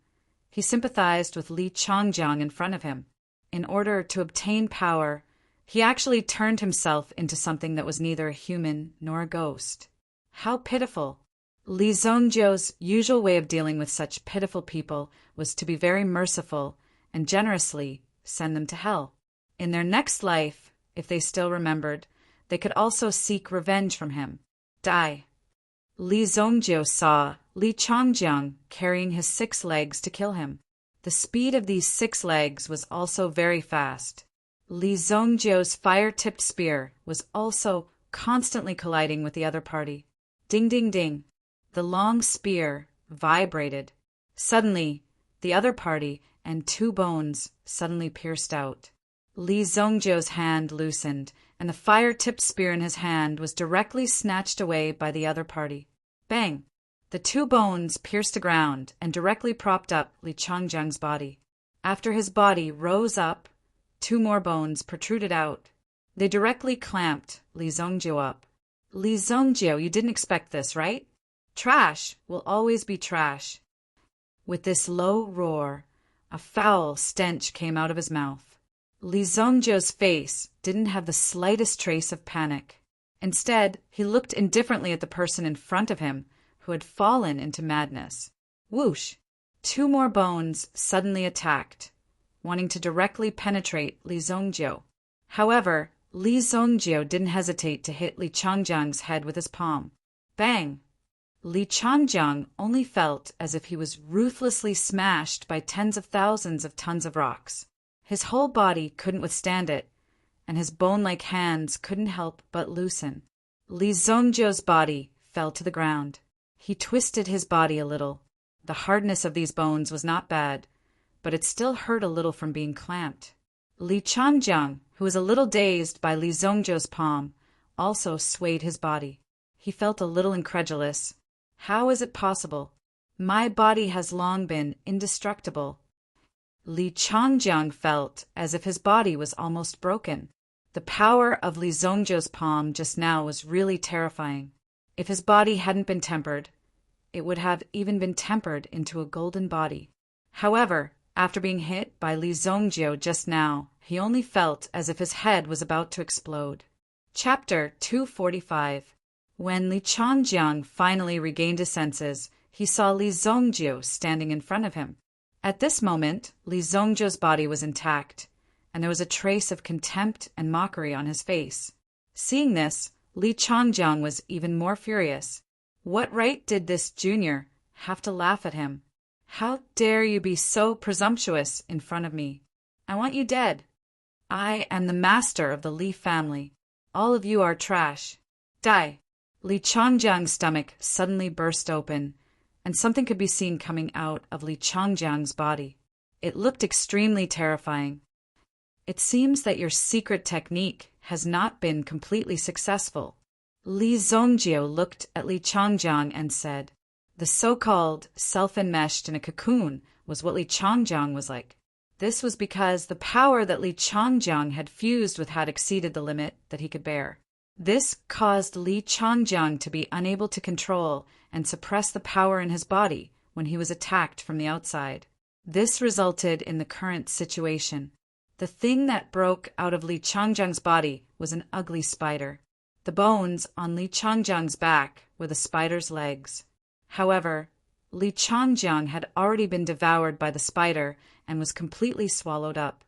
he sympathized with Li Changjiang in front of him. In order to obtain power, he actually turned himself into something that was neither a human nor a ghost. How pitiful! Li Zongjio's usual way of dealing with such pitiful people was to be very merciful and generously send them to hell. In their next life, if they still remembered, they could also seek revenge from him. Die. Li Zongjio saw Li Changjiang carrying his 6 legs to kill him. The speed of these 6 legs was also very fast. Li Zongjio's fire-tipped spear was also constantly colliding with the other party. Ding, ding, ding. The long spear vibrated Suddenly, the other party and two bones suddenly pierced out. Li Zongjiu's hand loosened, and the fire-tipped spear in his hand was directly snatched away by the other party. Bang! The two bones pierced the ground and directly propped up Li Changjiang's body. After his body rose up, two more bones protruded out. They directly clamped Li Zongjiu up. Li Zongjiu, you didn't expect this, right? Trash will always be trash. With this low roar, a foul stench came out of his mouth. Li Zongjiu's face didn't have the slightest trace of panic. Instead, he looked indifferently at the person in front of him, who had fallen into madness. Whoosh! Two more bones suddenly attacked, wanting to directly penetrate Li Zongjiu. However, Li Zongjiu didn't hesitate to hit Li Changjiang's head with his palm. Bang! Li Changjiang only felt as if he was ruthlessly smashed by tens of thousands of tons of rocks. His whole body couldn't withstand it, and his bone-like hands couldn't help but loosen. Li Zongjiu's body fell to the ground. He twisted his body a little. The hardness of these bones was not bad, but it still hurt a little from being clamped. Li Changjiang, who was a little dazed by Li Zongjiu's palm, also swayed his body. He felt a little incredulous. How is it possible? My body has long been indestructible. Li Changjiang felt as if his body was almost broken. The power of Li Zongjiu's palm just now was really terrifying. If his body hadn't been tempered, it would have even been tempered into a golden body. However, after being hit by Li Zongjiu just now, he only felt as if his head was about to explode. Chapter 245. When Li Changjiang finally regained his senses, he saw Li Zongjiu standing in front of him. At this moment, Li Zongjiu's body was intact, and there was a trace of contempt and mockery on his face. Seeing this, Li Changjiang was even more furious. What right did this junior have to laugh at him? How dare you be so presumptuous in front of me? I want you dead. I am the master of the Li family. All of you are trash. Die. Li Changjiang's stomach suddenly burst open, and something could be seen coming out of Li Changjiang's body. It looked extremely terrifying. It seems that your secret technique has not been completely successful. Li Zongjiu looked at Li Changjiang and said, the so-called self-enmeshed in a cocoon was what Li Changjiang was like. This was because the power that Li Changjiang had fused with had exceeded the limit that he could bear. This caused Li Changjiang to be unable to control and suppress the power in his body when he was attacked from the outside. This resulted in the current situation. The thing that broke out of Li Changjiang's body was an ugly spider. The bones on Li Changjiang's back were the spider's legs. However, Li Changjiang had already been devoured by the spider and was completely swallowed up.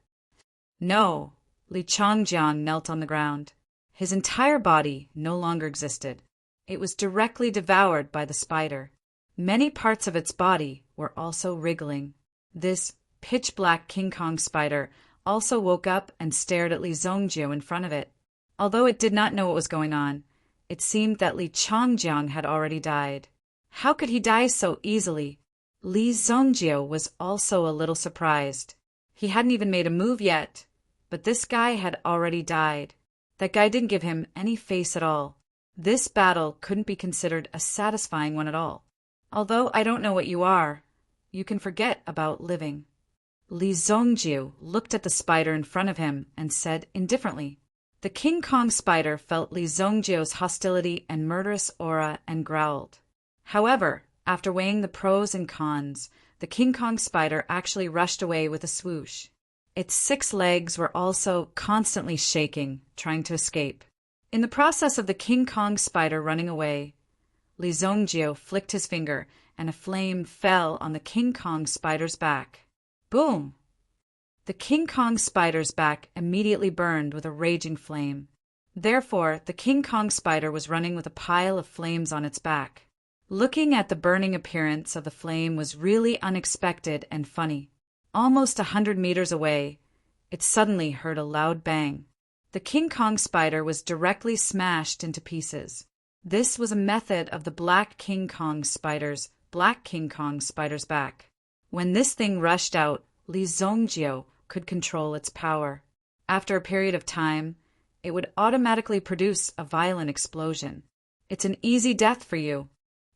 No, Li Changjiang knelt on the ground. His entire body no longer existed. It was directly devoured by the spider. Many parts of its body were also wriggling. This pitch-black King Kong spider also woke up and stared at Li Zongjiu in front of it. Although it did not know what was going on, it seemed that Li Changjiang had already died. How could he die so easily? Li Zongjiu was also a little surprised. He hadn't even made a move yet, but this guy had already died. That guy didn't give him any face at all. This battle couldn't be considered a satisfying one at all. Although I don't know what you are, you can forget about living. Li Zongjiu looked at the spider in front of him and said indifferently. The King Kong spider felt Li Zongjiu's hostility and murderous aura and growled. However, after weighing the pros and cons, the King Kong spider actually rushed away with a swoosh. Its 6 legs were also constantly shaking, trying to escape. In the process of the King Kong spider running away, Li Zongjiu flicked his finger and a flame fell on the King Kong spider's back. Boom! The King Kong spider's back immediately burned with a raging flame. Therefore, the King Kong spider was running with a pile of flames on its back. Looking at the burning appearance of the flame was really unexpected and funny. Almost 100 meters away, it suddenly heard a loud bang. The King Kong spider was directly smashed into pieces. This was a method of the Black King Kong spider's back. When this thing rushed out, Li Zongjio could control its power. After a period of time, it would automatically produce a violent explosion. It's an easy death for you.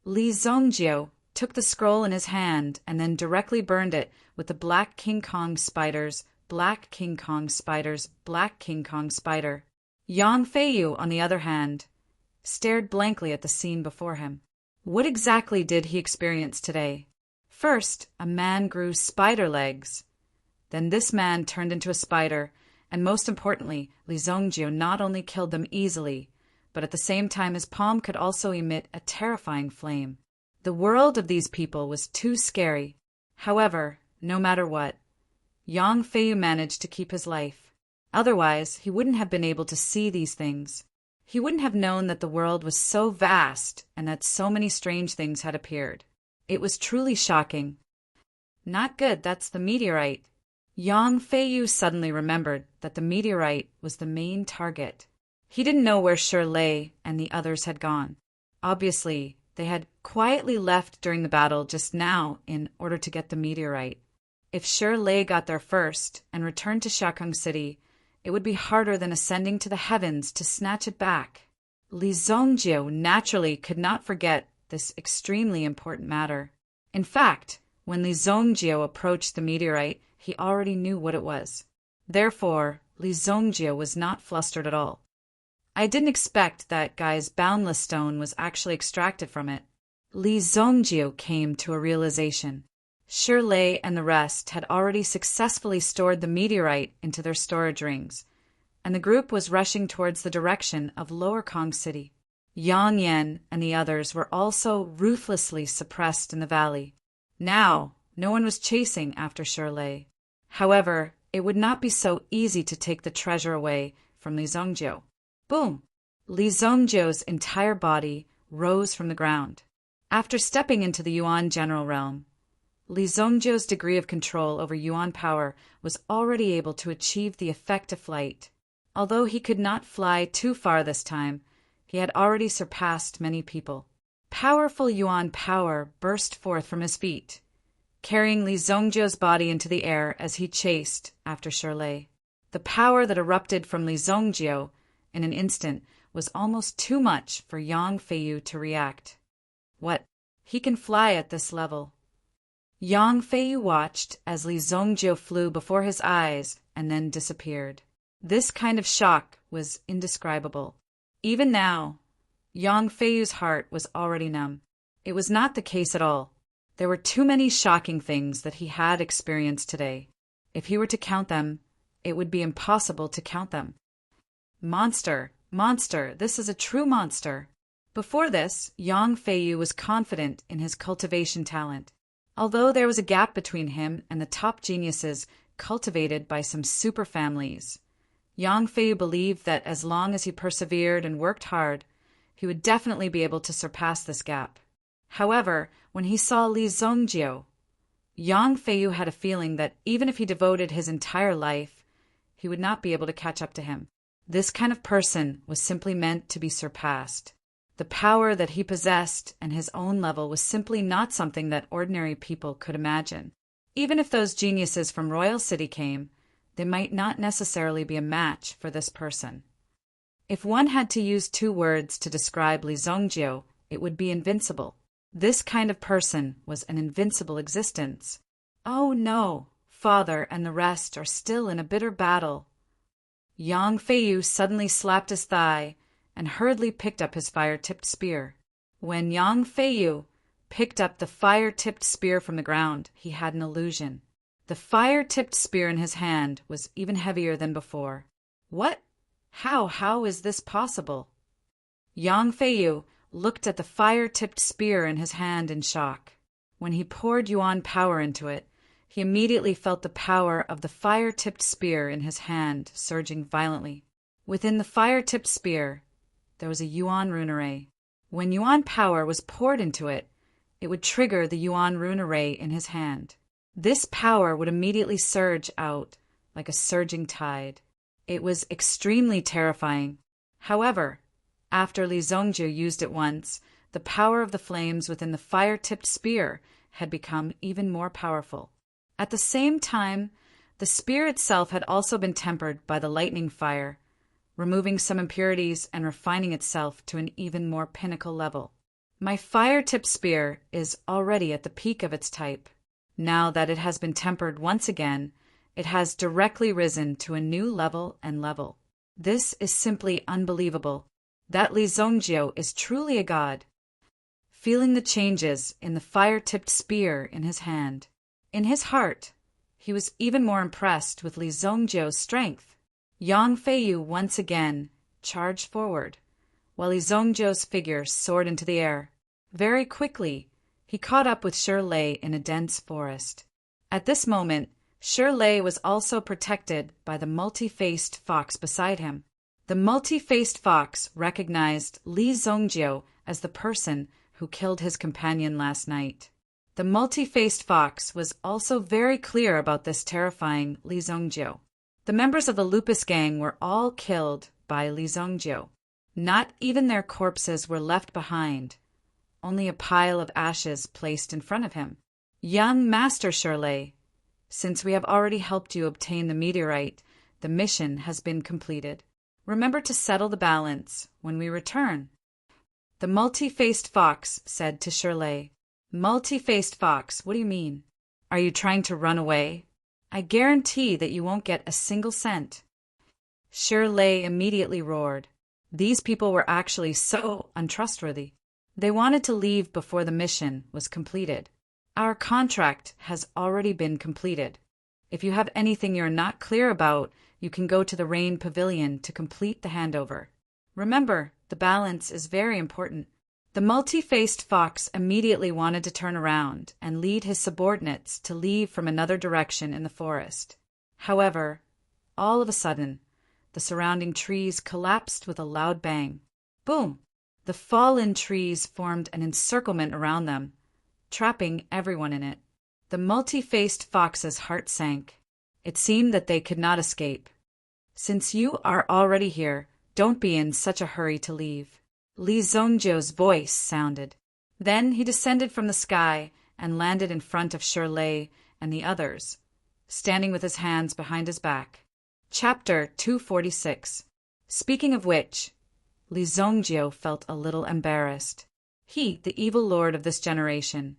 Li Zongjio took the scroll in his hand and then directly burned it with the Black King Kong spiders, Black King Kong spiders, Black King Kong spider. Yang Feiyu, on the other hand, stared blankly at the scene before him. What exactly did he experience today? First, a man grew spider legs. Then this man turned into a spider, and most importantly, Li Zongjio not only killed them easily, but at the same time his palm could also emit a terrifying flame. The world of these people was too scary. However, no matter what, Yang Feiyu managed to keep his life. Otherwise, he wouldn't have been able to see these things. He wouldn't have known that the world was so vast and that so many strange things had appeared. It was truly shocking. Not good, that's the meteorite. Yang Feiyu suddenly remembered that the meteorite was the main target. He didn't know where Shirley and the others had gone. Obviously, they had quietly left during the battle just now in order to get the meteorite. If Shirley got there first and returned to Shakung City, it would be harder than ascending to the heavens to snatch it back. Li Zongjio naturally could not forget this extremely important matter. In fact, when Li Zongjio approached the meteorite, he already knew what it was. Therefore, Li Zongjio was not flustered at all. I didn't expect that guy's boundless stone was actually extracted from it. Li Zongjio came to a realization. Shirley and the rest had already successfully stored the meteorite into their storage rings, and the group was rushing towards the direction of Lower Kong City. Yang Yan and the others were also ruthlessly suppressed in the valley. Now, no one was chasing after Shirley. However, it would not be so easy to take the treasure away from Li Zongjio. Boom! Li Zongjio's entire body rose from the ground. After stepping into the Yuan general realm, Li Zongjio's degree of control over Yuan power was already able to achieve the effect of flight. Although he could not fly too far this time, he had already surpassed many people. Powerful Yuan power burst forth from his feet, carrying Li Zongjio's body into the air as he chased after Shirley. The power that erupted from Li Zongjio in an instant was almost too much for Yang Feiyu to react. What? He can fly at this level. Yang Feiyu watched as Li Zongjio flew before his eyes and then disappeared. This kind of shock was indescribable. Even now, Yang Feiyu's heart was already numb. It was not the case at all. There were too many shocking things that he had experienced today. If he were to count them, it would be impossible to count them. Monster, monster, this is a true monster. Before this, Yang Feiyu was confident in his cultivation talent. Although there was a gap between him and the top geniuses cultivated by some super families, Yang Feiyu believed that as long as he persevered and worked hard, he would definitely be able to surpass this gap. However, when he saw Li Zongjio, Yang Feiyu had a feeling that even if he devoted his entire life, he would not be able to catch up to him. This kind of person was simply meant to be surpassed. The power that he possessed and his own level was simply not something that ordinary people could imagine. Even if those geniuses from Royal City came, they might not necessarily be a match for this person. If one had to use 2 words to describe Li Zongjio, it would be invincible. This kind of person was an invincible existence. Oh no, father and the rest are still in a bitter battle. Yang Feiyu suddenly slapped his thigh and hurriedly picked up his fire-tipped spear. When Yang Feiyu picked up the fire-tipped spear from the ground, he had an illusion. The fire-tipped spear in his hand was even heavier than before. What? How is this possible? Yang Feiyu looked at the fire-tipped spear in his hand in shock. When he poured Yuan power into it, he immediately felt the power of the fire-tipped spear in his hand surging violently. Within the fire-tipped spear, there was a Yuan rune array. When Yuan power was poured into it, it would trigger the Yuan rune array in his hand. This power would immediately surge out like a surging tide. It was extremely terrifying. However, after Li Zongjio used it once, the power of the flames within the fire-tipped spear had become even more powerful. At the same time, the spear itself had also been tempered by the lightning fire, removing some impurities and refining itself to an even more pinnacle level. My fire-tipped spear is already at the peak of its type. Now that it has been tempered once again, it has directly risen to a new level and level. This is simply unbelievable. That Li Zongjiu is truly a god. Feeling the changes in the fire-tipped spear in his hand, in his heart, he was even more impressed with Li Zongjiu's strength. Yang Feiyu once again charged forward, while Li Zongjiu's figure soared into the air. Very quickly, he caught up with Shirlei in a dense forest. At this moment, Shirlei was also protected by the multi-faced fox beside him. The multi-faced fox recognized Li Zongjiu as the person who killed his companion last night. The multi-faced fox was also very clear about this terrifying Li Zongjiu. The members of the Lupus gang were all killed by Li Zongjiu. Not even their corpses were left behind, only a pile of ashes placed in front of him. Young Master Shirlei, since we have already helped you obtain the meteorite, the mission has been completed. Remember to settle the balance when we return. The multi-faced fox said to Shirlei. Multi-faced fox, what do you mean? Are you trying to run away? I guarantee that you won't get a single cent. Shirlei immediately roared. These people were actually so untrustworthy. They wanted to leave before the mission was completed. Our contract has already been completed. If you have anything you're not clear about, you can go to the Rain Pavilion to complete the handover. Remember, the balance is very important. The multi-faced fox immediately wanted to turn around and lead his subordinates to leave from another direction in the forest. However, all of a sudden, the surrounding trees collapsed with a loud bang. Boom! The fallen trees formed an encirclement around them, trapping everyone in it. The multi-faced fox's heart sank. It seemed that they could not escape. Since you are already here, don't be in such a hurry to leave. Li Zongjiu's voice sounded. Then he descended from the sky and landed in front of Shirlei and the others, standing with his hands behind his back. Chapter 246. Speaking of which, Li Zongjiu felt a little embarrassed. He, the evil lord of this generation,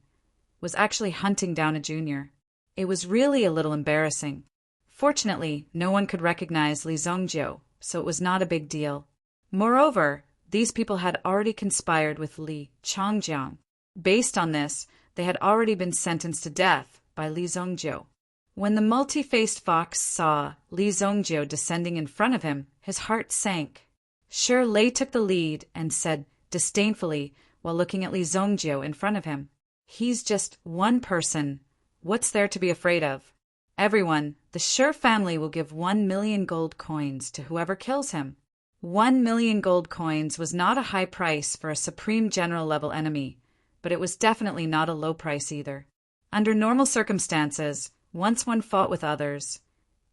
was actually hunting down a junior. It was really a little embarrassing. Fortunately, no one could recognize Li Zongjiu, so it was not a big deal. Moreover, these people had already conspired with Li Changjiang. Based on this, they had already been sentenced to death by Li Zongjiu. When the multi-faced fox saw Li Zongjiu descending in front of him, his heart sank. Shirlei took the lead and said disdainfully while looking at Li Zongjiu in front of him, "He's just one person. What's there to be afraid of? Everyone, the Shir family will give 1,000,000 gold coins to whoever kills him." 1,000,000 gold coins was not a high price for a Supreme General level enemy, but it was definitely not a low price either. Under normal circumstances, once one fought with others,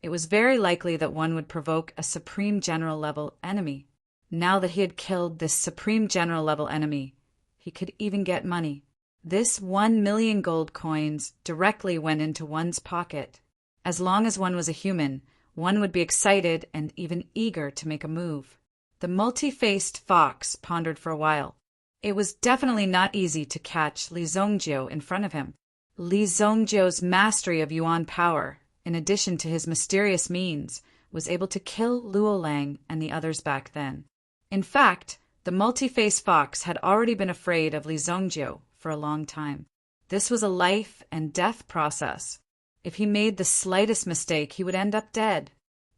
it was very likely that one would provoke a Supreme General level enemy. Now that he had killed this Supreme General level enemy, he could even get money. This 1,000,000 gold coins directly went into one's pocket. As long as one was a human, one would be excited and even eager to make a move. The multi-faced fox pondered for a while. It was definitely not easy to catch Li Zongjiu in front of him. Li Zongjiu's mastery of Yuan power, in addition to his mysterious means, was able to kill Luo Lang and the others back then. In fact, the multi-faced fox had already been afraid of Li Zongjiu for a long time. This was a life and death process. If he made the slightest mistake, he would end up dead.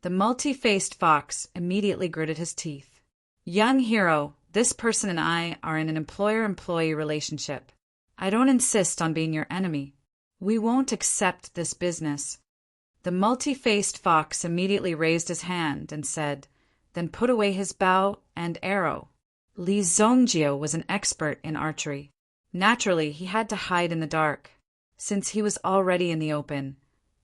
The multi-faced fox immediately gritted his teeth. "Young hero, this person and I are in an employer-employee relationship. I don't insist on being your enemy. We won't accept this business." The multi-faced fox immediately raised his hand and said, then put away his bow and arrow. Li Zongjiu was an expert in archery. Naturally, he had to hide in the dark. Since he was already in the open,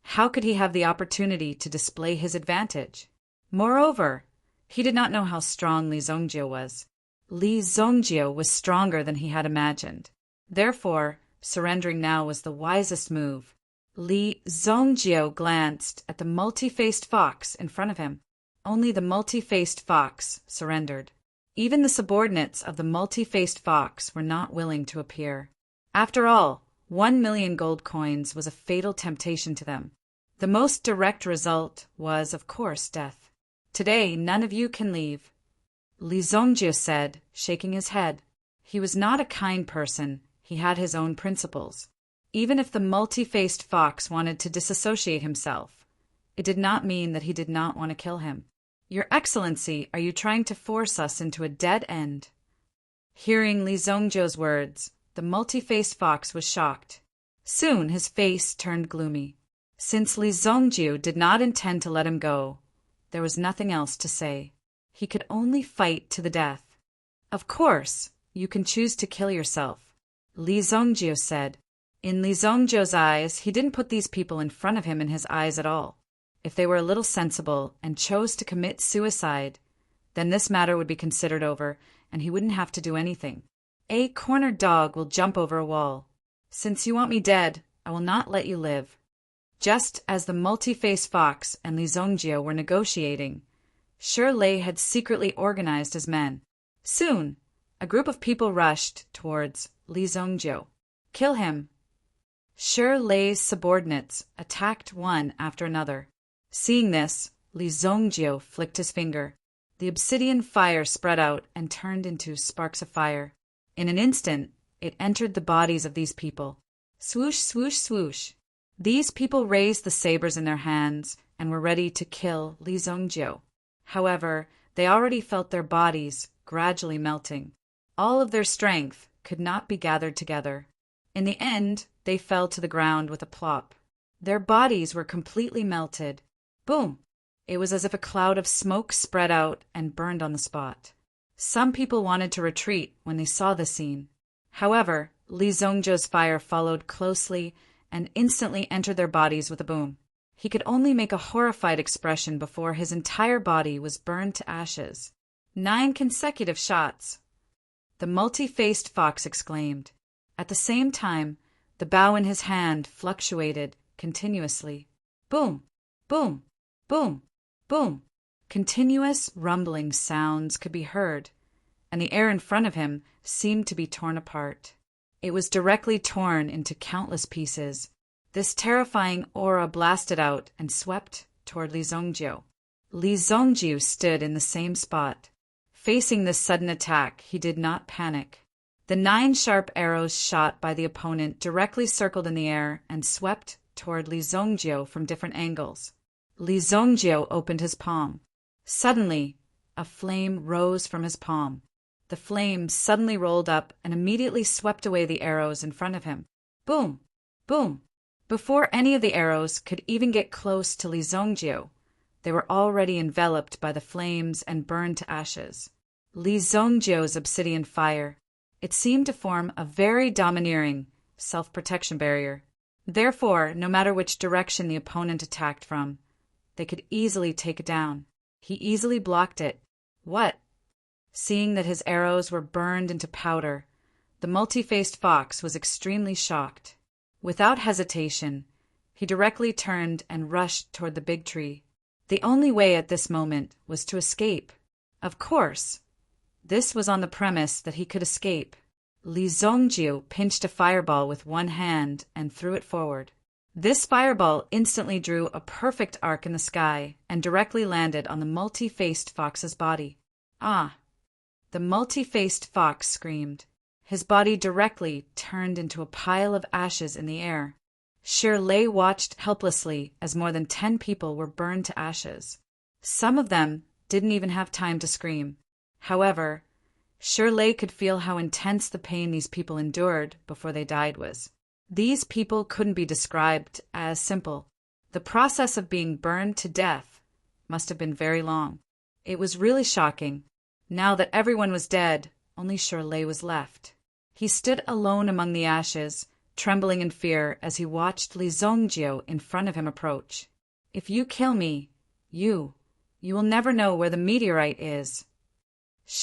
how could he have the opportunity to display his advantage? Moreover, he did not know how strong Li Zongjiu was. Li Zongjiu was stronger than he had imagined. Therefore, Surrendering now was the wisest move. Li Zongjio glanced at the multi-faced fox in front of him. Only the multi-faced fox surrendered. Even the subordinates of the multi-faced fox were not willing to appear. After all, 1,000,000 gold coins was a fatal temptation to them. The most direct result was, of course, death. Today, none of you can leave, Li Zongjio said, shaking his head. He was not a kind person. He had his own principles. Even if the multi-faced fox wanted to disassociate himself, it did not mean that he did not want to kill him. Your Excellency, are you trying to force us into a dead end? Hearing Li Zongjio's words, the multi-faced fox was shocked. Soon his face turned gloomy. Since Li Zongjio did not intend to let him go, there was nothing else to say. He could only fight to the death. Of course, you can choose to kill yourself, Li Zongjio said. In Li Zongjio's eyes, he didn't put these people in front of him in his eyes at all. If they were a little sensible and chose to commit suicide, then this matter would be considered over, and he wouldn't have to do anything. A cornered dog will jump over a wall. Since you want me dead, I will not let you live. Just as the multi-faced fox and Li Zongjio were negotiating, Lei had secretly organized his men. Soon, a group of people rushed towards Li Zongjio. Kill him! Lei's subordinates attacked one after another. Seeing this, Li Zongjio flicked his finger. The obsidian fire spread out and turned into sparks of fire. In an instant, it entered the bodies of these people. Swoosh, swoosh, swoosh. These people raised the sabers in their hands and were ready to kill Li Zongjio. However, they already felt their bodies gradually melting. All of their strength could not be gathered together. In the end, they fell to the ground with a plop. Their bodies were completely melted. Boom! It was as if a cloud of smoke spread out and burned on the spot. Some people wanted to retreat when they saw the scene. However, Li Zongjio's fire followed closely and instantly entered their bodies with a boom. He could only make a horrified expression before his entire body was burned to ashes. 9 consecutive shots! The multi-faced fox exclaimed. At the same time, the bow in his hand fluctuated continuously. Boom! Boom! Boom! Boom! Continuous rumbling sounds could be heard, and the air in front of him seemed to be torn apart. It was directly torn into countless pieces. This terrifying aura blasted out and swept toward Li Zongjio. Li Zongjio stood in the same spot. Facing this sudden attack, he did not panic. The 9 sharp arrows shot by the opponent directly circled in the air and swept toward Li Zongjio from different angles. Li Zongjio opened his palm. Suddenly, a flame rose from his palm. The flame suddenly rolled up and immediately swept away the arrows in front of him. Boom! Boom! Before any of the arrows could even get close to Li Zongjio, they were already enveloped by the flames and burned to ashes. Li Zongjio's obsidian fire. It seemed to form a very domineering self-protection barrier. Therefore, no matter which direction the opponent attacked from, they could easily take it down. He easily blocked it. What? Seeing that his arrows were burned into powder, the multi-faced fox was extremely shocked. Without hesitation, he directly turned and rushed toward the big tree. The only way at this moment was to escape. Of course, this was on the premise that he could escape. Li Zongjio pinched a fireball with one hand and threw it forward. This fireball instantly drew a perfect arc in the sky and directly landed on the multi-faced fox's body. Ah! The multi-faced fox screamed. His body directly turned into a pile of ashes in the air. Lei watched helplessly as more than 10 people were burned to ashes. Some of them didn't even have time to scream. However, Lei could feel how intense the pain these people endured before they died was. These people couldn't be described as simple. The process of being burned to death must have been very long. It was really shocking. Now that everyone was dead, only Lei was left. He stood alone among the ashes, trembling in fear as he watched Li Zongjio in front of him approach. If you kill me, you will never know where the meteorite is.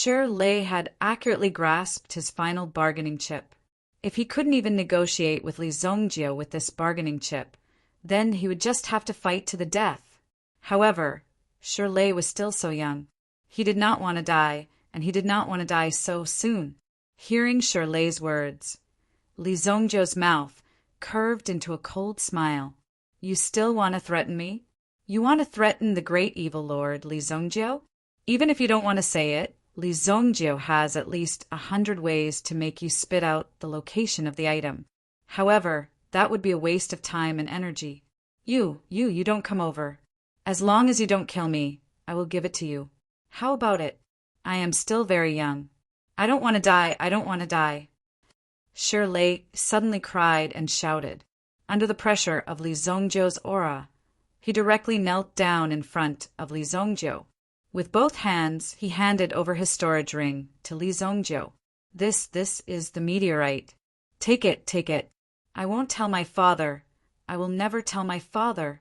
Lei had accurately grasped his final bargaining chip. If he couldn't even negotiate with Li Zongjio with this bargaining chip, then he would just have to fight to the death. However, Shirley was still so young. He did not want to die, and he did not want to die so soon. Hearing Shirley's words, Li Zongjio's mouth curved into a cold smile. You still want to threaten me? You want to threaten the great evil lord, Li Zongjio? Even if you don't want to say it, Li Zongjio has at least 100 ways to make you spit out the location of the item. However, that would be a waste of time and energy. You don't come over. As long as you don't kill me, I will give it to you. How about it? I am still very young. I don't want to die, I don't want to die. Shirley suddenly cried and shouted. Under the pressure of Li Zongjio's aura, he directly knelt down in front of Li Zongjio. With both hands, he handed over his storage ring to Li Zongjio. This is the meteorite. Take it, take it. I won't tell my father. I will never tell my father.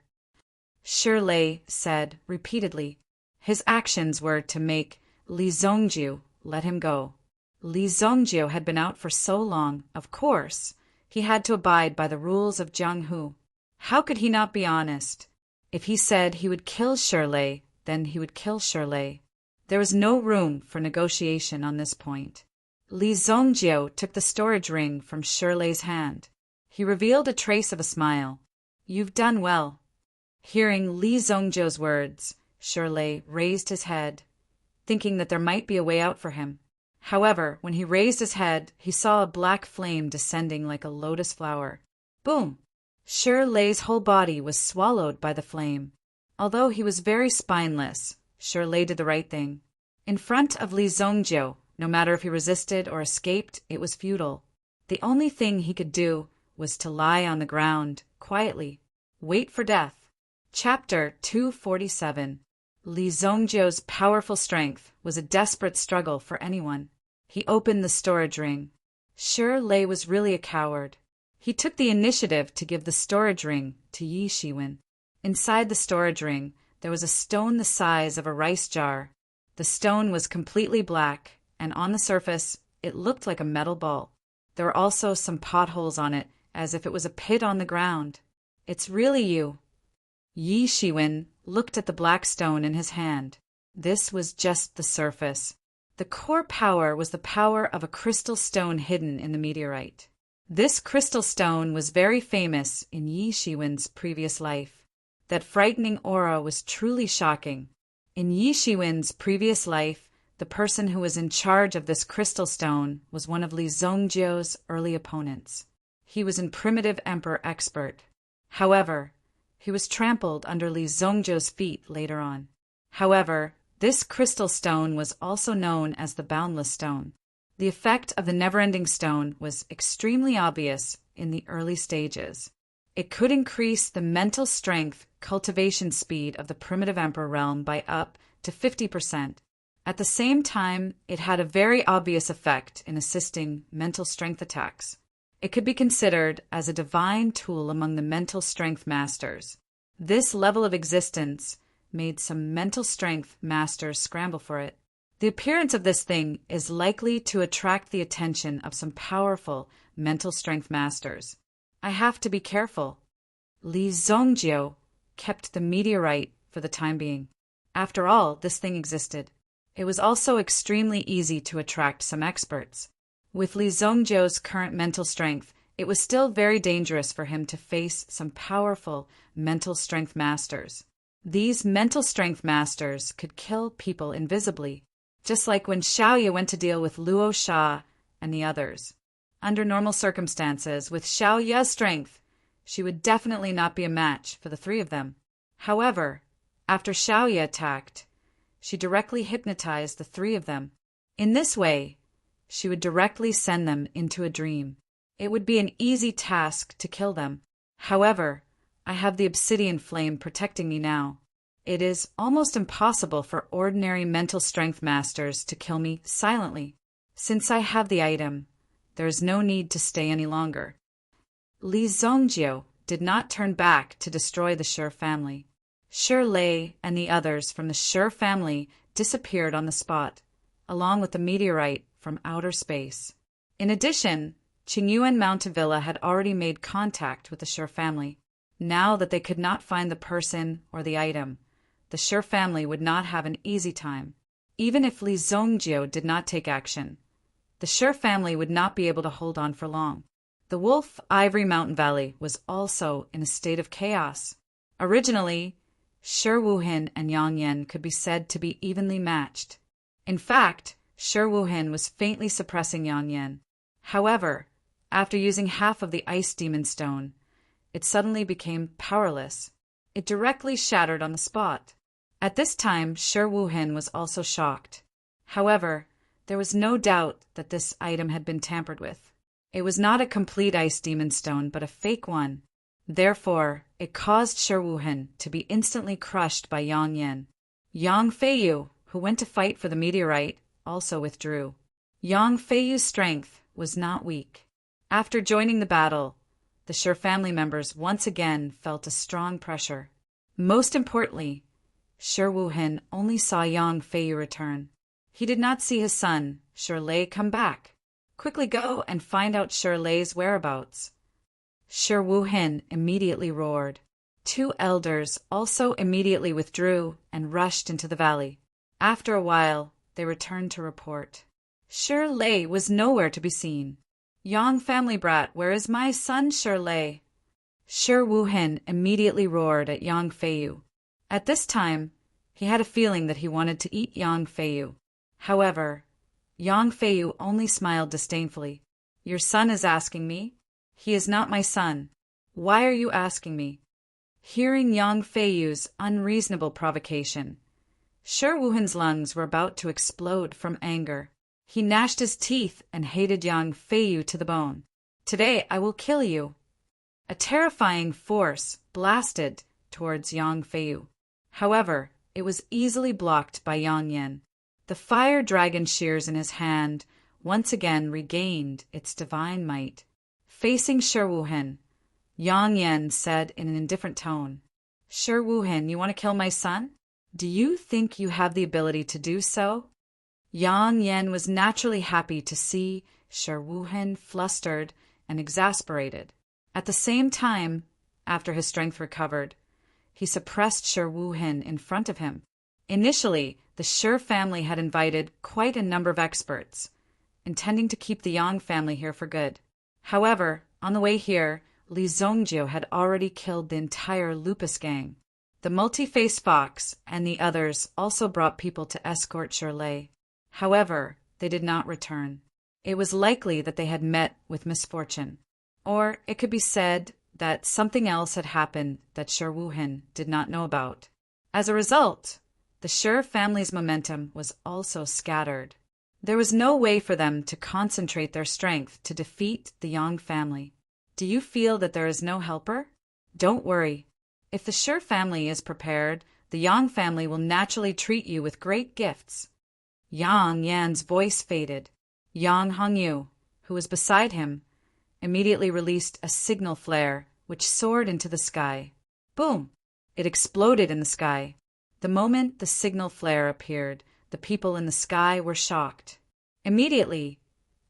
Shirley said repeatedly. His actions were to make Li Zongjio let him go. Li Zongjio had been out for so long, of course, he had to abide by the rules of Jianghu. How could he not be honest? If he said he would kill Shirley, then he would kill Shirley. There was no room for negotiation on this point. Li Zongjio took the storage ring from Shirley's hand. He revealed a trace of a smile. You've done well. Hearing Li Zongjio's words, Shirley raised his head, thinking that there might be a way out for him. However, when he raised his head, he saw a black flame descending like a lotus flower. Boom! Shirley's whole body was swallowed by the flame. Although he was very spineless, Shirley did the right thing. In front of Li Zongjio, no matter if he resisted or escaped, it was futile. The only thing he could do was to lie on the ground, quietly, wait for death. Chapter 247. Li Zongjio's powerful strength was a desperate struggle for anyone. He opened the storage ring. Shirley was really a coward. He took the initiative to give the storage ring to Yi Shiwen. Inside the storage ring, there was a stone the size of a rice jar. The stone was completely black, and on the surface, it looked like a metal ball. There were also some potholes on it, as if it was a pit on the ground. It's really you. Yi Shiwen looked at the black stone in his hand. This was just the surface. The core power was the power of a crystal stone hidden in the meteorite. This crystal stone was very famous in Yi Shiwen's previous life. That frightening aura was truly shocking. In Yi Shiwen's previous life, the person who was in charge of this crystal stone was one of Li Zongjio's early opponents. He was an primitive emperor expert. However, he was trampled under Li Zongjio's feet later on. However, this crystal stone was also known as the Boundless Stone. The effect of the never-ending stone was extremely obvious in the early stages. It could increase the mental strength cultivation speed of the primitive emperor realm by up to 50%. At the same time, it had a very obvious effect in assisting mental strength attacks. It could be considered as a divine tool among the mental strength masters. This level of existence made some mental strength masters scramble for it. The appearance of this thing is likely to attract the attention of some powerful mental strength masters. I have to be careful. Li Zongjio kept the meteorite for the time being. After all, this thing existed. It was also extremely easy to attract some experts. With Li Zongjio's current mental strength, it was still very dangerous for him to face some powerful mental strength masters. These mental strength masters could kill people invisibly, just like when Xiaoye went to deal with Luo Sha and the others. Under normal circumstances, with Xiaoye's strength, she would definitely not be a match for the three of them. However, after Xiaoye attacked, she directly hypnotized the three of them. In this way, she would directly send them into a dream. It would be an easy task to kill them. However, I have the obsidian flame protecting me now. It is almost impossible for ordinary mental strength masters to kill me silently. Since I have the item, there is no need to stay any longer. Li Zongjio did not turn back to destroy the Shi family. Shirley and the others from the Shi family disappeared on the spot, along with the meteorite from outer space. In addition, Qingyuan Mountain Villa had already made contact with the Shi family. Now that they could not find the person or the item, the Shi family would not have an easy time. Even if Li Zongjiu did not take action, the Shi family would not be able to hold on for long. The Wolf Ivory Mountain Valley was also in a state of chaos. Originally, Shi Wuhin and Yang Yan could be said to be evenly matched. In fact, Shi Wuhin was faintly suppressing Yang Yan. However, after using half of the Ice Demon Stone, it suddenly became powerless. It directly shattered on the spot. At this time, Shi Wuhin was also shocked. However, there was no doubt that this item had been tampered with. It was not a complete Ice Demon Stone, but a fake one. Therefore, it caused Shi Wuhin to be instantly crushed by Yang Yan. Yang Feiyu, who went to fight for the meteorite, also withdrew. Yang Feiyu's strength was not weak. After joining the battle, the Shi family members once again felt a strong pressure. Most importantly, Shi Wuhin only saw Yang Feiyu return. He did not see his son, Shi Lei, come back. Quickly go and find out Shi Lei's whereabouts. Shi Wuhin immediately roared. Two elders also immediately withdrew and rushed into the valley. After a while, they returned to report. Shi Lei was nowhere to be seen. Yang family brat, where is my son Shi Lei? Shi Wuhin immediately roared at Yang Feiyu. At this time, he had a feeling that he wanted to eat Yang Feiyu. However, Yang Feiyu only smiled disdainfully. Your son is asking me? He is not my son. Why are you asking me? Hearing Yang Feiyu's unreasonable provocation, Shi Wuhin's lungs were about to explode from anger. He gnashed his teeth and hated Yang Feiyu to the bone. Today I will kill you. A terrifying force blasted towards Yang Feiyu. However, it was easily blocked by Yang Yan. The fire dragon shears in his hand once again regained its divine might. Facing Shi Wuhin, Yang Yan said in an indifferent tone, Shi Wuhin, you want to kill my son? Do you think you have the ability to do so? Yang Yan was naturally happy to see Shi Wuhin flustered and exasperated. At the same time, after his strength recovered, he suppressed Shi Wuhin in front of him. Initially, the Shi family had invited quite a number of experts, intending to keep the Yang family here for good. However, on the way here, Li Zongjiu had already killed the entire Lupus gang. The multi-faced fox and the others also brought people to escort Shi Lei. However, they did not return. It was likely that they had met with misfortune. Or it could be said that something else had happened that Shi Wuhin did not know about. As a result, the Shi family's momentum was also scattered. There was no way for them to concentrate their strength to defeat the Yang family. Do you feel that there is no helper? Don't worry. If the Shi family is prepared, the Yang family will naturally treat you with great gifts. Yang Yan's voice faded. Yang Hongyu, who was beside him, immediately released a signal flare, which soared into the sky. Boom! It exploded in the sky. The moment the signal flare appeared, the people in the sky were shocked. Immediately,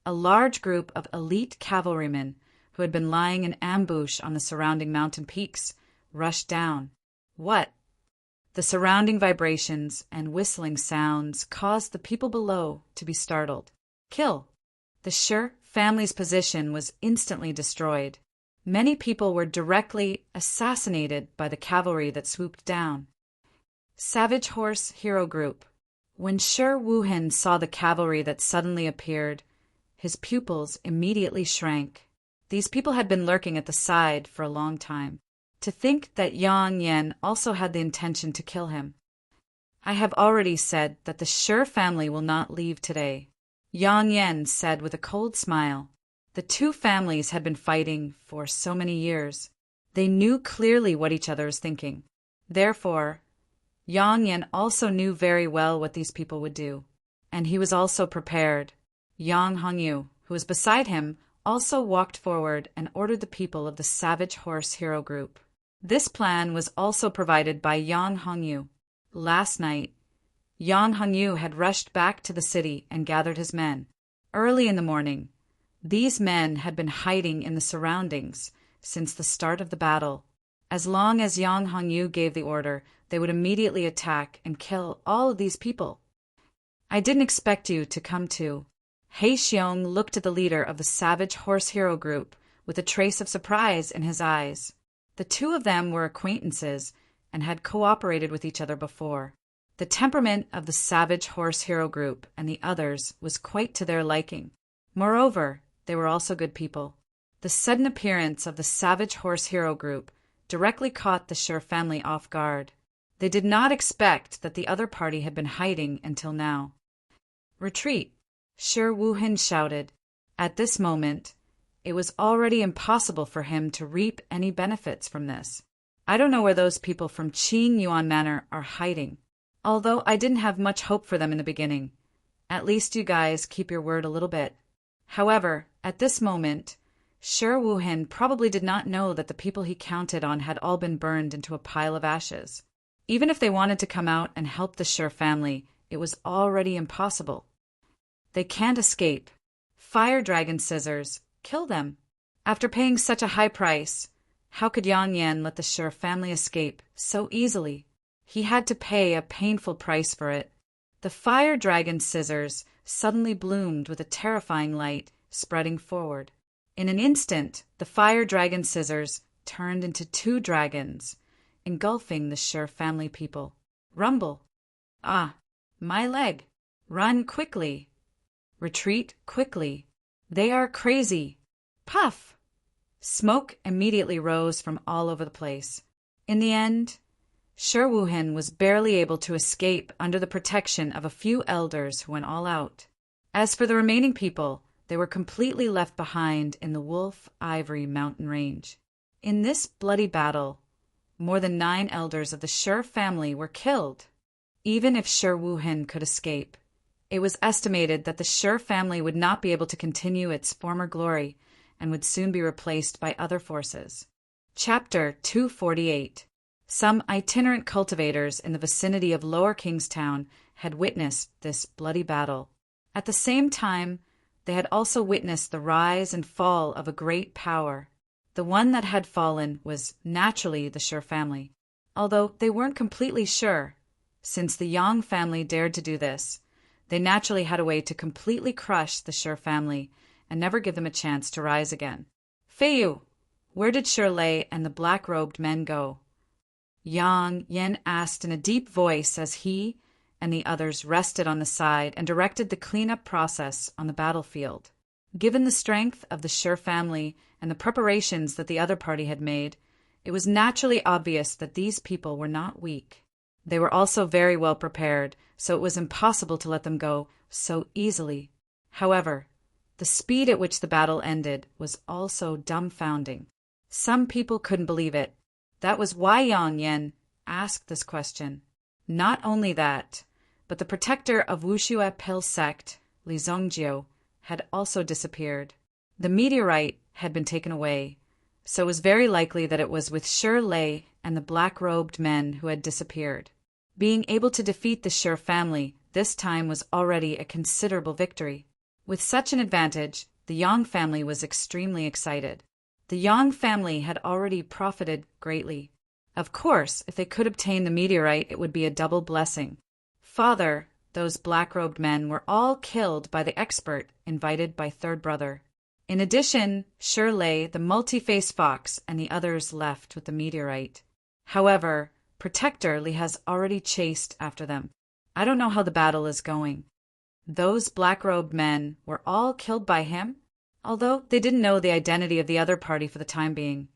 a large group of elite cavalrymen who had been lying in ambush on the surrounding mountain peaks rushed down. What? The surrounding vibrations and whistling sounds caused the people below to be startled. Kill! The Shi family's position was instantly destroyed. Many people were directly assassinated by the cavalry that swooped down. Savage Horse Hero Group. When Shi Wuhin saw the cavalry that suddenly appeared, his pupils immediately shrank. These people had been lurking at the side for a long time. To think that Yang Yan also had the intention to kill him. I have already said that the Shi family will not leave today. Yang Yan said with a cold smile. The two families had been fighting for so many years. They knew clearly what each other was thinking. Therefore, Yang Yan also knew very well what these people would do. And he was also prepared. Yang Hongyu, who was beside him, also walked forward and ordered the people of the Savage Horse Hero Group. This plan was also provided by Yang Hongyu. Last night, Yang Hongyu had rushed back to the city and gathered his men. Early in the morning, These men had been hiding in the surroundings since the start of the battle. As long as Yang Hongyu gave the order, they would immediately attack and kill all of these people. I didn't expect you to come too. He Xiong looked at the leader of the Savage Horse Hero group with a trace of surprise in his eyes. The two of them were acquaintances and had cooperated with each other before. The temperament of the Savage Horse Hero group and the others was quite to their liking. Moreover, they were also good people. The sudden appearance of the Savage Horse Hero group directly caught the Shi family off guard. They did not expect that the other party had been hiding until now. Retreat! Shi Wuhan shouted. At this moment, it was already impossible for him to reap any benefits from this. I don't know where those people from Qing Yuan Manor are hiding, although I didn't have much hope for them in the beginning. At least you guys keep your word a little bit. However, at this moment, Shi Wuhan probably did not know that the people he counted on had all been burned into a pile of ashes. Even if they wanted to come out and help the Shi family, it was already impossible. They can't escape. Fire Dragon Scissors, kill them. After paying such a high price, how could Yang Yan let the Shi family escape so easily? He had to pay a painful price for it. The Fire Dragon Scissors suddenly bloomed with a terrifying light spreading forward. In an instant, the Fire Dragon Scissors turned into 2 dragons, engulfing the Shi family people. Rumble! Ah, my leg! Run quickly! Retreat quickly! They are crazy! Puff! Smoke immediately rose from all over the place. In the end, Shi Wuhan was barely able to escape under the protection of a few elders who went all out. As for the remaining people, they were completely left behind in the Wolf Ivory mountain range. In this bloody battle, more than 9 elders of the Shi family were killed. Even if Shi Wuhan could escape, it was estimated that the Shi family would not be able to continue its former glory and would soon be replaced by other forces. Chapter 248. Some itinerant cultivators in the vicinity of Lower Kingstown had witnessed this bloody battle. At the same time, they had also witnessed the rise and fall of a great power. The one that had fallen was naturally the Shi family, although they weren't completely sure. Since the Yang family dared to do this, they naturally had a way to completely crush the Shi family and never give them a chance to rise again. Feiyu, where did Shi Lei and the black-robed men go? Yang Yan asked in a deep voice as he and the others rested on the side and directed the cleanup process on the battlefield. Given the strength of the Shi family and the preparations that the other party had made, it was naturally obvious that these people were not weak. They were also very well prepared, so it was impossible to let them go so easily. However, the speed at which the battle ended was also dumbfounding. Some people couldn't believe it. That was why Yang Yan asked this question. Not only that, but the protector of Wuxue Pill sect, Li Zongjiu, had also disappeared. The meteorite had been taken away, so it was very likely that it was with Shi Lei and the black-robed men who had disappeared. Being able to defeat the Shi family this time was already a considerable victory. With such an advantage, the Yang family was extremely excited. The Yang family had already profited greatly. Of course, if they could obtain the meteorite, it would be a double blessing. Father, those black-robed men were all killed by the expert invited by third brother. In addition, Shi Lei, the multi-faced fox, and the others left with the meteorite. However, Protector Li has already chased after them. I don't know how the battle is going. Those black-robed men were all killed by him, although they didn't know the identity of the other party for the time being.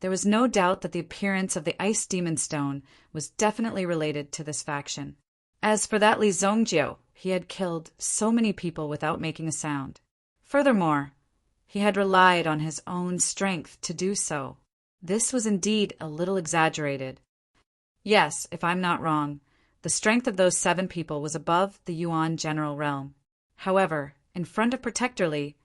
There was no doubt that the appearance of the Ice Demon Stone was definitely related to this faction. As for that Li Zongjiu, he had killed so many people without making a sound. Furthermore, he had relied on his own strength to do so. This was indeed a little exaggerated. Yes, if I'm not wrong, the strength of those 7 people was above the Yuan general realm. However, in front of Protector Li,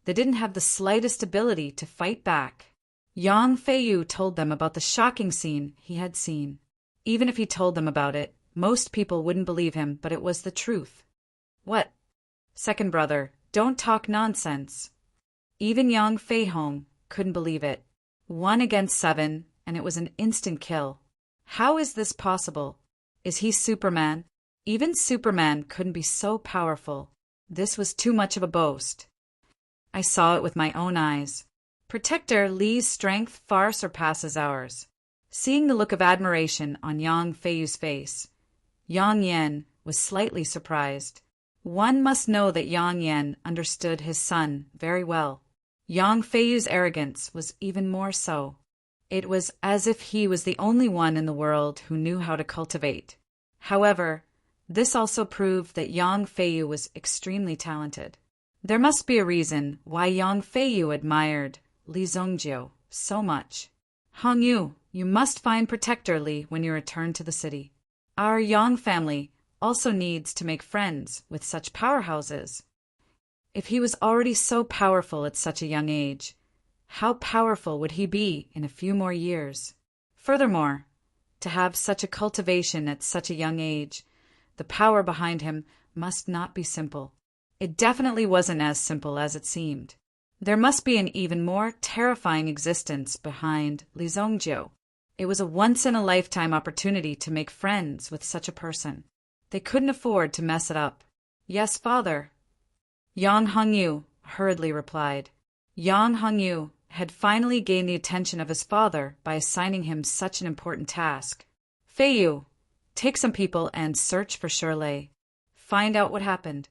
they didn't have the slightest ability to fight back. Yang Feiyu told them about the shocking scene he had seen. Even if he told them about it, most people wouldn't believe him, but it was the truth. What? Second brother, don't talk nonsense. Even Yang Feihong couldn't believe it. 1 against 7, and it was an instant kill. How is this possible? Is he Superman? Even Superman couldn't be so powerful. This was too much of a boast. I saw it with my own eyes. Protector Li's strength far surpasses ours. Seeing the look of admiration on Yang Feiyu's face, Yang Yan was slightly surprised. One must know that Yang Yan understood his son very well. Yang Feiyu's arrogance was even more so. It was as if he was the only one in the world who knew how to cultivate. However, this also proved that Yang Feiyu was extremely talented. There must be a reason why Yang Feiyu admired Li Zhongjiu so much. Hong Yu, you must find Protector Li when you return to the city. Our Yang family also needs to make friends with such powerhouses. If he was already so powerful at such a young age, how powerful would he be in a few more years? Furthermore, to have such a cultivation at such a young age, the power behind him must not be simple. It definitely wasn't as simple as it seemed. There must be an even more terrifying existence behind Li Zhongjiu. It was a once-in-a-lifetime opportunity to make friends with such a person. They couldn't afford to mess it up. Yes, father. Yang Hongyu hurriedly replied. Yang Hongyu had finally gained the attention of his father by assigning him such an important task. Feiyu, take some people and search for Shirley. Find out what happened.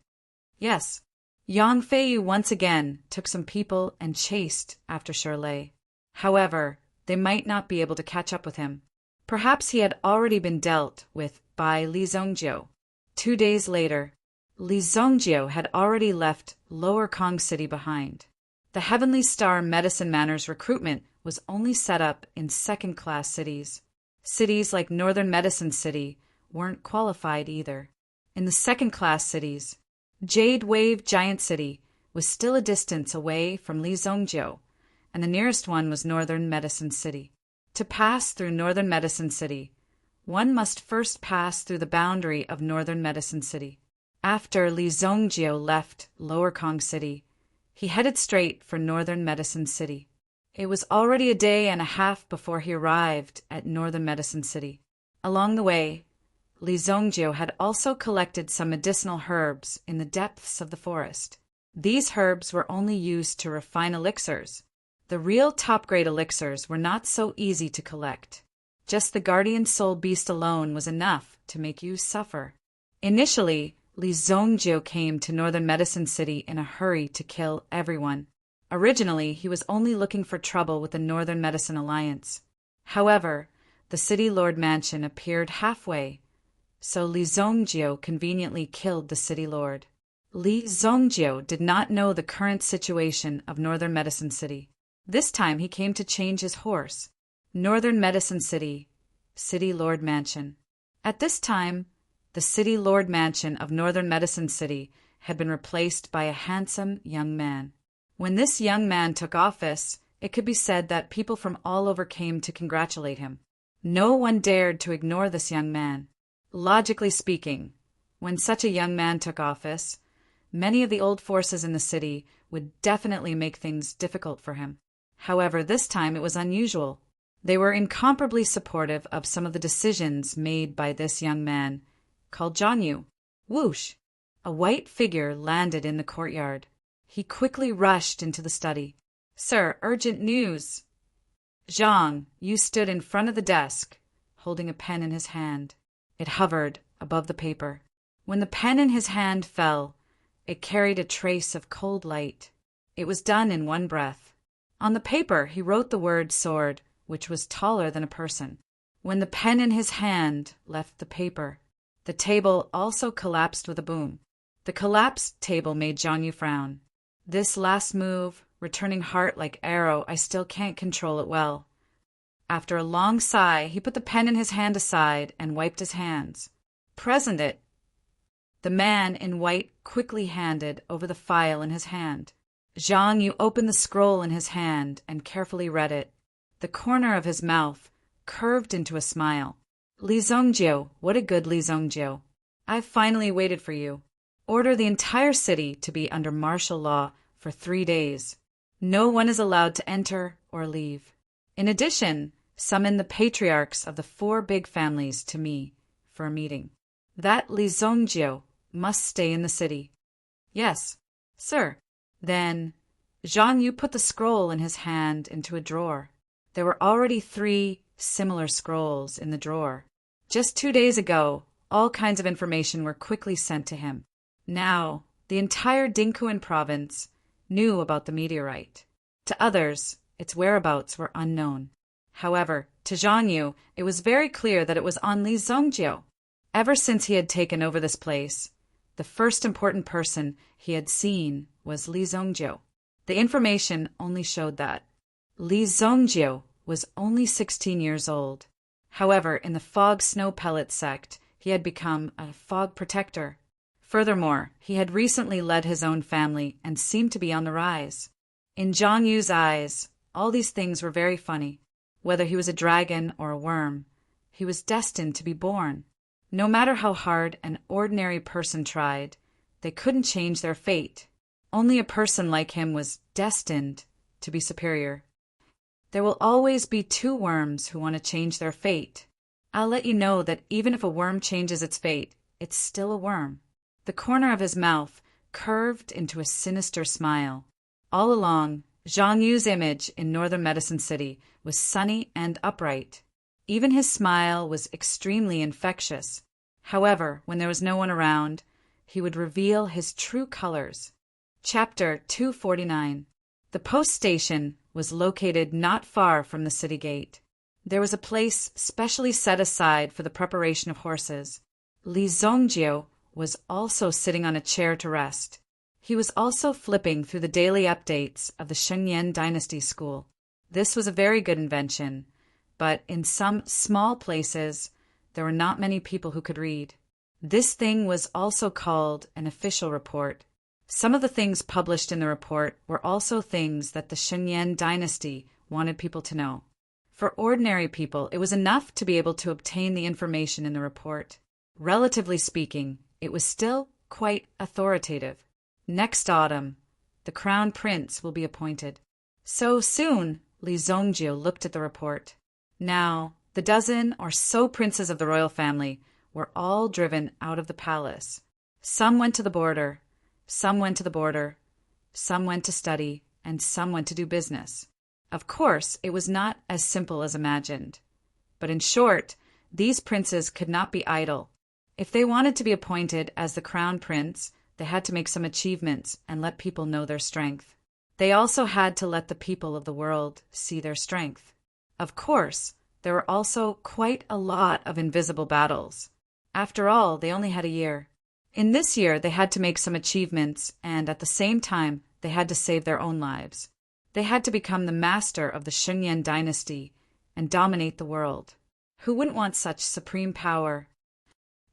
Yes. Yang Feiyu once again took some people and chased after Shirley. However, they might not be able to catch up with him. Perhaps he had already been dealt with by Li Zhongjiu. 2 days later, Li Zhongjiu had already left Lower Kong City behind. The Heavenly Star Medicine Manor's recruitment was only set up in second-class cities. Cities like Northern Medicine City weren't qualified either. In the second-class cities, Jade Wave Giant City was still a distance away from Li Zhongjiu, and the nearest one was Northern Medicine City. To pass through Northern Medicine City, one must first pass through the boundary of Northern Medicine City. After Li Zhongjiu left Lower Kong City, he headed straight for Northern Medicine City. It was already a day and a half before he arrived at Northern Medicine City. Along the way, Li Zhongjiu had also collected some medicinal herbs in the depths of the forest. These herbs were only used to refine elixirs. The real top-grade elixirs were not so easy to collect. Just the guardian soul beast alone was enough to make you suffer. Initially, Li Zhongjiu came to Northern Medicine City in a hurry to kill everyone. Originally, he was only looking for trouble with the Northern Medicine Alliance. However, the City Lord Mansion appeared halfway, so Li Zhongjiu conveniently killed the City Lord. Li Zhongjiu did not know the current situation of Northern Medicine City. This time he came to change his horse. Northern Medicine City, City Lord Mansion. At this time, the City Lord Mansion of Northern Medicine City had been replaced by a handsome young man. When this young man took office, it could be said that people from all over came to congratulate him. No one dared to ignore this young man. Logically speaking, when such a young man took office, many of the old forces in the city would definitely make things difficult for him. However, this time it was unusual. They were incomparably supportive of some of the decisions made by this young man, called Zhang Yu. Whoosh! A white figure landed in the courtyard. He quickly rushed into the study. Sir, urgent news! Zhang Yu stood in front of the desk, holding a pen in his hand. It hovered above the paper. When the pen in his hand fell, it carried a trace of cold light. It was done in one breath. On the paper he wrote the word sword, which was taller than a person. When the pen in his hand left the paper, the table also collapsed with a boom. The collapsed table made Zhang Yu frown. This last move, returning heart like arrow, I still can't control it well. After a long sigh, he put the pen in his hand aside and wiped his hands. Present it. The man in white quickly handed over the file in his hand. Zhang Yu opened the scroll in his hand and carefully read it. The corner of his mouth curved into a smile. Li Zhongjiu, what a good Li Zhongjiu. I've finally waited for you. Order the entire city to be under martial law for 3 days. No one is allowed to enter or leave. In addition, summon the patriarchs of the 4 big families to me for a meeting. That Li Zongjio must stay in the city. Yes, sir. Then Zhang Yu put the scroll in his hand into a drawer. There were already 3 similar scrolls in the drawer. Just 2 days ago, all kinds of information were quickly sent to him. Now, the entire Dingquan province knew about the meteorite. To others, its whereabouts were unknown. However, to Zhang Yu, it was very clear that it was on Li Zongjio. Ever since he had taken over this place, the first important person he had seen was Li Zongjio. The information only showed that Li Zongjio was only 16 years old. However, in the Fog Snow Pellet sect, he had become a fog protector. Furthermore, he had recently led his own family and seemed to be on the rise. In Zhang Yu's eyes, all these things were very funny. Whether he was a dragon or a worm, he was destined to be born. No matter how hard an ordinary person tried, they couldn't change their fate. Only a person like him was destined to be superior. There will always be 2 worms who want to change their fate. I'll let you know that even if a worm changes its fate, it's still a worm. The corner of his mouth curved into a sinister smile. All along, Zhang Yu's image in northern Medicine City was sunny and upright. Even his smile was extremely infectious. However, when there was no one around, he would reveal his true colors. Chapter 249. The post station was located not far from the city gate. There was a place specially set aside for the preparation of horses. Li Zongjio was also sitting on a chair to rest. He was also flipping through the daily updates of the Shengyan Dynasty School. This was a very good invention, but in some small places, there were not many people who could read. This thing was also called an official report. Some of the things published in the report were also things that the Shengyan Dynasty wanted people to know. For ordinary people, it was enough to be able to obtain the information in the report. Relatively speaking, it was still quite authoritative. Next autumn, the crown prince will be appointed. So soon, Li Zongjio looked at the report. Now, the 12 or so princes of the royal family were all driven out of the palace. Some went to the border, some went to the border, some went to study, and some went to do business. Of course, it was not as simple as imagined. But in short, these princes could not be idle. If they wanted to be appointed as the crown prince, they had to make some achievements and let people know their strength. They also had to let the people of the world see their strength. Of course, there were also quite a lot of invisible battles. After all, they only had a year. In this year, they had to make some achievements, and at the same time, they had to save their own lives. They had to become the master of the Shengyan Dynasty and dominate the world. Who wouldn't want such supreme power?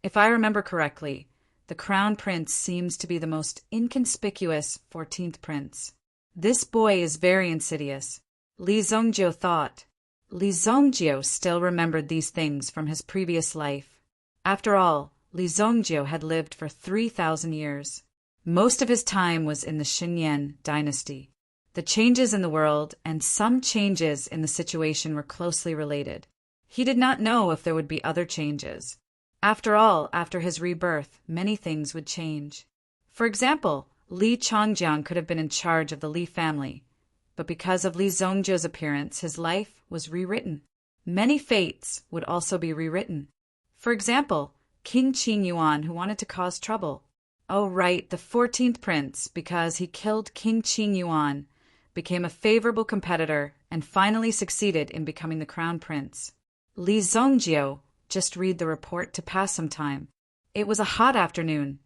If I remember correctly, the crown prince seems to be the most inconspicuous 14th prince. This boy is very insidious, Li Zongjio thought. Li Zongjio still remembered these things from his previous life. After all, Li Zongjio had lived for 3,000 years. Most of his time was in the Shengyan Dynasty. The changes in the world and some changes in the situation were closely related. He did not know if there would be other changes. After all, after his rebirth, many things would change. For example, Li Changjiang could have been in charge of the Li family, but because of Li Zongjio's appearance, his life was rewritten. Many fates would also be rewritten. For example, King Qin Yuan, who wanted to cause trouble. Oh right, the 14th prince, because he killed King Qin Yuan, became a favorable competitor and finally succeeded in becoming the crown prince. Li Zongjio just read the report to pass some time. It was a hot afternoon,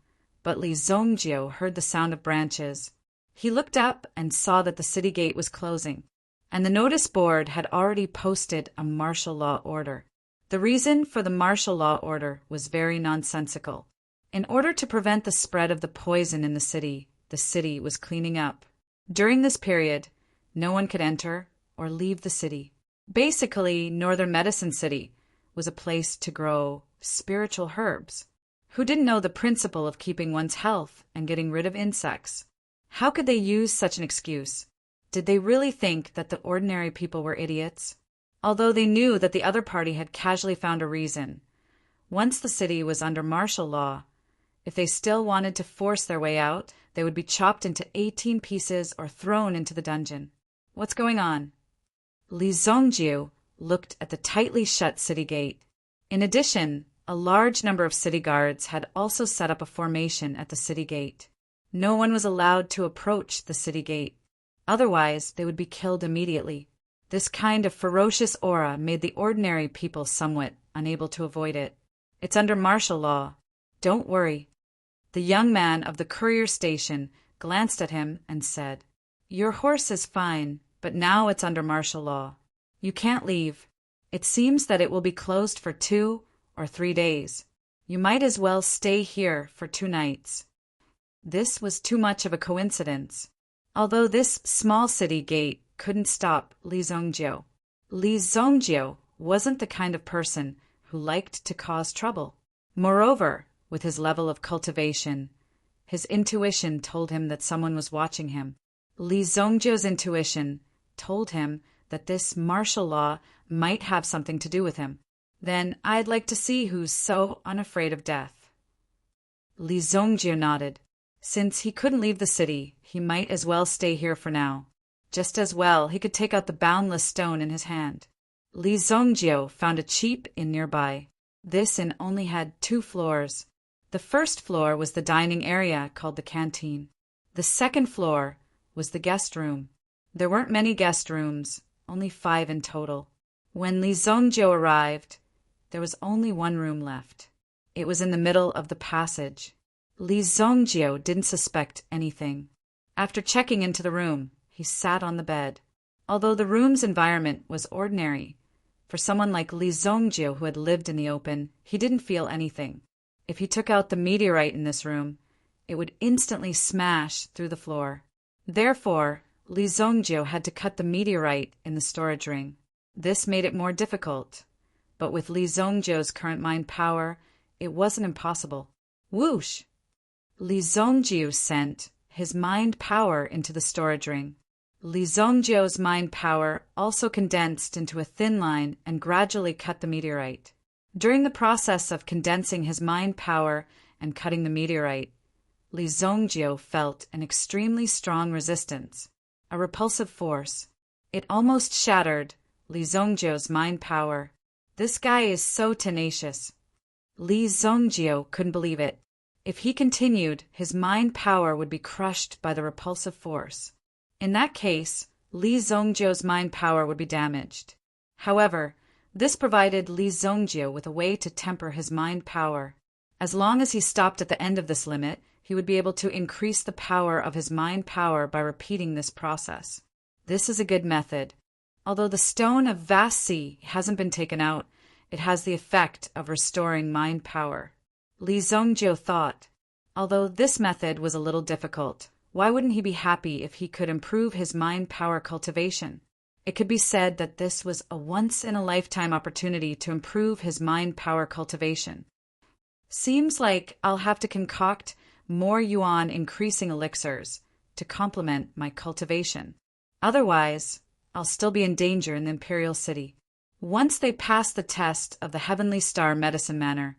but Li Zongjio heard the sound of branches. He looked up and saw that the city gate was closing, and the notice board had already posted a martial law order. The reason for the martial law order was very nonsensical. In order to prevent the spread of the poison in the city was cleaning up. During this period, no one could enter or leave the city. Basically, northern Medicine City was a place to grow spiritual herbs. Who didn't know the principle of keeping one's health and getting rid of insects? How could they use such an excuse? Did they really think that the ordinary people were idiots? Although they knew that the other party had casually found a reason. Once the city was under martial law, if they still wanted to force their way out, they would be chopped into 18 pieces or thrown into the dungeon. What's going on? Li Zongjiu looked at the tightly shut city gate. In addition, a large number of city guards had also set up a formation at the city gate. No one was allowed to approach the city gate. Otherwise, they would be killed immediately. This kind of ferocious aura made the ordinary people somewhat unable to avoid it. It's under martial law. Don't worry. The young man of the courier station glanced at him and said, "Your horse is fine, but now it's under martial law. You can't leave. It seems that it will be closed for 2 or 3 days. You might as well stay here for 2 nights." This was too much of a coincidence. Although this small city gate couldn't stop Li Zongjiu. Li Zongjiu wasn't the kind of person who liked to cause trouble. Moreover, with his level of cultivation, his intuition told him that someone was watching him. Li Zongjiu's intuition told him that this martial law might have something to do with him. Then I'd like to see who's so unafraid of death. Li Zongjiu nodded. Since he couldn't leave the city, he might as well stay here for now. Just as well, he could take out the boundless stone in his hand. Li Zongjiu found a cheap inn nearby. This inn only had 2 floors. The first floor was the dining area called the canteen. The second floor was the guest room. There weren't many guest rooms, only 5 in total. When Li Zongjiu arrived, there was only 1 room left. It was in the middle of the passage. Li Zongjiu didn't suspect anything. After checking into the room, he sat on the bed. Although the room's environment was ordinary, for someone like Li Zongjiu who had lived in the open, he didn't feel anything. If he took out the meteorite in this room, it would instantly smash through the floor. Therefore, Li Zongjiu had to cut the meteorite in the storage ring. This made it more difficult, but with Li Zongjiu's current mind power, it wasn't impossible. Whoosh! Li Zongjiu sent his mind power into the storage ring. Li Zongjiu's mind power also condensed into a thin line and gradually cut the meteorite. During the process of condensing his mind power and cutting the meteorite, Li Zongjiu felt an extremely strong resistance, a repulsive force. It almost shattered Li Zongjiu's mind power. This guy is so tenacious. Li Zongjiu couldn't believe it. If he continued, his mind power would be crushed by the repulsive force. In that case, Li Zongjiu's mind power would be damaged. However, this provided Li Zongjiu with a way to temper his mind power. As long as he stopped at the end of this limit, he would be able to increase the power of his mind power by repeating this process. This is a good method. Although the stone of vast sea hasn't been taken out, it has the effect of restoring mind power. Li Zongjiu thought, although this method was a little difficult, why wouldn't he be happy if he could improve his mind power cultivation? It could be said that this was a once-in-a-lifetime opportunity to improve his mind power cultivation. Seems like I'll have to concoct more yuan increasing elixirs to complement my cultivation. Otherwise, I'll still be in danger in the Imperial City. Once they passed the test of the Heavenly Star Medicine Manor,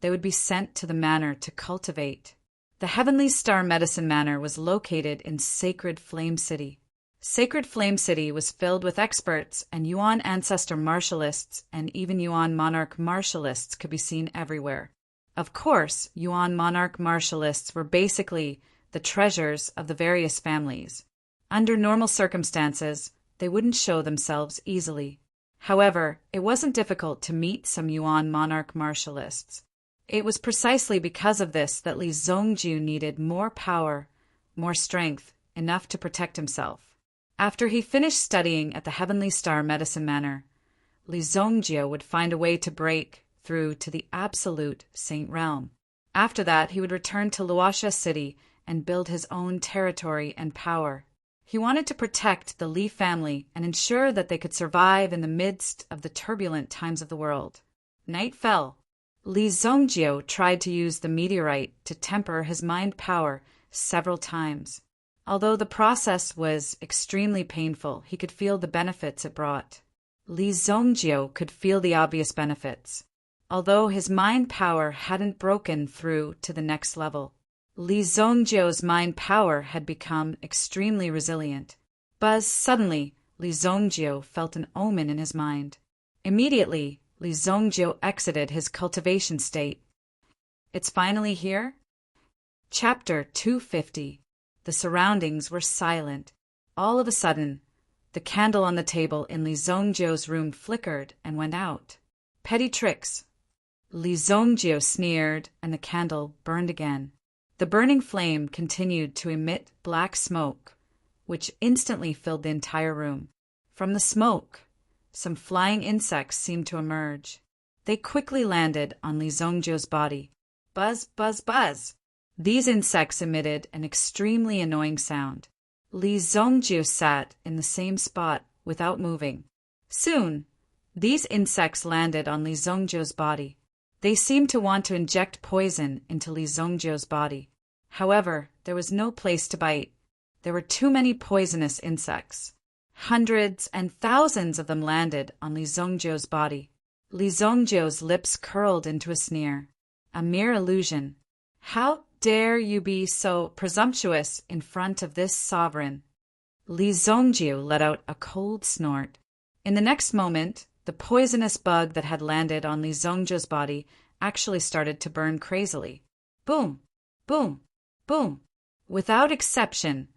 they would be sent to the manor to cultivate. The Heavenly Star Medicine Manor was located in Sacred Flame City. Sacred Flame City was filled with experts, and Yuan ancestor martialists and even Yuan monarch martialists could be seen everywhere. Of course, Yuan monarch martialists were basically the treasures of the various families. Under normal circumstances, they wouldn't show themselves easily. However, it wasn't difficult to meet some Yuan monarch martialists. It was precisely because of this that Li Zongjiu needed more power, more strength, enough to protect himself. After he finished studying at the Heavenly Star Medicine Manor, Li Zongjiu would find a way to break through to the absolute Saint Realm. After that, he would return to Luoxia City and build his own territory and power. He wanted to protect the Li family and ensure that they could survive in the midst of the turbulent times of the world. Night fell. Li Zongjiu tried to use the meteorite to temper his mind power several times. Although the process was extremely painful, he could feel the benefits it brought. Li Zongjio could feel the obvious benefits. Although his mind power hadn't broken through to the next level, Li Zongjio's mind power had become extremely resilient. Suddenly, Li Zongjio felt an omen in his mind. Immediately, Li Zongjio exited his cultivation state. It's finally here? Chapter 250. The surroundings were silent. All of a sudden, the candle on the table in Li Zongjio's room flickered and went out. Petty tricks. Li Zongjio sneered, and the candle burned again. The burning flame continued to emit black smoke, which instantly filled the entire room. From the smoke, some flying insects seemed to emerge. They quickly landed on Li Zongjio's body. Buzz, buzz, buzz. These insects emitted an extremely annoying sound. Li Zongjio sat in the same spot without moving. Soon, these insects landed on Li Zongjio's body. They seemed to want to inject poison into Li Zongjio's body. However, there was no place to bite. There were too many poisonous insects. Hundreds and thousands of them landed on Li Zongjio's body. Li Zongjio's lips curled into a sneer. A mere illusion. How dare you be so presumptuous in front of this sovereign? Li Zongjio let out a cold snort. In the next moment, the poisonous bug that had landed on Li Zongjio's body actually started to burn crazily. Boom! Boom! Boom! Without exception,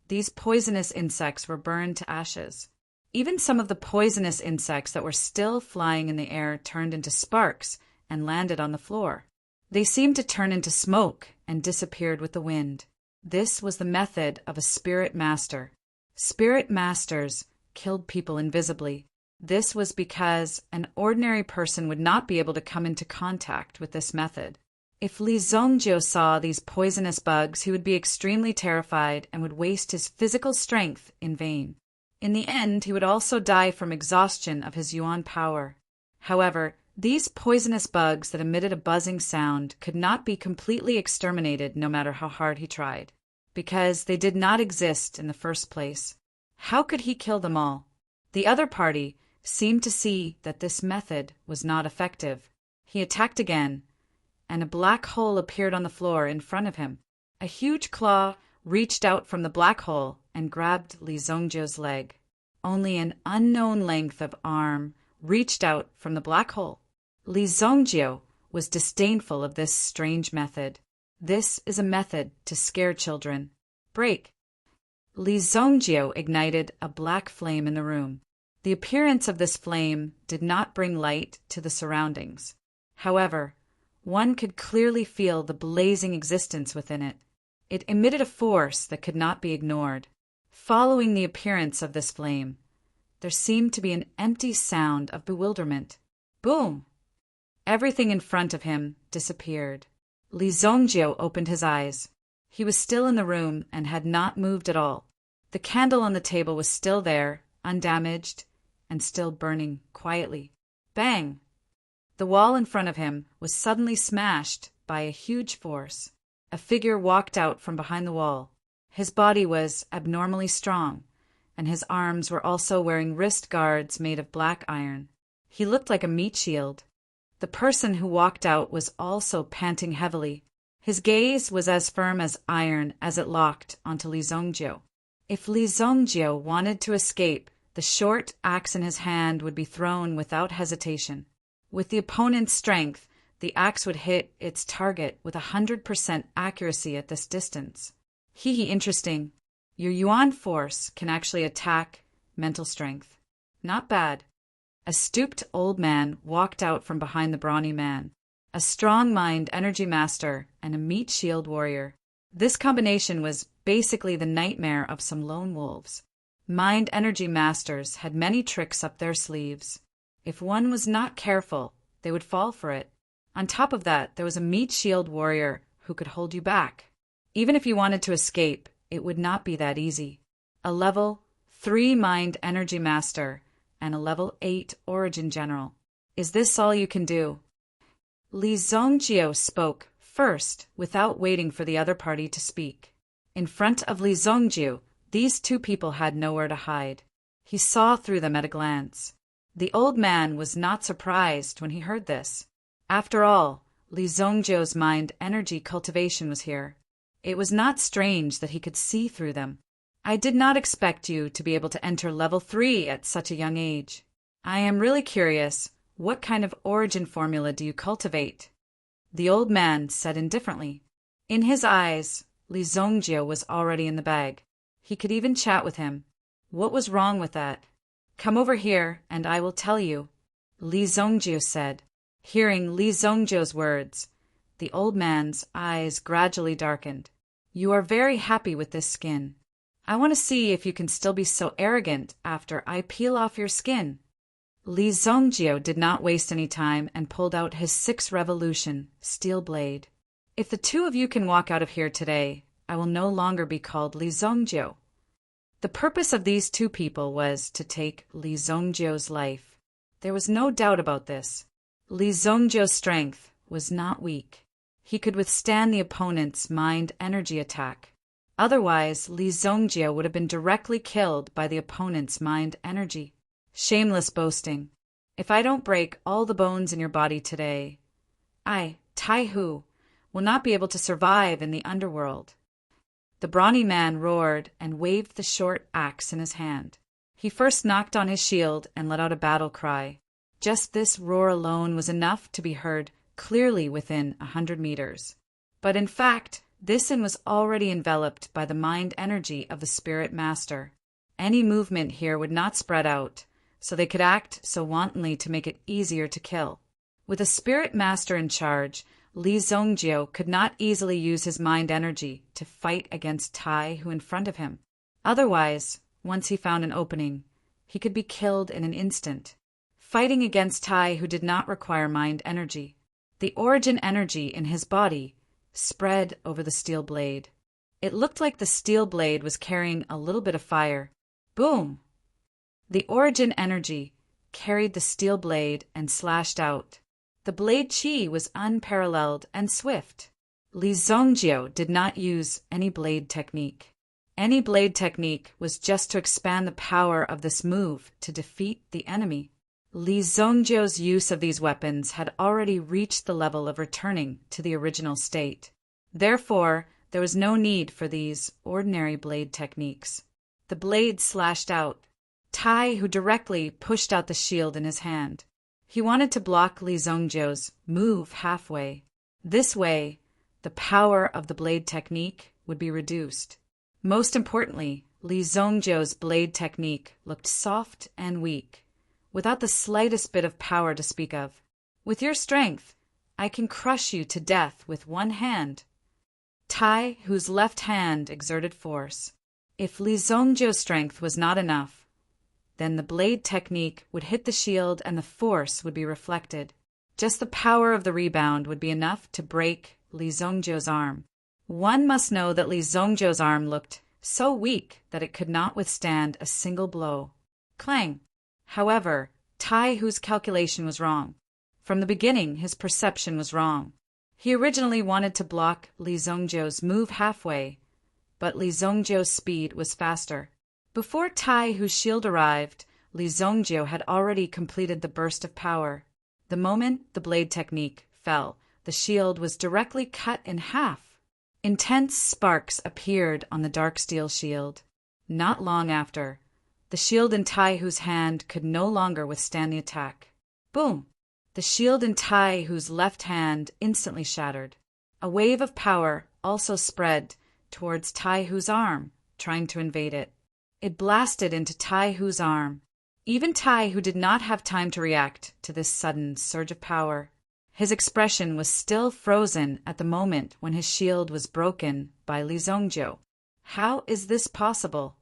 these poisonous insects were burned to ashes. Even some of the poisonous insects that were still flying in the air turned into sparks and landed on the floor. They seemed to turn into smoke and disappeared with the wind. This was the method of a spirit master. Spirit masters killed people invisibly. This was because an ordinary person would not be able to come into contact with this method. If Li Zongjio saw these poisonous bugs, he would be extremely terrified and would waste his physical strength in vain. In the end, he would also die from exhaustion of his yuan power. However, these poisonous bugs that emitted a buzzing sound could not be completely exterminated no matter how hard he tried, because they did not exist in the first place. How could he kill them all? The other party seemed to see that this method was not effective. He attacked again, and a black hole appeared on the floor in front of him. A huge claw reached out from the black hole and grabbed Li Zongjio's leg. Only an unknown length of arm reached out from the black hole. Li Zongjio was disdainful of this strange method. This is a method to scare children. Break! Li Zongjio ignited a black flame in the room. The appearance of this flame did not bring light to the surroundings. However, one could clearly feel the blazing existence within it. It emitted a force that could not be ignored. Following the appearance of this flame, there seemed to be an empty sound of bewilderment. Boom! Everything in front of him disappeared. Li Zongjio opened his eyes. He was still in the room and had not moved at all. The candle on the table was still there, undamaged, and still burning quietly. Bang! The wall in front of him was suddenly smashed by a huge force. A figure walked out from behind the wall. His body was abnormally strong, and his arms were also wearing wrist guards made of black iron. He looked like a meat shield. The person who walked out was also panting heavily. His gaze was as firm as iron as it locked onto Li Zongjio. If Li Zongjio wanted to escape, the short axe in his hand would be thrown without hesitation. With the opponent's strength, the axe would hit its target with 100% accuracy at this distance. Interesting. Your yuan force can actually attack mental strength. Not bad. A stooped old man walked out from behind the brawny man. A strong mind energy master and a meat shield warrior. This combination was basically the nightmare of some lone wolves. Mind energy masters had many tricks up their sleeves. If one was not careful, they would fall for it. On top of that, there was a meat shield warrior who could hold you back. Even if you wanted to escape, it would not be that easy. A level 3 mind energy master and a level 8 origin general. Is this all you can do? Li Zongjio spoke first without waiting for the other party to speak. In front of Li Zongjiu, these two people had nowhere to hide. He saw through them at a glance. The old man was not surprised when he heard this. After all, Li Zongjiu's mind energy cultivation was here. It was not strange that he could see through them. I did not expect you to be able to enter level 3 at such a young age. I am really curious, what kind of origin formula do you cultivate? The old man said indifferently. In his eyes, Li Zongjiu was already in the bag. He could even chat with him. What was wrong with that? Come over here, and I will tell you, Li Zongjiu said. Hearing Li Zongjiu's words, the old man's eyes gradually darkened. You are very happy with this skin. I want to see if you can still be so arrogant after I peel off your skin. Li Zongjiu did not waste any time and pulled out his 6th revolution steel blade. If the two of you can walk out of here today, I will no longer be called Li Zongjiu. The purpose of these two people was to take Li Zongjiu's life. There was no doubt about this. Li Zongjiu's strength was not weak. He could withstand the opponent's mind energy attack. Otherwise, Li Zongjiu would have been directly killed by the opponent's mind energy. Shameless boasting. If I don't break all the bones in your body today, I, Tai Hu, will not be able to survive in the underworld. The brawny man roared and waved the short axe in his hand. He first knocked on his shield and let out a battle cry. Just this roar alone was enough to be heard clearly within 100 meters. But in fact, this one was already enveloped by the mind energy of the spirit master. Any movement here would not spread out, so they could act so wantonly to make it easier to kill. With a spirit master in charge, Li Zongjiu could not easily use his mind energy to fight against Tai Hu in front of him. Otherwise, once he found an opening, he could be killed in an instant. Fighting against Tai Hu did not require mind energy. The origin energy in his body spread over the steel blade. It looked like the steel blade was carrying a little bit of fire. Boom! The origin energy carried the steel blade and slashed out. The blade chi was unparalleled and swift. Li Zongjiu did not use any blade technique. Any blade technique was just to expand the power of this move to defeat the enemy. Li Zongjiu's use of these weapons had already reached the level of returning to the original state. Therefore, there was no need for these ordinary blade techniques. The blade slashed out. Tai Hu directly pushed out the shield in his hand. He wanted to block Li Zongjiu's move halfway. This way, the power of the blade technique would be reduced. Most importantly, Li Zongjiu's blade technique looked soft and weak, without the slightest bit of power to speak of. With your strength, I can crush you to death with one hand. Tai Hu's left hand exerted force. If Li Zongjiu's strength was not enough, then the blade technique would hit the shield and the force would be reflected. Just the power of the rebound would be enough to break Li Zongjiu's arm. One must know that Li Zongjiu's arm looked so weak that it could not withstand a single blow. Clang! However, Tai Hu's calculation was wrong. From the beginning, his perception was wrong. He originally wanted to block Li Zongjiu's move halfway, but Li Zongjiu's speed was faster. Before Tai Hu's shield arrived, Li Zongjiu had already completed the burst of power. The moment the blade technique fell, the shield was directly cut in half. Intense sparks appeared on the dark steel shield. Not long after, the shield in Tai Hu's hand could no longer withstand the attack. Boom! The shield in Tai Hu's left hand instantly shattered. A wave of power also spread towards Tai Hu's arm, trying to invade it. It blasted into Tai Hu's arm. Even Tai Hu did not have time to react to this sudden surge of power. His expression was still frozen at the moment when his shield was broken by Li Zongjiu. How is this possible?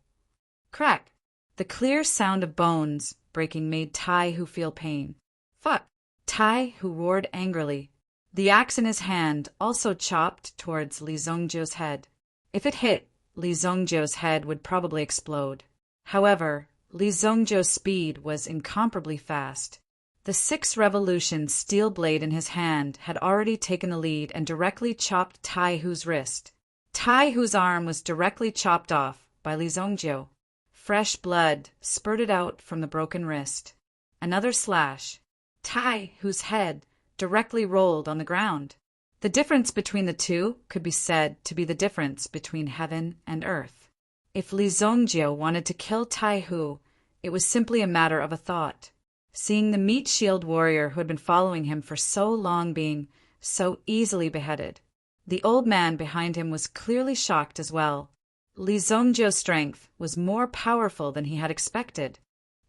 Crack! The clear sound of bones breaking made Tai Hu feel pain. Fuck! Tai Hu roared angrily. The axe in his hand also chopped towards Li Zongjiu's head. If it hit, Li Zongjiu's head would probably explode. However, Li Zongjiu's speed was incomparably fast. The 6th revolution steel blade in his hand had already taken the lead and directly chopped Tai Hu's wrist. Tai Hu's arm was directly chopped off by Li Zongjiu. Fresh blood spurted out from the broken wrist. Another slash. Tai Hu's head directly rolled on the ground. The difference between the two could be said to be the difference between heaven and earth. If Li Zongjiu wanted to kill Tai Hu, it was simply a matter of a thought. Seeing the meat shield warrior who had been following him for so long being so easily beheaded, the old man behind him was clearly shocked as well. Li Zongjiu's strength was more powerful than he had expected.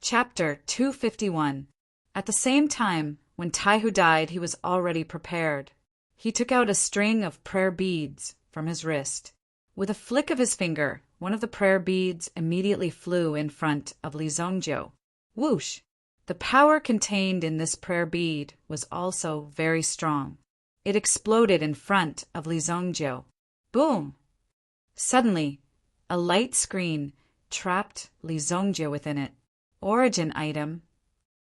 Chapter 251. At the same time, when Tai Hu died, he was already prepared. He took out a string of prayer beads from his wrist. With a flick of his finger, one of the prayer beads immediately flew in front of Li Zongjiu. Whoosh! The power contained in this prayer bead was also very strong. It exploded in front of Li Zongjiu. Boom! Suddenly, a light screen trapped Li Zongjiu within it. Origin item.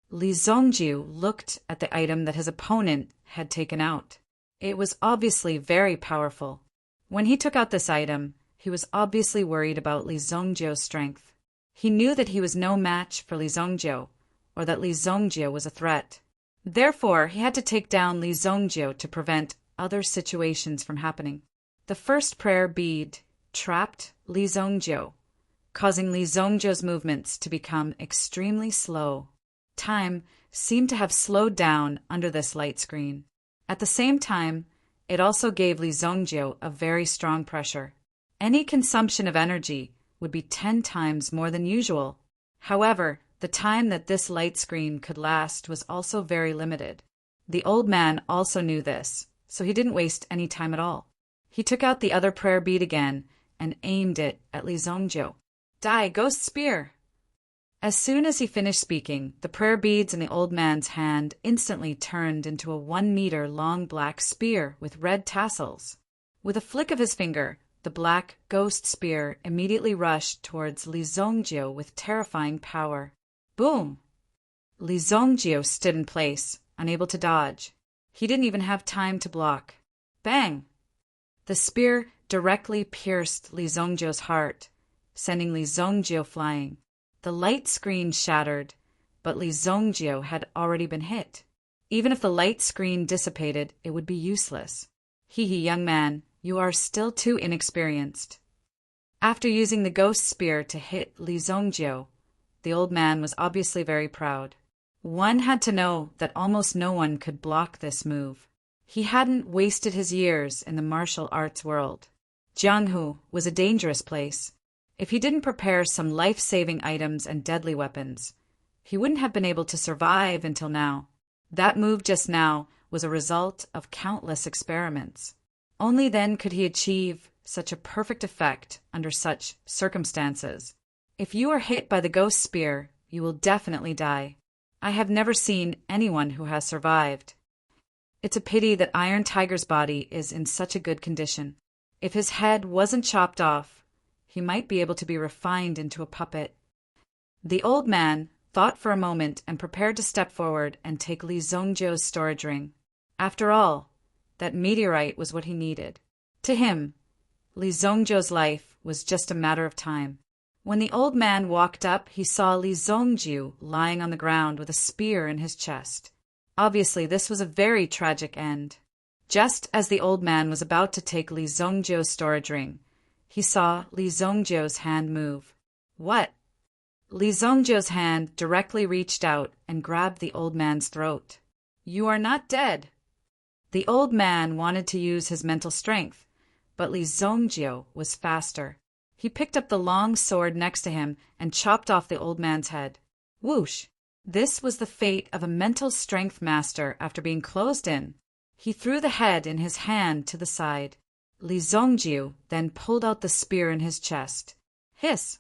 Li Zongjiu looked at the item that his opponent had taken out. It was obviously very powerful. When he took out this item, he was obviously worried about Li Zongjiu's strength. He knew that he was no match for Li Zongjiu, or that Li Zongjiu was a threat. Therefore, he had to take down Li Zongjiu to prevent other situations from happening. The first prayer bead trapped Li Zongjiu, causing Li Zongjiu's movements to become extremely slow. Time seemed to have slowed down under this light screen. At the same time, it also gave Li Zongjiu a very strong pressure. Any consumption of energy would be 10 times more than usual. However, the time that this light screen could last was also very limited. The old man also knew this, so he didn't waste any time at all. He took out the other prayer bead again and aimed it at Li Zongjiu. Die, ghost spear! As soon as he finished speaking, the prayer beads in the old man's hand instantly turned into a 1-meter-long black spear with red tassels. With a flick of his finger, the black ghost spear immediately rushed towards Li Zongjiu with terrifying power. Boom! Li Zongjiu stood in place, unable to dodge. He didn't even have time to block. Bang! The spear directly pierced Li Zongjiu's heart, sending Li Zongjiu flying. The light screen shattered, but Li Zongjiu had already been hit. Even if the light screen dissipated, it would be useless. Hee, young man, you are still too inexperienced. After using the ghost spear to hit Li Zongjiu, the old man was obviously very proud. One had to know that almost no one could block this move. He hadn't wasted his years in the martial arts world. Jianghu was a dangerous place. If he didn't prepare some life-saving items and deadly weapons, he wouldn't have been able to survive until now. That move just now was a result of countless experiments. Only then could he achieve such a perfect effect under such circumstances. If you are hit by the ghost spear, you will definitely die. I have never seen anyone who has survived. It's a pity that Iron Tiger's body is in such a good condition. If his head wasn't chopped off, he might be able to be refined into a puppet. The old man thought for a moment and prepared to step forward and take Li Zongjiu's storage ring. After all, that meteorite was what he needed. To him, Li Zongjiu's life was just a matter of time. When the old man walked up, he saw Li Zongjiu lying on the ground with a spear in his chest. Obviously, this was a very tragic end. Just as the old man was about to take Li Zongjiu's storage ring, he saw Li Zongjiu's hand move. What? Li Zongjiu's hand directly reached out and grabbed the old man's throat. You are not dead. The old man wanted to use his mental strength, but Li Zongjiu was faster. He picked up the long sword next to him and chopped off the old man's head. Whoosh! This was the fate of a mental strength master after being closed in. He threw the head in his hand to the side. Li Zongjiu then pulled out the spear in his chest. Hiss!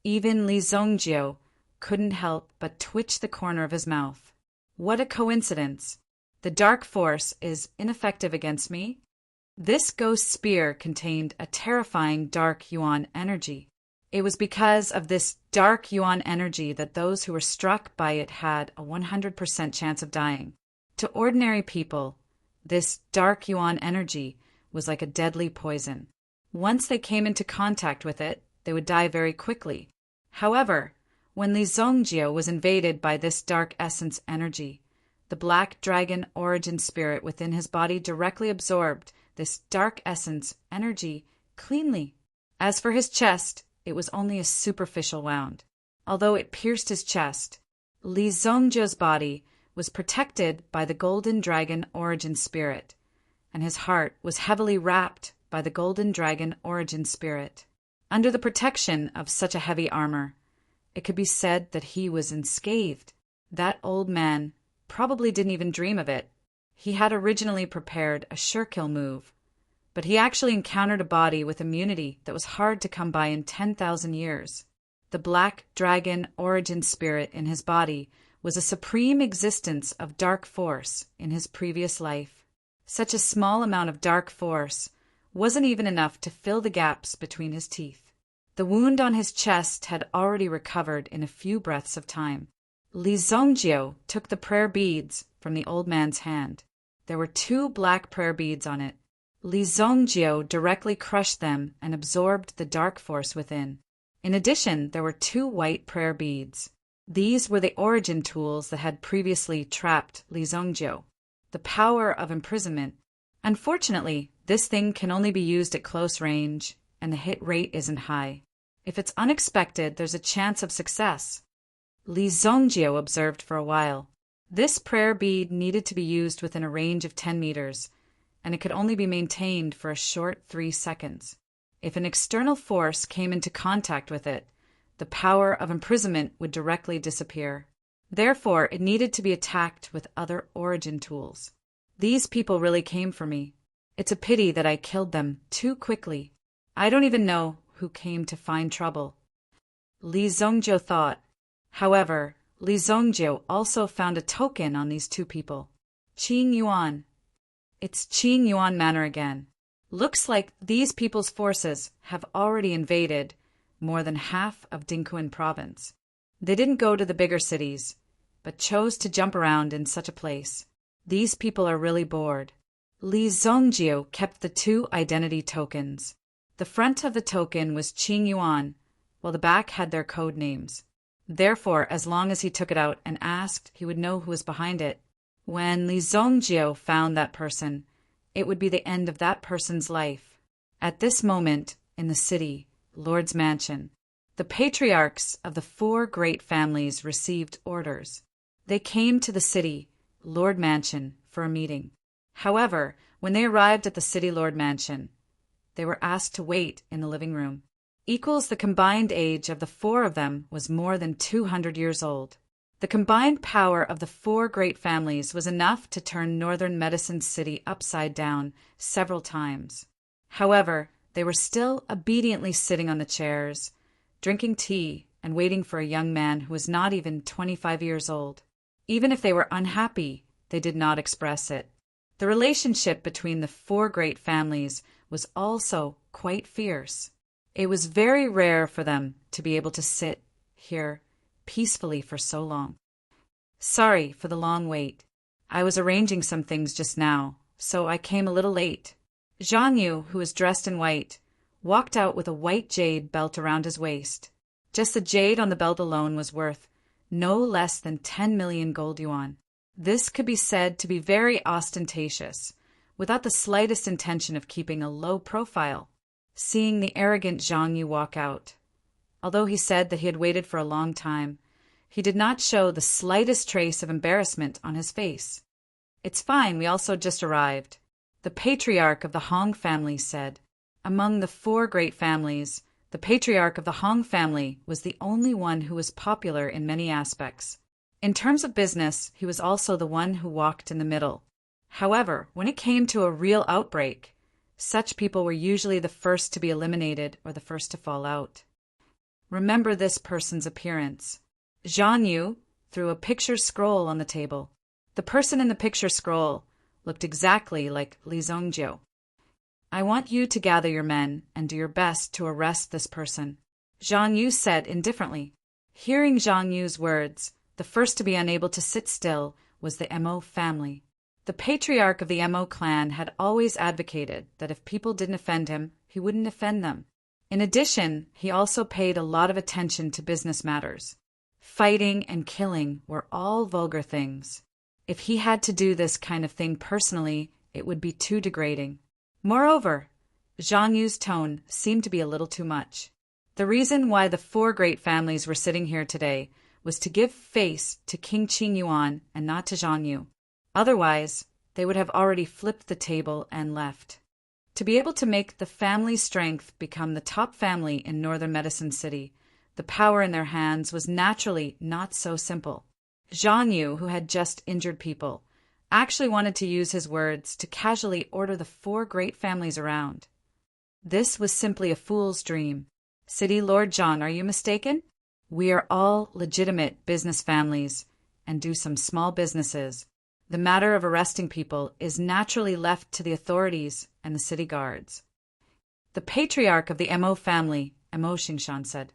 Even Li Zongjiu couldn't help but twitch the corner of his mouth. What a coincidence! The dark force is ineffective against me. This ghost spear contained a terrifying dark yuan energy. It was because of this dark yuan energy that those who were struck by it had a 100% chance of dying. To ordinary people, this dark yuan energy was like a deadly poison. Once they came into contact with it, they would die very quickly. However, when Li Zhongjie was invaded by this dark essence energy, the black dragon origin spirit within his body directly absorbed this dark essence energy cleanly. As for his chest, it was only a superficial wound. Although it pierced his chest, Li Zhongjie's body was protected by the golden dragon origin spirit, and his heart was heavily wrapped by the golden dragon origin spirit. Under the protection of such a heavy armor, it could be said that he was unscathed. That old man probably didn't even dream of it. He had originally prepared a sure-kill move, but he actually encountered a body with immunity that was hard to come by in 10,000 years. The black dragon origin spirit in his body was a supreme existence of dark force in his previous life. Such a small amount of dark force wasn't even enough to fill the gaps between his teeth. The wound on his chest had already recovered in a few breaths of time. Li Zhongjie took the prayer beads from the old man's hand. There were 2 black prayer beads on it. Li Zhongjie directly crushed them and absorbed the dark force within. In addition, there were 2 white prayer beads. These were the origin tools that had previously trapped Li Zhongjie. The power of imprisonment. Unfortunately, this thing can only be used at close range, and the hit rate isn't high. If it's unexpected, there's a chance of success. Li Zhongjie observed for a while. This prayer bead needed to be used within a range of 10 meters, and it could only be maintained for a short 3 seconds. If an external force came into contact with it, the power of imprisonment would directly disappear. Therefore, it needed to be attacked with other origin tools. These people really came for me. It's a pity that I killed them too quickly. I don't even know who came to find trouble. Li Zhongjie thought. However, Li Zhongjie also found a token on these 2 people. Qing Yuan. It's Qing Yuan Manor again. Looks like these people's forces have already invaded more than half of Dingquan province. They didn't go to the bigger cities, but chose to jump around in such a place. These people are really bored. Li Zhongjie kept the 2 identity tokens. The front of the token was Qing Yuan, while the back had their code names. Therefore, as long as he took it out and asked, he would know who was behind it. When Li Zhongjie found that person, it would be the end of that person's life. At this moment, in the city, Lord's Mansion, the patriarchs of the 4 great families received orders. They came to the city, Lord Mansion, for a meeting. However, when they arrived at the city Lord Mansion, they were asked to wait in the living room. Equals the combined age of the 4 of them was more than 200 years old. The combined power of the 4 great families was enough to turn northern Medicine City upside down several times. However, they were still obediently sitting on the chairs, drinking tea and waiting for a young man who was not even 25 years old. Even if they were unhappy, they did not express it. The relationship between the 4 great families was also quite fierce. It was very rare for them to be able to sit here peacefully for so long. Sorry for the long wait. I was arranging some things just now, so I came a little late. Zhang Yu, who was dressed in white, walked out with a white jade belt around his waist. Just the jade on the belt alone was worth no less than 10 million gold yuan. This could be said to be very ostentatious, without the slightest intention of keeping a low profile. Seeing the arrogant Zhang Yu walk out, although he said that he had waited for a long time, he did not show the slightest trace of embarrassment on his face. It's fine, we also just arrived. The patriarch of the Hong family said. Among the 4 great families, the patriarch of the Hong family was the only one who was popular in many aspects. In terms of business, he was also the one who walked in the middle. However, when it came to a real outbreak, such people were usually the first to be eliminated or the first to fall out. Remember this person's appearance. Zhang Yu threw a picture scroll on the table. The person in the picture scroll looked exactly like Li Zhongjie. I want you to gather your men and do your best to arrest this person, Zhang Yu said indifferently. Hearing Zhang Yu's words, the first to be unable to sit still was the Mo family. The patriarch of the Mo clan had always advocated that if people didn't offend him, he wouldn't offend them. In addition, he also paid a lot of attention to business matters. Fighting and killing were all vulgar things. If he had to do this kind of thing personally, it would be too degrading. Moreover, Zhang Yu's tone seemed to be a little too much. The reason why the 4 great families were sitting here today was to give face to King Qing Yuan and not to Zhang Yu. Otherwise, they would have already flipped the table and left. To be able to make the family strength become the top family in Northern Medicine City, the power in their hands was naturally not so simple. Zhang Yu, who had just injured people, actually wanted to use his words to casually order the 4 great families around. This was simply a fool's dream. City Lord Zhang, are you mistaken? We are all legitimate business families and do some small businesses. The matter of arresting people is naturally left to the authorities and the city guards. The patriarch of the Mo family, Mo Xingshan, said.